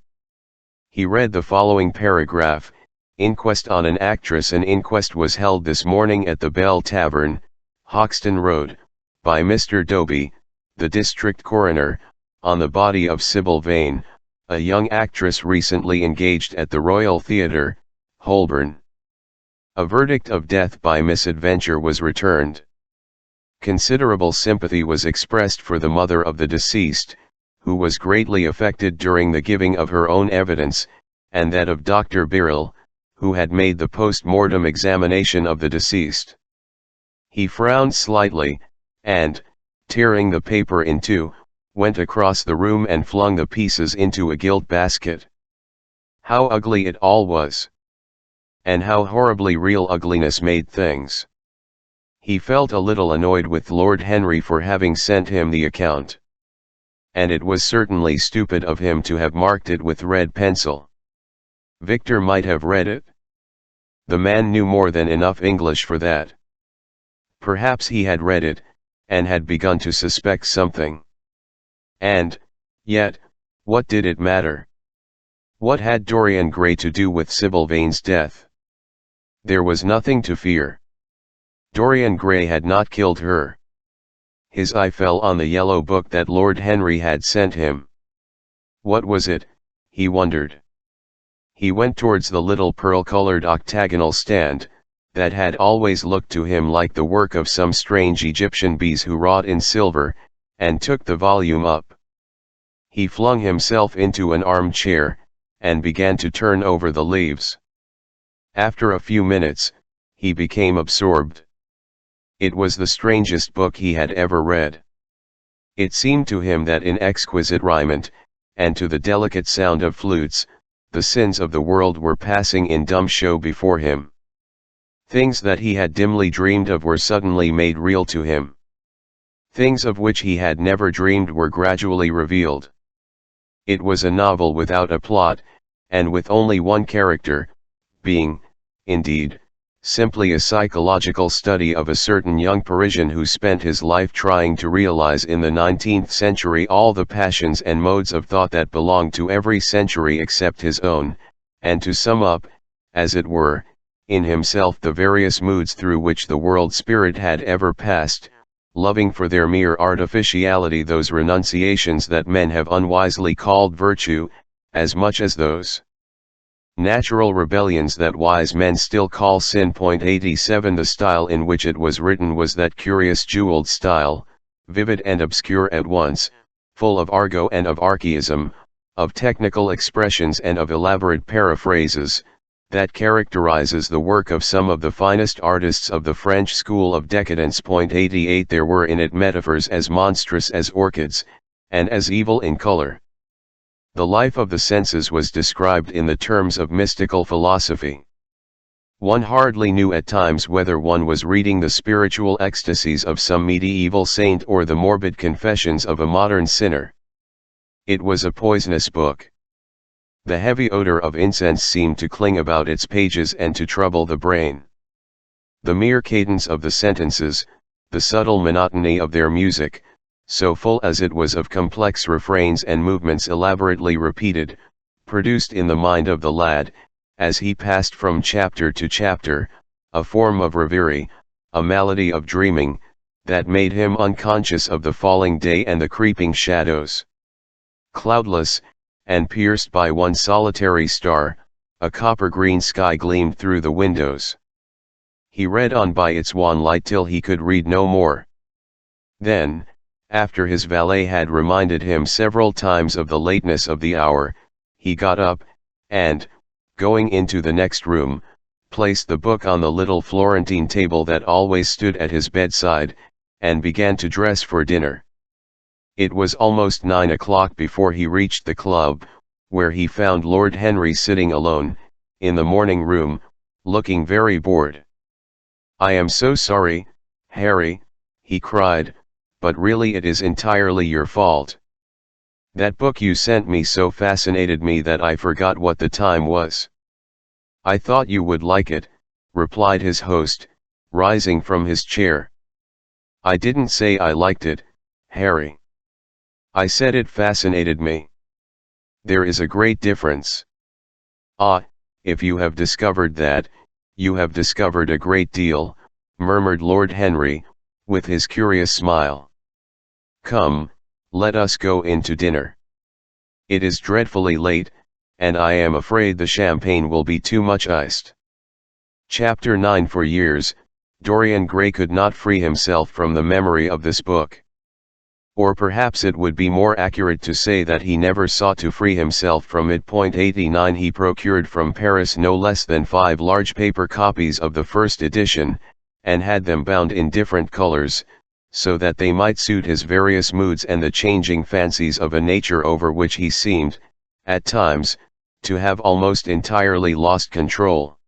Speaker 1: He read the following paragraph: "Inquest on an actress. An inquest was held this morning at the Bell Tavern, Hoxton Road, by Mr. Doby, the district coroner, on the body of Sybil Vane, a young actress recently engaged at the Royal Theatre, Holborn. A verdict of death by misadventure was returned. Considerable sympathy was expressed for the mother of the deceased, who was greatly affected during the giving of her own evidence, and that of Dr. Birrell, who had made the post-mortem examination of the deceased." He frowned slightly, and, tearing the paper in two, went across the room and flung the pieces into a gilt basket. How ugly it all was! And how horribly real ugliness made things! He felt a little annoyed with Lord Henry for having sent him the account. And it was certainly stupid of him to have marked it with red pencil. Victor might have read it. The man knew more than enough English for that. Perhaps he had read it, and had begun to suspect something. And, yet, what did it matter? What had Dorian Gray to do with Sybil Vane's death? There was nothing to fear. Dorian Gray had not killed her. His eye fell on the yellow book that Lord Henry had sent him. What was it, he wondered. He went towards the little pearl-colored octagonal stand, that had always looked to him like the work of some strange Egyptian bees who wrought in silver, and took the volume up. He flung himself into an armchair, and began to turn over the leaves. After a few minutes, he became absorbed. It was the strangest book he had ever read. It seemed to him that in exquisite riment, and to the delicate sound of flutes, the sins of the world were passing in dumb show before him. Things that he had dimly dreamed of were suddenly made real to him. Things of which he had never dreamed were gradually revealed. It was a novel without a plot, and with only one character, being, indeed, simply a psychological study of a certain young Parisian who spent his life trying to realize in the 19th century all the passions and modes of thought that belonged to every century except his own, and to sum up, as it were, in himself the various moods through which the world spirit had ever passed, loving for their mere artificiality those renunciations that men have unwisely called virtue, as much as those natural rebellions that wise men still call sin. 87 The style in which it was written was that curious jeweled style, vivid and obscure at once, full of argot and of archaism, of technical expressions and of elaborate paraphrases, that characterizes the work of some of the finest artists of the French school of decadence. 88 There were in it metaphors as monstrous as orchids, and as evil in color. The life of the senses was described in the terms of mystical philosophy. One hardly knew at times whether one was reading the spiritual ecstasies of some medieval saint or the morbid confessions of a modern sinner. It was a poisonous book. The heavy odor of incense seemed to cling about its pages and to trouble the brain. The mere cadence of the sentences, the subtle monotony of their music, so full as it was of complex refrains and movements elaborately repeated, produced in the mind of the lad, as he passed from chapter to chapter, a form of reverie, a malady of dreaming, that made him unconscious of the falling day and the creeping shadows. Cloudless, and pierced by one solitary star, a copper-green sky gleamed through the windows. He read on by its wan light till he could read no more. Then, after his valet had reminded him several times of the lateness of the hour, he got up, and, going into the next room, placed the book on the little Florentine table that always stood at his bedside, and began to dress for dinner. It was almost 9 o'clock before he reached the club, where he found Lord Henry sitting alone, in the morning room, looking very bored. "I am so sorry, Harry," he cried, "but really it is entirely your fault. That book you sent me so fascinated me that I forgot what the time was." "I thought you would like it," replied his host, rising from his chair. I didn't say I liked it, Harry. I said it fascinated me. There is a great difference. Ah, if you have discovered that, you have discovered a great deal, murmured Lord Henry, with his curious smile. Come, let us go in to dinner. It is dreadfully late, and I am afraid the champagne will be too much iced. Chapter 9. For years, Dorian Gray could not free himself from the memory of this book. Or perhaps it would be more accurate to say that he never sought to free himself from it. 89 He procured from Paris no less than 5 large paper copies of the first edition, and had them bound in different colors, so that they might suit his various moods and the changing fancies of a nature over which he seemed, at times, to have almost entirely lost control.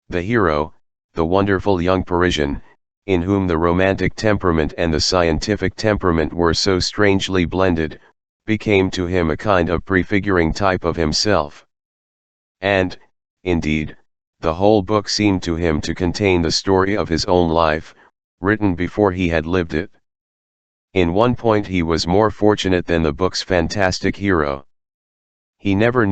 Speaker 1: The hero, the wonderful young Parisian, in whom the romantic temperament and the scientific temperament were so strangely blended, became to him a kind of prefiguring type of himself. And, indeed, the whole book seemed to him to contain the story of his own life, written before he had lived it. In one point he was more fortunate than the book's fantastic hero. He never,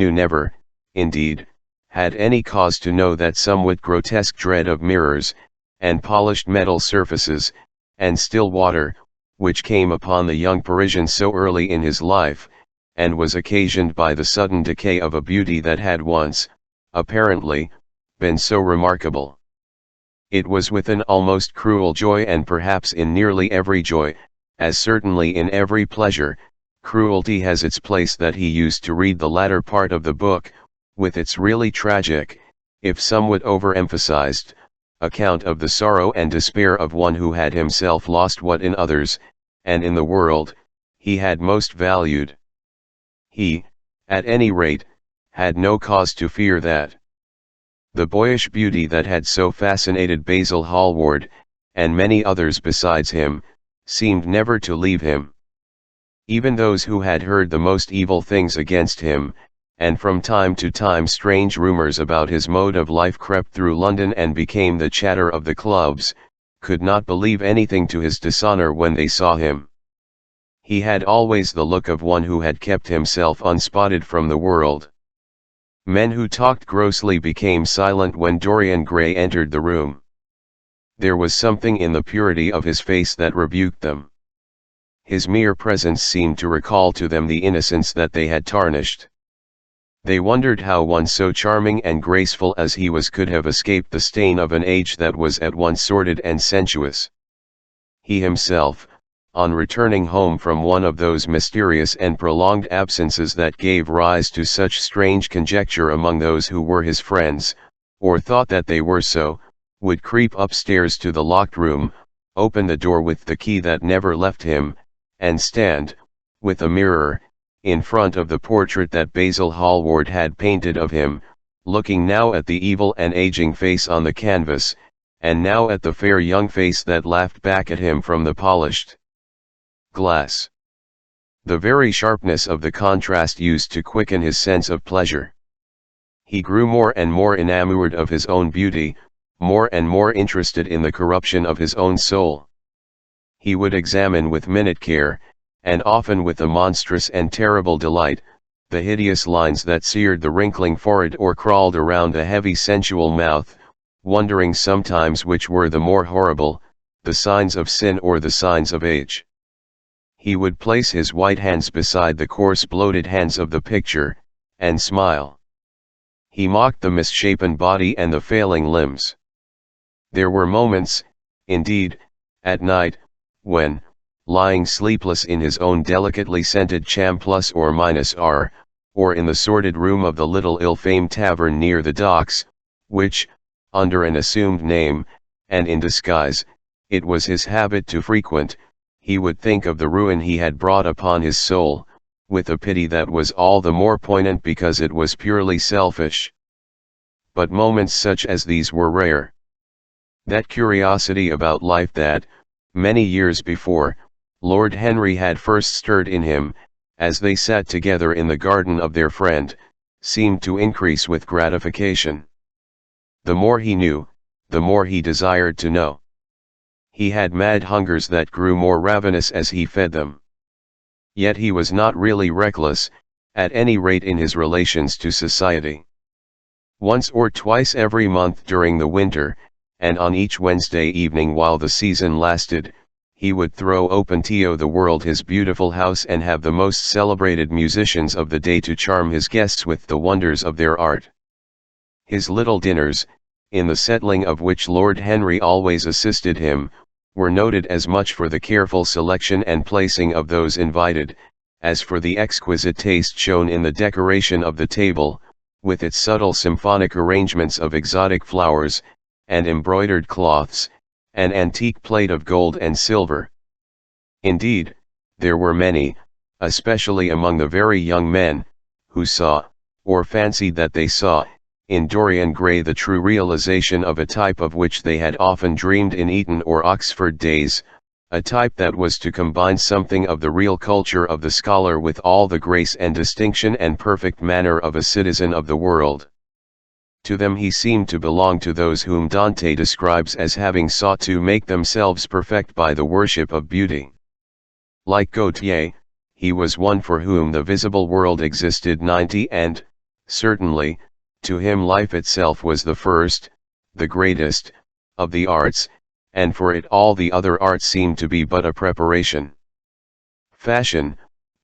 Speaker 1: indeed, had any cause to know that somewhat grotesque dread of mirrors, and polished metal surfaces, and still water, which came upon the young Parisian so early in his life, and was occasioned by the sudden decay of a beauty that had once, apparently, been so remarkable. It was with an almost cruel joy, and perhaps in nearly every joy, as certainly in every pleasure, cruelty has its place, that he used to read the latter part of the book, with its really tragic, if somewhat overemphasized, account of the sorrow and despair of one who had himself lost what in others, and in the world, he had most valued. He, at any rate, had no cause to fear that. The boyish beauty that had so fascinated Basil Hallward, and many others besides him, seemed never to leave him. Even those who had heard the most evil things against him, and from time to time strange rumors about his mode of life crept through London and became the chatter of the clubs, could not believe anything to his dishonor when they saw him. He had always the look of one who had kept himself unspotted from the world. Men who talked grossly became silent when Dorian Gray entered the room. There was something in the purity of his face that rebuked them. His mere presence seemed to recall to them the innocence that they had tarnished. They wondered how one so charming and graceful as he was could have escaped the stain of an age that was at once sordid and sensuous. He himself, on returning home from one of those mysterious and prolonged absences that gave rise to such strange conjecture among those who were his friends, or thought that they were so, would creep upstairs to the locked room, open the door with the key that never left him, and stand, with a mirror, in front of the portrait that Basil Hallward had painted of him, looking now at the evil and aging face on the canvas, and now at the fair young face that laughed back at him from the polished glass. The very sharpness of the contrast used to quicken his sense of pleasure. He grew more and more enamored of his own beauty, more and more interested in the corruption of his own soul. He would examine with minute care, and often with a monstrous and terrible delight, the hideous lines that seared the wrinkling forehead or crawled around the heavy sensual mouth, wondering sometimes which were the more horrible, the signs of sin or the signs of age. He would place his white hands beside the coarse bloated hands of the picture, and smile. He mocked the misshapen body and the failing limbs. There were moments, indeed, at night, when, lying sleepless in his own delicately scented Cham plus or minus R, or in the sordid room of the little ill-famed tavern near the docks, which, under an assumed name, and in disguise, it was his habit to frequent, he would think of the ruin he had brought upon his soul, with a pity that was all the more poignant because it was purely selfish. But moments such as these were rare. That curiosity about life that, many years before, Lord Henry had first stirred in him, as they sat together in the garden of their friend, seemed to increase with gratification. The more he knew, the more he desired to know. He had mad hungers that grew more ravenous as he fed them. Yet he was not really reckless, at any rate in his relations to society. Once or twice every month during the winter, and on each Wednesday evening while the season lasted, he would throw open to the world his beautiful house and have the most celebrated musicians of the day to charm his guests with the wonders of their art. His little dinners, in the settling of which Lord Henry always assisted him, were noted as much for the careful selection and placing of those invited, as for the exquisite taste shown in the decoration of the table, with its subtle symphonic arrangements of exotic flowers, and embroidered cloths, and antique plate of gold and silver. Indeed, there were many, especially among the very young men, who saw, or fancied that they saw, in Dorian Gray the true realization of a type of which they had often dreamed in Eton or Oxford days, a type that was to combine something of the real culture of the scholar with all the grace and distinction and perfect manner of a citizen of the world. To them he seemed to belong, to those whom Dante describes as having sought to make themselves perfect by the worship of beauty. Like Gautier, he was one for whom the visible world existed 90 and, certainly, to him life itself was the first, the greatest, of the arts, and for it all the other arts seemed to be but a preparation. Fashion,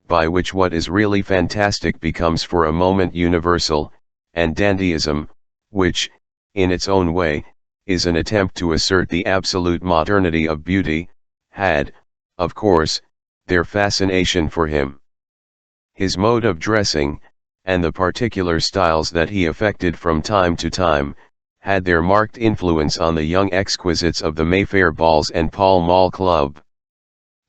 Speaker 1: by which what is really fantastic becomes for a moment universal, and dandyism, which, in its own way, is an attempt to assert the absolute modernity of beauty, had, of course, their fascination for him. His mode of dressing, and the particular styles that he affected from time to time, had their marked influence on the young exquisites of the Mayfair balls and Pall Mall Club.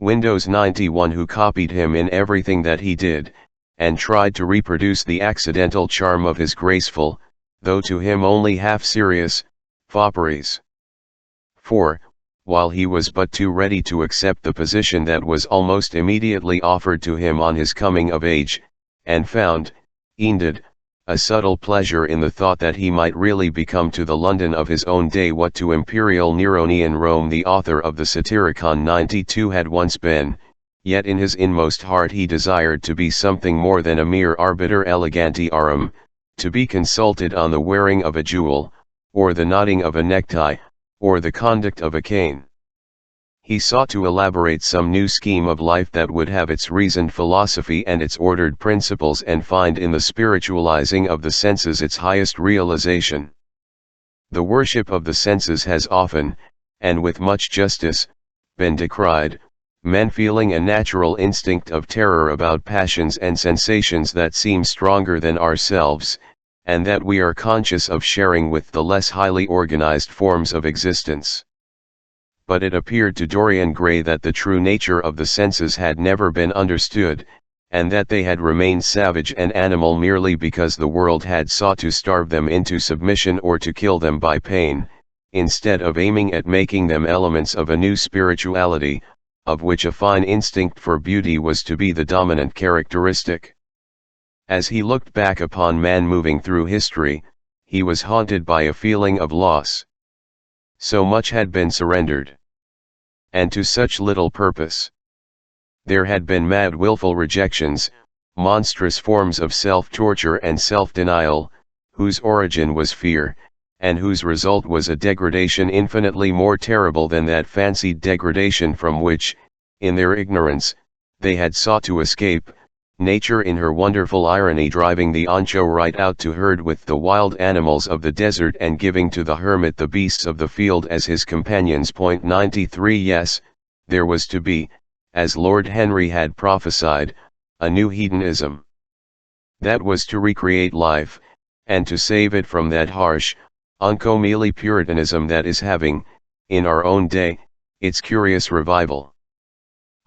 Speaker 1: Windows 91, who copied him in everything that he did, and tried to reproduce the accidental charm of his graceful, though to him only half-serious, fopperies. For, while he was but too ready to accept the position that was almost immediately offered to him on his coming of age, and found, indeed, a subtle pleasure in the thought that he might really become to the London of his own day what to imperial Neronian Rome the author of the Satyricon 92 had once been, yet in his inmost heart he desired to be something more than a mere arbiter elegantiarum, to be consulted on the wearing of a jewel, or the knotting of a necktie, or the conduct of a cane. He sought to elaborate some new scheme of life that would have its reasoned philosophy and its ordered principles, and find in the spiritualizing of the senses its highest realization. The worship of the senses has often, and with much justice, been decried, men feeling a natural instinct of terror about passions and sensations that seem stronger than ourselves, and that we are conscious of sharing with the less highly organized forms of existence. But it appeared to Dorian Gray that the true nature of the senses had never been understood, and that they had remained savage and animal merely because the world had sought to starve them into submission or to kill them by pain, instead of aiming at making them elements of a new spirituality, of which a fine instinct for beauty was to be the dominant characteristic. As he looked back upon man moving through history, he was haunted by a feeling of loss. So much had been surrendered. And to such little purpose. There had been mad wilful rejections, monstrous forms of self-torture and self-denial, whose origin was fear, and whose result was a degradation infinitely more terrible than that fancied degradation from which, in their ignorance, they had sought to escape, nature in her wonderful irony driving the ancho right out to herd with the wild animals of the desert and giving to the hermit the beasts of the field as his companions. 93 Yes, there was to be, as Lord Henry had prophesied, a new hedonism. That was to recreate life, and to save it from that harsh, uncomely puritanism that is having, in our own day, its curious revival.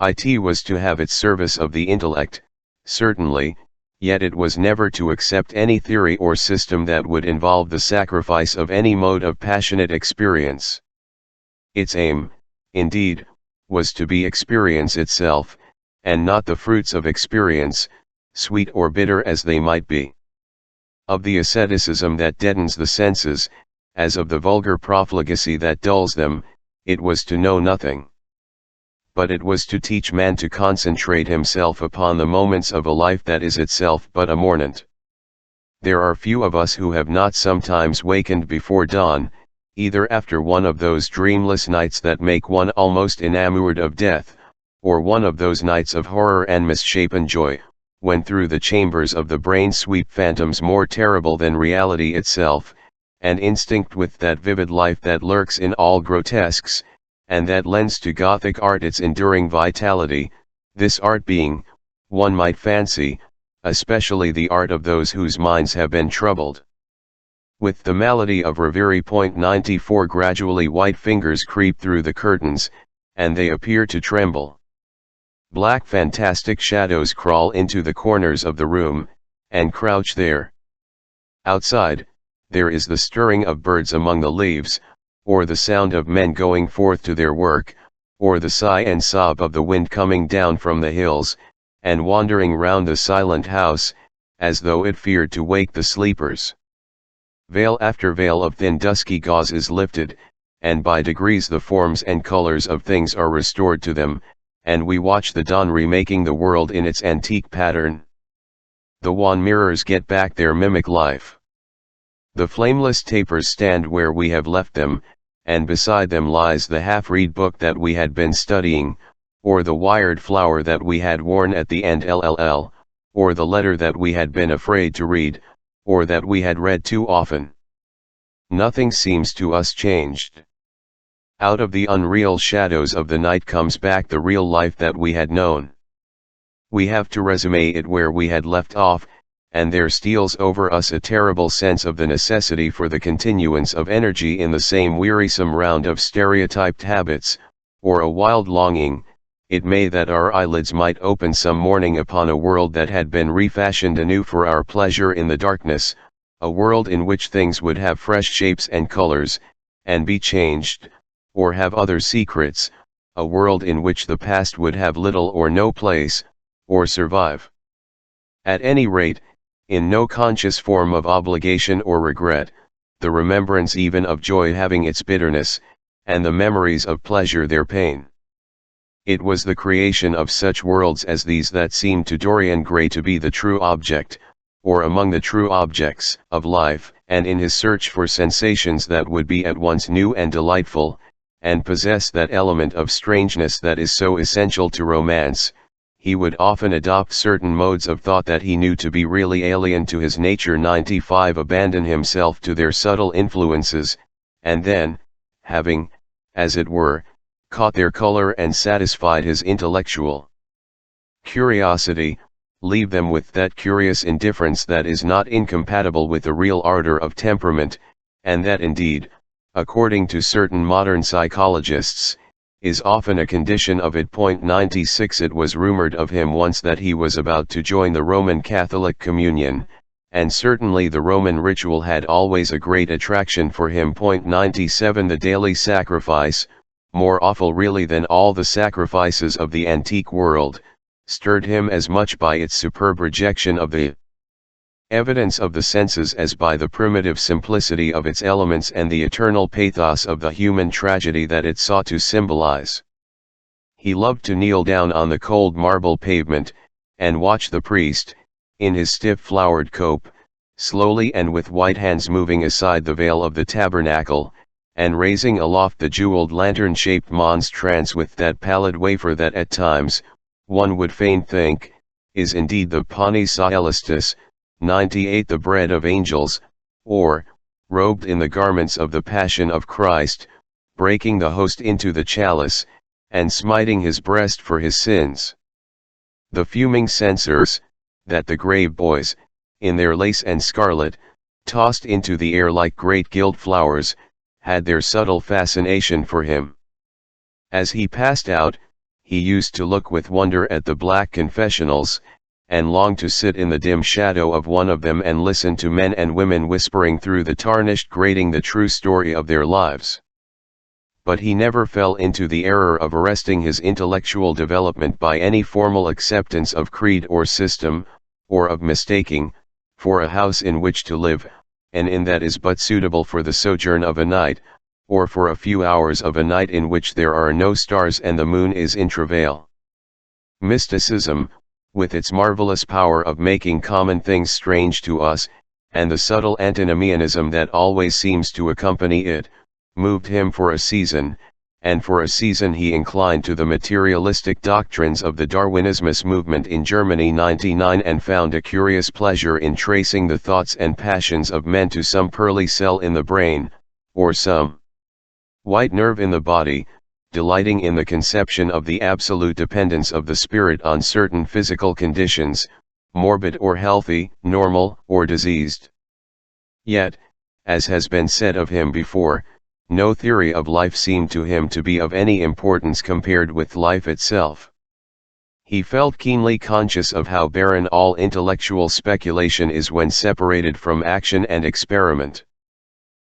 Speaker 1: It was to have its service of the intellect, certainly, yet it was never to accept any theory or system that would involve the sacrifice of any mode of passionate experience. Its aim, indeed, was to be experience itself, and not the fruits of experience, sweet or bitter as they might be. Of the asceticism that deadens the senses, as of the vulgar profligacy that dulls them, it was to know nothing. But it was to teach man to concentrate himself upon the moments of a life that is itself but a mornant. There are few of us who have not sometimes wakened before dawn, either after one of those dreamless nights that make one almost enamored of death, or one of those nights of horror and misshapen joy, when through the chambers of the brain sweep phantoms more terrible than reality itself, and instinct with that vivid life that lurks in all grotesques, and that lends to Gothic art its enduring vitality, this art being, one might fancy, especially the art of those whose minds have been troubled with the malady of reverie. 94 Gradually white fingers creep through the curtains, and they appear to tremble. Black fantastic shadows crawl into the corners of the room, and crouch there. Outside, there is the stirring of birds among the leaves, or the sound of men going forth to their work, or the sigh and sob of the wind coming down from the hills, and wandering round the silent house, as though it feared to wake the sleepers. Veil after veil of thin dusky gauze is lifted, and by degrees the forms and colors of things are restored to them, and we watch the dawn remaking the world in its antique pattern. The wan mirrors get back their mimic life. The flameless tapers stand where we have left them, and beside them lies the half-read book that we had been studying, or the wired flower that we had worn at the end, or the letter that we had been afraid to read, or that we had read too often. Nothing seems to us changed. Out of the unreal shadows of the night comes back the real life that we had known. We have to resume it where we had left off, and there steals over us a terrible sense of the necessity for the continuance of energy in the same wearisome round of stereotyped habits, or a wild longing, it may that our eyelids might open some morning upon a world that had been refashioned anew for our pleasure in the darkness, a world in which things would have fresh shapes and colors, and be changed, or have other secrets, a world in which the past would have little or no place, or survive. At any rate, in no conscious form of obligation or regret, the remembrance even of joy having its bitterness, and the memories of pleasure their pain. It was the creation of such worlds as these that seemed to Dorian Gray to be the true object, or among the true objects, of life, and in his search for sensations that would be at once new and delightful, and possess that element of strangeness that is so essential to romance, he would often adopt certain modes of thought that he knew to be really alien to his nature. 95 Abandon himself to their subtle influences, and then, having, as it were, caught their color and satisfied his intellectual curiosity, leave them with that curious indifference that is not incompatible with a real ardor of temperament, and that indeed, according to certain modern psychologists, is often a condition of it. 96 It was rumored of him once that he was about to join the Roman Catholic communion, and certainly the Roman ritual had always a great attraction for him. 97 The daily sacrifice, more awful really than all the sacrifices of the antique world, stirred him as much by its superb rejection of the evidence of the senses as by the primitive simplicity of its elements and the eternal pathos of the human tragedy that it sought to symbolize. He loved to kneel down on the cold marble pavement, and watch the priest, in his stiff flowered cope, slowly and with white hands moving aside the veil of the tabernacle, and raising aloft the jeweled lantern-shaped monstrance with that pallid wafer that at times, one would fain think, is indeed the panis caelestis. 98 The bread of angels, or, robed in the garments of the Passion of Christ, breaking the host into the chalice, and smiting his breast for his sins. The fuming censers, that the grave boys, in their lace and scarlet, tossed into the air like great gilt flowers, had their subtle fascination for him. As he passed out, he used to look with wonder at the black confessionals, and long to sit in the dim shadow of one of them and listen to men and women whispering through the tarnished grating the true story of their lives. But he never fell into the error of arresting his intellectual development by any formal acceptance of creed or system, or of mistaking, for a house in which to live, an inn that is but suitable for the sojourn of a night, or for a few hours of a night in which there are no stars and the moon is in travail. Mysticism, with its marvelous power of making common things strange to us, and the subtle antinomianism that always seems to accompany it, moved him for a season, and for a season he inclined to the materialistic doctrines of the Darwinismus movement in Germany 99 and found a curious pleasure in tracing the thoughts and passions of men to some pearly cell in the brain, or some white nerve in the body, delighting in the conception of the absolute dependence of the spirit on certain physical conditions, morbid or healthy, normal or diseased. Yet, as has been said of him before, no theory of life seemed to him to be of any importance compared with life itself. He felt keenly conscious of how barren all intellectual speculation is when separated from action and experiment.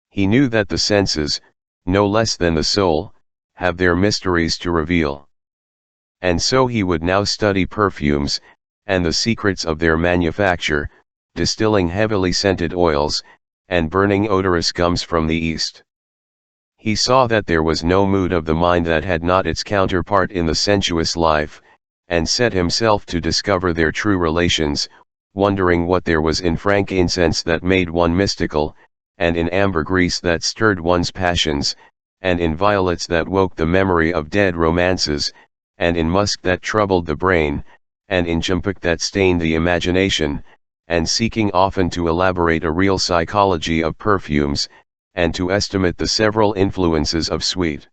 Speaker 1: He knew that the senses, no less than the soul, have their mysteries to reveal. And so he would now study perfumes, and the secrets of their manufacture, distilling heavily scented oils, and burning odorous gums from the East. He saw that there was no mood of the mind that had not its counterpart in the sensuous life, and set himself to discover their true relations, wondering what there was in frankincense that made one mystical, and in ambergris that stirred one's passions, and in violets that woke the memory of dead romances, and in musk that troubled the brain, and in champak that stained the imagination, and seeking often to elaborate a real psychology of perfumes, and to estimate the several influences of sweet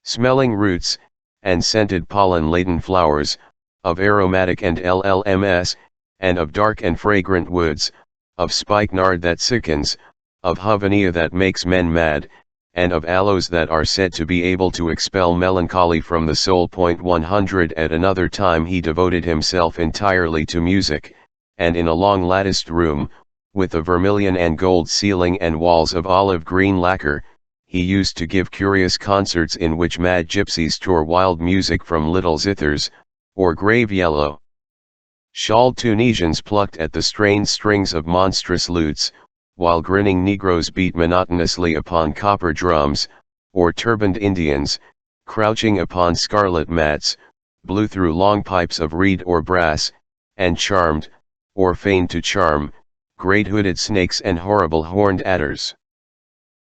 Speaker 1: smelling roots, and scented pollen-laden flowers, of aromatic and llms, and of dark and fragrant woods, of spikenard that sickens, of havania that makes men mad, and of aloes that are said to be able to expel melancholy from the soul. 100 At another time he devoted himself entirely to music, and in a long latticed room, with a vermilion and gold ceiling and walls of olive green lacquer, he used to give curious concerts in which mad gypsies tore wild music from little zithers, or grave yellow shawled Tunisians plucked at the strained strings of monstrous lutes, while grinning Negroes beat monotonously upon copper drums, or turbaned Indians, crouching upon scarlet mats, blew through long pipes of reed or brass, and charmed, or feigned to charm, great hooded snakes and horrible horned adders.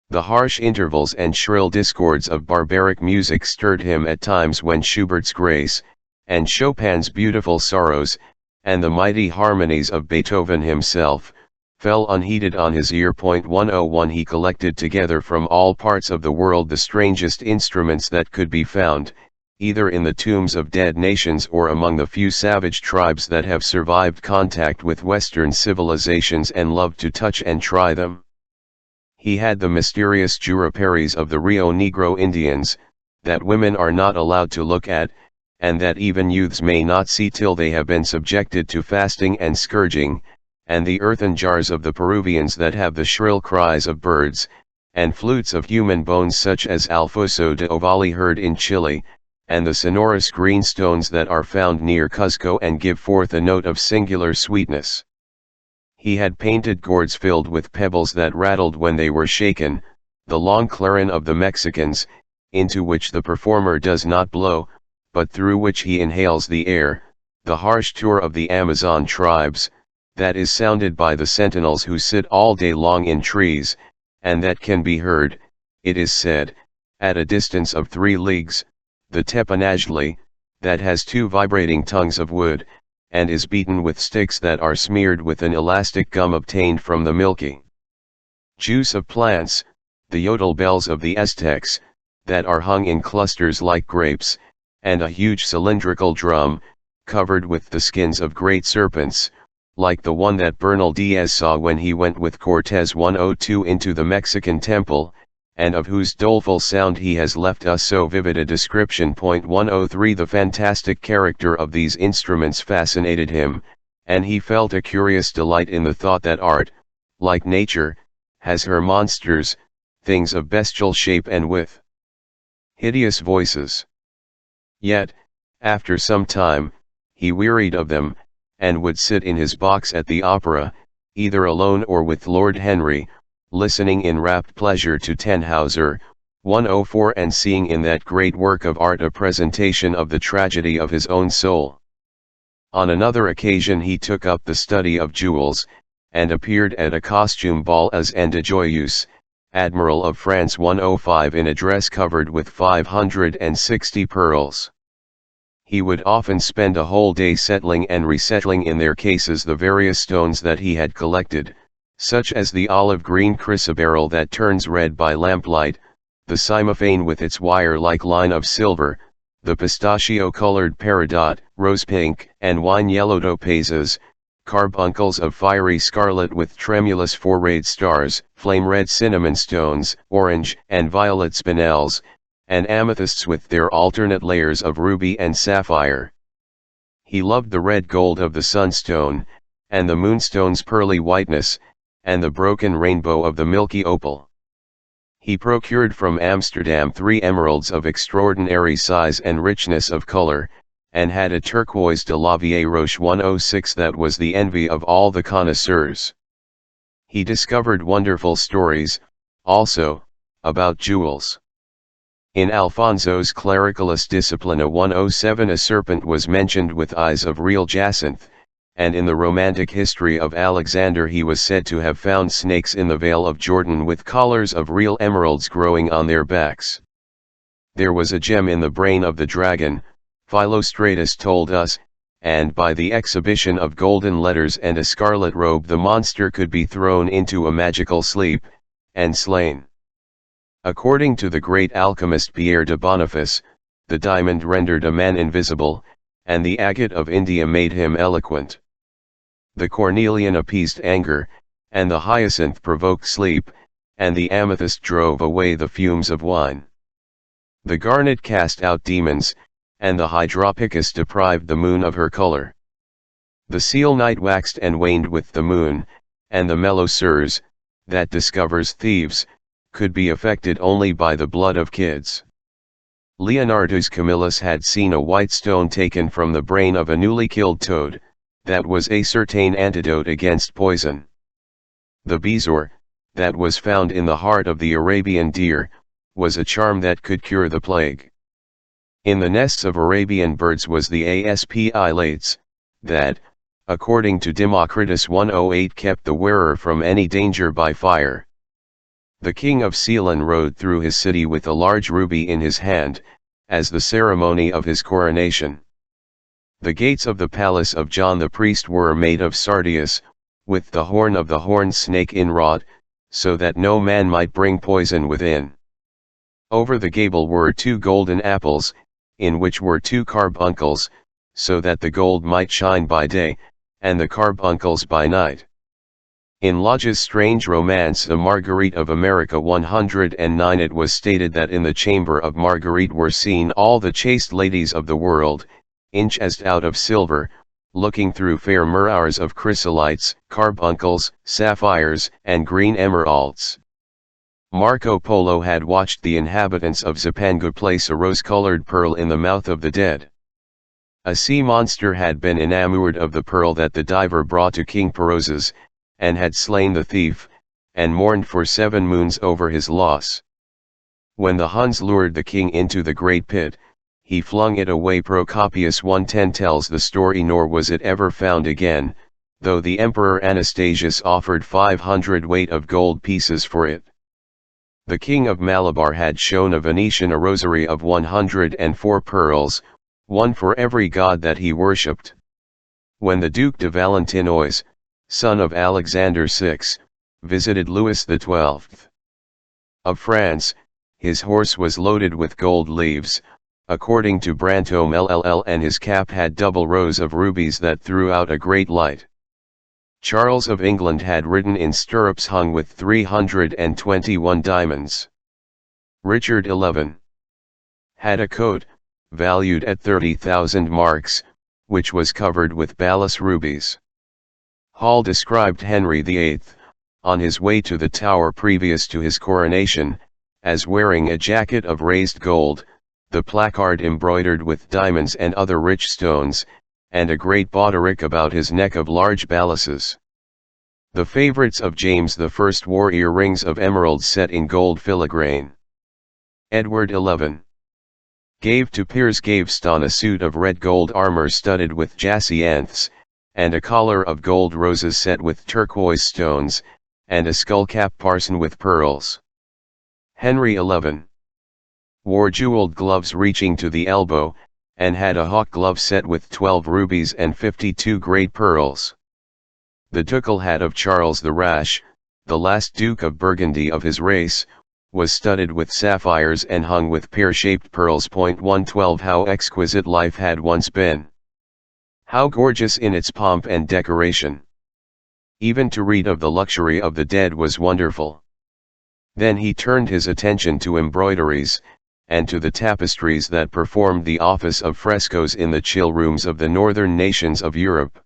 Speaker 1: The harsh intervals and shrill discords of barbaric music stirred him at times when Schubert's Grace, and Chopin's Beautiful Sorrows, and the mighty harmonies of Beethoven himself, fell unheeded on his ear. 101 He collected together from all parts of the world the strangest instruments that could be found, either in the tombs of dead nations or among the few savage tribes that have survived contact with Western civilizations and loved to touch and try them. He had the mysterious juruperis of the Rio Negro Indians, that women are not allowed to look at, and that even youths may not see till they have been subjected to fasting and scourging, and the earthen jars of the Peruvians that have the shrill cries of birds, and flutes of human bones such as Alfonso de Ovalle heard in Chile, and the sonorous green stones that are found near Cuzco and give forth a note of singular sweetness. He had painted gourds filled with pebbles that rattled when they were shaken, the long clarin of the Mexicans, into which the performer does not blow, but through which he inhales the air, the harsh tour of the Amazon tribes, that is sounded by the sentinels who sit all day long in trees, and that can be heard, it is said, at a distance of 3 leagues, the tepanajli, that has 2 vibrating tongues of wood, and is beaten with sticks that are smeared with an elastic gum obtained from the milky juice of plants, the yodel bells of the Aztecs, that are hung in clusters like grapes, and a huge cylindrical drum, covered with the skins of great serpents, like the one that Bernal Diaz saw when he went with Cortez 102 into the Mexican temple, and of whose doleful sound he has left us so vivid a description. 103 The fantastic character of these instruments fascinated him, and he felt a curious delight in the thought that art, like nature, has her monsters, things of bestial shape and with hideous voices. Yet, after some time, he wearied of them, and would sit in his box at the opera, either alone or with Lord Henry, listening in rapt pleasure to Tannhauser, 104 and seeing in that great work of art a presentation of the tragedy of his own soul. On another occasion he took up the study of jewels, and appeared at a costume ball as N. de Joyeuse, Admiral of France 105 in a dress covered with 560 pearls. He would often spend a whole day settling and resettling in their cases the various stones that he had collected, such as the olive-green chrysoberyl that turns red by lamplight, the cymophane with its wire-like line of silver, the pistachio-colored peridot, rose-pink and wine-yellow topazes, carbuncles of fiery scarlet with tremulous four-rayed stars, flame-red cinnamon stones, orange and violet spinels, and amethysts with their alternate layers of ruby and sapphire. He loved the red gold of the sunstone, and the moonstone's pearly whiteness, and the broken rainbow of the milky opal. He procured from Amsterdam 3 emeralds of extraordinary size and richness of color, and had a turquoise de la Vieille Roche 106 that was the envy of all the connoisseurs. He discovered wonderful stories, also, about jewels. In Alfonso's Clericalist Disciplina 107 a serpent was mentioned with eyes of real jacinth, and in the romantic history of Alexander he was said to have found snakes in the Vale of Jordan with collars of real emeralds growing on their backs. There was a gem in the brain of the dragon, Philostratus told us, and by the exhibition of golden letters and a scarlet robe the monster could be thrown into a magical sleep, and slain. According to the great alchemist Pierre de Boniface, the diamond rendered a man invisible, and the agate of India made him eloquent. The cornelian appeased anger, and the hyacinth provoked sleep, and the amethyst drove away the fumes of wine. The garnet cast out demons, and the hydropicus deprived the moon of her color. The seal night waxed and waned with the moon, and the mellow sirs, that discovers thieves, could be affected only by the blood of kids. Leonardus Camillus had seen a white stone taken from the brain of a newly killed toad, that was a certain antidote against poison. The bezoar, that was found in the heart of the Arabian deer, was a charm that could cure the plague. In the nests of Arabian birds was the asp lates, that, according to Democritus 108 kept the wearer from any danger by fire. The king of Ceylon rode through his city with a large ruby in his hand, as the ceremony of his coronation. The gates of the palace of John the priest were made of sardius, with the horn of the horned snake inwrought, so that no man might bring poison within. Over the gable were 2 golden apples, in which were 2 carbuncles, so that the gold might shine by day, and the carbuncles by night. In Lodge's strange romance A Marguerite of America 109 it was stated that in the chamber of Marguerite were seen all the chaste ladies of the world, inchesed out of silver, looking through fair mirrors of chrysolites, carbuncles, sapphires, and green emeralds. Marco Polo had watched the inhabitants of Zapanga place a rose-colored pearl in the mouth of the dead. A sea monster had been enamored of the pearl that the diver brought to King Perozes, and had slain the thief, and mourned for 7 moons over his loss. When the Huns lured the king into the great pit, he flung it away. Procopius 110 tells the story, nor was it ever found again, though the Emperor Anastasius offered 500 weight of gold pieces for it. The king of Malabar had shown a Venetian a rosary of 104 pearls, one for every god that he worshipped. When the Duke de Valentinois, son of Alexander VI, visited Louis XII of France, his horse was loaded with gold leaves, according to Brantome LLL, and his cap had double rows of rubies that threw out a great light. Charles of England had ridden in stirrups hung with 321 diamonds. Richard XI had a coat, valued at 30,000 marks, which was covered with balas rubies. Hall described Henry VIII, on his way to the Tower previous to his coronation, as wearing a jacket of raised gold, the placard embroidered with diamonds and other rich stones, and a great baldric about his neck of large balasses. The favorites of James I wore earrings of emeralds set in gold filigrane. Edward 11. Gave to Piers Gaveston a suit of red gold armor studded with jacinths, and a collar of gold roses set with turquoise stones, and a skullcap parson with pearls. Henry 11. Wore jeweled gloves reaching to the elbow, and had a hawk glove set with 12 rubies and 52 great pearls. The ducal hat of Charles the Rash, the last Duke of Burgundy of his race, was studded with sapphires and hung with pear-shaped pearls. 112 How exquisite life had once been! How gorgeous in its pomp and decoration! Even to read of the luxury of the dead was wonderful. Then he turned his attention to embroideries, and to the tapestries that performed the office of frescoes in the chill rooms of the northern nations of Europe.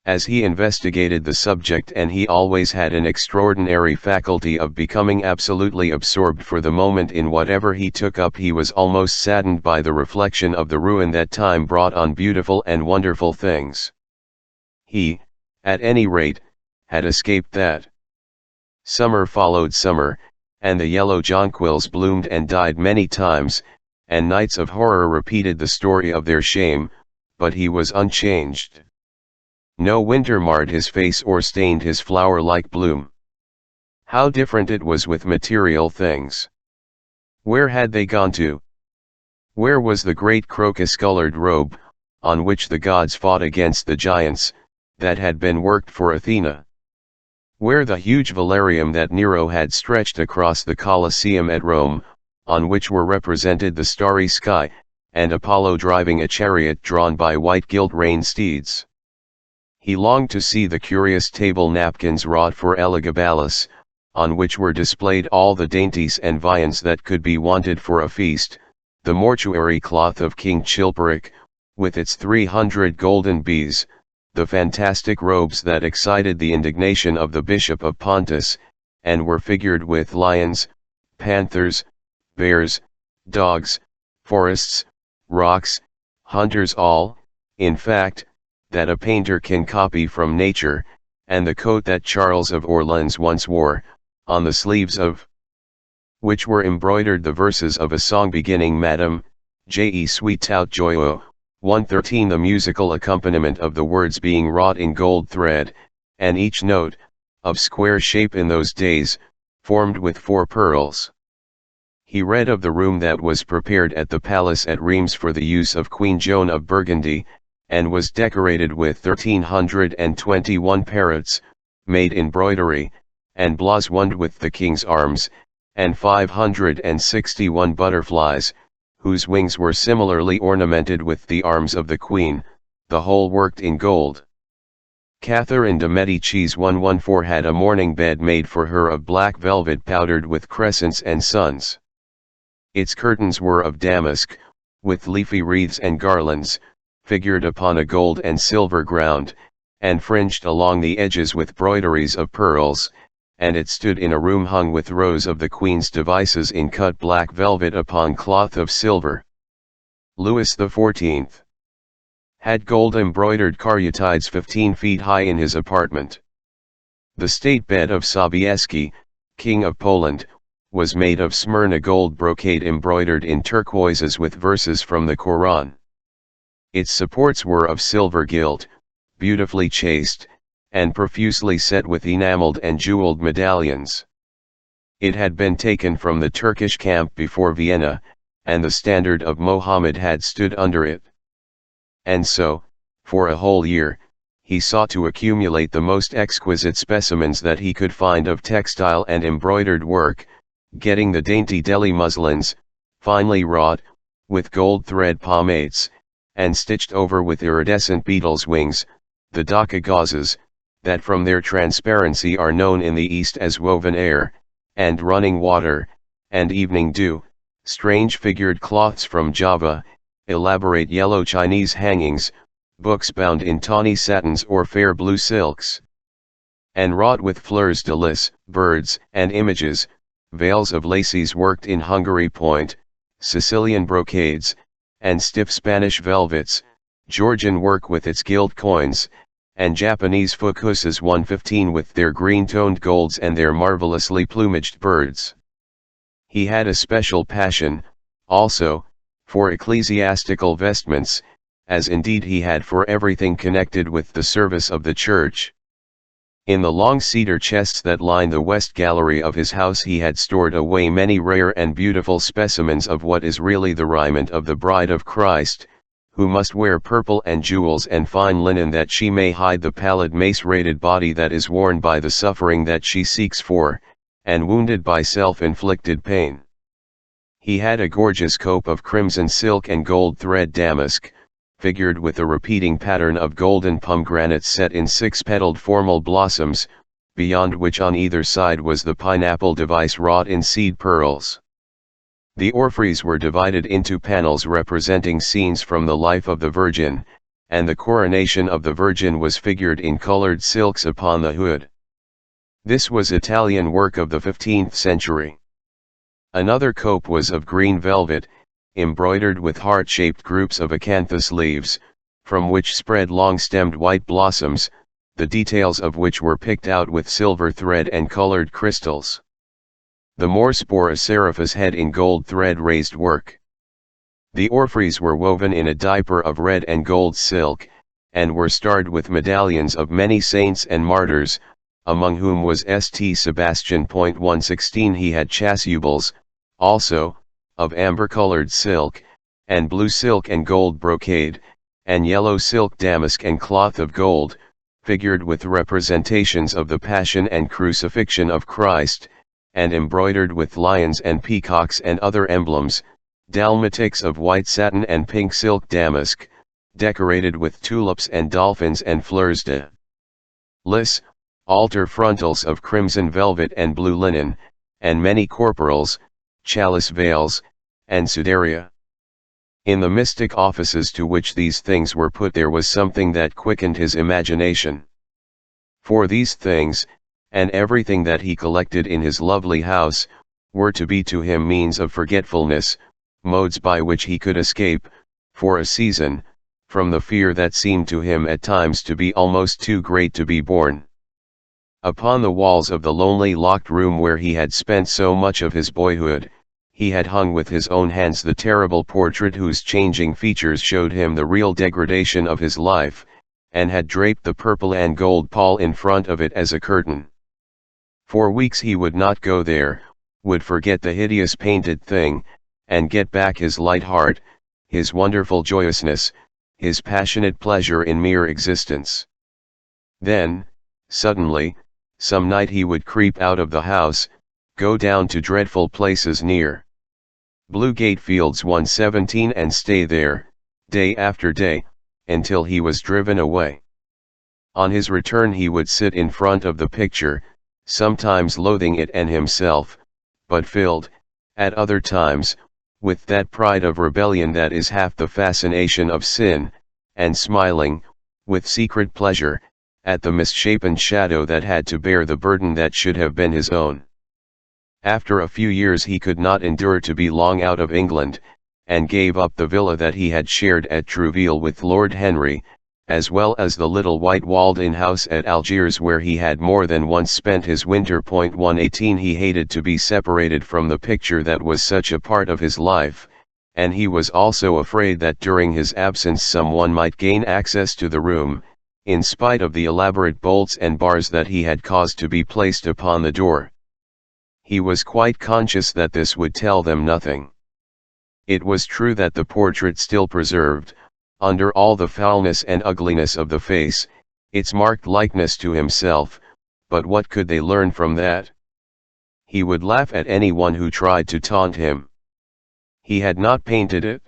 Speaker 1: As he investigated the subject, and he always had an extraordinary faculty of becoming absolutely absorbed for the moment in whatever he took up, he was almost saddened by the reflection of the ruin that time brought on beautiful and wonderful things. He, at any rate, had escaped that. Summer followed summer, and the yellow jonquils bloomed and died many times, and nights of horror repeated the story of their shame, but he was unchanged. No winter marred his face or stained his flower-like bloom. How different it was with material things! Where had they gone to? Where was the great crocus-colored robe, on which the gods fought against the giants, that had been worked for Athena? Where the huge velarium that Nero had stretched across the Colosseum at Rome, on which were represented the starry sky, and Apollo driving a chariot drawn by white gilt-reined steeds? He longed to see the curious table napkins wrought for Elagabalus, on which were displayed all the dainties and viands that could be wanted for a feast, the mortuary cloth of King Chilperic, with its 300 golden bees, the fantastic robes that excited the indignation of the Bishop of Pontus, and were figured with lions, panthers, bears, dogs, forests, rocks, hunters, all, in fact, that a painter can copy from nature, and the coat that Charles of Orleans once wore, on the sleeves of which were embroidered the verses of a song beginning Madame, je suis tout joyeux, 113, the musical accompaniment of the words being wrought in gold thread, and each note, of square shape in those days, formed with 4 pearls. He read of the room that was prepared at the palace at Reims for the use of Queen Joan of Burgundy, and was decorated with 1,321 parrots, made in broidery, and blazoned with the king's arms, and 561 butterflies, whose wings were similarly ornamented with the arms of the queen, the whole worked in gold. Catherine de' Medicis 114 had a mourning bed made for her of black velvet powdered with crescents and suns. Its curtains were of damask, with leafy wreaths and garlands, figured upon a gold and silver ground, and fringed along the edges with broideries of pearls, and it stood in a room hung with rows of the Queen's devices in cut black velvet upon cloth of silver. Louis XIV had gold embroidered caryatides 15 feet high in his apartment. The state bed of Sobieski, King of Poland, was made of Smyrna gold brocade embroidered in turquoises with verses from the Koran. Its supports were of silver gilt, beautifully chased, and profusely set with enameled and jeweled medallions. It had been taken from the Turkish camp before Vienna, and the standard of Mohammed had stood under it. And so, for a whole year, he sought to accumulate the most exquisite specimens that he could find of textile and embroidered work, getting the dainty Delhi muslins, finely wrought, with gold thread pomates, and stitched over with iridescent beetles' wings, the Dhaka gauzes, that from their transparency are known in the East as woven air, and running water, and evening dew, strange figured cloths from Java, elaborate yellow Chinese hangings, books bound in tawny satins or fair blue silks, and wrought with fleurs de lis, birds and images, veils of laces worked in Hungary point, Sicilian brocades, and stiff Spanish velvets, Georgian work with its gilt coins, and Japanese fukuses 115 with their green-toned golds and their marvelously plumaged birds. He had a special passion, also, for ecclesiastical vestments, as indeed he had for everything connected with the service of the church. In the long cedar chests that lined the west gallery of his house he had stored away many rare and beautiful specimens of what is really the raiment of the bride of Christ, who must wear purple and jewels and fine linen that she may hide the pallid macerated body that is worn by the suffering that she seeks for, and wounded by self-inflicted pain. He had a gorgeous cope of crimson silk and gold thread damask, figured with a repeating pattern of golden pomegranates set in six-petaled formal blossoms, beyond which on either side was the pineapple device wrought in seed pearls. The orphreys were divided into panels representing scenes from the life of the Virgin, and the coronation of the Virgin was figured in colored silks upon the hood. This was Italian work of the 15th century. Another cope was of green velvet, embroidered with heart-shaped groups of acanthus leaves, from which spread long-stemmed white blossoms, the details of which were picked out with silver thread and colored crystals. The Moors bore a seraph's head in gold thread raised work. The orphreys were woven in a diaper of red and gold silk, and were starred with medallions of many saints and martyrs, among whom was St. Sebastian. 116 He had chasubles, also, of amber-colored silk, and blue silk and gold brocade, and yellow silk damask and cloth of gold, figured with representations of the Passion and Crucifixion of Christ, and embroidered with lions and peacocks and other emblems, dalmatics of white satin and pink silk damask, decorated with tulips and dolphins and fleurs de lis, altar frontals of crimson velvet and blue linen, and many corporals, chalice veils, and sudaria. In the mystic offices to which these things were put there was something that quickened his imagination. For these things, and everything that he collected in his lovely house, were to be to him means of forgetfulness, modes by which he could escape, for a season, from the fear that seemed to him at times to be almost too great to be borne. Upon the walls of the lonely locked room where he had spent so much of his boyhood, he had hung with his own hands the terrible portrait whose changing features showed him the real degradation of his life, and had draped the purple and gold pall in front of it as a curtain. For weeks he would not go there, would forget the hideous painted thing, and get back his light heart, his wonderful joyousness, his passionate pleasure in mere existence. Then, suddenly, some night he would creep out of the house, go down to dreadful places near Bluegate Fields 117 and stay there, day after day, until he was driven away. On his return he would sit in front of the picture, sometimes loathing it and himself, but filled, at other times, with that pride of rebellion that is half the fascination of sin, and smiling, with secret pleasure, at the misshapen shadow that had to bear the burden that should have been his own. After a few years he could not endure to be long out of England, and gave up the villa that he had shared at Trouville with Lord Henry, as well as the little white walled-in house at Algiers where he had more than once spent his winter. 118 He hated to be separated from the picture that was such a part of his life, and he was also afraid that during his absence someone might gain access to the room, in spite of the elaborate bolts and bars that he had caused to be placed upon the door. He was quite conscious that this would tell them nothing. It was true that the portrait still preserved, under all the foulness and ugliness of the face, its marked likeness to himself, but what could they learn from that? He would laugh at anyone who tried to taunt him. He had not painted it.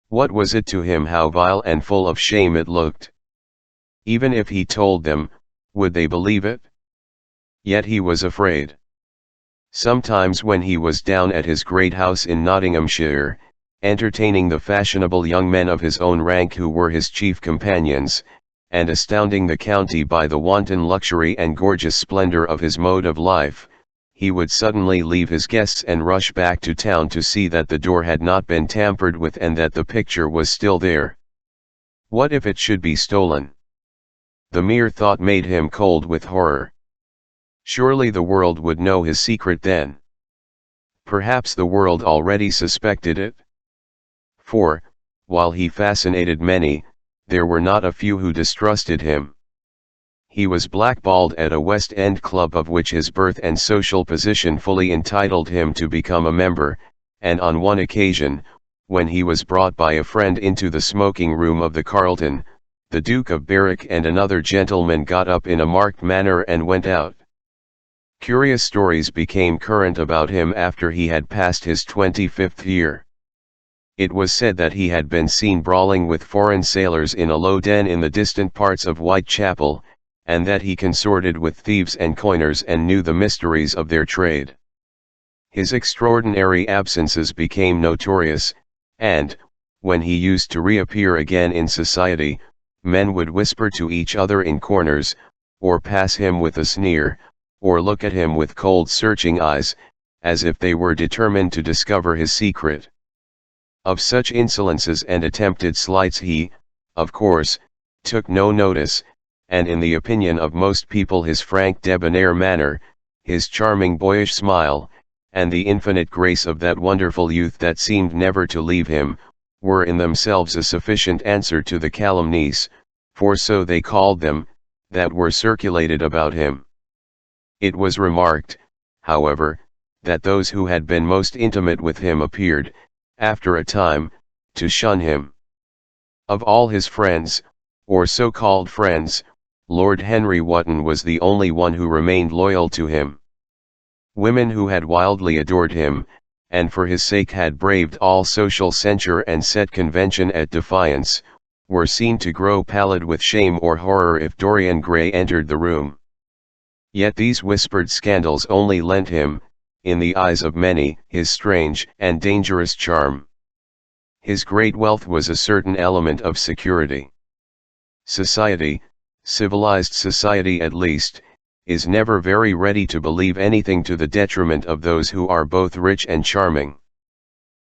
Speaker 1: What was it to him how vile and full of shame it looked? Even if he told them, would they believe it? Yet he was afraid. Sometimes when he was down at his great house in Nottinghamshire, entertaining the fashionable young men of his own rank who were his chief companions, and astounding the county by the wanton luxury and gorgeous splendor of his mode of life, he would suddenly leave his guests and rush back to town to see that the door had not been tampered with and that the picture was still there. What if it should be stolen? The mere thought made him cold with horror. Surely the world would know his secret then. Perhaps the world already suspected it. For, while he fascinated many, there were not a few who distrusted him. He was blackballed at a West End club of which his birth and social position fully entitled him to become a member, and on one occasion, when he was brought by a friend into the smoking room of the Carlton, the Duke of Berwick and another gentleman got up in a marked manner and went out. Curious stories became current about him after he had passed his 25th year. It was said that he had been seen brawling with foreign sailors in a low den in the distant parts of Whitechapel, and that he consorted with thieves and coiners and knew the mysteries of their trade. His extraordinary absences became notorious, and, when he used to reappear again in society, men would whisper to each other in corners, or pass him with a sneer, or look at him with cold searching eyes, as if they were determined to discover his secret. Of such insolences and attempted slights he, of course, took no notice, and in the opinion of most people his frank debonair manner, his charming boyish smile, and the infinite grace of that wonderful youth that seemed never to leave him, were in themselves a sufficient answer to the calumnies, for so they called them, that were circulated about him. It was remarked, however, that those who had been most intimate with him appeared, after a time, to shun him. Of all his friends, or so-called friends, Lord Henry Wotton was the only one who remained loyal to him. Women who had wildly adored him, and for his sake had braved all social censure and set convention at defiance, were seen to grow pallid with shame or horror if Dorian Gray entered the room. Yet these whispered scandals only lent him, in the eyes of many, his strange and dangerous charm. His great wealth was a certain element of security. Society, civilized society at least, is never very ready to believe anything to the detriment of those who are both rich and charming.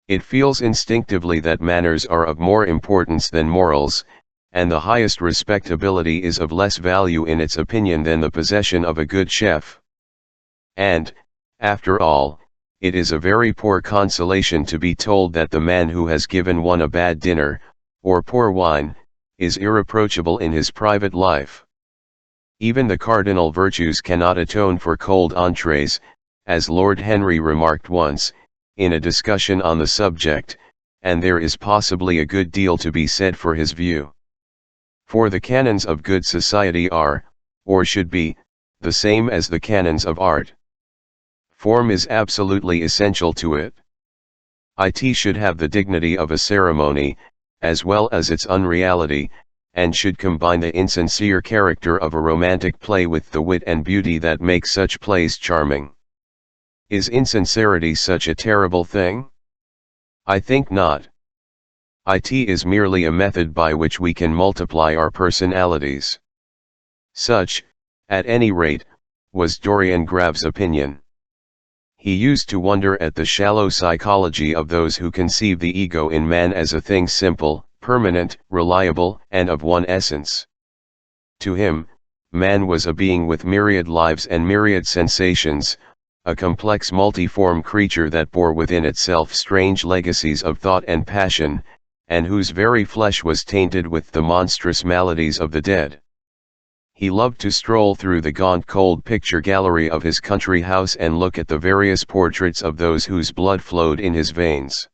Speaker 1: It feels instinctively that manners are of more importance than morals, and the highest respectability is of less value in its opinion than the possession of a good chef. And, after all, it is a very poor consolation to be told that the man who has given one a bad dinner, or poor wine, is irreproachable in his private life. Even the cardinal virtues cannot atone for cold entrees, as Lord Henry remarked once, in a discussion on the subject, and there is possibly a good deal to be said for his view. For the canons of good society are, or should be, the same as the canons of art. Form is absolutely essential to it. It should have the dignity of a ceremony, as well as its unreality, and should combine the insincere character of a romantic play with the wit and beauty that make such plays charming. Is insincerity such a terrible thing? I think not. It is merely a method by which we can multiply our personalities. Such, at any rate, was Dorian Gray's opinion. He used to wonder at the shallow psychology of those who conceive the ego in man as a thing simple, permanent, reliable, and of one essence. To him, man was a being with myriad lives and myriad sensations, a complex multiform creature that bore within itself strange legacies of thought and passion, and whose very flesh was tainted with the monstrous maladies of the dead. He loved to stroll through the gaunt cold picture gallery of his country house and look at the various portraits of those whose blood flowed in his veins.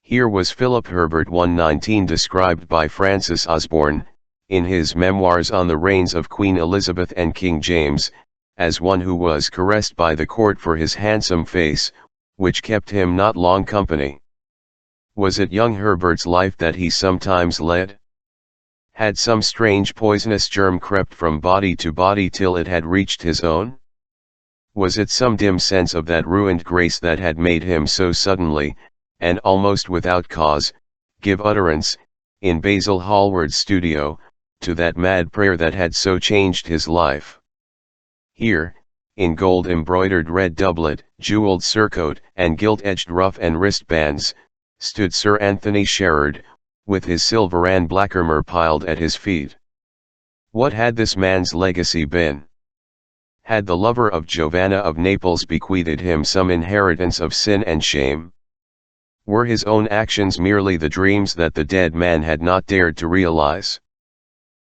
Speaker 1: Here was Philip Herbert 119 described by Francis Osborne, in his Memoirs on the Reigns of Queen Elizabeth and King James, as one who was caressed by the court for his handsome face, which kept him not long company. Was it young Herbert's life that he sometimes led? Had some strange poisonous germ crept from body to body till it had reached his own? Was it some dim sense of that ruined grace that had made him so suddenly, and almost without cause, give utterance, in Basil Hallward's studio, to that mad prayer that had so changed his life? Here, in gold-embroidered red doublet, jewelled surcoat, and gilt-edged ruff and wristbands, stood Sir Anthony Sherard, with his silver and blackamoor piled at his feet. What had this man's legacy been? Had the lover of Giovanna of Naples bequeathed him some inheritance of sin and shame? Were his own actions merely the dreams that the dead man had not dared to realize?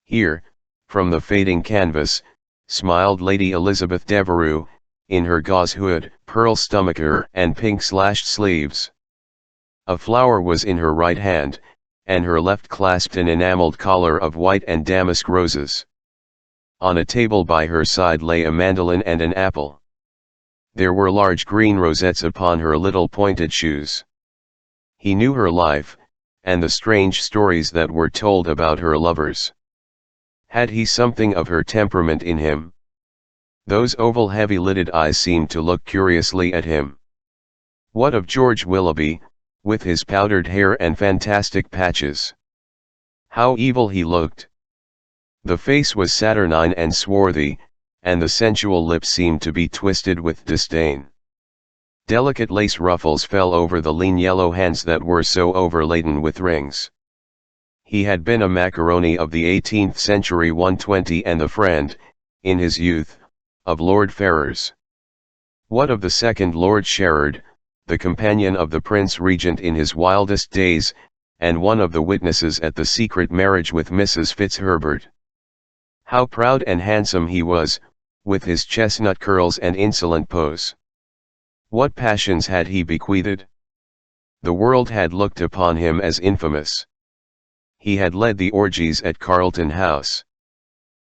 Speaker 1: Here, from the fading canvas, smiled Lady Elizabeth Devereux, in her gauze hood, pearl stomacher, and pink-slashed sleeves. A flower was in her right hand, and her left clasped an enameled collar of white and damask roses. On a table by her side lay a mandolin and an apple. There were large green rosettes upon her little pointed shoes. He knew her life, and the strange stories that were told about her lovers. Had he something of her temperament in him? Those oval heavy-lidded eyes seemed to look curiously at him. What of George Willoughby, with his powdered hair and fantastic patches? How evil he looked! The face was saturnine and swarthy, and the sensual lips seemed to be twisted with disdain. Delicate lace ruffles fell over the lean yellow hands that were so overladen with rings. He had been a macaroni of the 18th century 120 and the friend, in his youth, of Lord Ferrers. What of the second Lord Sherard, the companion of the Prince Regent in his wildest days, and one of the witnesses at the secret marriage with Mrs. Fitzherbert? How proud and handsome he was, with his chestnut curls and insolent pose. What passions had he bequeathed? The world had looked upon him as infamous. He had led the orgies at Carlton House.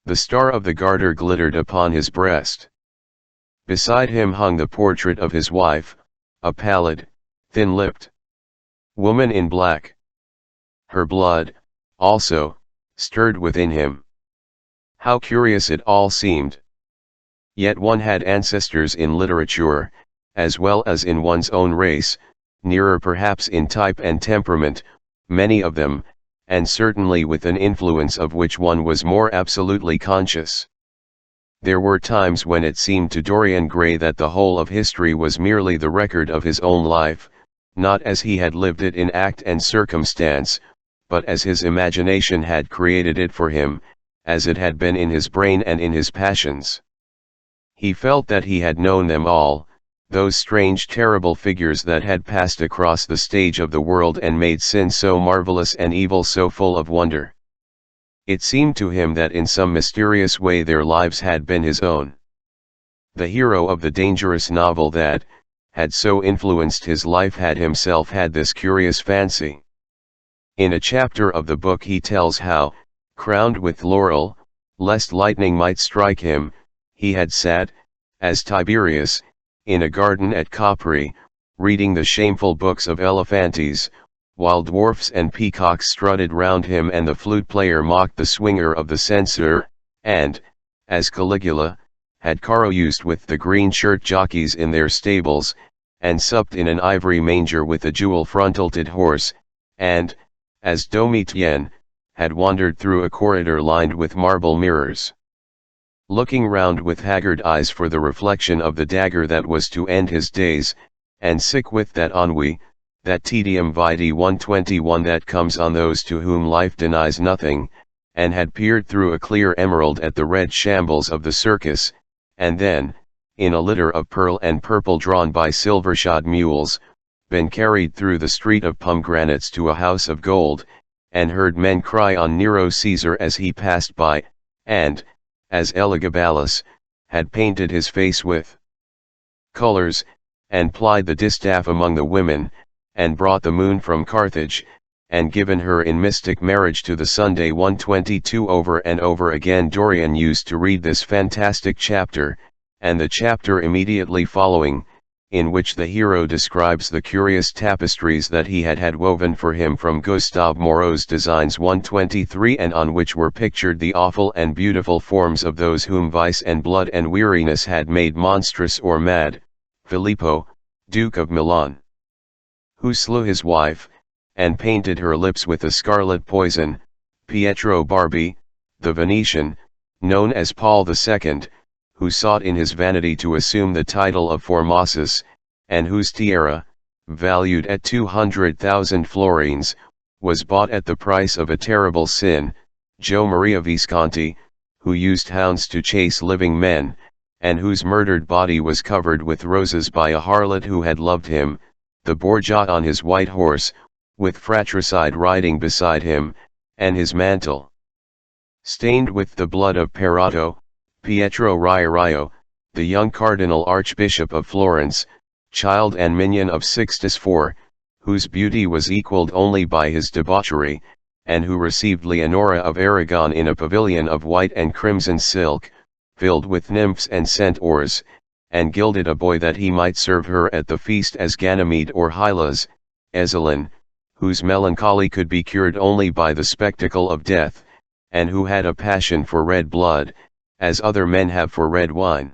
Speaker 1: The Star of the Garter glittered upon his breast. Beside him hung the portrait of his wife, a pallid, thin-lipped woman in black. Her blood, also, stirred within him. How curious it all seemed. Yet one had ancestors in literature, as well as in one's own race, nearer perhaps in type and temperament, many of them, and certainly with an influence of which one was more absolutely conscious. There were times when it seemed to Dorian Gray that the whole of history was merely the record of his own life, not as he had lived it in act and circumstance, but as his imagination had created it for him, as it had been in his brain and in his passions. He felt that he had known them all, those strange terrible figures that had passed across the stage of the world and made sin so marvelous and evil so full of wonder. It seemed to him that in some mysterious way their lives had been his own. The hero of the dangerous novel that had so influenced his life had himself had this curious fancy. In a chapter of the book he tells how, crowned with laurel, lest lightning might strike him, he had sat, as Tiberius, in a garden at Capri, reading the shameful books of Elephantes, while dwarfs and peacocks strutted round him and the flute-player mocked the swinger of the censer, and, as Caligula, had caroused with the green-shirt jockeys in their stables, and supped in an ivory manger with a jewel-frontaled horse, and, as Domitian, had wandered through a corridor lined with marble mirrors, looking round with haggard eyes for the reflection of the dagger that was to end his days, and sick with that ennui, that tedium vitae 121 that comes on those to whom life denies nothing, and had peered through a clear emerald at the red shambles of the circus, and then, in a litter of pearl and purple drawn by silver-shod mules, been carried through the street of pomegranates to a house of gold, and heard men cry on Nero Caesar as he passed by, and, as Elagabalus, had painted his face with colors, and plied the distaff among the women, and brought the moon from Carthage, and given her in mystic marriage to the Sunday 122 over and over again. Dorian used to read this fantastic chapter, and the chapter immediately following, in which the hero describes the curious tapestries that he had woven for him from Gustave Moreau's Designs 123, and on which were pictured the awful and beautiful forms of those whom vice and blood and weariness had made monstrous or mad: Filippo, Duke of Milan, who slew his wife, and painted her lips with a scarlet poison; Pietro Barbi, the Venetian, known as Paul II, who sought in his vanity to assume the title of Formosus, and whose tiara, valued at 200,000 florins, was bought at the price of a terrible sin; Joe Maria Visconti, who used hounds to chase living men, and whose murdered body was covered with roses by a harlot who had loved him, the Borgia on his white horse, with fratricide riding beside him, and his mantle stained with the blood of Perato, Pietro Riario, the young Cardinal Archbishop of Florence, child and minion of Sixtus IV, whose beauty was equalled only by his debauchery, and who received Leonora of Aragon in a pavilion of white and crimson silk, filled with nymphs and centaurs, and gilded a boy that he might serve her at the feast as Ganymede or Hylas, Ezelin, whose melancholy could be cured only by the spectacle of death, and who had a passion for red blood, as other men have for red wine.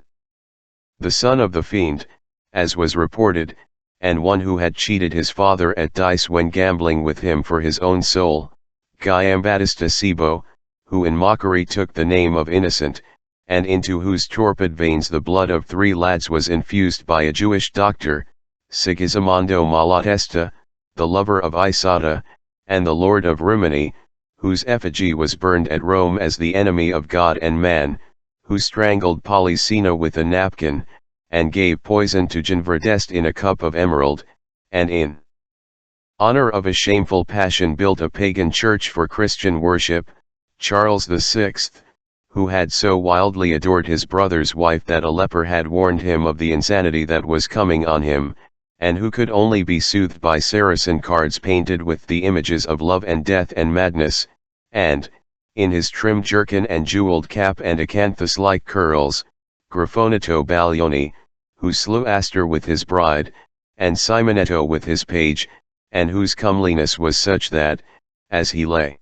Speaker 1: The son of the fiend, as was reported, and one who had cheated his father at dice when gambling with him for his own soul, Giambattista Cibo, who in mockery took the name of Innocent, and into whose torpid veins the blood of 3 lads was infused by a Jewish doctor, Sigismondo Malatesta, the lover of Isata, and the lord of Rimini, whose effigy was burned at Rome as the enemy of God and man, who strangled Polissena with a napkin, and gave poison to Ginverdest in a cup of emerald, and in honor of a shameful passion built a pagan church for Christian worship, Charles VI, who had so wildly adored his brother's wife that a leper had warned him of the insanity that was coming on him, and who could only be soothed by Saracen cards painted with the images of love and death and madness, and, in his trim jerkin and jeweled cap and acanthus-like curls, Griffonetto Baglioni, who slew Astor with his bride, and Simonetto with his page, and whose comeliness was such that, as he lay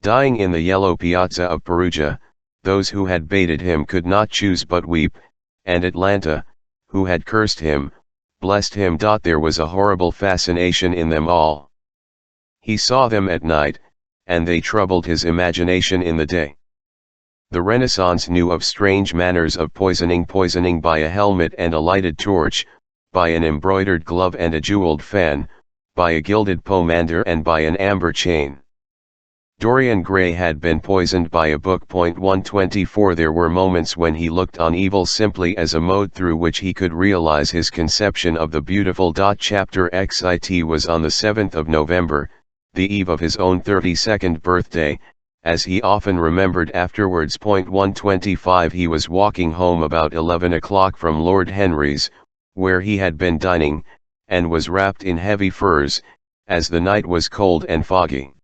Speaker 1: dying in the yellow piazza of Perugia, those who had baited him could not choose but weep, and Atlanta, who had cursed him, blessed him. There was a horrible fascination in them all. He saw them at night, and they troubled his imagination in the day. The Renaissance knew of strange manners of poisoning by a helmet and a lighted torch, by an embroidered glove and a jeweled fan, by a gilded pomander and by an amber chain. Dorian Gray had been poisoned by a book. 124 There were moments when he looked on evil simply as a mode through which he could realize his conception of the beautiful. Chapter XIT was on the 7th of November, the eve of his own 32nd birthday, as he often remembered afterwards. 125 He was walking home about 11 o'clock from Lord Henry's, where he had been dining, and was wrapped in heavy furs, as the night was cold and foggy.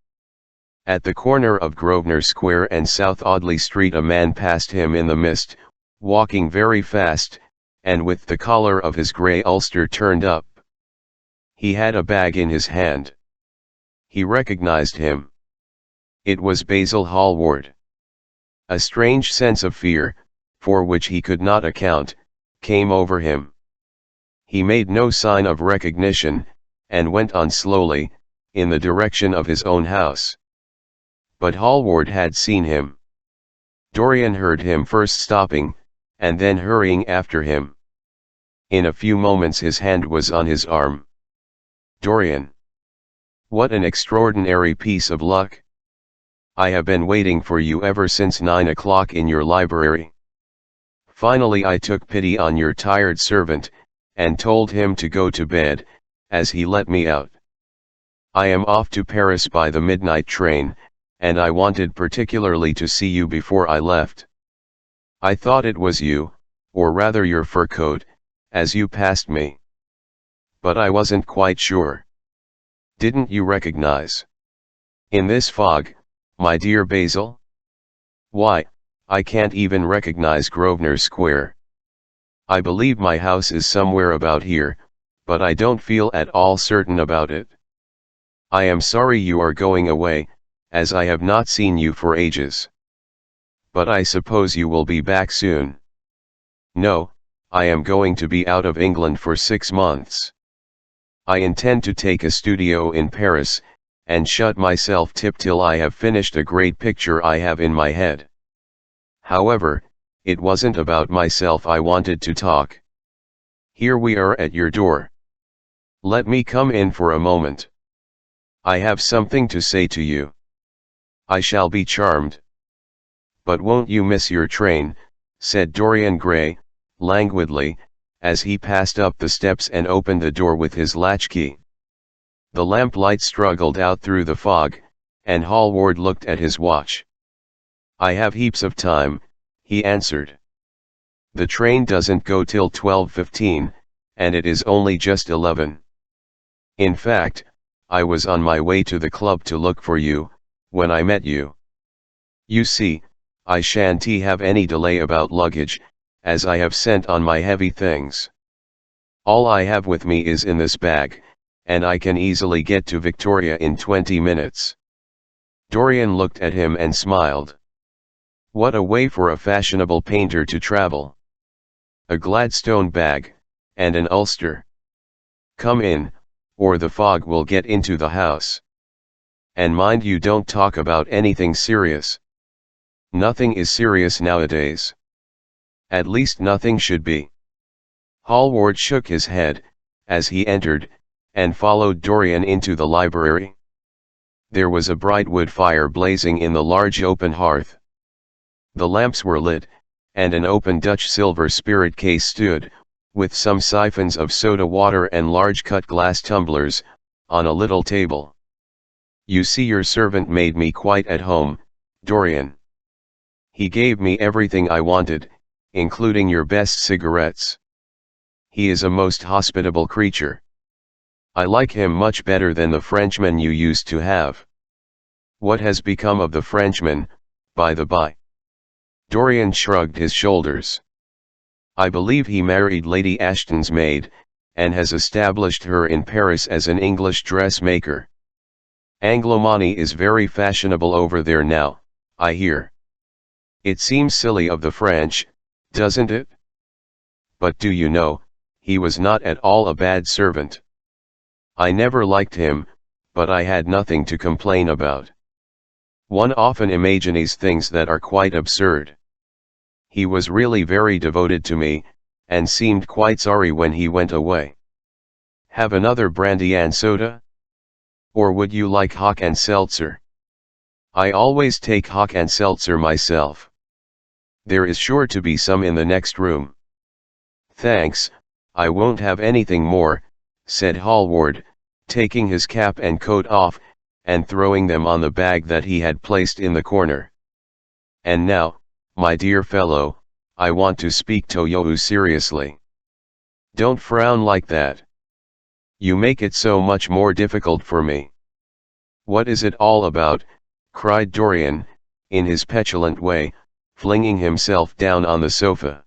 Speaker 1: At the corner of Grosvenor Square and South Audley Street a man passed him in the mist, walking very fast, and with the collar of his grey ulster turned up. He had a bag in his hand. He recognized him. It was Basil Hallward. A strange sense of fear, for which he could not account, came over him. He made no sign of recognition, and went on slowly, in the direction of his own house. But Hallward had seen him. Dorian heard him first stopping, and then hurrying after him. In a few moments his hand was on his arm. Dorian. What an extraordinary piece of luck. I have been waiting for you ever since 9 o'clock in your library. Finally I took pity on your tired servant, and told him to go to bed, as he let me out. I am off to Paris by the midnight train, and I wanted particularly to see you before I left. I thought it was you, or rather your fur coat, as you passed me. But I wasn't quite sure. Didn't you recognize? In this fog, my dear Basil? Why, I can't even recognize Grosvenor Square. I believe my house is somewhere about here, but I don't feel at all certain about it. I am sorry you are going away, as I have not seen you for ages. But I suppose you will be back soon. No, I am going to be out of England for 6 months. I intend to take a studio in Paris, and shut myself up till I have finished a great picture I have in my head. However, it wasn't about myself I wanted to talk. Here we are at your door. Let me come in for a moment. I have something to say to you. I shall be charmed. But won't you miss your train, said Dorian Gray, languidly, as he passed up the steps and opened the door with his latchkey. The lamplight struggled out through the fog, and Hallward looked at his watch. "I have heaps of time," he answered. "The train doesn't go till 12:15, and it is only just 11. In fact, I was on my way to the club to look for you, when I met you. You see, I shan't have any delay about luggage, as I have sent on my heavy things. All I have with me is in this bag, and I can easily get to Victoria in 20 minutes. Dorian looked at him and smiled. What a way for a fashionable painter to travel. A Gladstone bag, and an ulster. Come in, or the fog will get into the house. And mind you don't talk about anything serious. Nothing is serious nowadays. At least nothing should be." Hallward shook his head, as he entered, and followed Dorian into the library. There was a bright wood fire blazing in the large open hearth. The lamps were lit, and an open Dutch silver spirit case stood, with some siphons of soda water and large cut glass tumblers, on a little table. "You see, your servant made me quite at home, Dorian. He gave me everything I wanted, including your best cigarettes. He is a most hospitable creature. I like him much better than the Frenchman you used to have." "What has become of the Frenchman, by the by?" Dorian shrugged his shoulders. "I believe he married Lady Ashton's maid, and has established her in Paris as an English dressmaker. Anglomanie is very fashionable over there now, I hear. It seems silly of the French, doesn't it? But do you know, he was not at all a bad servant. I never liked him, but I had nothing to complain about. One often imagines things that are quite absurd. He was really very devoted to me, and seemed quite sorry when he went away. Have another brandy and soda? Or would you like hock and seltzer? I always take hock and seltzer myself. There is sure to be some in the next room." "Thanks, I won't have anything more," said Hallward, taking his cap and coat off, and throwing them on the bag that he had placed in the corner. "And now, my dear fellow, I want to speak to you seriously. Don't frown like that. You make it so much more difficult for me." "What is it all about?" cried Dorian, in his petulant way, flinging himself down on the sofa.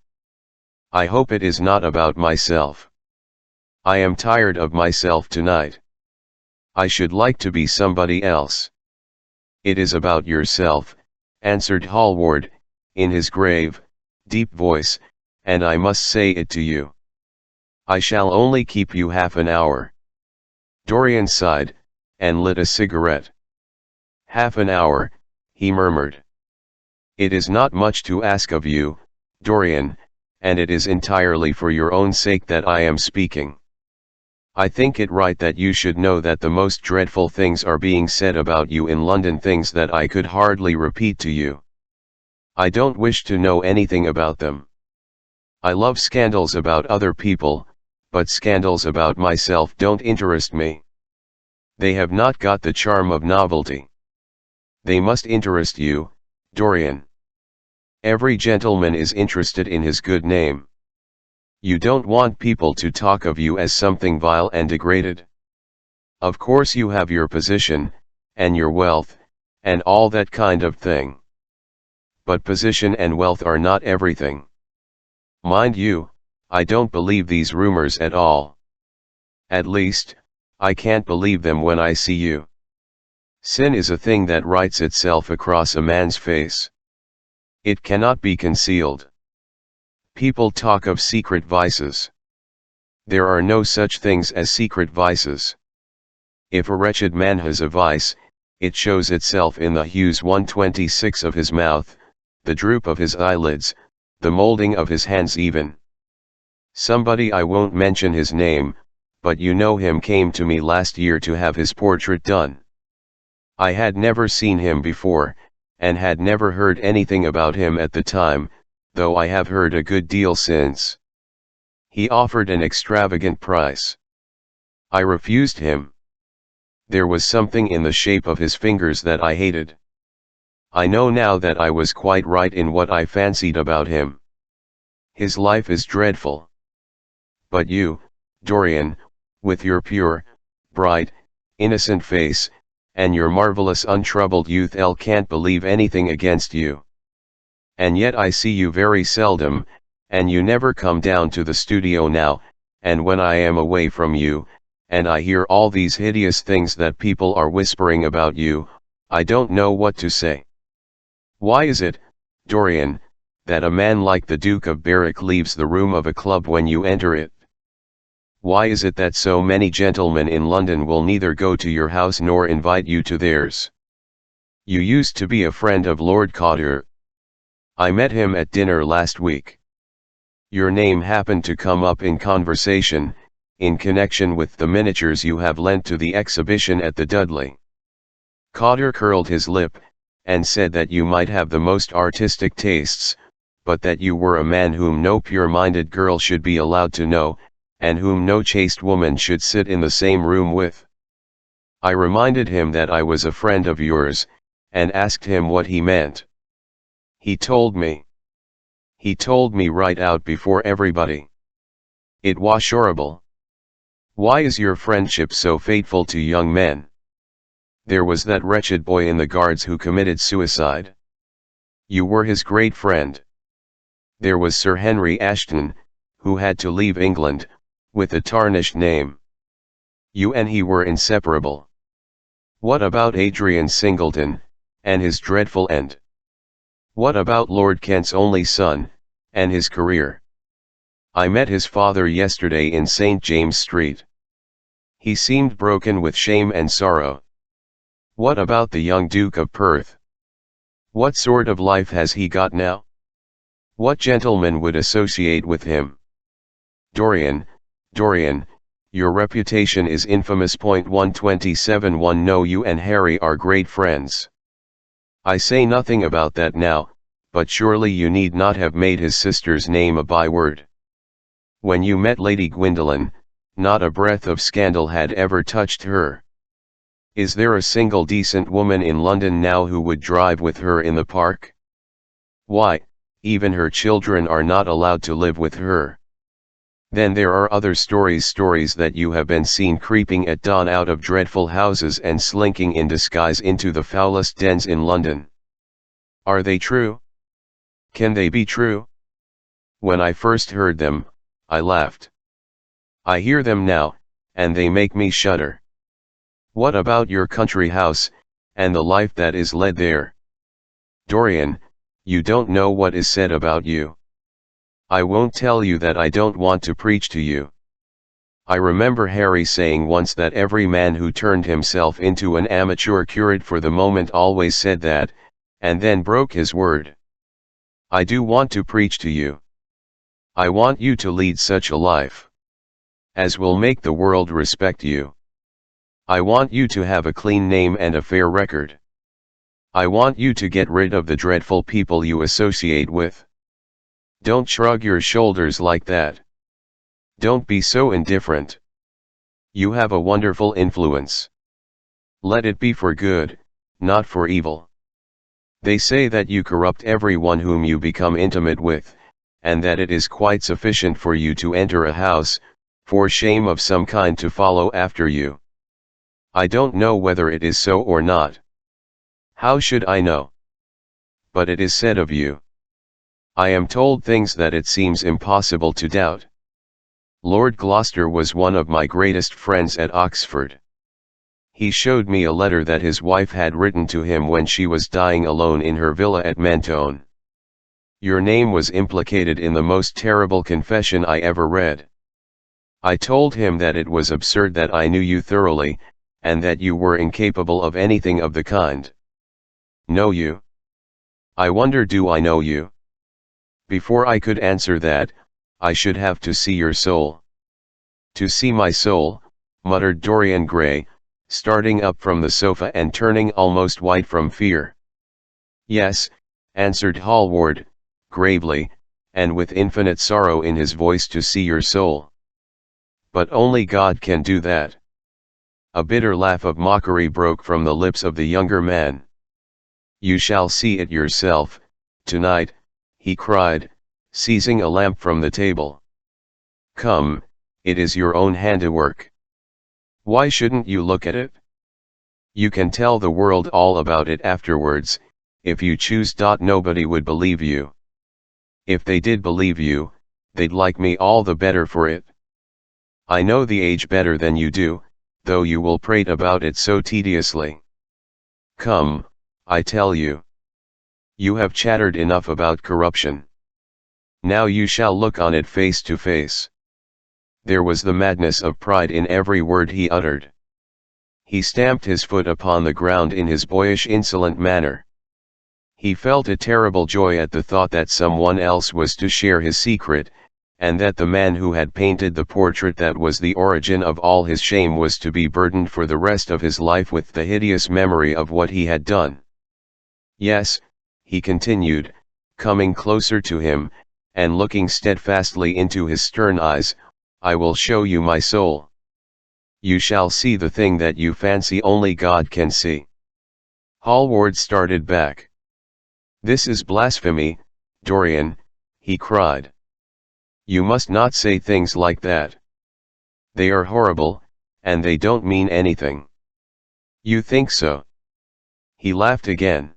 Speaker 1: "I hope it is not about myself. I am tired of myself tonight. I should like to be somebody else." "It is about yourself," answered Hallward, in his grave, deep voice, "and I must say it to you. I shall only keep you half an hour." Dorian sighed, and lit a cigarette. "Half an hour," he murmured. "It is not much to ask of you, Dorian, and it is entirely for your own sake that I am speaking. I think it right that you should know that the most dreadful things are being said about you in London, things that I could hardly repeat to you. I don't wish to know anything about them. I love scandals about other people, but scandals about myself don't interest me. They have not got the charm of novelty. They must interest you, Dorian. Every gentleman is interested in his good name. You don't want people to talk of you as something vile and degraded. Of course you have your position, and your wealth, and all that kind of thing. But position and wealth are not everything. Mind you, I don't believe these rumors at all. At least, I can't believe them when I see you. Sin is a thing that writes itself across a man's face. It cannot be concealed. People talk of secret vices. There are no such things as secret vices. If a wretched man has a vice, it shows itself in the hues 126 of his mouth, the droop of his eyelids, the molding of his hands even. Somebody, I won't mention his name, but you know him, came to me last year to have his portrait done. I had never seen him before, and had never heard anything about him at the time, though I have heard a good deal since. He offered an extravagant price. I refused him. There was something in the shape of his fingers that I hated. I know now that I was quite right in what I fancied about him. His life is dreadful. But you, Dorian, with your pure, bright, innocent face, and your marvelous untroubled youth, can't believe anything against you. And yet I see you very seldom, and you never come down to the studio now, and when I am away from you, and I hear all these hideous things that people are whispering about you, I don't know what to say. Why is it, Dorian, that a man like the Duke of Berwick leaves the room of a club when you enter it? Why is it that so many gentlemen in London will neither go to your house nor invite you to theirs? You used to be a friend of Lord Cotter. I met him at dinner last week. Your name happened to come up in conversation, in connection with the miniatures you have lent to the exhibition at the Dudley. Cotter curled his lip, and said that you might have the most artistic tastes, but that you were a man whom no pure-minded girl should be allowed to know, and whom no chaste woman should sit in the same room with. I reminded him that I was a friend of yours, and asked him what he meant. He told me. He told me right out before everybody. It was horrible. Why is your friendship so fateful to young men? There was that wretched boy in the Guards who committed suicide. You were his great friend. There was Sir Henry Ashton, who had to leave England, with a tarnished name. You and he were inseparable. What about Adrian Singleton, and his dreadful end? What about Lord Kent's only son, and his career? I met his father yesterday in St. James Street. He seemed broken with shame and sorrow. What about the young Duke of Perth? What sort of life has he got now? What gentleman would associate with him? Dorian, your reputation is infamous. 127 No, you and Harry are great friends. I say nothing about that now, but surely you need not have made his sister's name a byword. When you met Lady Gwendolen, not a breath of scandal had ever touched her. Is there a single decent woman in London now who would drive with her in the park? Why, even her children are not allowed to live with her. Then there are other stories that you have been seen creeping at dawn out of dreadful houses and slinking in disguise into the foulest dens in London. Are they true? Can they be true? When I first heard them, I laughed. I hear them now, and they make me shudder. What about your country house, and the life that is led there? Dorian, you don't know what is said about you. I won't tell you that I don't want to preach to you. I remember Harry saying once that every man who turned himself into an amateur curate for the moment always said that, and then broke his word. I do want to preach to you. I want you to lead such a life as will make the world respect you. I want you to have a clean name and a fair record. I want you to get rid of the dreadful people you associate with. Don't shrug your shoulders like that. Don't be so indifferent. You have a wonderful influence. Let it be for good, not for evil. They say that you corrupt everyone whom you become intimate with, and that it is quite sufficient for you to enter a house, for shame of some kind to follow after you. I don't know whether it is so or not. How should I know? But it is said of you. I am told things that it seems impossible to doubt. Lord Gloucester was one of my greatest friends at Oxford. He showed me a letter that his wife had written to him when she was dying alone in her villa at Mentone. Your name was implicated in the most terrible confession I ever read. I told him that it was absurd that I knew you thoroughly, and that you were incapable of anything of the kind. Know you? I wonder, do I know you? Before I could answer that, I should have to see your soul. To see my soul, muttered Dorian Gray, starting up from the sofa and turning almost white from fear. Yes, answered Hallward, gravely, and with infinite sorrow in his voice, to see your soul. But only God can do that. A bitter laugh of mockery broke from the lips of the younger man. You shall see it yourself, tonight, he cried, seizing a lamp from the table. Come, it is your own handiwork. Why shouldn't you look at it? You can tell the world all about it afterwards, if you choose. Nobody would believe you. If they did believe you, they'd like me all the better for it. I know the age better than you do, though you will prate about it so tediously. Come, I tell you. You have chattered enough about corruption. Now you shall look on it face to face. There was the madness of pride in every word he uttered. He stamped his foot upon the ground in his boyish insolent manner. He felt a terrible joy at the thought that someone else was to share his secret, and that the man who had painted the portrait that was the origin of all his shame was to be burdened for the rest of his life with the hideous memory of what he had done. Yes, he continued, coming closer to him, and looking steadfastly into his stern eyes, I will show you my soul. You shall see the thing that you fancy only God can see. Hallward started back. This is blasphemy, Dorian, he cried. You must not say things like that. They are horrible, and they don't mean anything. You think so? He laughed again.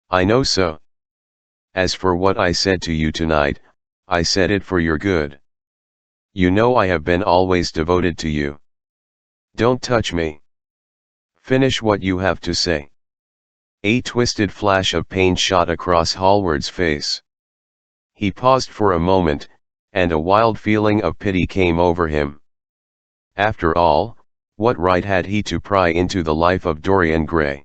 Speaker 1: I know so. As for what I said to you tonight, I said it for your good. You know I have been always devoted to you. Don't touch me. Finish what you have to say. A twisted flash of pain shot across Hallward's face. He paused for a moment, and a wild feeling of pity came over him. After all, what right had he to pry into the life of Dorian Gray?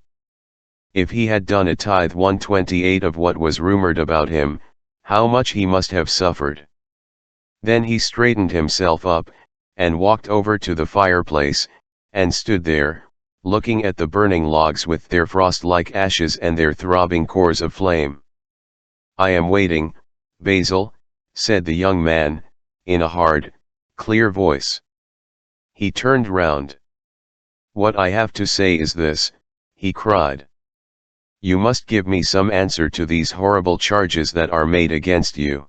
Speaker 1: If he had done a tithe 1/28 of what was rumored about him, how much he must have suffered. Then he straightened himself up, and walked over to the fireplace, and stood there, looking at the burning logs with their frost-like ashes and their throbbing cores of flame. I am waiting, Basil, said the young man, in a hard, clear voice. He turned round. What I have to say is this, he cried. You must give me some answer to these horrible charges that are made against you.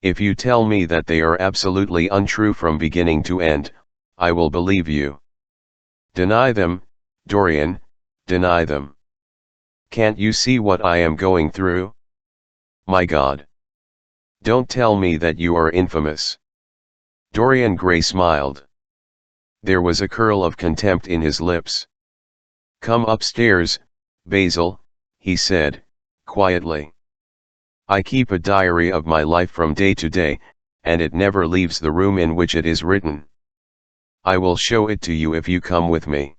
Speaker 1: If you tell me that they are absolutely untrue from beginning to end, I will believe you. Deny them, Dorian, deny them. Can't you see what I am going through? My God! Don't tell me that you are infamous. Dorian Gray smiled. There was a curl of contempt in his lips. Come upstairs, Basil, he said, quietly. I keep a diary of my life from day to day, and it never leaves the room in which it is written. I will show it to you if you come with me.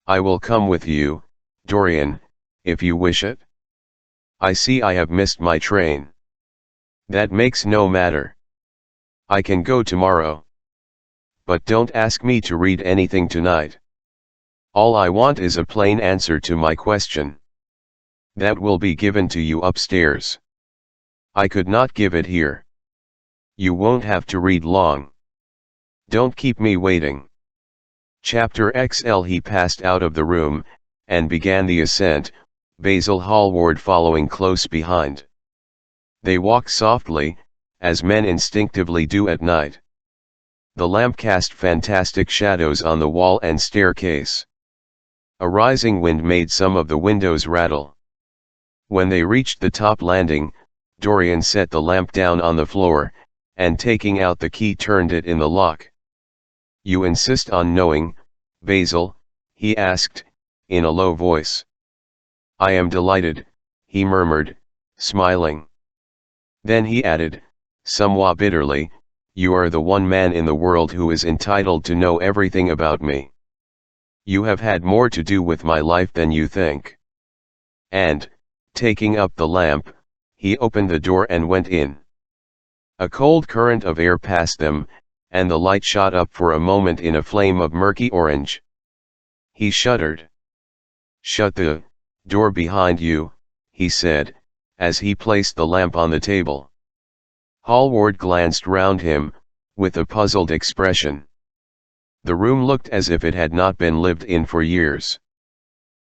Speaker 1: I will come with you, Dorian, if you wish it. I see I have missed my train. That makes no matter. I can go tomorrow. But don't ask me to read anything tonight. All I want is a plain answer to my question. That will be given to you upstairs. I could not give it here. You won't have to read long. Don't keep me waiting. Chapter XL. He passed out of the room, and began the ascent, Basil Hallward following close behind. They walked softly, as men instinctively do at night. The lamp cast fantastic shadows on the wall and staircase. A rising wind made some of the windows rattle. When they reached the top landing, Dorian set the lamp down on the floor, and taking out the key turned it in the lock. You insist on knowing, Basil? He asked, in a low voice. I am delighted, he murmured, smiling. Then he added, somewhat bitterly, you are the one man in the world who is entitled to know everything about me. You have had more to do with my life than you think. And, taking up the lamp, he opened the door and went in. A cold current of air passed them, and the light shot up for a moment in a flame of murky orange. He shuddered. Shut the door behind you, he said, as he placed the lamp on the table. Hallward glanced round him, with a puzzled expression. The room looked as if it had not been lived in for years.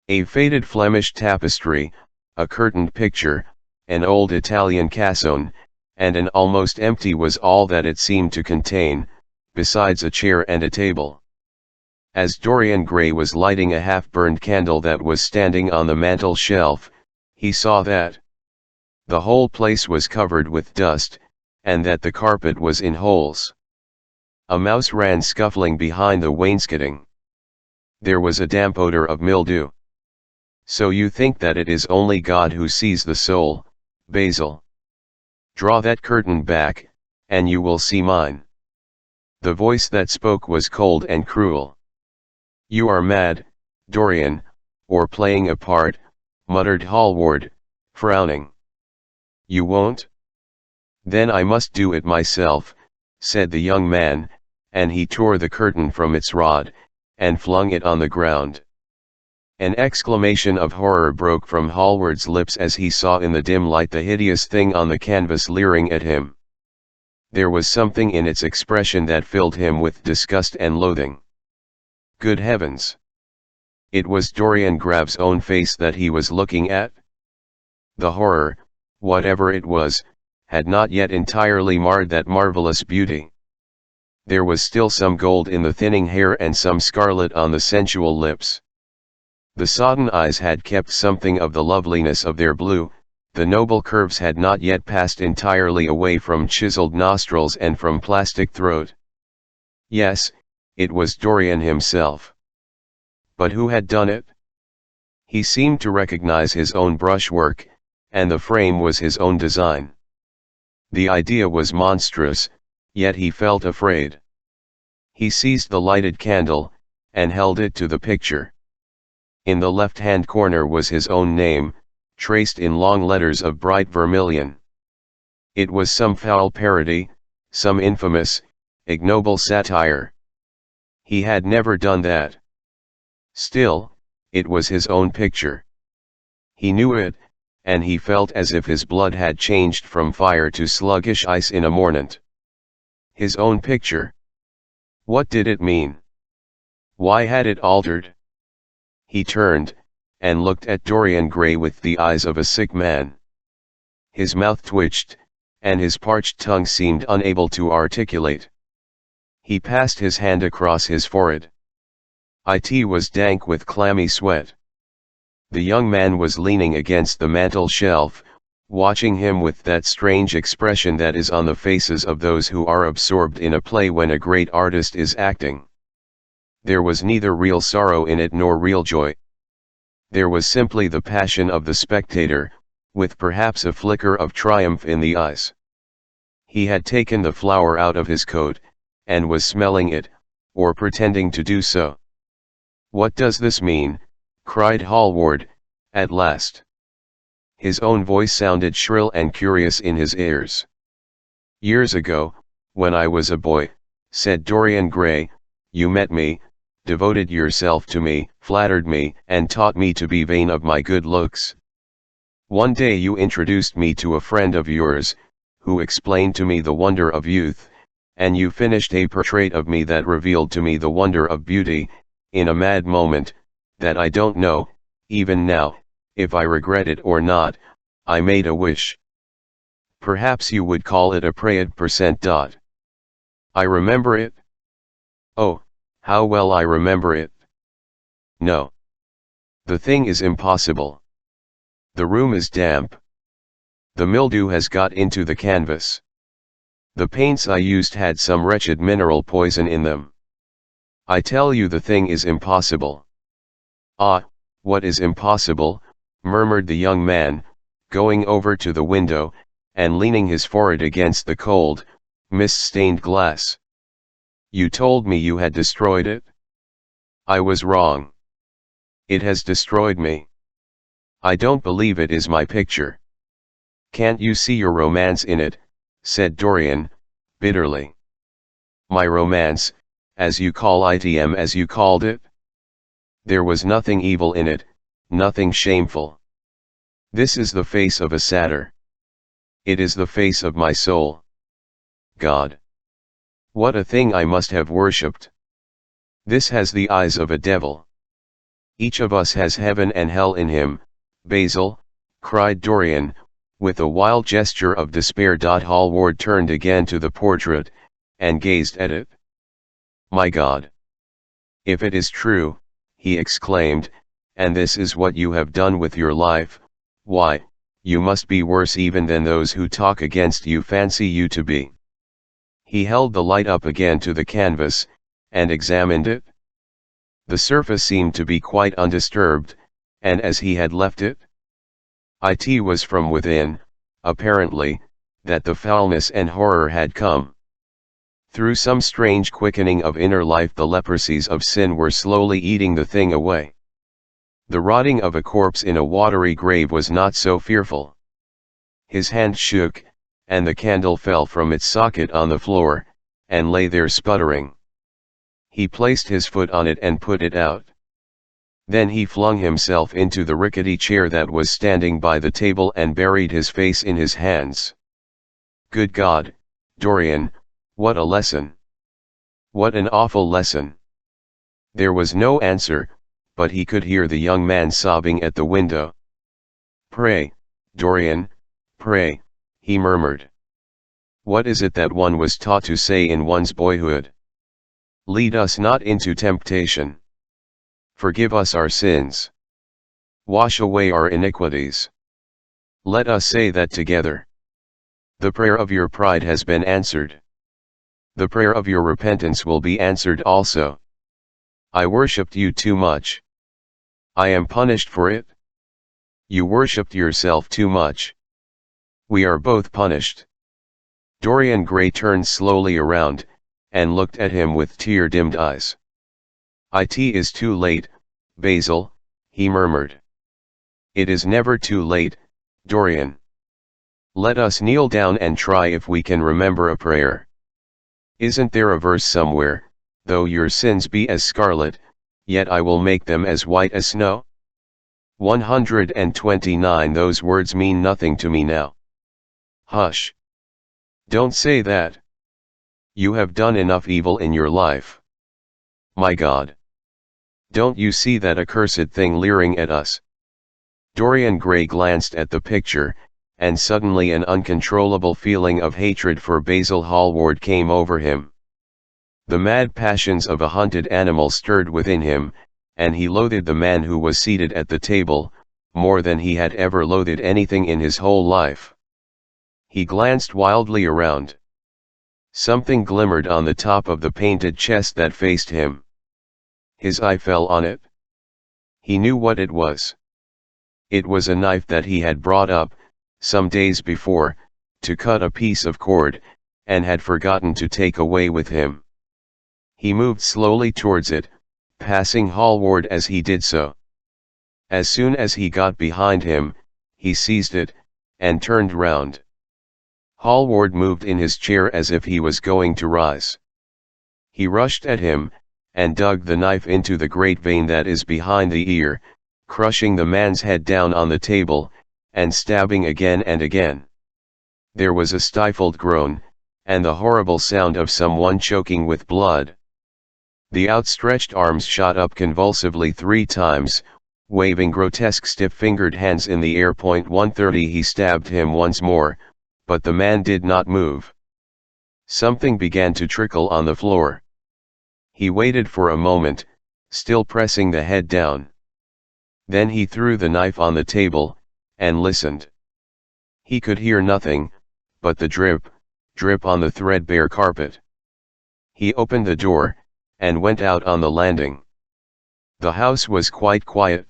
Speaker 1: A faded Flemish tapestry, a curtained picture, an old Italian cassone, and an almost empty was all that it seemed to contain, besides a chair and a table. As Dorian Gray was lighting a half-burned candle that was standing on the mantel shelf, he saw that the whole place was covered with dust, and that the carpet was in holes. A mouse ran scuffling behind the wainscoting. There was a damp odor of mildew. So you think that it is only God who sees the soul, Basil? Draw that curtain back, and you will see mine. The voice that spoke was cold and cruel. You are mad, Dorian, or playing a part, muttered Hallward, frowning. You won't? Then I must do it myself, said the young man, and he tore the curtain from its rod, and flung it on the ground. An exclamation of horror broke from Hallward's lips as he saw in the dim light the hideous thing on the canvas leering at him. There was something in its expression that filled him with disgust and loathing. Good heavens! It was Dorian Gray's own face that he was looking at. The horror, whatever it was, had not yet entirely marred that marvelous beauty. There was still some gold in the thinning hair and some scarlet on the sensual lips. The sodden eyes had kept something of the loveliness of their blue, the noble curves had not yet passed entirely away from chiseled nostrils and from plastic throat. Yes, it was Dorian himself. But who had done it? He seemed to recognize his own brushwork, and the frame was his own design. The idea was monstrous, yet he felt afraid. He seized the lighted candle, and held it to the picture. In the left-hand corner was his own name, traced in long letters of bright vermilion. It was some foul parody, some infamous, ignoble satire. He had never done that. Still, it was his own picture. He knew it, and he felt as if his blood had changed from fire to sluggish ice in a morning. His own picture. What did it mean? Why had it altered? He turned, and looked at Dorian Gray with the eyes of a sick man. His mouth twitched, and his parched tongue seemed unable to articulate. He passed his hand across his forehead. It was dank with clammy sweat. The young man was leaning against the mantel shelf, watching him with that strange expression that is on the faces of those who are absorbed in a play when a great artist is acting. There was neither real sorrow in it nor real joy. There was simply the passion of the spectator, with perhaps a flicker of triumph in the eyes. He had taken the flower out of his coat, and was smelling it, or pretending to do so. What does this mean? Cried Hallward, at last. His own voice sounded shrill and curious in his ears. Years ago, when I was a boy, said Dorian Gray, you met me, devoted yourself to me, flattered me, and taught me to be vain of my good looks. One day you introduced me to a friend of yours, who explained to me the wonder of youth, and you finished a portrait of me that revealed to me the wonder of beauty, in a mad moment, that I don't know, even now, if I regret it or not. I made a wish. Perhaps you would call it a prayed percent. I remember it. Oh, how well I remember it. No. The thing is impossible. The room is damp. The mildew has got into the canvas. The paints I used had some wretched mineral poison in them. I tell you the thing is impossible. Ah, what is impossible? Murmured the young man, going over to the window, and leaning his forehead against the cold, mist-stained glass. You told me you had destroyed it? I was wrong. It has destroyed me. I don't believe it is my picture. Can't you see your romance in it? Said Dorian, bitterly. My romance, as you call it, as you called it? There was nothing evil in it, nothing shameful. This is the face of a satyr. It is the face of my soul. God. What a thing I must have worshipped. This has the eyes of a devil. Each of us has heaven and hell in him, Basil, cried Dorian, with a wild gesture of despair. Hallward turned again to the portrait, and gazed at it. My God! If it is true, he exclaimed, and this is what you have done with your life, why, you must be worse even than those who talk against you fancy you to be. He held the light up again to the canvas, and examined it. The surface seemed to be quite undisturbed, and as he had left it. It was from within, apparently, that the foulness and horror had come. Through some strange quickening of inner life the leprosies of sin were slowly eating the thing away. The rotting of a corpse in a watery grave was not so fearful. His hand shook, and the candle fell from its socket on the floor, and lay there sputtering. He placed his foot on it and put it out. Then he flung himself into the rickety chair that was standing by the table and buried his face in his hands. Good God, Dorian, what a lesson! What an awful lesson! There was no answer, but he could hear the young man sobbing at the window. Pray, Dorian, pray, he murmured. What is it that one was taught to say in one's boyhood? Lead us not into temptation. Forgive us our sins. Wash away our iniquities. Let us say that together. The prayer of your pride has been answered. The prayer of your repentance will be answered also. I worshipped you too much. I am punished for it. You worshipped yourself too much. We are both punished. Dorian Gray turned slowly around, and looked at him with tear-dimmed eyes. It is too late, Basil, he murmured. It is never too late, Dorian. Let us kneel down and try if we can remember a prayer. Isn't there a verse somewhere, though your sins be as scarlet, yet I will make them as white as snow? 129. Those words mean nothing to me now. Hush. Don't say that. You have done enough evil in your life. My God. Don't you see that accursed thing leering at us? Dorian Gray glanced at the picture, and suddenly an uncontrollable feeling of hatred for Basil Hallward came over him. The mad passions of a hunted animal stirred within him, and he loathed the man who was seated at the table, more than he had ever loathed anything in his whole life. He glanced wildly around. Something glimmered on the top of the painted chest that faced him. His eye fell on it. He knew what it was. It was a knife that he had brought up, some days before, to cut a piece of cord, and had forgotten to take away with him. He moved slowly towards it, passing Hallward as he did so. As soon as he got behind him, he seized it, and turned round. Hallward moved in his chair as if he was going to rise. He rushed at him, and dug the knife into the great vein that is behind the ear, crushing the man's head down on the table, and stabbing again and again. There was a stifled groan, and the horrible sound of someone choking with blood. The outstretched arms shot up convulsively 3 times, waving grotesque stiff-fingered hands in the air. 130. He stabbed him once more, but the man did not move. Something began to trickle on the floor. He waited for a moment, still pressing the head down. Then he threw the knife on the table, and listened. He could hear nothing, but the drip, drip on the threadbare carpet. He opened the door, and went out on the landing. The house was quite quiet.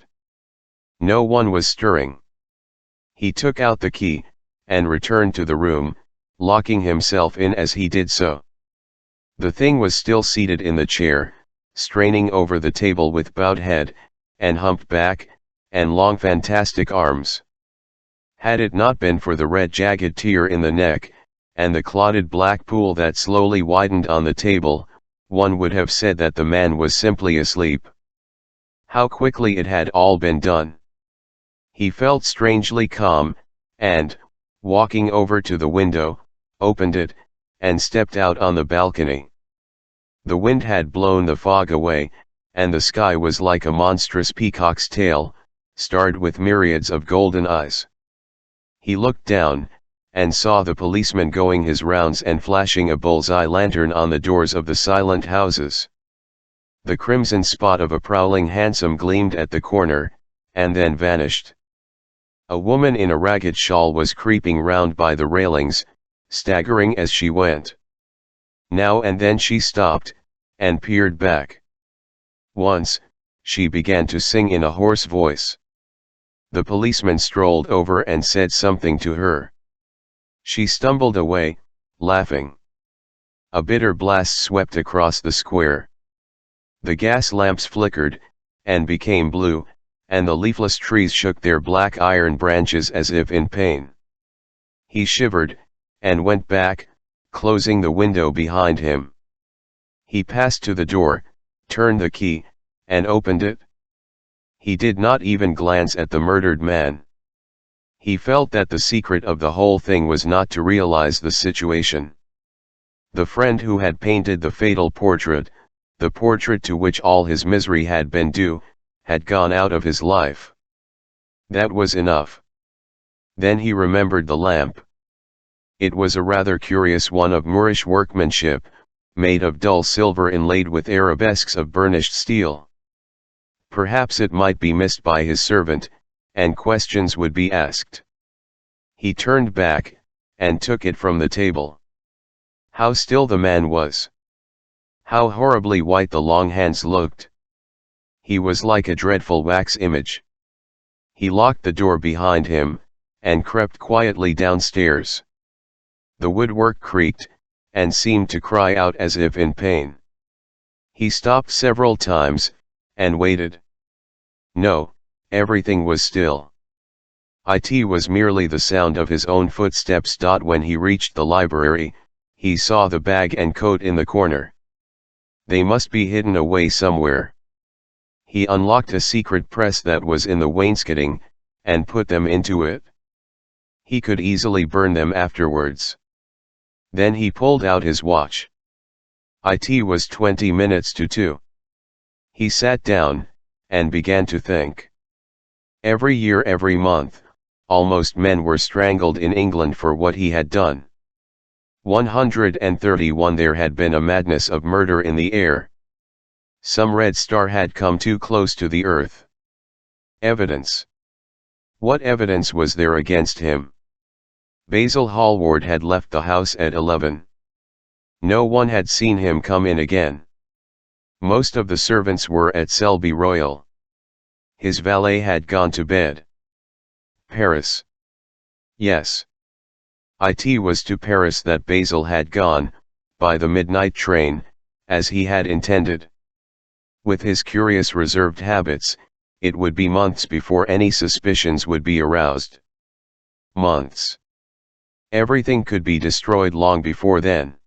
Speaker 1: No one was stirring. He took out the key, and returned to the room, locking himself in as he did so. The thing was still seated in the chair, straining over the table with bowed head, and humped back, and long fantastic arms. Had it not been for the red jagged tear in the neck, and the clotted black pool that slowly widened on the table, one would have said that the man was simply asleep. How quickly it had all been done! He felt strangely calm, and, walking over to the window, opened it, and stepped out on the balcony. The wind had blown the fog away, and the sky was like a monstrous peacock's tail, starred with myriads of golden eyes. He looked down, and saw the policeman going his rounds and flashing a bull's-eye lantern on the doors of the silent houses. The crimson spot of a prowling hansom gleamed at the corner, and then vanished. A woman in a ragged shawl was creeping round by the railings, staggering as she went. Now and then she stopped, and peered back. Once, she began to sing in a hoarse voice. The policeman strolled over and said something to her. She stumbled away, laughing. A bitter blast swept across the square. The gas lamps flickered, and became blue, and the leafless trees shook their black iron branches as if in pain. He shivered, and went back, closing the window behind him. He passed to the door, turned the key, and opened it. He did not even glance at the murdered man. He felt that the secret of the whole thing was not to realize the situation. The friend who had painted the fatal portrait, the portrait to which all his misery had been due, had gone out of his life. That was enough. Then he remembered the lamp. It was a rather curious one of Moorish workmanship, made of dull silver inlaid with arabesques of burnished steel. Perhaps it might be missed by his servant, and questions would be asked. He turned back, and took it from the table. How still the man was! How horribly white the long hands looked! He was like a dreadful wax image. He locked the door behind him, and crept quietly downstairs. The woodwork creaked, and seemed to cry out as if in pain. He stopped several times, and waited. No, everything was still. It was merely the sound of his own footsteps. When he reached the library, he saw the bag and coat in the corner. They must be hidden away somewhere. He unlocked a secret press that was in the wainscoting, and put them into it. He could easily burn them afterwards. Then he pulled out his watch. It was 20 minutes to 2. He sat down, and began to think. Every year, every month, almost men were strangled in England for what he had done. 131 There had been a madness of murder in the air. Some red star had come too close to the earth. Evidence. What evidence was there against him? Basil Hallward had left the house at 11. No one had seen him come in again. Most of the servants were at Selby Royal. His valet had gone to bed. Paris. Yes. It was to Paris that Basil had gone, by the midnight train, as he had intended. With his curious reserved habits, it would be months before any suspicions would be aroused. Months. Everything could be destroyed long before then.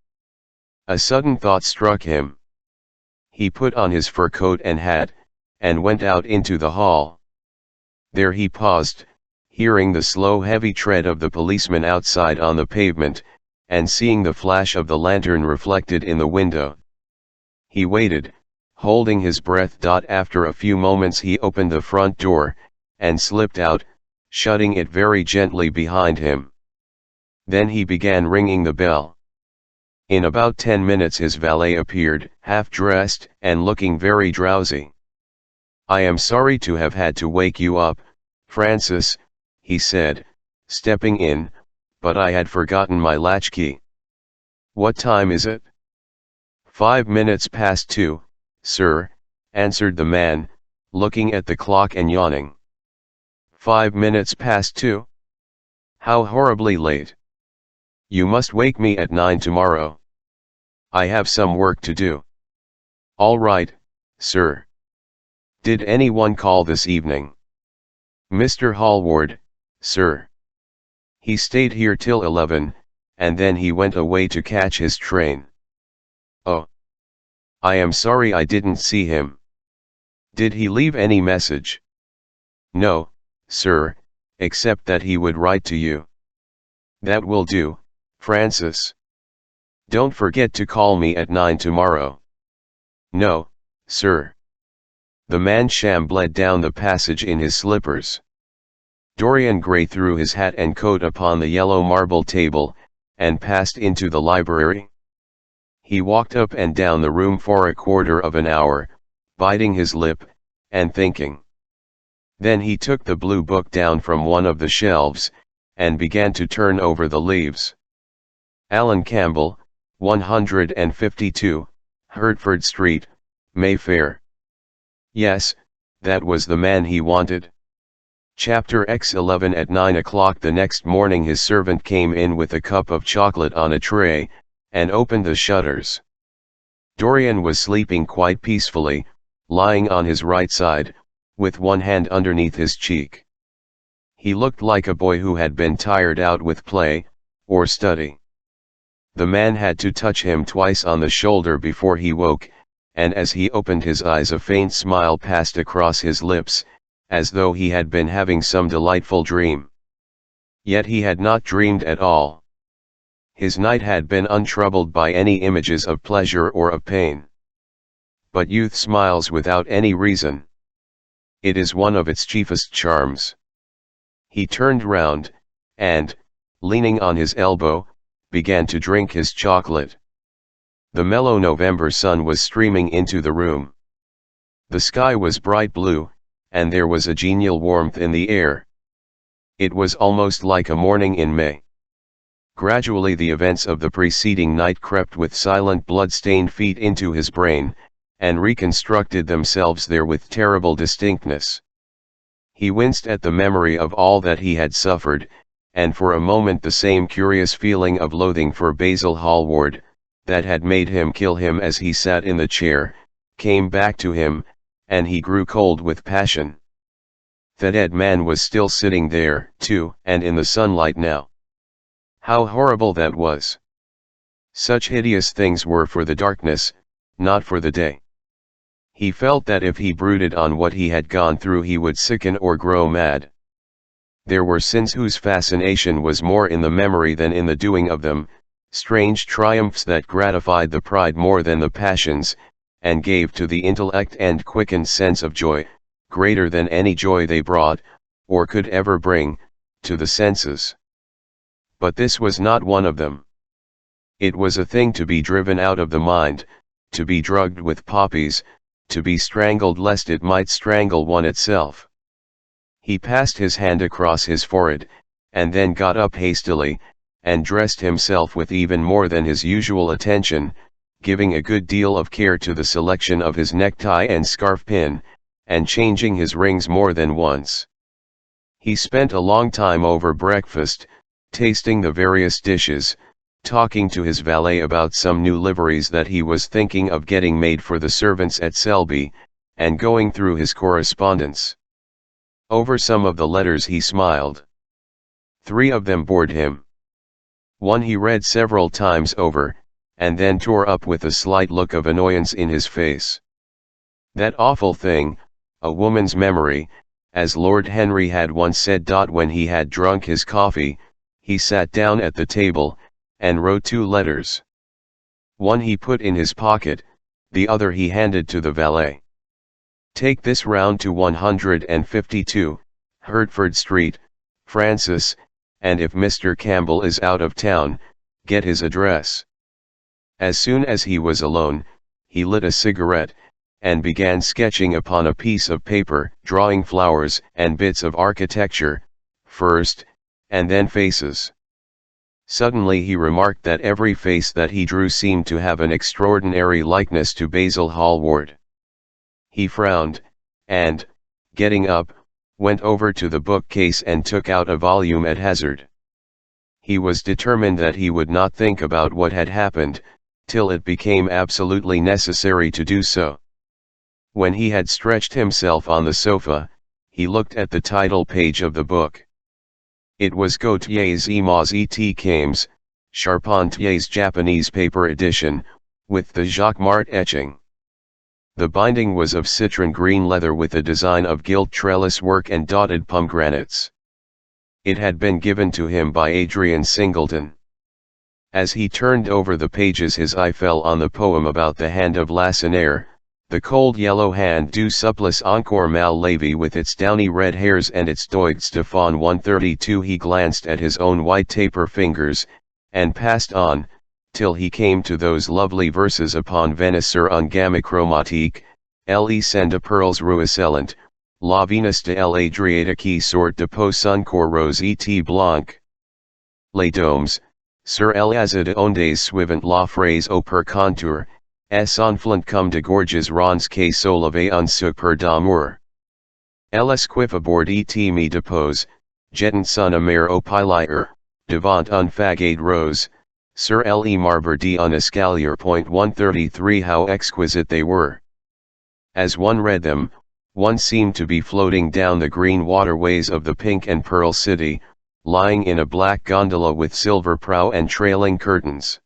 Speaker 1: A sudden thought struck him. He put on his fur coat and hat, and went out into the hall. There he paused, hearing the slow heavy tread of the policeman outside on the pavement, and seeing the flash of the lantern reflected in the window. He waited, holding his breath. After a few moments he opened the front door, and slipped out, shutting it very gently behind him. Then he began ringing the bell. In about 10 minutes his valet appeared, half-dressed, and looking very drowsy. "I am sorry to have had to wake you up, Francis," he said, stepping in, "but I had forgotten my latchkey." "What time is it?" "5 minutes past 2, sir," answered the man, looking at the clock and yawning. 5 minutes past 2? How horribly late. You must wake me at 9 tomorrow. I have some work to do. All right, sir. Did anyone call this evening? Mr. Hallward, sir. He stayed here till 11, and then he went away to catch his train. Oh. I am sorry I didn't see him. Did he leave any message? No, sir, except that he would write to you. That will do, Francis. Don't forget to call me at 9 tomorrow. No, sir. The man shambled down the passage in his slippers. Dorian Gray threw his hat and coat upon the yellow marble table, and passed into the library. He walked up and down the room for a quarter of an hour, biting his lip, and thinking. Then he took the blue book down from one of the shelves, and began to turn over the leaves. Alan Campbell, 152, Hertford Street, Mayfair. Yes, that was the man he wanted. Chapter X11. At 9 o'clock the next morning his servant came in with a cup of chocolate on a tray, and opened the shutters. Dorian was sleeping quite peacefully, lying on his right side, with one hand underneath his cheek. He looked like a boy who had been tired out with play, or study. The man had to touch him twice on the shoulder before he woke, and as he opened his eyes a faint smile passed across his lips, as though he had been having some delightful dream. Yet he had not dreamed at all. His night had been untroubled by any images of pleasure or of pain. But youth smiles without any reason. It is one of its chiefest charms. He turned round, and, leaning on his elbow, began to drink his chocolate. The mellow November sun was streaming into the room. The sky was bright blue, and there was a genial warmth in the air. It was almost like a morning in May. Gradually the events of the preceding night crept with silent blood-stained feet into his brain, and reconstructed themselves there with terrible distinctness. He winced at the memory of all that he had suffered, and for a moment the same curious feeling of loathing for Basil Hallward, that had made him kill him as he sat in the chair, came back to him, and he grew cold with passion. That dead man was still sitting there, too, and in the sunlight now. How horrible that was! Such hideous things were for the darkness, not for the day. He felt that if he brooded on what he had gone through he would sicken or grow mad. There were sins whose fascination was more in the memory than in the doing of them, strange triumphs that gratified the pride more than the passions, and gave to the intellect and quickened sense of joy, greater than any joy they brought, or could ever bring, to the senses. But this was not one of them. It was a thing to be driven out of the mind, to be drugged with poppies, to be strangled lest it might strangle one itself. He passed his hand across his forehead, and then got up hastily, and dressed himself with even more than his usual attention, giving a good deal of care to the selection of his necktie and scarf pin, and changing his rings more than once. He spent a long time over breakfast, tasting the various dishes, talking to his valet about some new liveries that he was thinking of getting made for the servants at Selby, and going through his correspondence. Over some of the letters he smiled. 3 of them bored him. One he read several times over, and then tore up with a slight look of annoyance in his face. That awful thing, a woman's memory, as Lord Henry had once said. When he had drunk his coffee, he sat down at the table, and wrote 2 letters. One he put in his pocket, the other he handed to the valet. Take this round to 152, Hertford Street, Francis, and if Mr. Campbell is out of town, get his address. As soon as he was alone, he lit a cigarette, and began sketching upon a piece of paper, drawing flowers and bits of architecture, first, and then faces. Suddenly he remarked that every face that he drew seemed to have an extraordinary likeness to Basil Hallward. He frowned, and, getting up, went over to the bookcase and took out a volume at hazard. He was determined that he would not think about what had happened, till it became absolutely necessary to do so. When he had stretched himself on the sofa, he looked at the title page of the book. It was Gautier's Images et Cames, Charpentier's Japanese paper edition, with the Jacquemart etching. The binding was of citron green leather with a design of gilt trellis work and dotted pomegranates. It had been given to him by Adrian Singleton. As he turned over the pages his eye fell on the poem about the hand of Lacenaire, the cold yellow hand du supplice encore mal lavé with its downy red hairs and its doigts de faune. 132. He glanced at his own white taper fingers, and passed on, till he came to those lovely verses upon Venice sur un gamme chromatique, le scène de perles ruisselant, la Venus de l'Adriatique qui sort de peau sun cor rose et blanc. Les domes, sur l'azur de ondes suivant la phrase au per contour, s'enflant comme de gorges rondes qui soulèvent un super d'amour. Elle esquive aboard et me depose, jetant son amer au pilier, devant un fagot rose, sur le marbre d'un escalier. 133. How exquisite they were! As one read them, one seemed to be floating down the green waterways of the pink and pearl city, lying in a black gondola with silver prow and trailing curtains.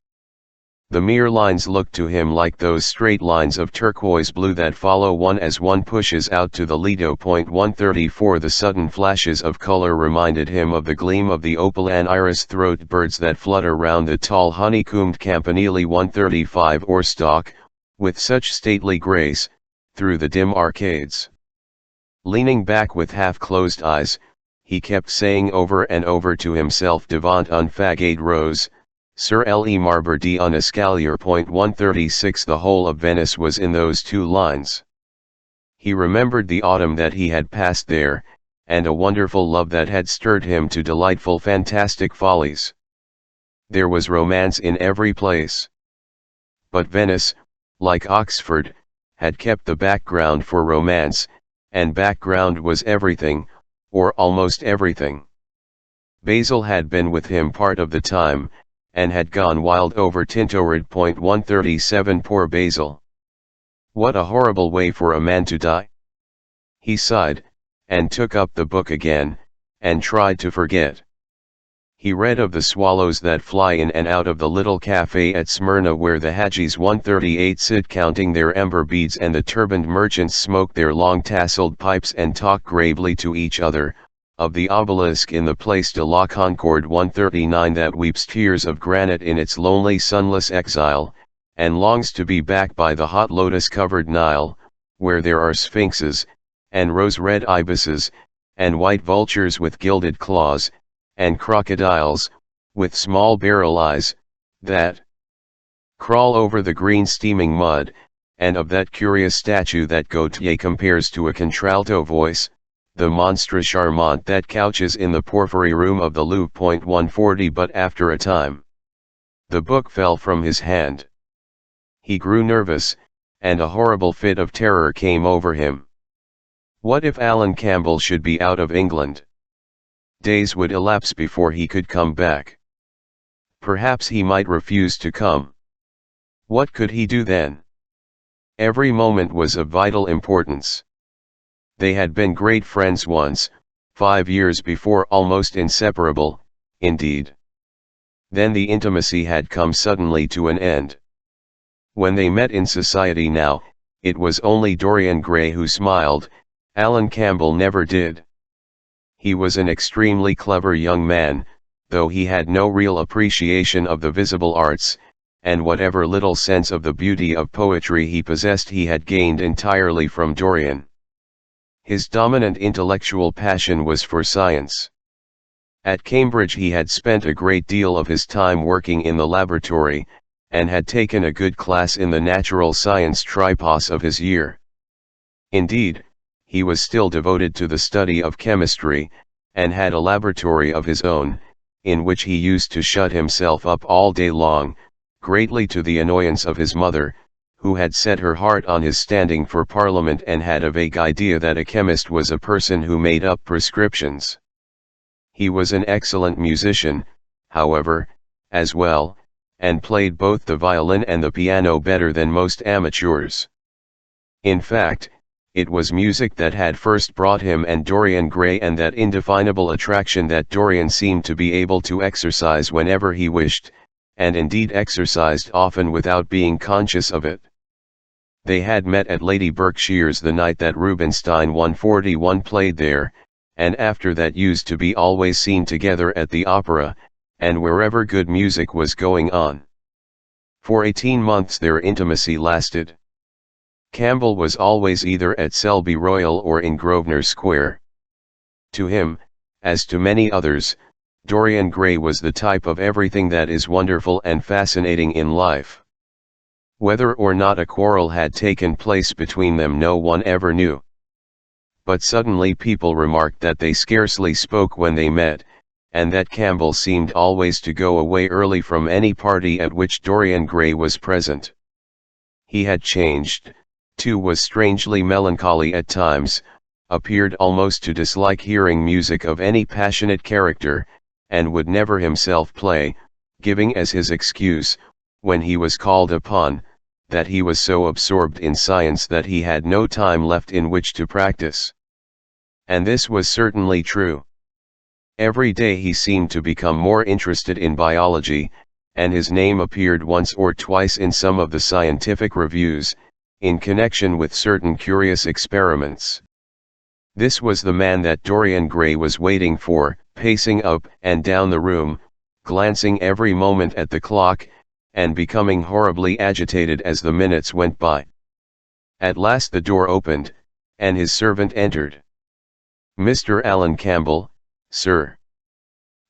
Speaker 1: The mere lines looked to him like those straight lines of turquoise blue that follow one as one pushes out to the Lido. 134. The sudden flashes of color reminded him of the gleam of the opal and iris throat birds that flutter round the tall honeycombed campanile. 135. Or stalk, with such stately grace, through the dim arcades. Leaning back with half-closed eyes, he kept saying over and over to himself devant un fagot rose, sur le marbre d'un escalier. 136. The whole of Venice was in those two lines. He remembered the autumn that he had passed there, and a wonderful love that had stirred him to delightful fantastic follies. There was romance in every place. But Venice, like Oxford, had kept the background for romance, and background was everything, or almost everything. Basil had been with him part of the time, and had gone wild over Tintoret. 137. Poor Basil! What a horrible way for a man to die! He sighed, and took up the book again, and tried to forget. He read of the swallows that fly in and out of the little cafe at Smyrna where the Hajis. 138 sit counting their ember beads and the turbaned merchants smoke their long tasseled pipes and talk gravely to each other, of the obelisk in the Place de la Concorde. 139 that weeps tears of granite in its lonely sunless exile, and longs to be back by the hot lotus-covered Nile, where there are sphinxes, and rose-red ibises, and white vultures with gilded claws, and crocodiles, with small barrel eyes, that crawl over the green steaming mud, and of that curious statue that Gautier compares to a contralto voice, the monstre charmant that couches in the porphyry room of the Louvre. 140 But after a time, the book fell from his hand. He grew nervous, and a horrible fit of terror came over him. What if Alan Campbell should be out of England? Days would elapse before he could come back. Perhaps he might refuse to come. What could he do then? Every moment was of vital importance. They had been great friends once, 5 years before, almost inseparable, indeed. Then the intimacy had come suddenly to an end. When they met in society now, it was only Dorian Gray who smiled. Alan Campbell never did. He was an extremely clever young man, though he had no real appreciation of the visible arts, and whatever little sense of the beauty of poetry he possessed he had gained entirely from Dorian. His dominant intellectual passion was for science. At Cambridge he had spent a great deal of his time working in the laboratory, and had taken a good class in the natural science tripos of his year. Indeed, he was still devoted to the study of chemistry, and had a laboratory of his own, in which he used to shut himself up all day long, greatly to the annoyance of his mother, who had set her heart on his standing for Parliament and had a vague idea that a chemist was a person who made up prescriptions. He was an excellent musician, however, as well, and played both the violin and the piano better than most amateurs. In fact, it was music that had first brought him and Dorian Gray, and that indefinable attraction that Dorian seemed to be able to exercise whenever he wished, and indeed exercised often without being conscious of it. They had met at Lady Berkshire's the night that Rubinstein 141 played there, and after that used to be always seen together at the opera, and wherever good music was going on. For 18 months their intimacy lasted. Campbell was always either at Selby Royal or in Grosvenor Square. To him, as to many others, Dorian Gray was the type of everything that is wonderful and fascinating in life. Whether or not a quarrel had taken place between them no one ever knew. But suddenly people remarked that they scarcely spoke when they met, and that Campbell seemed always to go away early from any party at which Dorian Gray was present. He had changed, too, was strangely melancholy at times, appeared almost to dislike hearing music of any passionate character, and would never himself play, giving as his excuse, when he was called upon, that he was so absorbed in science that he had no time left in which to practice. And this was certainly true. Every day he seemed to become more interested in biology, and his name appeared once or twice in some of the scientific reviews, in connection with certain curious experiments. This was the man that Dorian Gray was waiting for, pacing up and down the room, glancing every moment at the clock, and becoming horribly agitated as the minutes went by. At last the door opened, and his servant entered. "Mr. Alan Campbell, sir."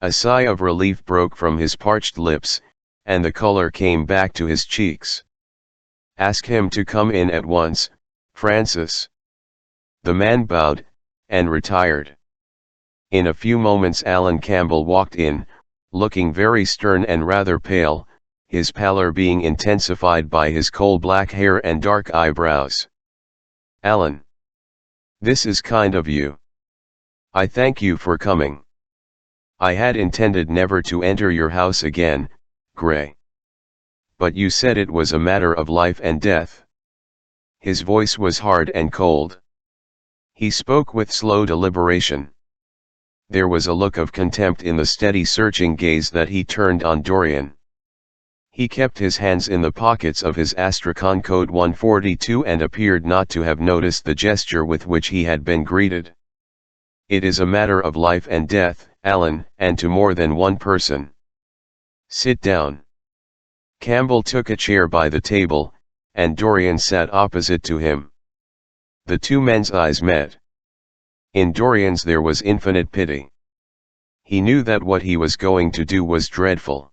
Speaker 1: A sigh of relief broke from his parched lips, and the color came back to his cheeks. "Ask him to come in at once, Francis." The man bowed, and retired. In a few moments Alan Campbell walked in, looking very stern and rather pale, his pallor being intensified by his coal black hair and dark eyebrows. "Alan, this is kind of you. I thank you for coming. I had intended never to enter your house again, Gray. But you said it was a matter of life and death." His voice was hard and cold. He spoke with slow deliberation. There was a look of contempt in the steady searching gaze that he turned on Dorian. He kept his hands in the pockets of his Astrakhan coat 142 and appeared not to have noticed the gesture with which he had been greeted. "It is a matter of life and death, Alan, and to more than one person. Sit down." Campbell took a chair by the table, and Dorian sat opposite to him. The two men's eyes met. In Dorian's there was infinite pity. He knew that what he was going to do was dreadful.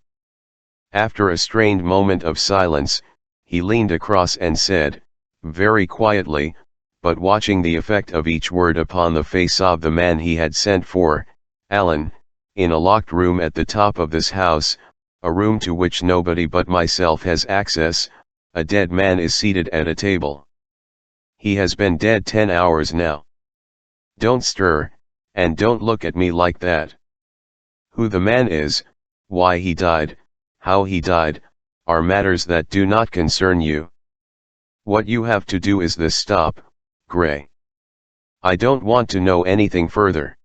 Speaker 1: After a strained moment of silence, he leaned across and said, very quietly, but watching the effect of each word upon the face of the man he had sent for, "Alan, in a locked room at the top of this house, a room to which nobody but myself has access, a dead man is seated at a table. He has been dead 10 hours now. Don't stir, and don't look at me like that. Who the man is, why he died, how he died, are matters that do not concern you. What you have to do is this: stop, Gray. I don't want to know anything further.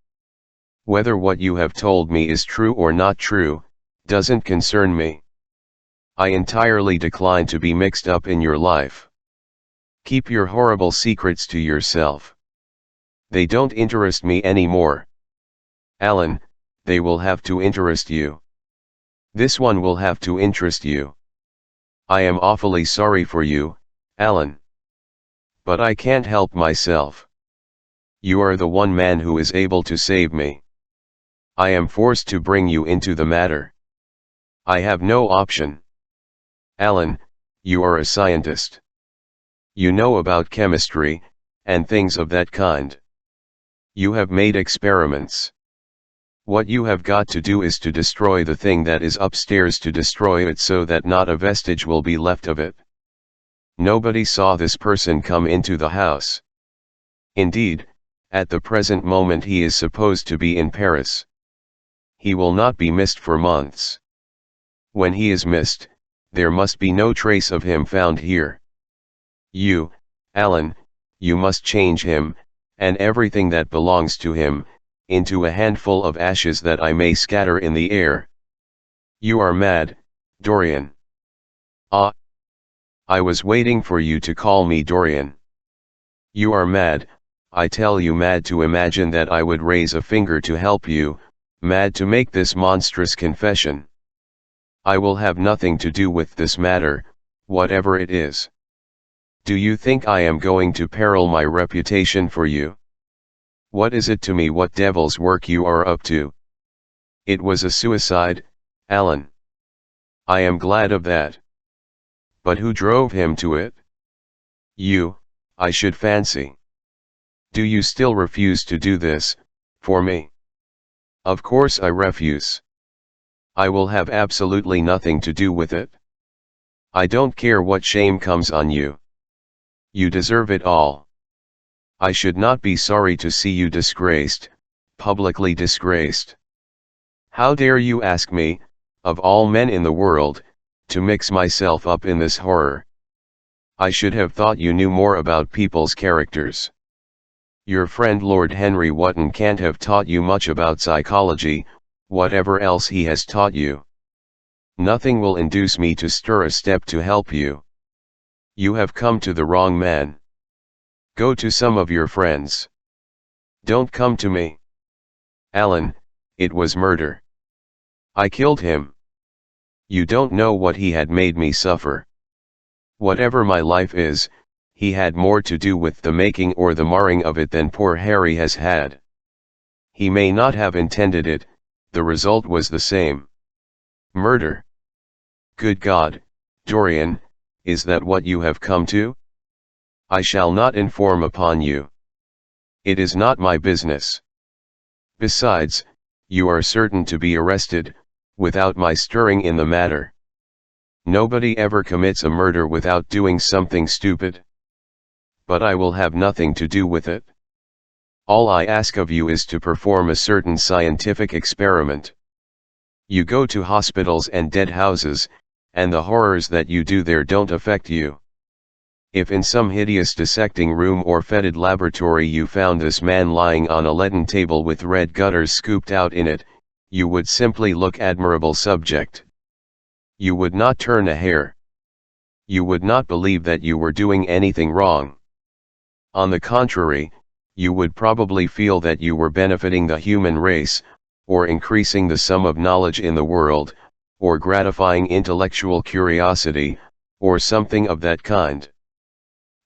Speaker 1: Whether what you have told me is true or not true, doesn't concern me. I entirely decline to be mixed up in your life. Keep your horrible secrets to yourself. They don't interest me anymore. Alan, they will have to interest you. This one will have to interest you. I am awfully sorry for you, Alan. But I can't help myself. You are the one man who is able to save me. I am forced to bring you into the matter. I have no option. Alan, you are a scientist. You know about chemistry, and things of that kind. You have made experiments. What you have got to do is to destroy the thing that is upstairs, to destroy it so that not a vestige will be left of it. Nobody saw this person come into the house. Indeed, at the present moment he is supposed to be in Paris. He will not be missed for months. When he is missed, there must be no trace of him found here. You, Alan, you must change him, and everything that belongs to him, into a handful of ashes that I may scatter in the air. You are mad, Dorian. Ah! I was waiting for you to call me Dorian. You are mad, I tell you, mad to imagine that I would raise a finger to help you, mad to make this monstrous confession. I will have nothing to do with this matter, whatever it is. Do you think I am going to peril my reputation for you? What is it to me what devil's work you are up to? It was a suicide, Alan. I am glad of that. But who drove him to it? You, I should fancy. Do you still refuse to do this, for me? Of course I refuse. I will have absolutely nothing to do with it. I don't care what shame comes on you. You deserve it all. I should not be sorry to see you disgraced, publicly disgraced. How dare you ask me, of all men in the world, to mix myself up in this horror? I should have thought you knew more about people's characters. Your friend Lord Henry Wotton can't have taught you much about psychology, whatever else he has taught you. Nothing will induce me to stir a step to help you. You have come to the wrong man. Go to some of your friends. Don't come to me. Alan, it was murder. I killed him. You don't know what he had made me suffer. Whatever my life is, he had more to do with the making or the marring of it than poor Harry has had. He may not have intended it, the result was the same. Murder. Good God, Dorian, is that what you have come to? I shall not inform upon you. It is not my business. Besides, you are certain to be arrested, without my stirring in the matter. Nobody ever commits a murder without doing something stupid. But I will have nothing to do with it. All I ask of you is to perform a certain scientific experiment. You go to hospitals and dead houses, and the horrors that you do there don't affect you. If in some hideous dissecting room or fetid laboratory you found this man lying on a leaden table with red gutters scooped out in it, you would simply look admirable subject. You would not turn a hair. You would not believe that you were doing anything wrong. On the contrary, you would probably feel that you were benefiting the human race, or increasing the sum of knowledge in the world, or gratifying intellectual curiosity, or something of that kind.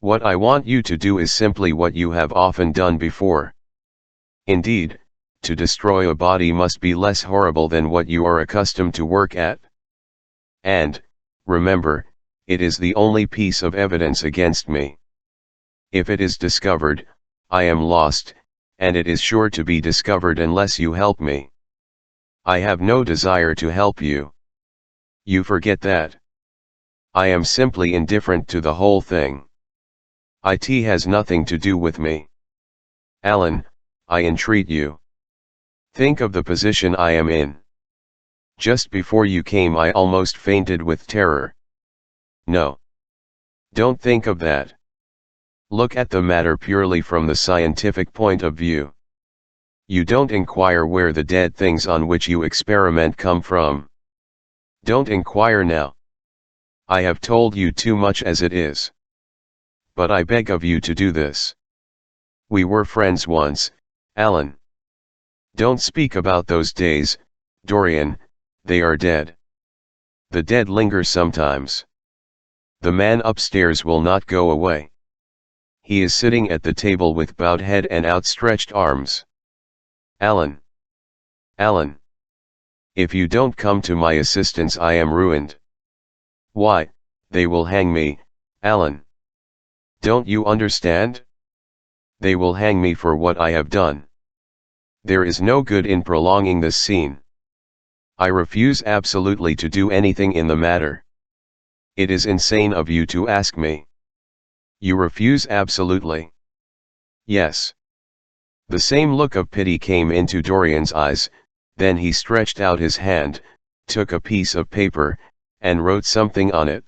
Speaker 1: What I want you to do is simply what you have often done before. Indeed, to destroy a body must be less horrible than what you are accustomed to work at. And, remember, it is the only piece of evidence against me. If it is discovered, I am lost, and it is sure to be discovered unless you help me. I have no desire to help you. You forget that. I am simply indifferent to the whole thing. It has nothing to do with me. Alan, I entreat you. Think of the position I am in. Just before you came I almost fainted with terror. No. Don't think of that. Look at the matter purely from the scientific point of view. You don't inquire where the dead things on which you experiment come from. Don't inquire now. I have told you too much as it is. But I beg of you to do this. We were friends once, Alan. Don't speak about those days, Dorian, they are dead. The dead linger sometimes. The man upstairs will not go away. He is sitting at the table with bowed head and outstretched arms. Alan. Alan. If you don't come to my assistance I am ruined. Why, they will hang me, Alan. Don't you understand? They will hang me for what I have done. There is no good in prolonging this scene. I refuse absolutely to do anything in the matter. It is insane of you to ask me. You refuse absolutely. Yes. The same look of pity came into Dorian's eyes, then he stretched out his hand, took a piece of paper, and wrote something on it.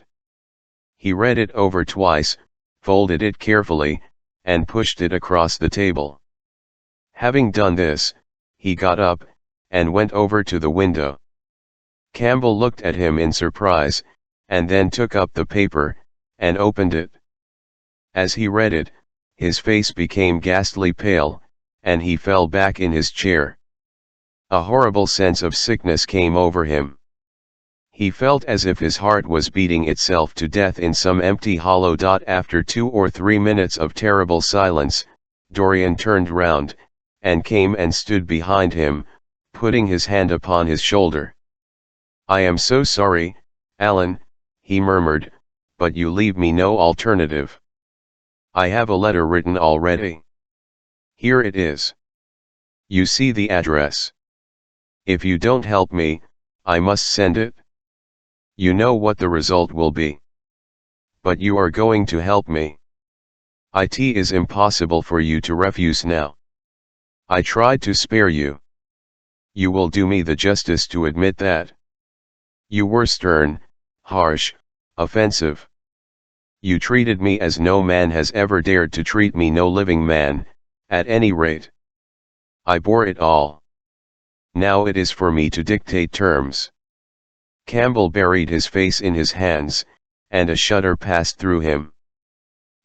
Speaker 1: He read it over twice, folded it carefully, and pushed it across the table. Having done this, he got up, and went over to the window. Campbell looked at him in surprise, and then took up the paper, and opened it. As he read it, his face became ghastly pale, and he fell back in his chair. A horrible sense of sickness came over him. He felt as if his heart was beating itself to death in some empty hollow. After 2 or 3 minutes of terrible silence, Dorian turned round, and came and stood behind him, putting his hand upon his shoulder. "I am so sorry, Alan," he murmured, "but you leave me no alternative. I have a letter written already. Here it is. You see the address. If you don't help me, I must send it. You know what the result will be. But you are going to help me. It is impossible for you to refuse now. I tried to spare you. You will do me the justice to admit that. You were stern, harsh, offensive. You treated me as no man has ever dared to treat me, no living man, at any rate. I bore it all. Now it is for me to dictate terms." Campbell buried his face in his hands, and a shudder passed through him.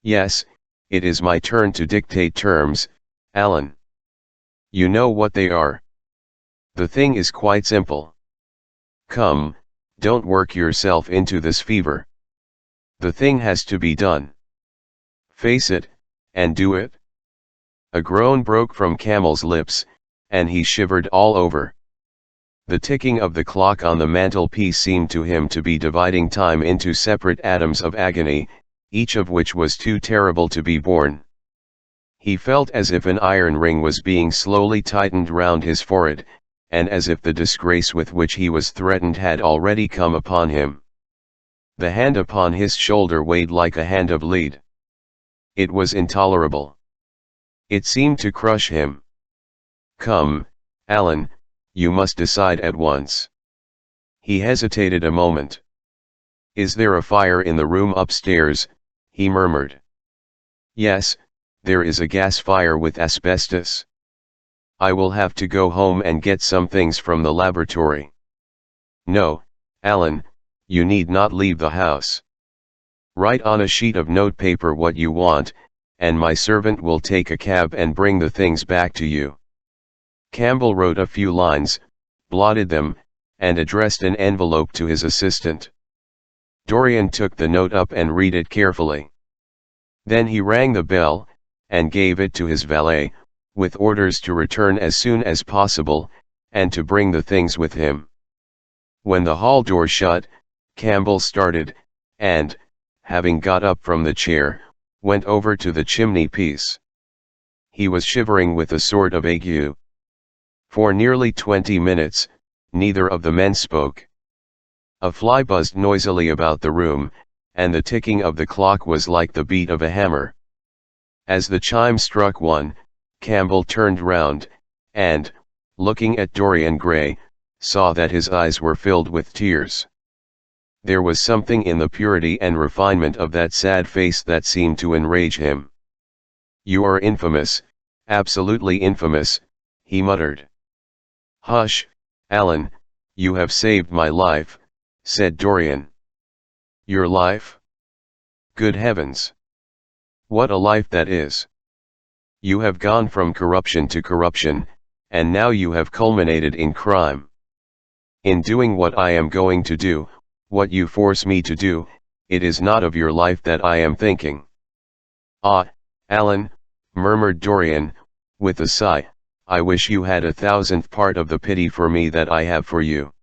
Speaker 1: "Yes, it is my turn to dictate terms, Alan. You know what they are. The thing is quite simple. Come, don't work yourself into this fever. The thing has to be done. Face it, and do it." A groan broke from Campbell's lips, and he shivered all over. The ticking of the clock on the mantelpiece seemed to him to be dividing time into separate atoms of agony, each of which was too terrible to be borne. He felt as if an iron ring was being slowly tightened round his forehead, and as if the disgrace with which he was threatened had already come upon him. The hand upon his shoulder weighed like a hand of lead. It was intolerable. It seemed to crush him. "Come, Alan, you must decide at once." He hesitated a moment. "Is there a fire in the room upstairs?" he murmured. "Yes, there is a gas fire with asbestos. I will have to go home and get some things from the laboratory." "No, Alan, you need not leave the house. Write on a sheet of notepaper what you want, and my servant will take a cab and bring the things back to you." Campbell wrote a few lines, blotted them, and addressed an envelope to his assistant. Dorian took the note up and read it carefully. Then he rang the bell, and gave it to his valet, with orders to return as soon as possible, and to bring the things with him. When the hall door shut, Campbell started, and, having got up from the chair, went over to the chimney-piece. He was shivering with a sort of ague. For nearly 20 minutes, neither of the men spoke. A fly buzzed noisily about the room, and the ticking of the clock was like the beat of a hammer. As the chime struck 1, Campbell turned round, and, looking at Dorian Gray, saw that his eyes were filled with tears. There was something in the purity and refinement of that sad face that seemed to enrage him. "You are infamous, absolutely infamous," he muttered. "Hush, Alan, you have saved my life," said Dorian. "Your life? Good heavens! What a life that is! You have gone from corruption to corruption, and now you have culminated in crime. In doing what I am going to do, what you force me to do, it is not of your life that I am thinking." "Ah, Alan," murmured Dorian, with a sigh, "I wish you had 1,000th part of the pity for me that I have for you."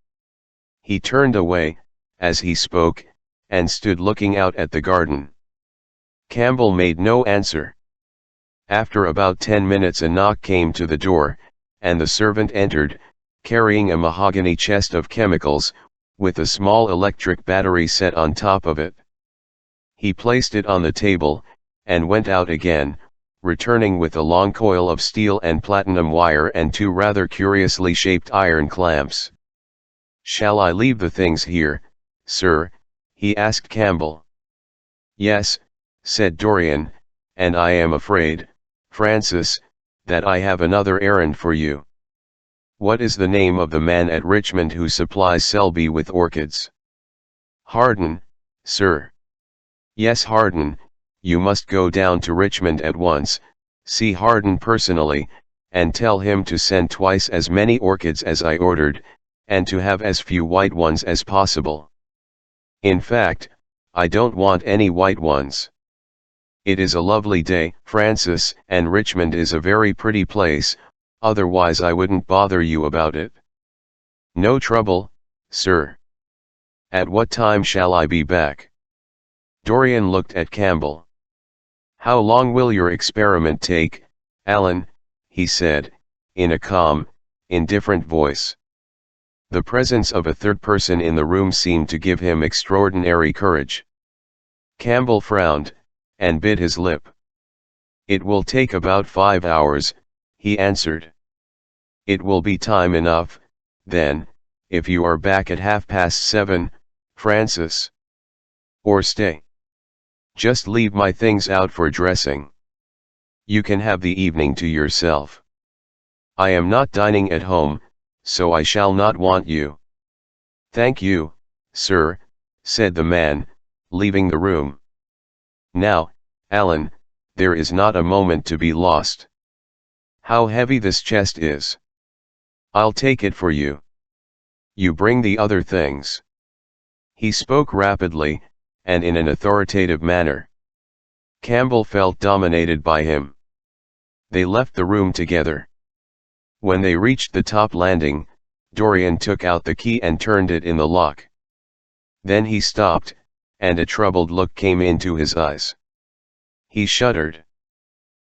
Speaker 1: He turned away, as he spoke, and stood looking out at the garden. Campbell made no answer. After about 10 minutes a knock came to the door, and the servant entered, carrying a mahogany chest of chemicals, with a small electric battery set on top of it. He placed it on the table, and went out again, returning with a long coil of steel and platinum wire and 2 rather curiously shaped iron clamps. "Shall I leave the things here, sir?" he asked Campbell. "Yes," said Dorian, "and I am afraid, Francis, that I have another errand for you." "What is the name of the man at Richmond who supplies Selby with orchids?" "Harden, sir." "Yes, Harden. You must go down to Richmond at once, see Harden personally, and tell him to send twice as many orchids as I ordered, and to have as few white ones as possible. In fact, I don't want any white ones. It is a lovely day, Francis, and Richmond is a very pretty place, otherwise I wouldn't bother you about it. No trouble, sir. At what time shall I be back? Dorian looked at Campbell. How long will your experiment take, Alan? He said, in a calm, indifferent voice. The presence of a third person in the room seemed to give him extraordinary courage. Campbell frowned, and bit his lip. It will take about 5 hours, he answered. It will be time enough, then, if you are back at 7:30, Francis. Or stay. Just leave my things out for dressing. You can have the evening to yourself. I am not dining at home, so I shall not want you. Thank you, sir, said the man, leaving the room. Now, Alan, there is not a moment to be lost. How heavy this chest is. I'll take it for you. You bring the other things. He spoke rapidly, and in an authoritative manner. Campbell felt dominated by him. They left the room together. When they reached the top landing, Dorian took out the key and turned it in the lock. Then he stopped, and a troubled look came into his eyes. He shuddered.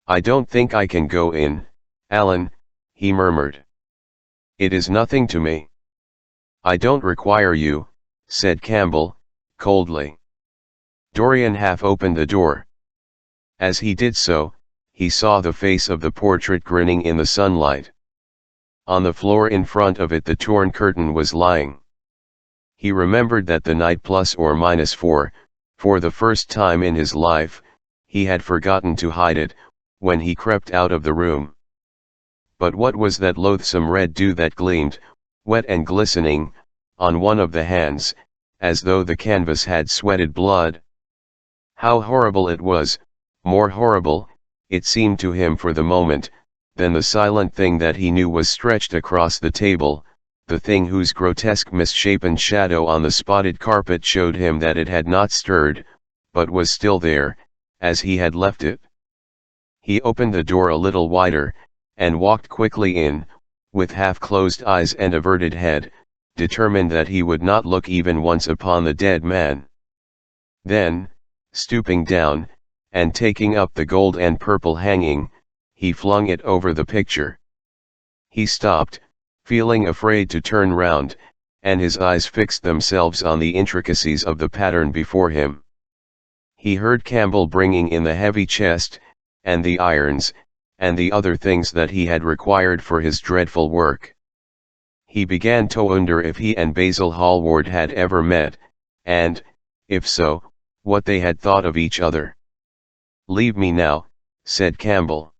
Speaker 1: I don't think I can go in, Alan, he murmured. It is nothing to me. I don't require you, said Campbell, coldly. Dorian half opened the door. As he did so, he saw the face of the portrait grinning in the sunlight. On the floor in front of it the torn curtain was lying. He remembered that the night ±4, for the first time in his life, he had forgotten to hide it, when he crept out of the room. But what was that loathsome red dew that gleamed, wet and glistening, on one of the hands, as though the canvas had sweated blood? How horrible it was, more horrible, it seemed to him for the moment, than the silent thing that he knew was stretched across the table, the thing whose grotesque misshapen shadow on the spotted carpet showed him that it had not stirred, but was still there, as he had left it. He opened the door a little wider, and walked quickly in, with half-closed eyes and averted head, determined that he would not look even once upon the dead man. Then, stooping down, and taking up the gold and purple hanging, he flung it over the picture. He stopped, feeling afraid to turn round, and his eyes fixed themselves on the intricacies of the pattern before him. He heard Campbell bringing in the heavy chest, and the irons, and the other things that he had required for his dreadful work. He began to wonder if he and Basil Hallward had ever met, and, if so, what they had thought of each other. "Leave me now," said Campbell.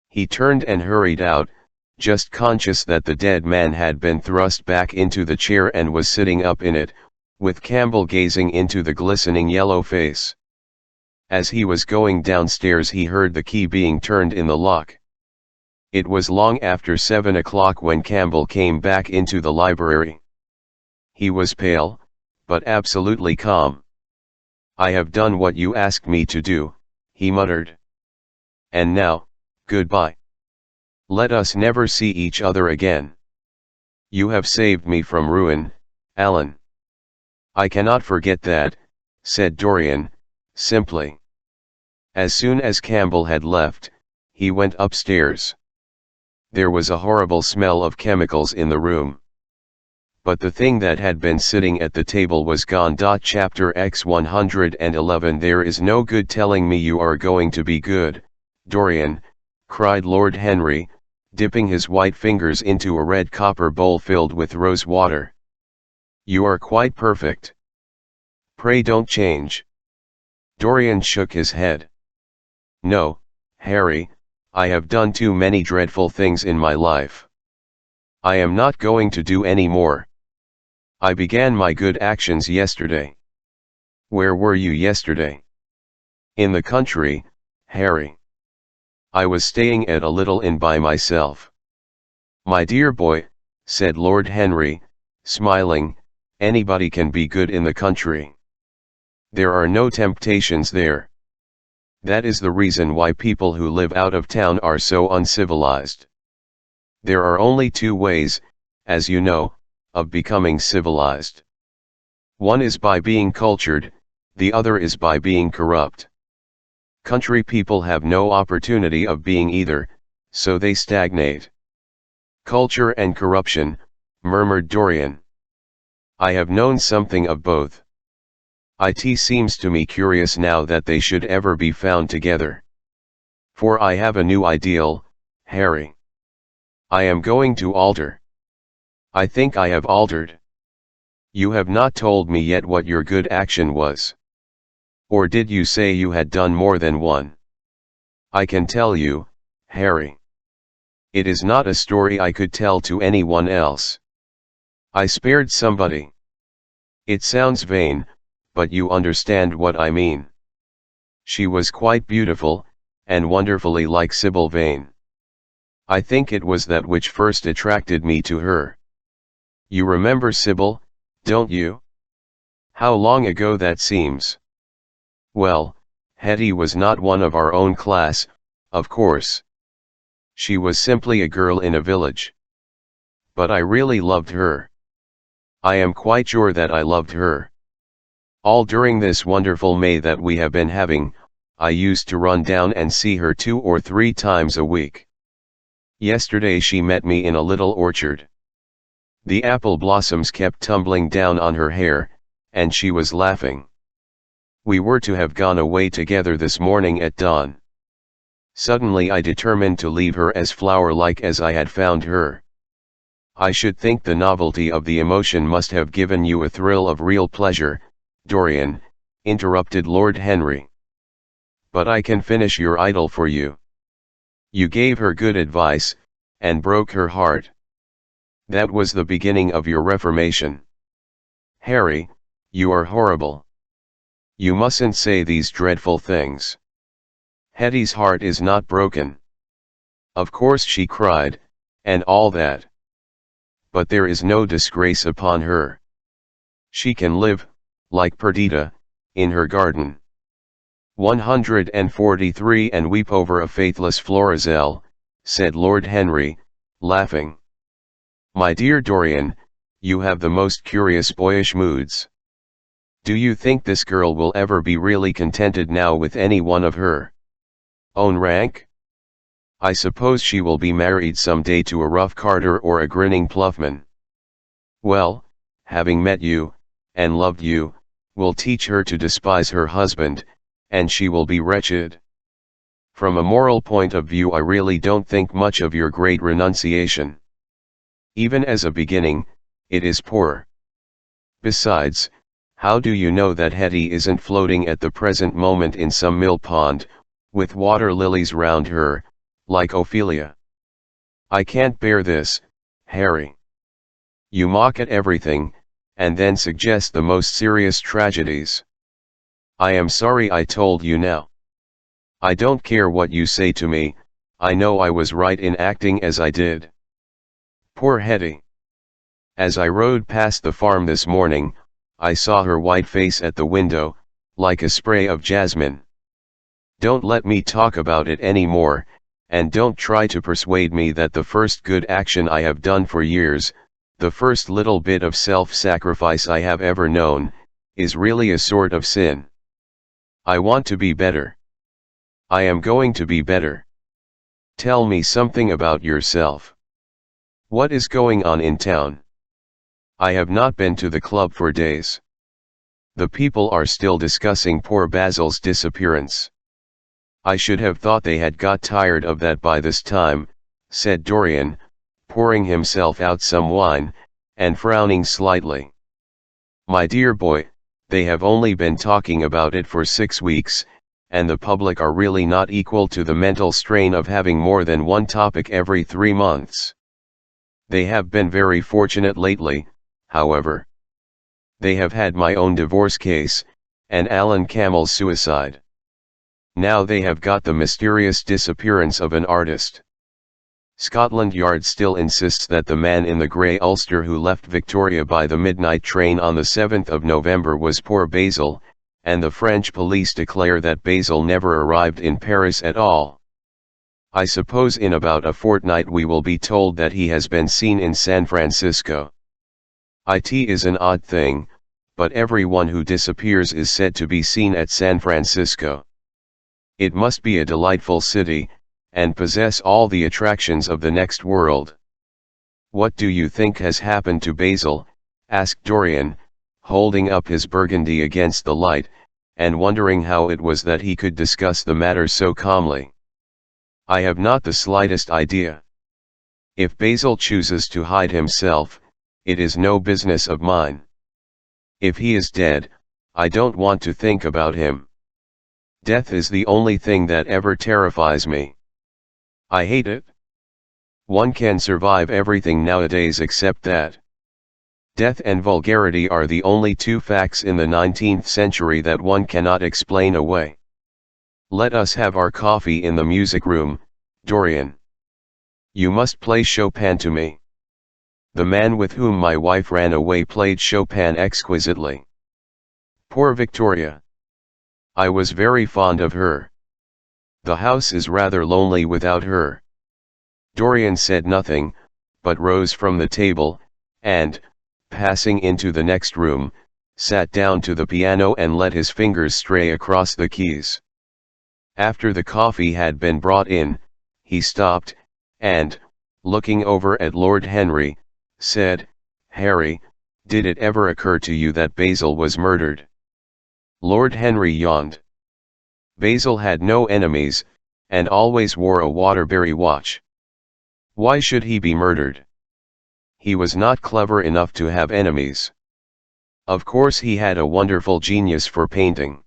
Speaker 1: He turned and hurried out, just conscious that the dead man had been thrust back into the chair and was sitting up in it, with Campbell gazing into the glistening yellow face. As he was going downstairs he heard the key being turned in the lock. It was long after 7 o'clock when Campbell came back into the library. He was pale, but absolutely calm. "I have done what you asked me to do," he muttered. "And now, goodbye. Let us never see each other again. You have saved me from ruin, Alan." "I cannot forget that," said Dorian, simply. As soon as Campbell had left, he went upstairs. There was a horrible smell of chemicals in the room. But the thing that had been sitting at the table was gone. Chapter X 111 "There is no good telling me you are going to be good, Dorian," cried Lord Henry, dipping his white fingers into a red copper bowl filled with rose water. "You are quite perfect. Pray don't change." Dorian shook his head. "No, Harry, I have done too many dreadful things in my life. I am not going to do any more. I began my good actions yesterday." "Where were you yesterday?" "In the country, Harry." I was staying at a little inn by myself. My dear boy, said Lord Henry, smiling, anybody can be good in the country. There are no temptations there. That is the reason why people who live out of town are so uncivilized. There are only two ways, as you know, of becoming civilized. One is by being cultured, the other is by being corrupt. Country people have no opportunity of being either, so they stagnate. Culture and corruption, murmured Dorian. I have known something of both. It seems to me curious now that they should ever be found together. For I have a new ideal, Harry. I am going to alter. I think I have altered. You have not told me yet what your good action was. Or did you say you had done more than one? I can tell you, Harry. It is not a story I could tell to anyone else. I spared somebody. It sounds vain, but you understand what I mean. She was quite beautiful, and wonderfully like Sybil Vane. I think it was that which first attracted me to her. You remember Sybil, don't you? How long ago that seems. Well, Hetty was not one of our own class, of course. She was simply a girl in a village. But I really loved her. I am quite sure that I loved her. All during this wonderful May that we have been having, I used to run down and see her 2 or 3 times a week. Yesterday she met me in a little orchard. The apple blossoms kept tumbling down on her hair, and she was laughing. We were to have gone away together this morning at dawn. Suddenly I determined to leave her as flower-like as I had found her. I should think the novelty of the emotion must have given you a thrill of real pleasure, Dorian, interrupted Lord Henry. But I can finish your idyll for you. You gave her good advice, and broke her heart. That was the beginning of your reformation. Harry, you are horrible. You mustn't say these dreadful things. Hetty's heart is not broken. Of course she cried, and all that. But there is no disgrace upon her. She can live, like Perdita, in her garden. 143 And weep over a faithless Florizel, said Lord Henry, laughing. My dear Dorian, you have the most curious boyish moods. Do you think this girl will ever be really contented now with any one of her own rank? I suppose she will be married some day to a rough carter or a grinning ploughman. Well, having met you, and loved you, will teach her to despise her husband, and she will be wretched. From a moral point of view I really don't think much of your great renunciation. Even as a beginning, it is poor. Besides, how do you know that Hetty isn't floating at the present moment in some mill pond, with water lilies round her, like Ophelia? I can't bear this, Harry. You mock at everything, and then suggest the most serious tragedies. I am sorry I told you now. I don't care what you say to me, I know I was right in acting as I did. Poor Hetty. As I rode past the farm this morning, I saw her white face at the window, like a spray of jasmine. Don't let me talk about it any more, and don't try to persuade me that the first good action I have done for years, the first little bit of self-sacrifice I have ever known, is really a sort of sin. I want to be better. I am going to be better. Tell me something about yourself. What is going on in town? I have not been to the club for days. The people are still discussing poor Basil's disappearance. I should have thought they had got tired of that by this time, said Dorian, pouring himself out some wine, and frowning slightly. My dear boy, they have only been talking about it for 6 weeks, and the public are really not equal to the mental strain of having more than one topic every 3 months. They have been very fortunate lately, however. They have had my own divorce case, and Alan Camel's suicide. Now they have got the mysterious disappearance of an artist. Scotland Yard still insists that the man in the grey ulster who left Victoria by the midnight train on the 7th of November was poor Basil, and the French police declare that Basil never arrived in Paris at all. I suppose in about a fortnight we will be told that he has been seen in San Francisco. It is an odd thing, but everyone who disappears is said to be seen at San Francisco. It must be a delightful city, and possess all the attractions of the next world. What do you think has happened to Basil? Asked Dorian, holding up his burgundy against the light, and wondering how it was that he could discuss the matter so calmly. I have not the slightest idea. If Basil chooses to hide himself, it is no business of mine. If he is dead, I don't want to think about him. Death is the only thing that ever terrifies me. I hate it. One can survive everything nowadays except that. Death and vulgarity are the only two facts in the 19th century that one cannot explain away. Let us have our coffee in the music room, Dorian. You must play Chopin to me. The man with whom my wife ran away played Chopin exquisitely. Poor Victoria. I was very fond of her. The house is rather lonely without her. Dorian said nothing, but rose from the table, and, passing into the next room, sat down to the piano and let his fingers stray across the keys. After the coffee had been brought in, he stopped, and, looking over at Lord Henry, said, "Harry, did it ever occur to you that Basil was murdered?" Lord Henry yawned. Basil had no enemies, and always wore a Waterbury watch. Why should he be murdered? He was not clever enough to have enemies. Of course he had a wonderful genius for painting.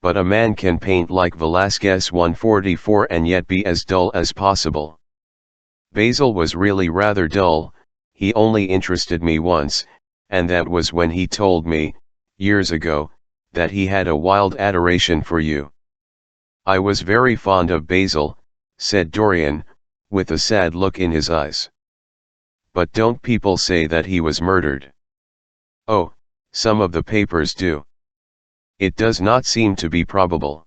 Speaker 1: But a man can paint like Velázquez 144 and yet be as dull as possible. Basil was really rather dull. He only interested me once, and that was when he told me, years ago, that he had a wild adoration for you. I was very fond of Basil, said Dorian, with a sad look in his eyes. But don't people say that he was murdered? Oh, some of the papers do. It does not seem to be probable.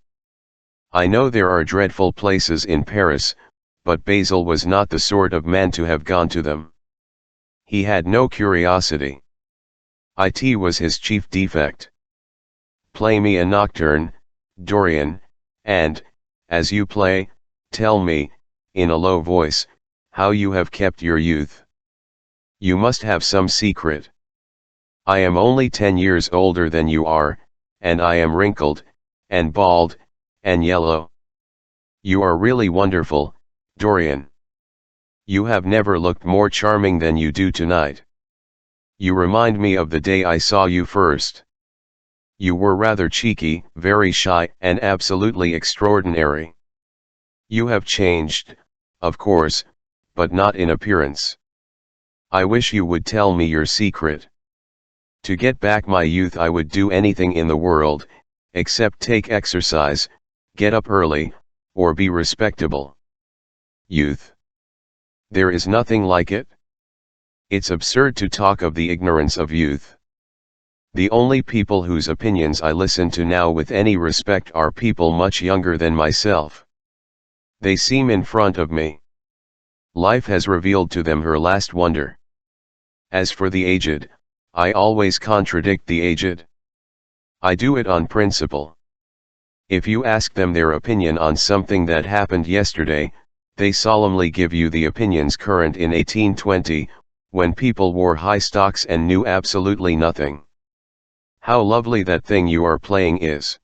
Speaker 1: I know there are dreadful places in Paris, but Basil was not the sort of man to have gone to them. He had no curiosity. It was his chief defect. Play me a nocturne, Dorian, and, as you play, tell me, in a low voice, how you have kept your youth. You must have some secret. I am only 10 years older than you are, and I am wrinkled, and bald, and yellow. You are really wonderful, Dorian. You have never looked more charming than you do tonight. You remind me of the day I saw you first. You were rather cheeky, very shy, and absolutely extraordinary. You have changed, of course, but not in appearance. I wish you would tell me your secret. To get back my youth I would do anything in the world, except take exercise, get up early, or be respectable. Youth. There is nothing like it. It's absurd to talk of the ignorance of youth. The only people whose opinions I listen to now with any respect are people much younger than myself. They seem in front of me. Life has revealed to them her last wonder. As for the aged, I always contradict the aged. I do it on principle. If you ask them their opinion on something that happened yesterday, they solemnly give you the opinions current in 1820, when people wore high stocks and knew absolutely nothing. How lovely that thing you are playing is.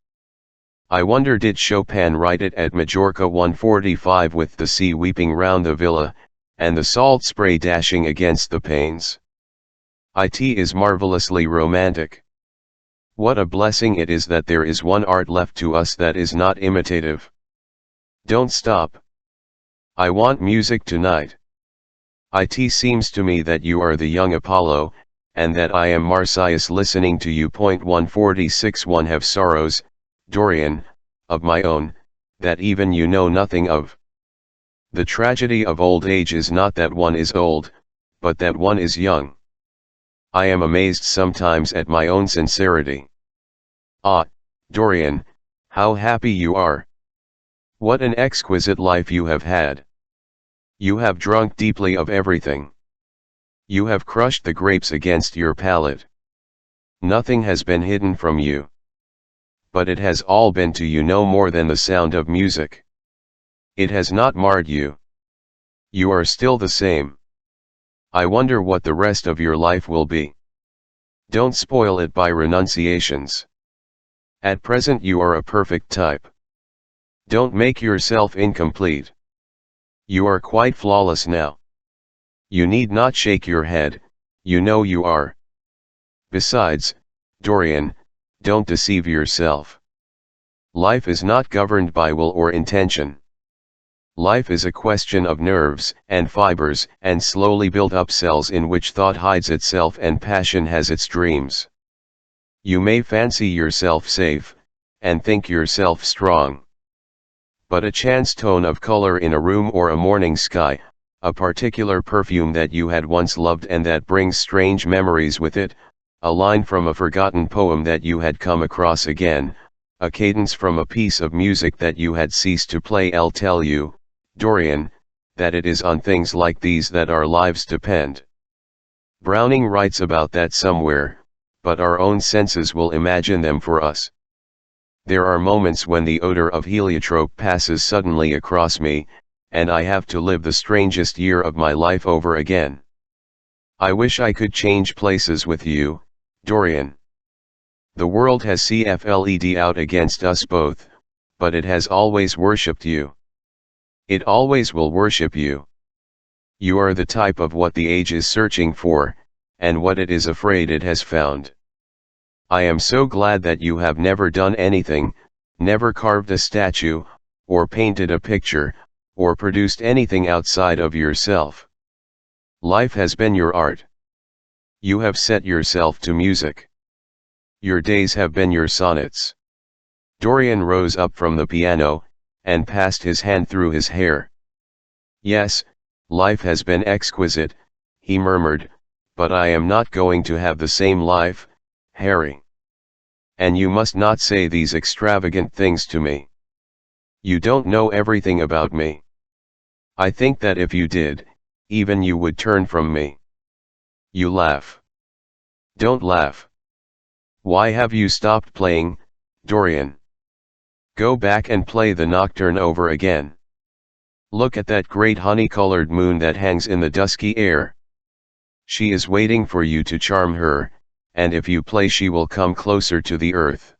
Speaker 1: I wonder did Chopin write it at Majorca 145 with the sea weeping round the villa, and the salt spray dashing against the panes? It is marvelously romantic. What a blessing it is that there is one art left to us that is not imitative. Don't stop. I want music tonight. It seems to me that you are the young Apollo, and that I am Marsyas listening to you. 146 One have sorrows, Dorian, of my own, that even you know nothing of. The tragedy of old age is not that one is old, but that one is young. I am amazed sometimes at my own sincerity. Ah, Dorian, how happy you are! What an exquisite life you have had! You have drunk deeply of everything. You have crushed the grapes against your palate. Nothing has been hidden from you. But it has all been to you no more than the sound of music. It has not marred you. You are still the same. I wonder what the rest of your life will be. Don't spoil it by renunciations. At present you are a perfect type. Don't make yourself incomplete. You are quite flawless now. You need not shake your head, you know you are. Besides, Dorian, don't deceive yourself. Life is not governed by will or intention. Life is a question of nerves and fibers and slowly built up cells in which thought hides itself and passion has its dreams. You may fancy yourself safe, and think yourself strong. But a chance tone of color in a room or a morning sky, a particular perfume that you had once loved and that brings strange memories with it, a line from a forgotten poem that you had come across again, a cadence from a piece of music that you had ceased to play. I'll tell you, Dorian, that it is on things like these that our lives depend. Browning writes about that somewhere, but our own senses will imagine them for us. There are moments when the odor of heliotrope passes suddenly across me, and I have to live the strangest year of my life over again. I wish I could change places with you, Dorian. The world has CFLED out against us both, but it has always worshipped you. It always will worship you. You are the type of what the age is searching for, and what it is afraid it has found. I am so glad that you have never done anything, never carved a statue, or painted a picture, or produced anything outside of yourself. Life has been your art. You have set yourself to music. Your days have been your sonnets. Dorian rose up from the piano, and passed his hand through his hair. Yes, life has been exquisite, he murmured, but I am not going to have the same life, Harry. And you must not say these extravagant things to me. You don't know everything about me. I think that if you did, even you would turn from me. You laugh. Don't laugh. Why have you stopped playing, Dorian? Go back and play the nocturne over again. Look at that great honey-colored moon that hangs in the dusky air. She is waiting for you to charm her, and if you play she will come closer to the earth.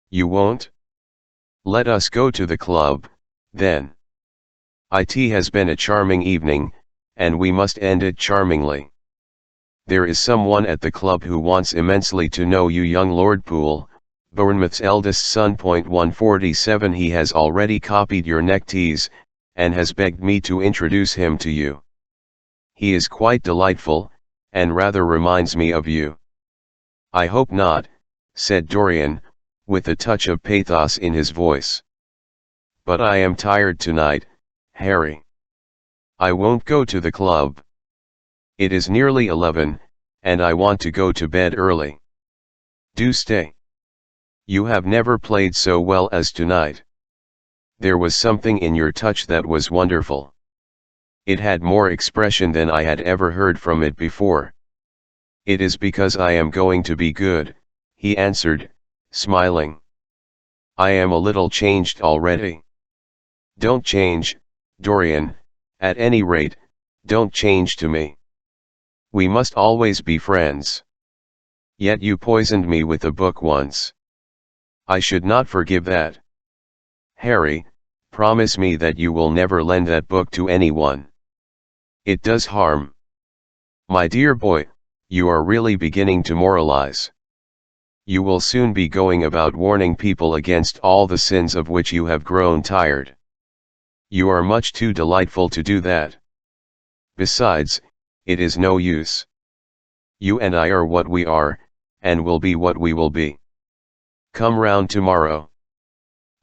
Speaker 1: You won't? Let us go to the club, then. It has been a charming evening, and we must end it charmingly. There is someone at the club who wants immensely to know you, young Lord Poole, Bournemouth's eldest son. 147 He has already copied your neckties, and has begged me to introduce him to you. He is quite delightful, and rather reminds me of you. I hope not, said Dorian, with a touch of pathos in his voice. But I am tired tonight, Harry. I won't go to the club. It is nearly 11, and I want to go to bed early. Do stay. You have never played so well as tonight. There was something in your touch that was wonderful. It had more expression than I had ever heard from it before. It is because I am going to be good, he answered, smiling. I am a little changed already. Don't change, Dorian, at any rate, don't change to me. We must always be friends. Yet you poisoned me with a book once. I should not forgive that. Harry, promise me that you will never lend that book to anyone. It does harm. My dear boy, you are really beginning to moralize. You will soon be going about warning people against all the sins of which you have grown tired. You are much too delightful to do that. Besides, it is no use. You and I are what we are, and will be what we will be. Come round tomorrow.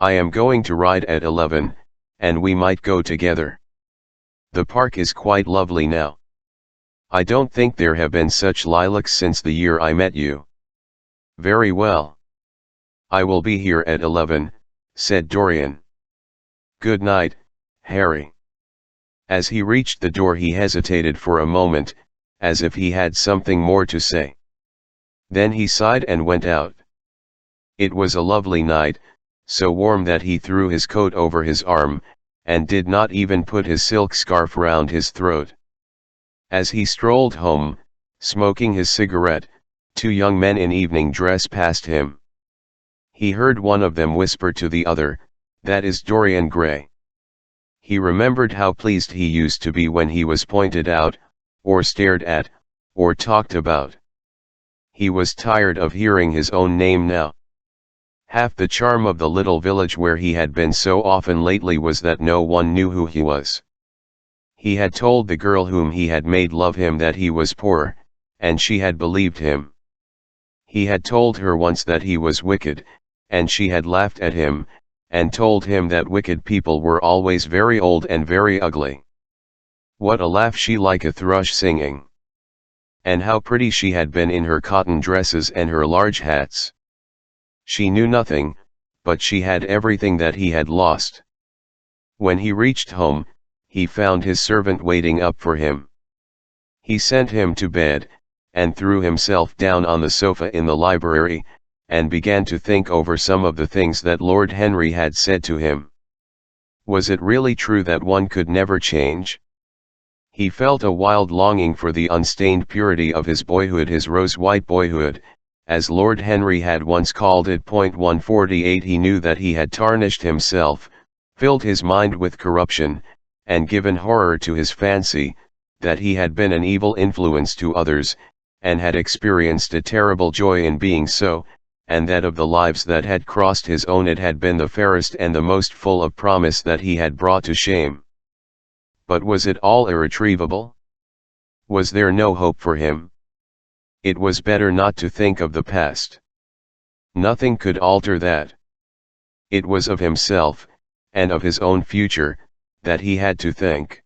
Speaker 1: I am going to ride at 11, and we might go together. The park is quite lovely now. I don't think there have been such lilacs since the year I met you. Very well. I will be here at 11, said Dorian. Good night, Harry. As he reached the door he hesitated for a moment, as if he had something more to say. Then he sighed and went out. It was a lovely night, so warm that he threw his coat over his arm, and did not even put his silk scarf round his throat. As he strolled home, smoking his cigarette, two young men in evening dress passed him. He heard one of them whisper to the other, "That is Dorian Gray." He remembered how pleased he used to be when he was pointed out, or stared at, or talked about. He was tired of hearing his own name now. Half the charm of the little village where he had been so often lately was that no one knew who he was. He had told the girl whom he had made love him that he was poor, and she had believed him. He had told her once that he was wicked, and she had laughed at him, and told him that wicked people were always very old and very ugly. What a laugh she like a thrush singing! And how pretty she had been in her cotton dresses and her large hats! She knew nothing, but she had everything that he had lost. When he reached home, he found his servant waiting up for him. He sent him to bed, and threw himself down on the sofa in the library, and began to think over some of the things that Lord Henry had said to him. Was it really true that one could never change? He felt a wild longing for the unstained purity of his boyhood, his rose-white boyhood, as Lord Henry had once called it. 148 He knew that he had tarnished himself, filled his mind with corruption, and given horror to his fancy, that he had been an evil influence to others, and had experienced a terrible joy in being so, and that of the lives that had crossed his own it had been the fairest and the most full of promise that he had brought to shame. But was it all irretrievable? Was there no hope for him? It was better not to think of the past. Nothing could alter that. It was of himself, and of his own future, that he had to think.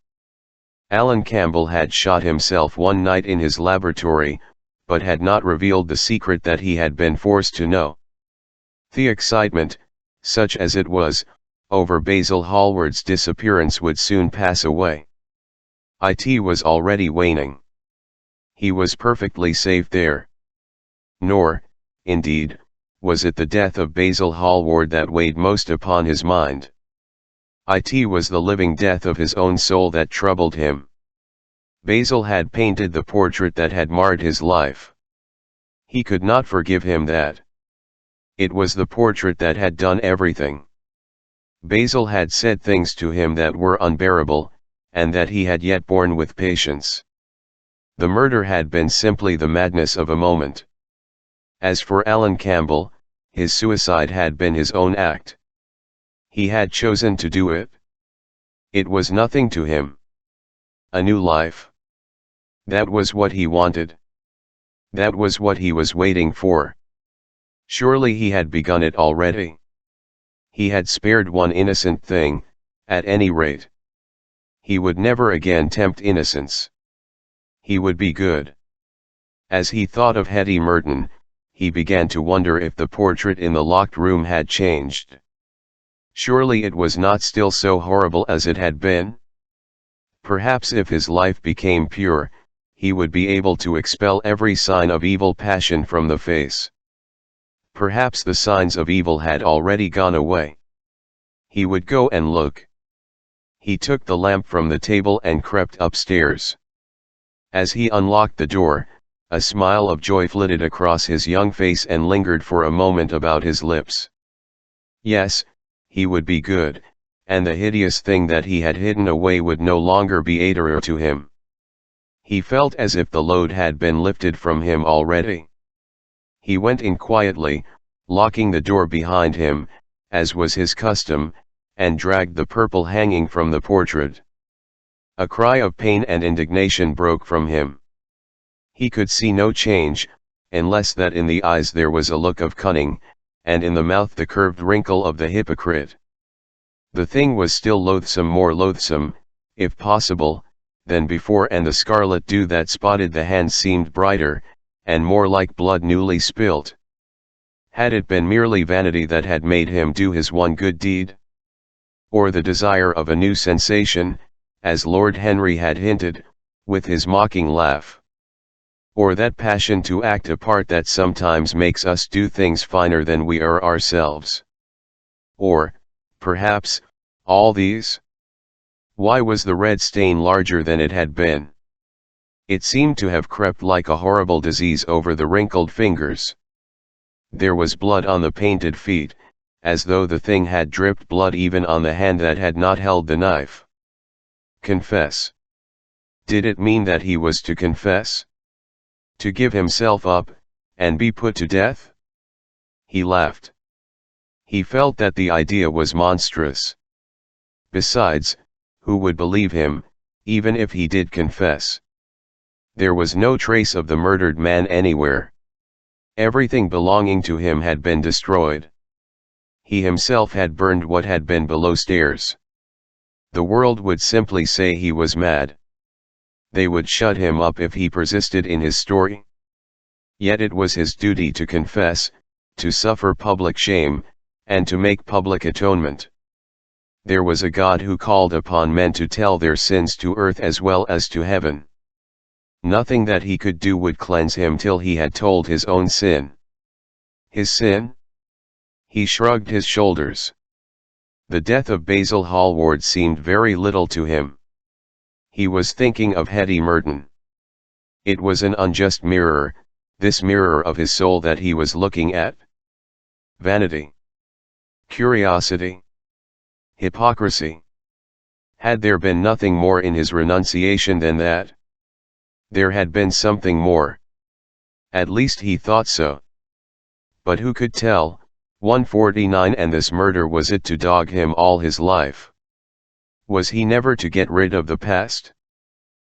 Speaker 1: Alan Campbell had shot himself one night in his laboratory, but had not revealed the secret that he had been forced to know. The excitement, such as it was, over Basil Hallward's disappearance would soon pass away. It was already waning. He was perfectly safe there. Nor, indeed, was it the death of Basil Hallward that weighed most upon his mind. It was the living death of his own soul that troubled him. Basil had painted the portrait that had marred his life. He could not forgive him that. It was the portrait that had done everything. Basil had said things to him that were unbearable, and that he had yet borne with patience. The murder had been simply the madness of a moment. As for Alan Campbell, his suicide had been his own act. He had chosen to do it. It was nothing to him. A new life. That was what he wanted. That was what he was waiting for. Surely he had begun it already. He had spared one innocent thing, at any rate. He would never again tempt innocence. He would be good. As he thought of Hetty Merton, he began to wonder if the portrait in the locked room had changed. Surely it was not still so horrible as it had been? Perhaps if his life became pure, he would be able to expel every sign of evil passion from the face. Perhaps the signs of evil had already gone away. He would go and look. He took the lamp from the table and crept upstairs. As he unlocked the door, a smile of joy flitted across his young face and lingered for a moment about his lips. Yes, he would be good, and the hideous thing that he had hidden away would no longer be a terror to him. He felt as if the load had been lifted from him already. He went in quietly, locking the door behind him, as was his custom, and dragged the purple hanging from the portrait. A cry of pain and indignation broke from him. He could see no change, unless that in the eyes there was a look of cunning, and in the mouth the curved wrinkle of the hypocrite. The thing was still loathsome, more loathsome, if possible, than before, and the scarlet dew that spotted the hands seemed brighter, and more like blood newly spilt. Had it been merely vanity that had made him do his one good deed? Or the desire of a new sensation, as Lord Henry had hinted, with his mocking laugh? Or that passion to act a part that sometimes makes us do things finer than we are ourselves? Or, perhaps, all these? Why was the red stain larger than it had been? It seemed to have crept like a horrible disease over the wrinkled fingers. There was blood on the painted feet, as though the thing had dripped blood even on the hand that had not held the knife. Confess. Did it mean that he was to confess? To give himself up, and be put to death? He laughed. He felt that the idea was monstrous. Besides, who would believe him, even if he did confess? There was no trace of the murdered man anywhere. Everything belonging to him had been destroyed. He himself had burned what had been below stairs. The world would simply say he was mad. They would shut him up if he persisted in his story. Yet it was his duty to confess, to suffer public shame, and to make public atonement. There was a God who called upon men to tell their sins to earth as well as to heaven. Nothing that he could do would cleanse him till he had told his own sin. His sin? He shrugged his shoulders. The death of Basil Hallward seemed very little to him. He was thinking of Hetty Merton. It was an unjust mirror, this mirror of his soul that he was looking at. Vanity. Curiosity. Hypocrisy. Had there been nothing more in his renunciation than that? There had been something more. At least he thought so. But who could tell? 149, and this murder, was it to dog him all his life? Was he never to get rid of the past?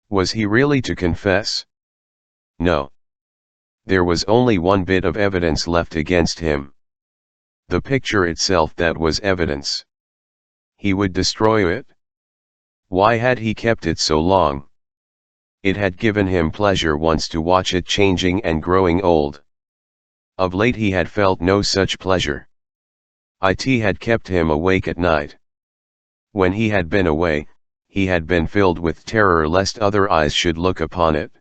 Speaker 1: Was he really to confess? No. There was only one bit of evidence left against him. The picture itself, that was evidence. He would destroy it? Why had he kept it so long? It had given him pleasure once to watch it changing and growing old. Of late he had felt no such pleasure. It had kept him awake at night. When he had been away, he had been filled with terror lest other eyes should look upon it.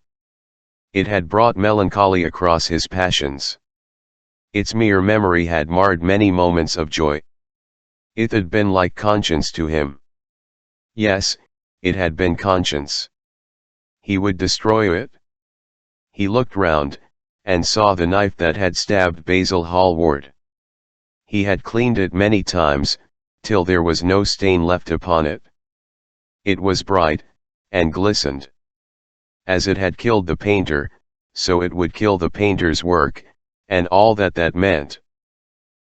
Speaker 1: It had brought melancholy across his passions. Its mere memory had marred many moments of joy. It had been like conscience to him. Yes, it had been conscience. He would destroy it. He looked round, and saw the knife that had stabbed Basil Hallward. He had cleaned it many times, till there was no stain left upon it. It was bright, and glistened. As it had killed the painter, so it would kill the painter's work, and all that that meant.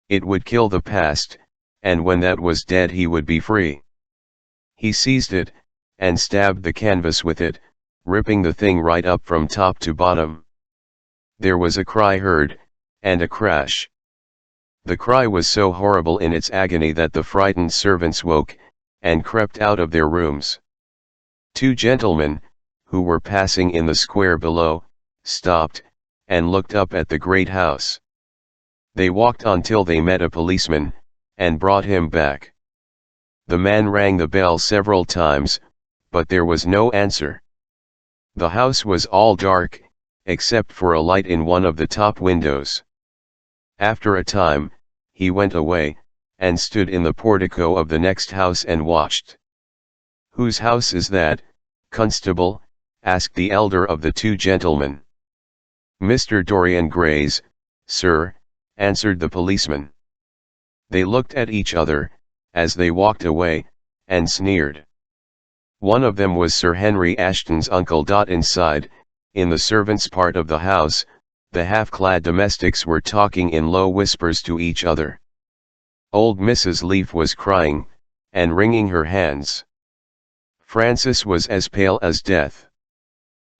Speaker 1: It would kill the past, and when that was dead he would be free. He seized it, and stabbed the canvas with it, ripping the thing right up from top to bottom. There was a cry heard, and a crash. The cry was so horrible in its agony that the frightened servants woke, and crept out of their rooms. Two gentlemen, who were passing in the square below, stopped, and looked up at the great house. They walked on till they met a policeman, and brought him back. The man rang the bell several times, but there was no answer. The house was all dark, except for a light in one of the top windows. After a time, he went away, and stood in the portico of the next house and watched. "Whose house is that, constable?" asked the elder of the two gentlemen. "Mr. Dorian Gray's, sir," answered the policeman. They looked at each other, as they walked away, and sneered. One of them was Sir Henry Ashton's uncle. Inside, in the servants' part of the house, the half-clad domestics were talking in low whispers to each other. Old Mrs. Leaf was crying, and wringing her hands. Francis was as pale as death.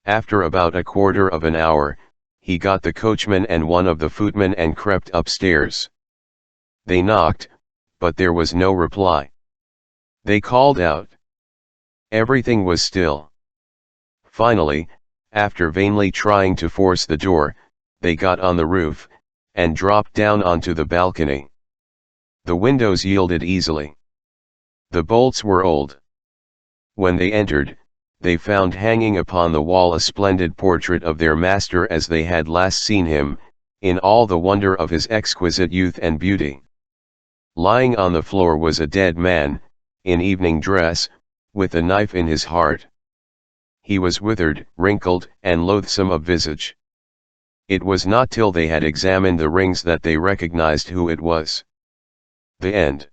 Speaker 1: After about a quarter of an hour, he got the coachman and one of the footmen and crept upstairs. They knocked, but there was no reply. They called out. Everything was still. Finally, after vainly trying to force the door, they got on the roof, and dropped down onto the balcony. The windows yielded easily. The bolts were old. When they entered, they found hanging upon the wall a splendid portrait of their master as they had last seen him, in all the wonder of his exquisite youth and beauty. Lying on the floor was a dead man, in evening dress, with a knife in his heart. He was withered, wrinkled, and loathsome of visage. It was not till they had examined the rings that they recognized who it was. The end.